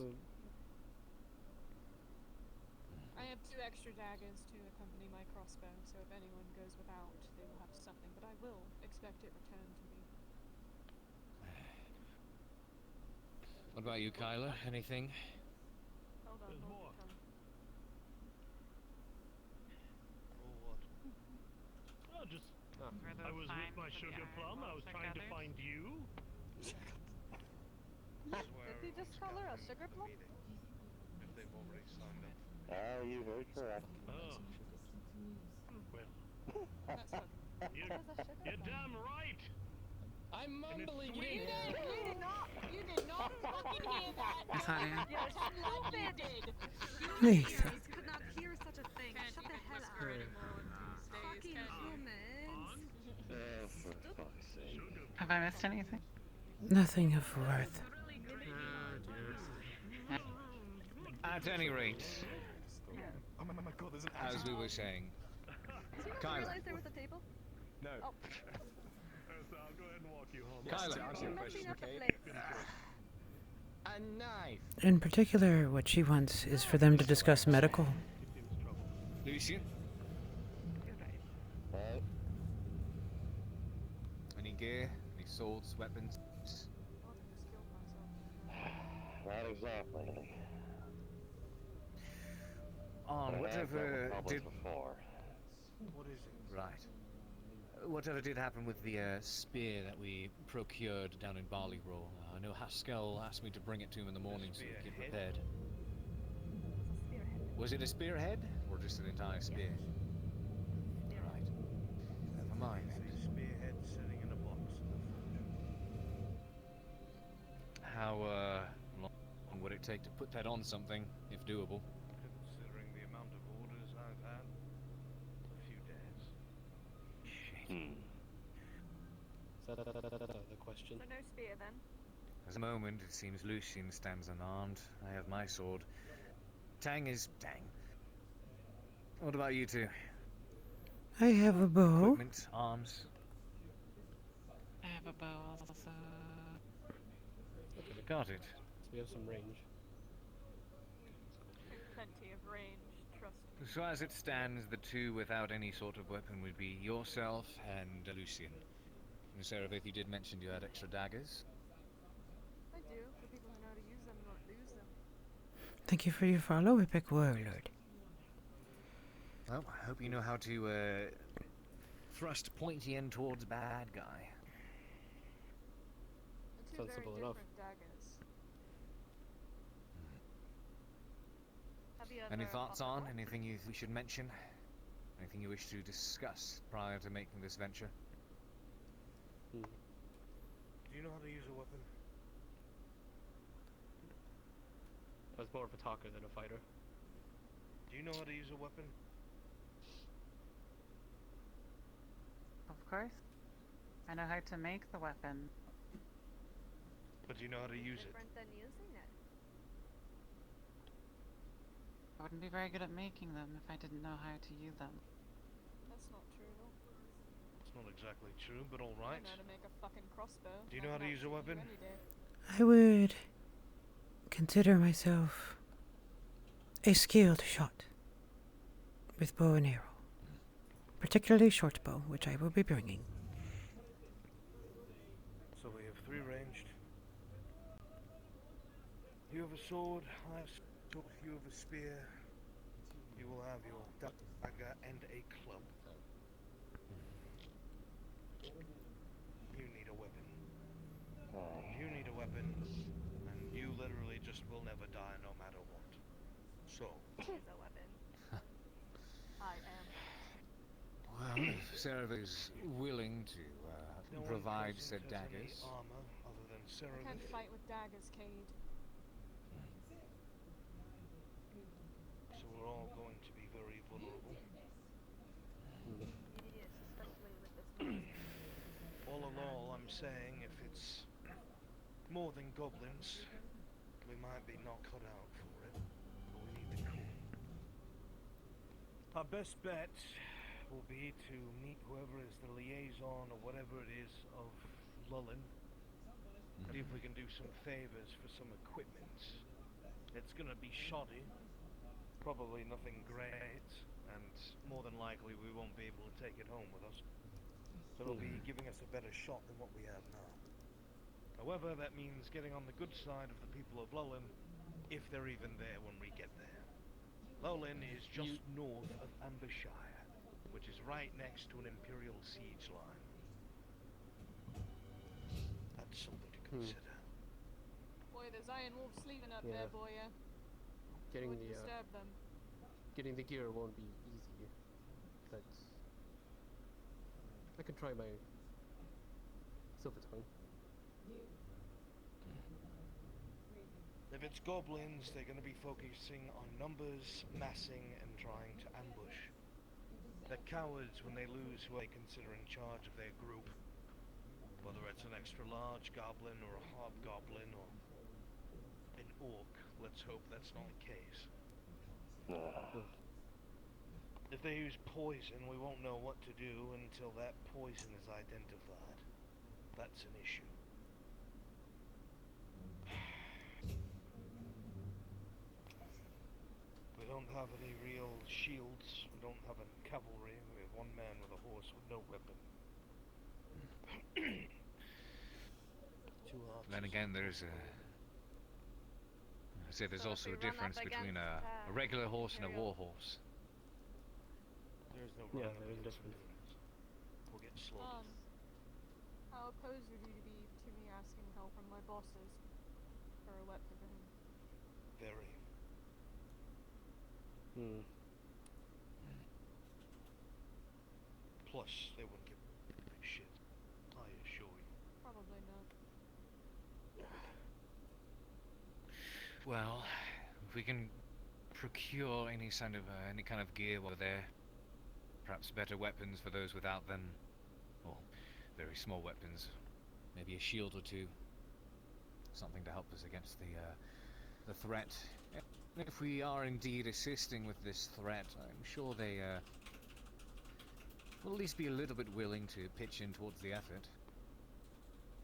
I have 2 extra daggers to accompany my crossbow, so if anyone goes without, they will have something, but I will expect it returned to me. What about you, Kyler? Anything? Hold on, hold on. Oh, just. I was with my sugar plum. I was trying to find you. Did he just call her a sugar plum? If they've already signed up. Ah, you heard correct. Oh. Well. That's fun. You're damn right. I'm mumbling You it. did not fucking hear that. I thought you. You're stupid. Nathan. You could not hear such a thing. Shut the hell up. Fucking humans. Oh, for fuck's sake. Have I missed anything? Nothing of worth. At any rate, Oh my god, there's an as we were saying, Did you not Kyler. realize there was a table? No. Oh. So I'll go ahead and walk you home. Kyler. To answer your question, Messing up the okay? plates. A knife. In particular, what she wants is for them to discuss medical. Lucian, Right? any gear, any swords, weapons? Not exactly. On But I have dealt whatever with goblins did before. What is it? Right. Whatever did happen with the spear that we procured down in Barley Roll. I know Haskell asked me to bring it to him in the morning so we could get prepared. Was it a spearhead or just an entire spear? Right. Never mind. Spearhead sitting in a box. How long would it take to put that on something, if doable? Considering the amount of orders I've had, a few days. The question. So no spear then. At the moment, it seems Lucian stands unarmed. I have my sword. Tang is Tang. What about you two? I have a bow. Equipment, arms. I have a bow also. Got it. So we have some range. Plenty of range, trust me. So as it stands, the two without any sort of weapon would be yourself and Lucian. And Serapith, you did mention you had extra daggers. I do, for people who know how to use them and not lose them. Thank you for your follow, Epic Warlord. Well, I hope you know how to thrust pointy end towards bad guy. They're two Sounds very simple enough. different daggers. Have you Any ever thoughts fought on? before? Anything we should mention? Anything you wish to discuss prior to making this venture? Do you know how to use a weapon? I was more of a talker than a fighter. Do you know how to use a weapon? Of course. I know how to make the weapon. But do you know how to use it? Different than using it. I wouldn't be very good at making them if I didn't know how to use them. That's not true at all. It's not a exactly true, but alright. I know how to make a fucking crossbow. Do you know how to use a weapon? Any day. I would consider myself a skilled shot with bow and arrow, particularly short bow, which I will be bringing. So we have 3 ranged. You have a sword, I have a sword, you have a spear. You will have your dagger and a club. You need a weapon. You need a weapon, and you literally just will never die no matter what. So. Is a weapon. I am. Well, if Sarah is willing to No one provide present said has any daggers. armor other than I Sarah. can't fight with daggers, Cade. So we're all going to be very vulnerable. Yes, especially with this monster. All in all, I'm saying if it's more than goblins, we might be not cut out for it. But we need the cool. Our best bet will be to meet whoever is the liaison or whatever it is of Lullen. See if we can do some favors for some equipment. It's gonna be shoddy. Probably nothing great, and more than likely we won't be able to take it home with us. So it'll be giving us a better shot than what we have now. However, that means getting on the good side of the people of Lowland, if they're even there when we get there. Lowland is just north of Ambershire, which is right next to an Imperial siege line. That's something to consider. Boy, there's iron wolves sleeping up Yeah. there, boy. Getting Wouldn't the disturb them. getting the gear won't be easy, but I can try my silver tongue. If it's goblins, they're going to be focusing on numbers, massing, and trying to ambush. They're cowards when they lose who they consider in charge of their group. Whether it's an extra large goblin or a hobgoblin or an orc, let's hope that's not the case. If they use poison, we won't know what to do until that poison is identified. That's an issue. We don't have any real shields, we don't have any cavalry, we have one man with a horse with no weapon. Two archers. Then again, there's a... I say there's So if also we a run difference up between against, a regular horse and a war horse. There's no Yeah, running up there is a against difference. Imperials. We'll get slaughtered. How opposed would you be to me asking help from my bosses for a weapon for him? Very. Plus, they wouldn't give a shit. I assure you. Probably not. Well, if we can procure any kind of gear while we're there, perhaps better weapons for those without them, or very small weapons, maybe a shield or two, something to help us against the threat. If we are indeed assisting with this threat, I'm sure they will at least be a little bit willing to pitch in towards the effort.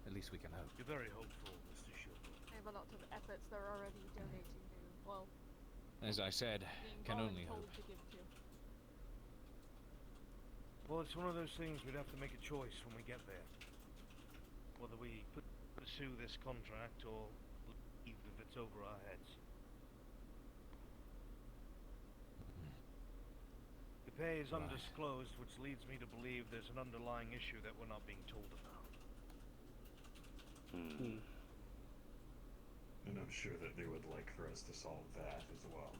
At least we can hope. You're very hopeful, Mr. Shilton. Maybe a lot of efforts they're already donating to. Well, As I said, being can only hope. voluntold to give to. Well, it's one of those things we'd have to make a choice when we get there. Whether we pursue this contract or leave if it's over our heads. The pay is undisclosed, which leads me to believe there's an underlying issue that we're not being told about. And I'm sure that they would like for us to solve that as well.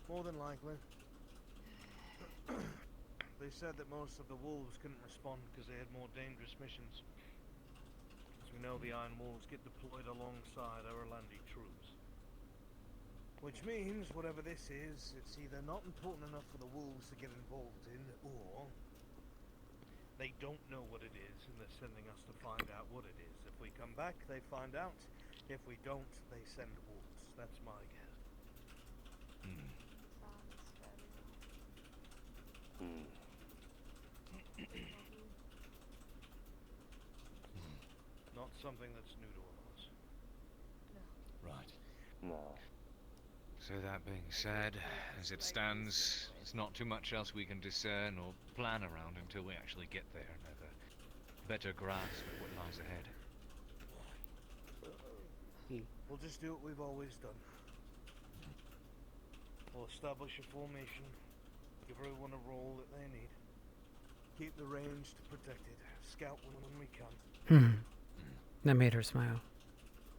More than likely. They said that most of the wolves couldn't respond because they had more dangerous missions. As we know, the Iron Wolves get deployed alongside our Orlandi troops. Which means, whatever this is, it's either not important enough for the wolves to get involved in, or they don't know what it is and they're sending us to find out what it is. If we come back, they find out. If we don't, they send wolves. That's my guess. Sounds very something that's new to all of us. Right. No. So that being said, as it stands, there's not too much else we can discern or plan around until we actually get there and have a better grasp of what lies ahead. We'll just do what we've always done. We'll establish a formation, give everyone a role that they need. Keep the range protected, scout when we can. That made her smile.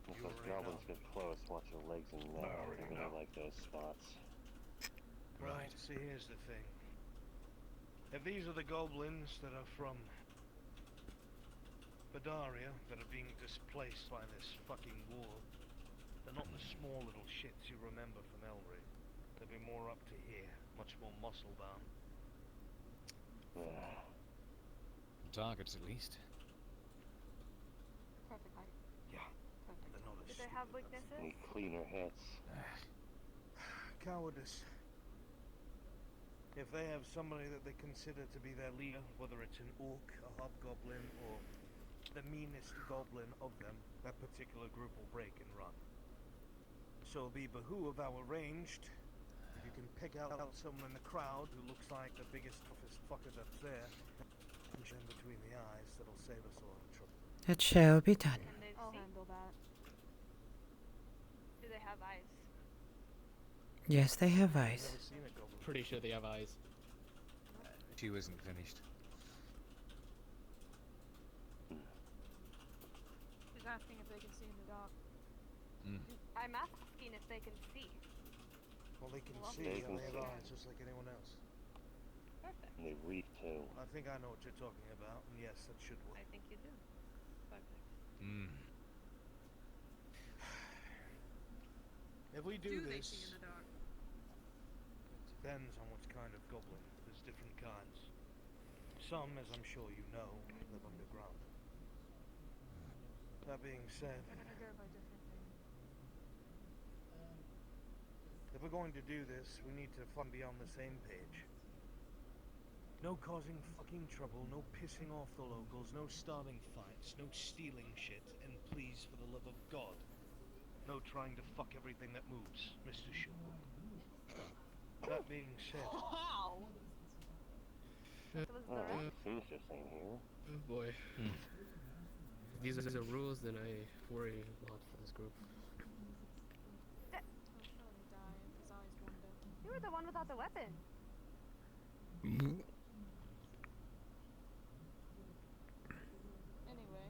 If those goblins get close, watch your legs and neck. They're gonna like those spots. Right. See, here's the thing. If these are the goblins that are from Badaria that are being displaced by this fucking war, they're not the small little shits you remember from Elry. They'll be more up to here, much more muscle-bound. Yeah. Targets, at least. Perfect height. Yeah. They're not as Do they have weaknesses? Need cleaner hits. Cowardice. If they have somebody that they consider to be their leader, whether it's an orc, a hobgoblin, or the meanest goblin of them, that particular group will break and run. So it'll be behoove our ranged. If you can pick out someone in the crowd who looks like the biggest, toughest fucker that's there, punch in between the eyes, that'll save us a lot of trouble. It shall be done. I'll handle that. Do they have eyes? Yes, they have eyes. Never seen a goblin. Pretty sure they have eyes. She wasn't finished. She's asking if they can see in the dark. I'm asking if they can see. Well, they can Well, see, they and can they have see. eyes just like anyone else. Perfect. And they read too. I think I know what you're talking about, and yes, that should work. I think you do. Perfect. If we do they this, see in the dark? it depends on what kind of goblin. There's different kinds. Some, as I'm sure you know, live underground. That being said, We're gonna go by different things. if we're going to do this, we need to be on the same page. No causing fucking trouble, no pissing off the locals, no starting fights, no stealing shit, and please, for the love of God, no trying to fuck everything that moves, Mr. Shu. That being said... Wow! That was the Oh, rest. seems just ain't here. Oh boy. These are the rules, then I worry a lot for this group. You were the one without the weapon. Anyway.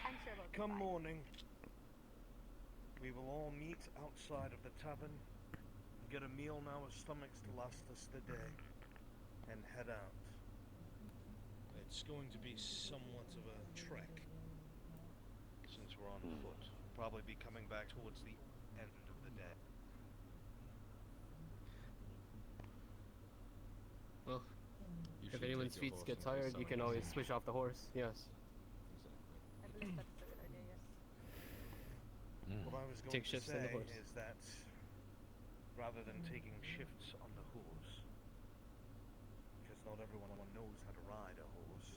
I'm sure they'll be Come fine. morning, we will all meet outside of the tavern, get a meal in our stomachs to last us the day, and head out. It's going to be somewhat of a trek, since we're on foot. Probably be coming back towards the end of the day. Well, if anyone's feet get tired, you can always switch off the horse. Yes. I believe that's a good idea, yes. What I was going Take to shifts on the say horse. is that rather than taking shifts on the horse, because not everyone knows how to ride a horse,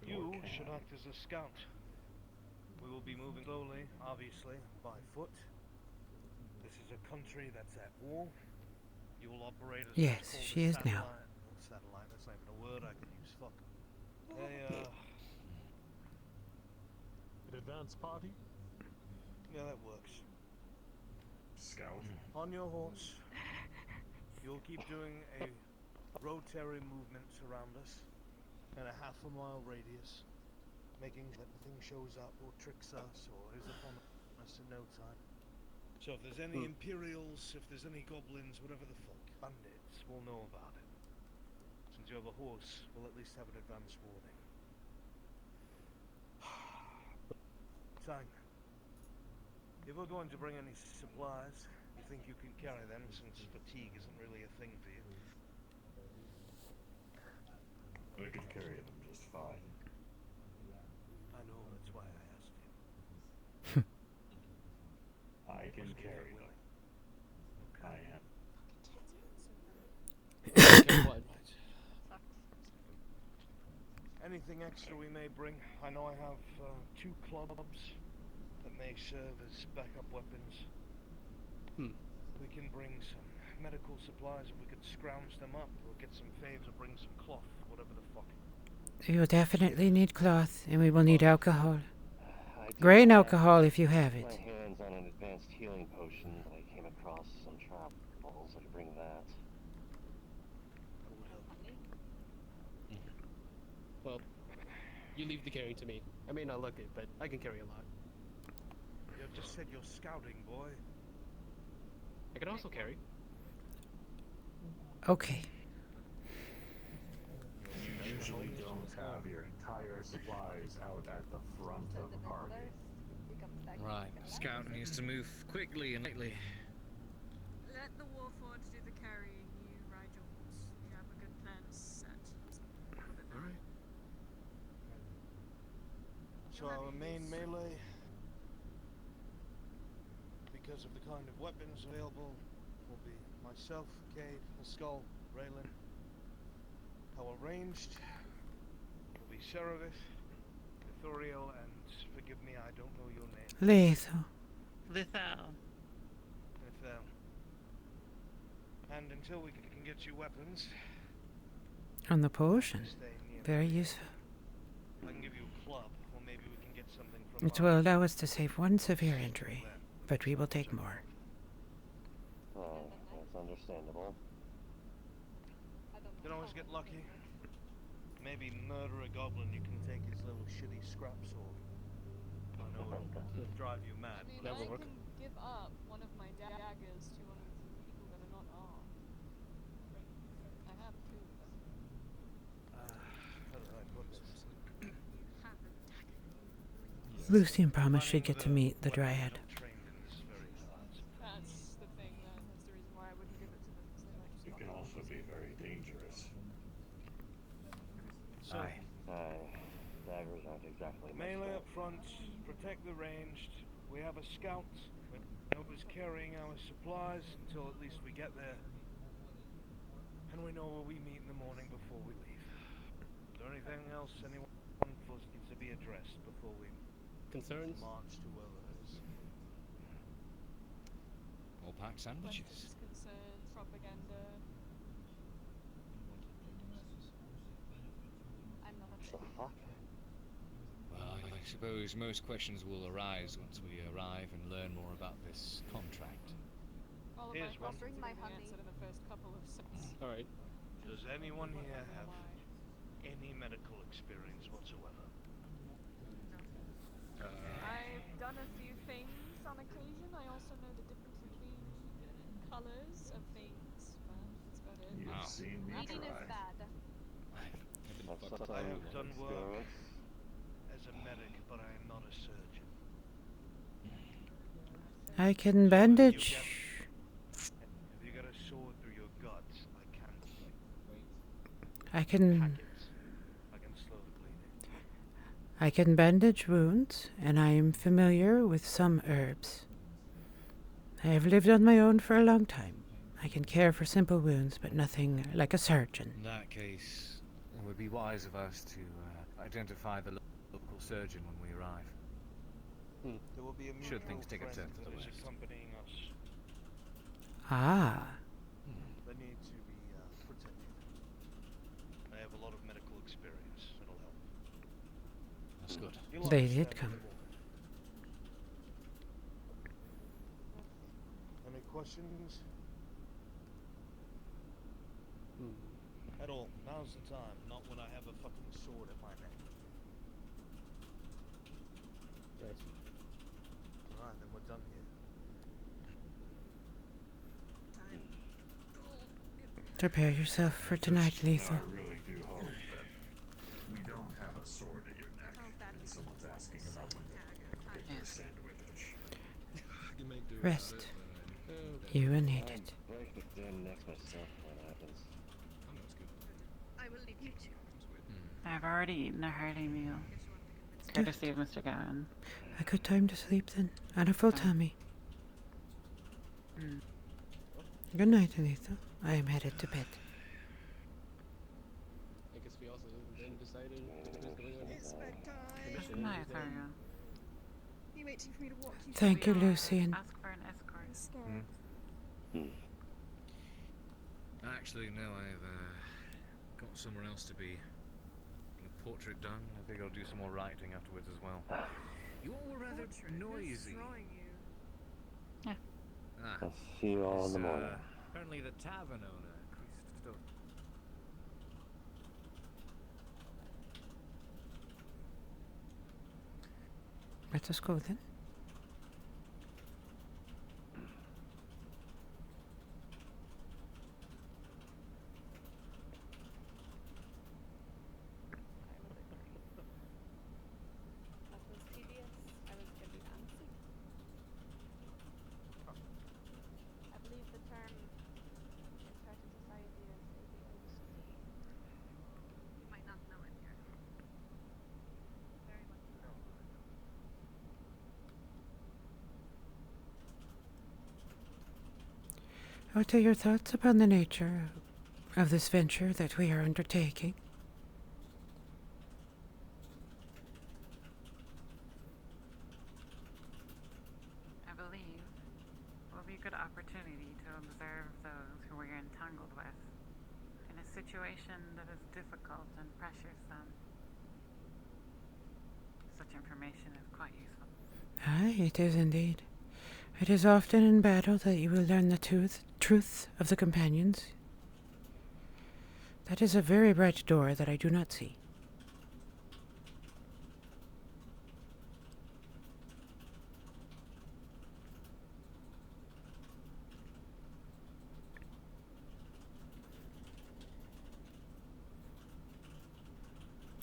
you should act as a scout. We will be moving slowly, obviously, by foot. This is a country that's at war. You will operate as Yes, what's called she a is now. satellite. That's not even a word I can use. Fuck. An advance party? Yeah, that works. Scout. On your horse, you'll keep doing a rotary movement around us in a half-a-mile radius, making that nothing shows up or tricks us or is upon us in no time. So if there's any Imperials, if there's any goblins, whatever the fuck, bandits, we'll know about it. Since you have a horse, we'll at least have an advance warning. Tang, if we're going to bring any supplies, you think you can carry them since fatigue isn't really a thing for you? We can carry them just fine. I know, that's why I asked you. I can carry them. I am. Anything extra we may bring? I know I have 2 clubs that may serve as backup weapons. We can bring some medical supplies if we could scrounge them up, or get some faves or bring some cloth, whatever the fuck. You will definitely need cloth, and we will need alcohol. Grain alcohol if you have it. My hands on an advanced healing potion that I came across on travels. I could bring that. Well, you leave the carrying to me. I may not look it, but I can carry a lot. You just said you're scouting, boy. I can also carry. Okay. You usually don't have your entire supplies out at the front of the party. Right, Scout needs to move quickly and lightly. Let the Warforged do the carrying, you Rigels. You have a good plan set. Alright. So our main melee, because of the kind of weapons available, will be myself, Cade, the Skull, Raylan. Our ranged will be Sheriff, Ithuriel, and forgive me, I don't know your name. Lethal. Lethal. Lethal. And until we can get you weapons, On the potion. Very useful. I can give you a club, or maybe we can get something from It will allow us to save one severe injury, but we will take more. Oh, that's understandable. You can always get lucky. Maybe murder a goblin, you can take his little shitty scrap sword. I know it'll drive you mad. I mean, I can give up one of my daggers to one of the people that are not armed. I have 2 of them. How do I put this? Lucian promised she'd get to meet the Dryad. That's the thing, that's the reason why I wouldn't give it to them, because they might just It can also be very dangerous. So, Daggers aren't exactly melee up front, protect the ranged. We have a scout that was carrying our supplies until at least we get there. And we know where we meet in the morning before we leave. Is there anything else anyone needs to be addressed before we Concerns? march to others? All packed sandwiches. Questions, concerns, propaganda. I'm not the fuck? Well, I suppose most questions will arise once we arrive and learn more about this contract. All of Here's my one. questions have been answered in the first couple of sentences. Alright. Does anyone here have any medical experience whatsoever? I've done a few things on occasion. I also know the difference between colors of things, but that's about it. You've seen me Eating is try. bad. I have done work as a medic, but I am not a surgeon. I can bandage. If you got a sword through your guts, I can't. I can I can slow the bleeding. I can bandage wounds, and I am familiar with some herbs. I have lived on my own for a long time. I can care for simple wounds, but nothing like a surgeon. In that case, it would be wise of us to identify the local surgeon when we arrive. There will be a Should things take a friend turn for the that is worst. accompanying us. Ah, They need to be protected. I have a lot of medical experience. It'll help. That's good. You'll they understand did come. Any questions? At all. Now's the time, not when I have a fucking sword at my neck. Right. Alright, then we're done here. Prepare yourself for tonight, Lethal. I really do hope that we don't have a sword at your neck and someone's asking about when you get your sandwich. Rest. You will need it. Break the damn necks myself when it happens. I will leave you two. I've already eaten a hearty meal. Courtesy of Mr. Gowan. A good time to sleep then, on a full tummy. Good night, Lethal. I am headed to bed. I guess we also then decided it was going on It's bedtime. mission. Nice, Ariel. You waiting for me to walk you Thank you, through? Lucian. Ask for an escort. I'm scared. Actually, no, I've got somewhere else to be. A portrait done. I think I'll do some more writing afterwards as well. You all were rather noisy. Yeah. Ah, I'll see you all in the it's, morning. Apparently the tavern owner, Christo. Let us go then. That was tedious. I was getting antsy. I believe the term in certain society is ADHD. You might not know it here. Very much so. What are your thoughts upon the nature of this venture that we are undertaking? I believe will be a good opportunity to observe those who we are entangled with in a situation that is difficult and pressures them. Such information is quite useful. Aye, it is indeed. It is often in battle that you will learn the truth of the companions. That is a very bright door that I do not see.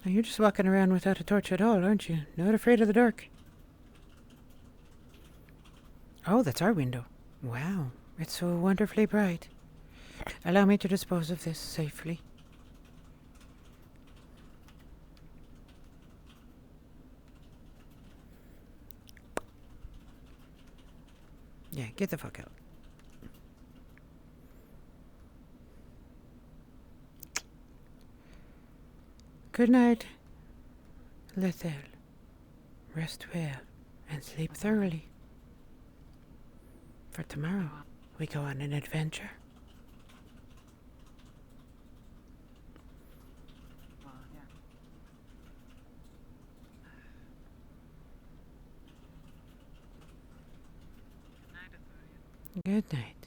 Now you're just walking around without a torch at all, aren't you? Not afraid of the dark. Oh, that's our window. Wow, it's so wonderfully bright. Allow me to dispose of this safely. Yeah, get the fuck out. Good night, Lethel. Rest well and sleep thoroughly. For tomorrow, we go on an adventure. Well, yeah. Good night, Azorian. Good night.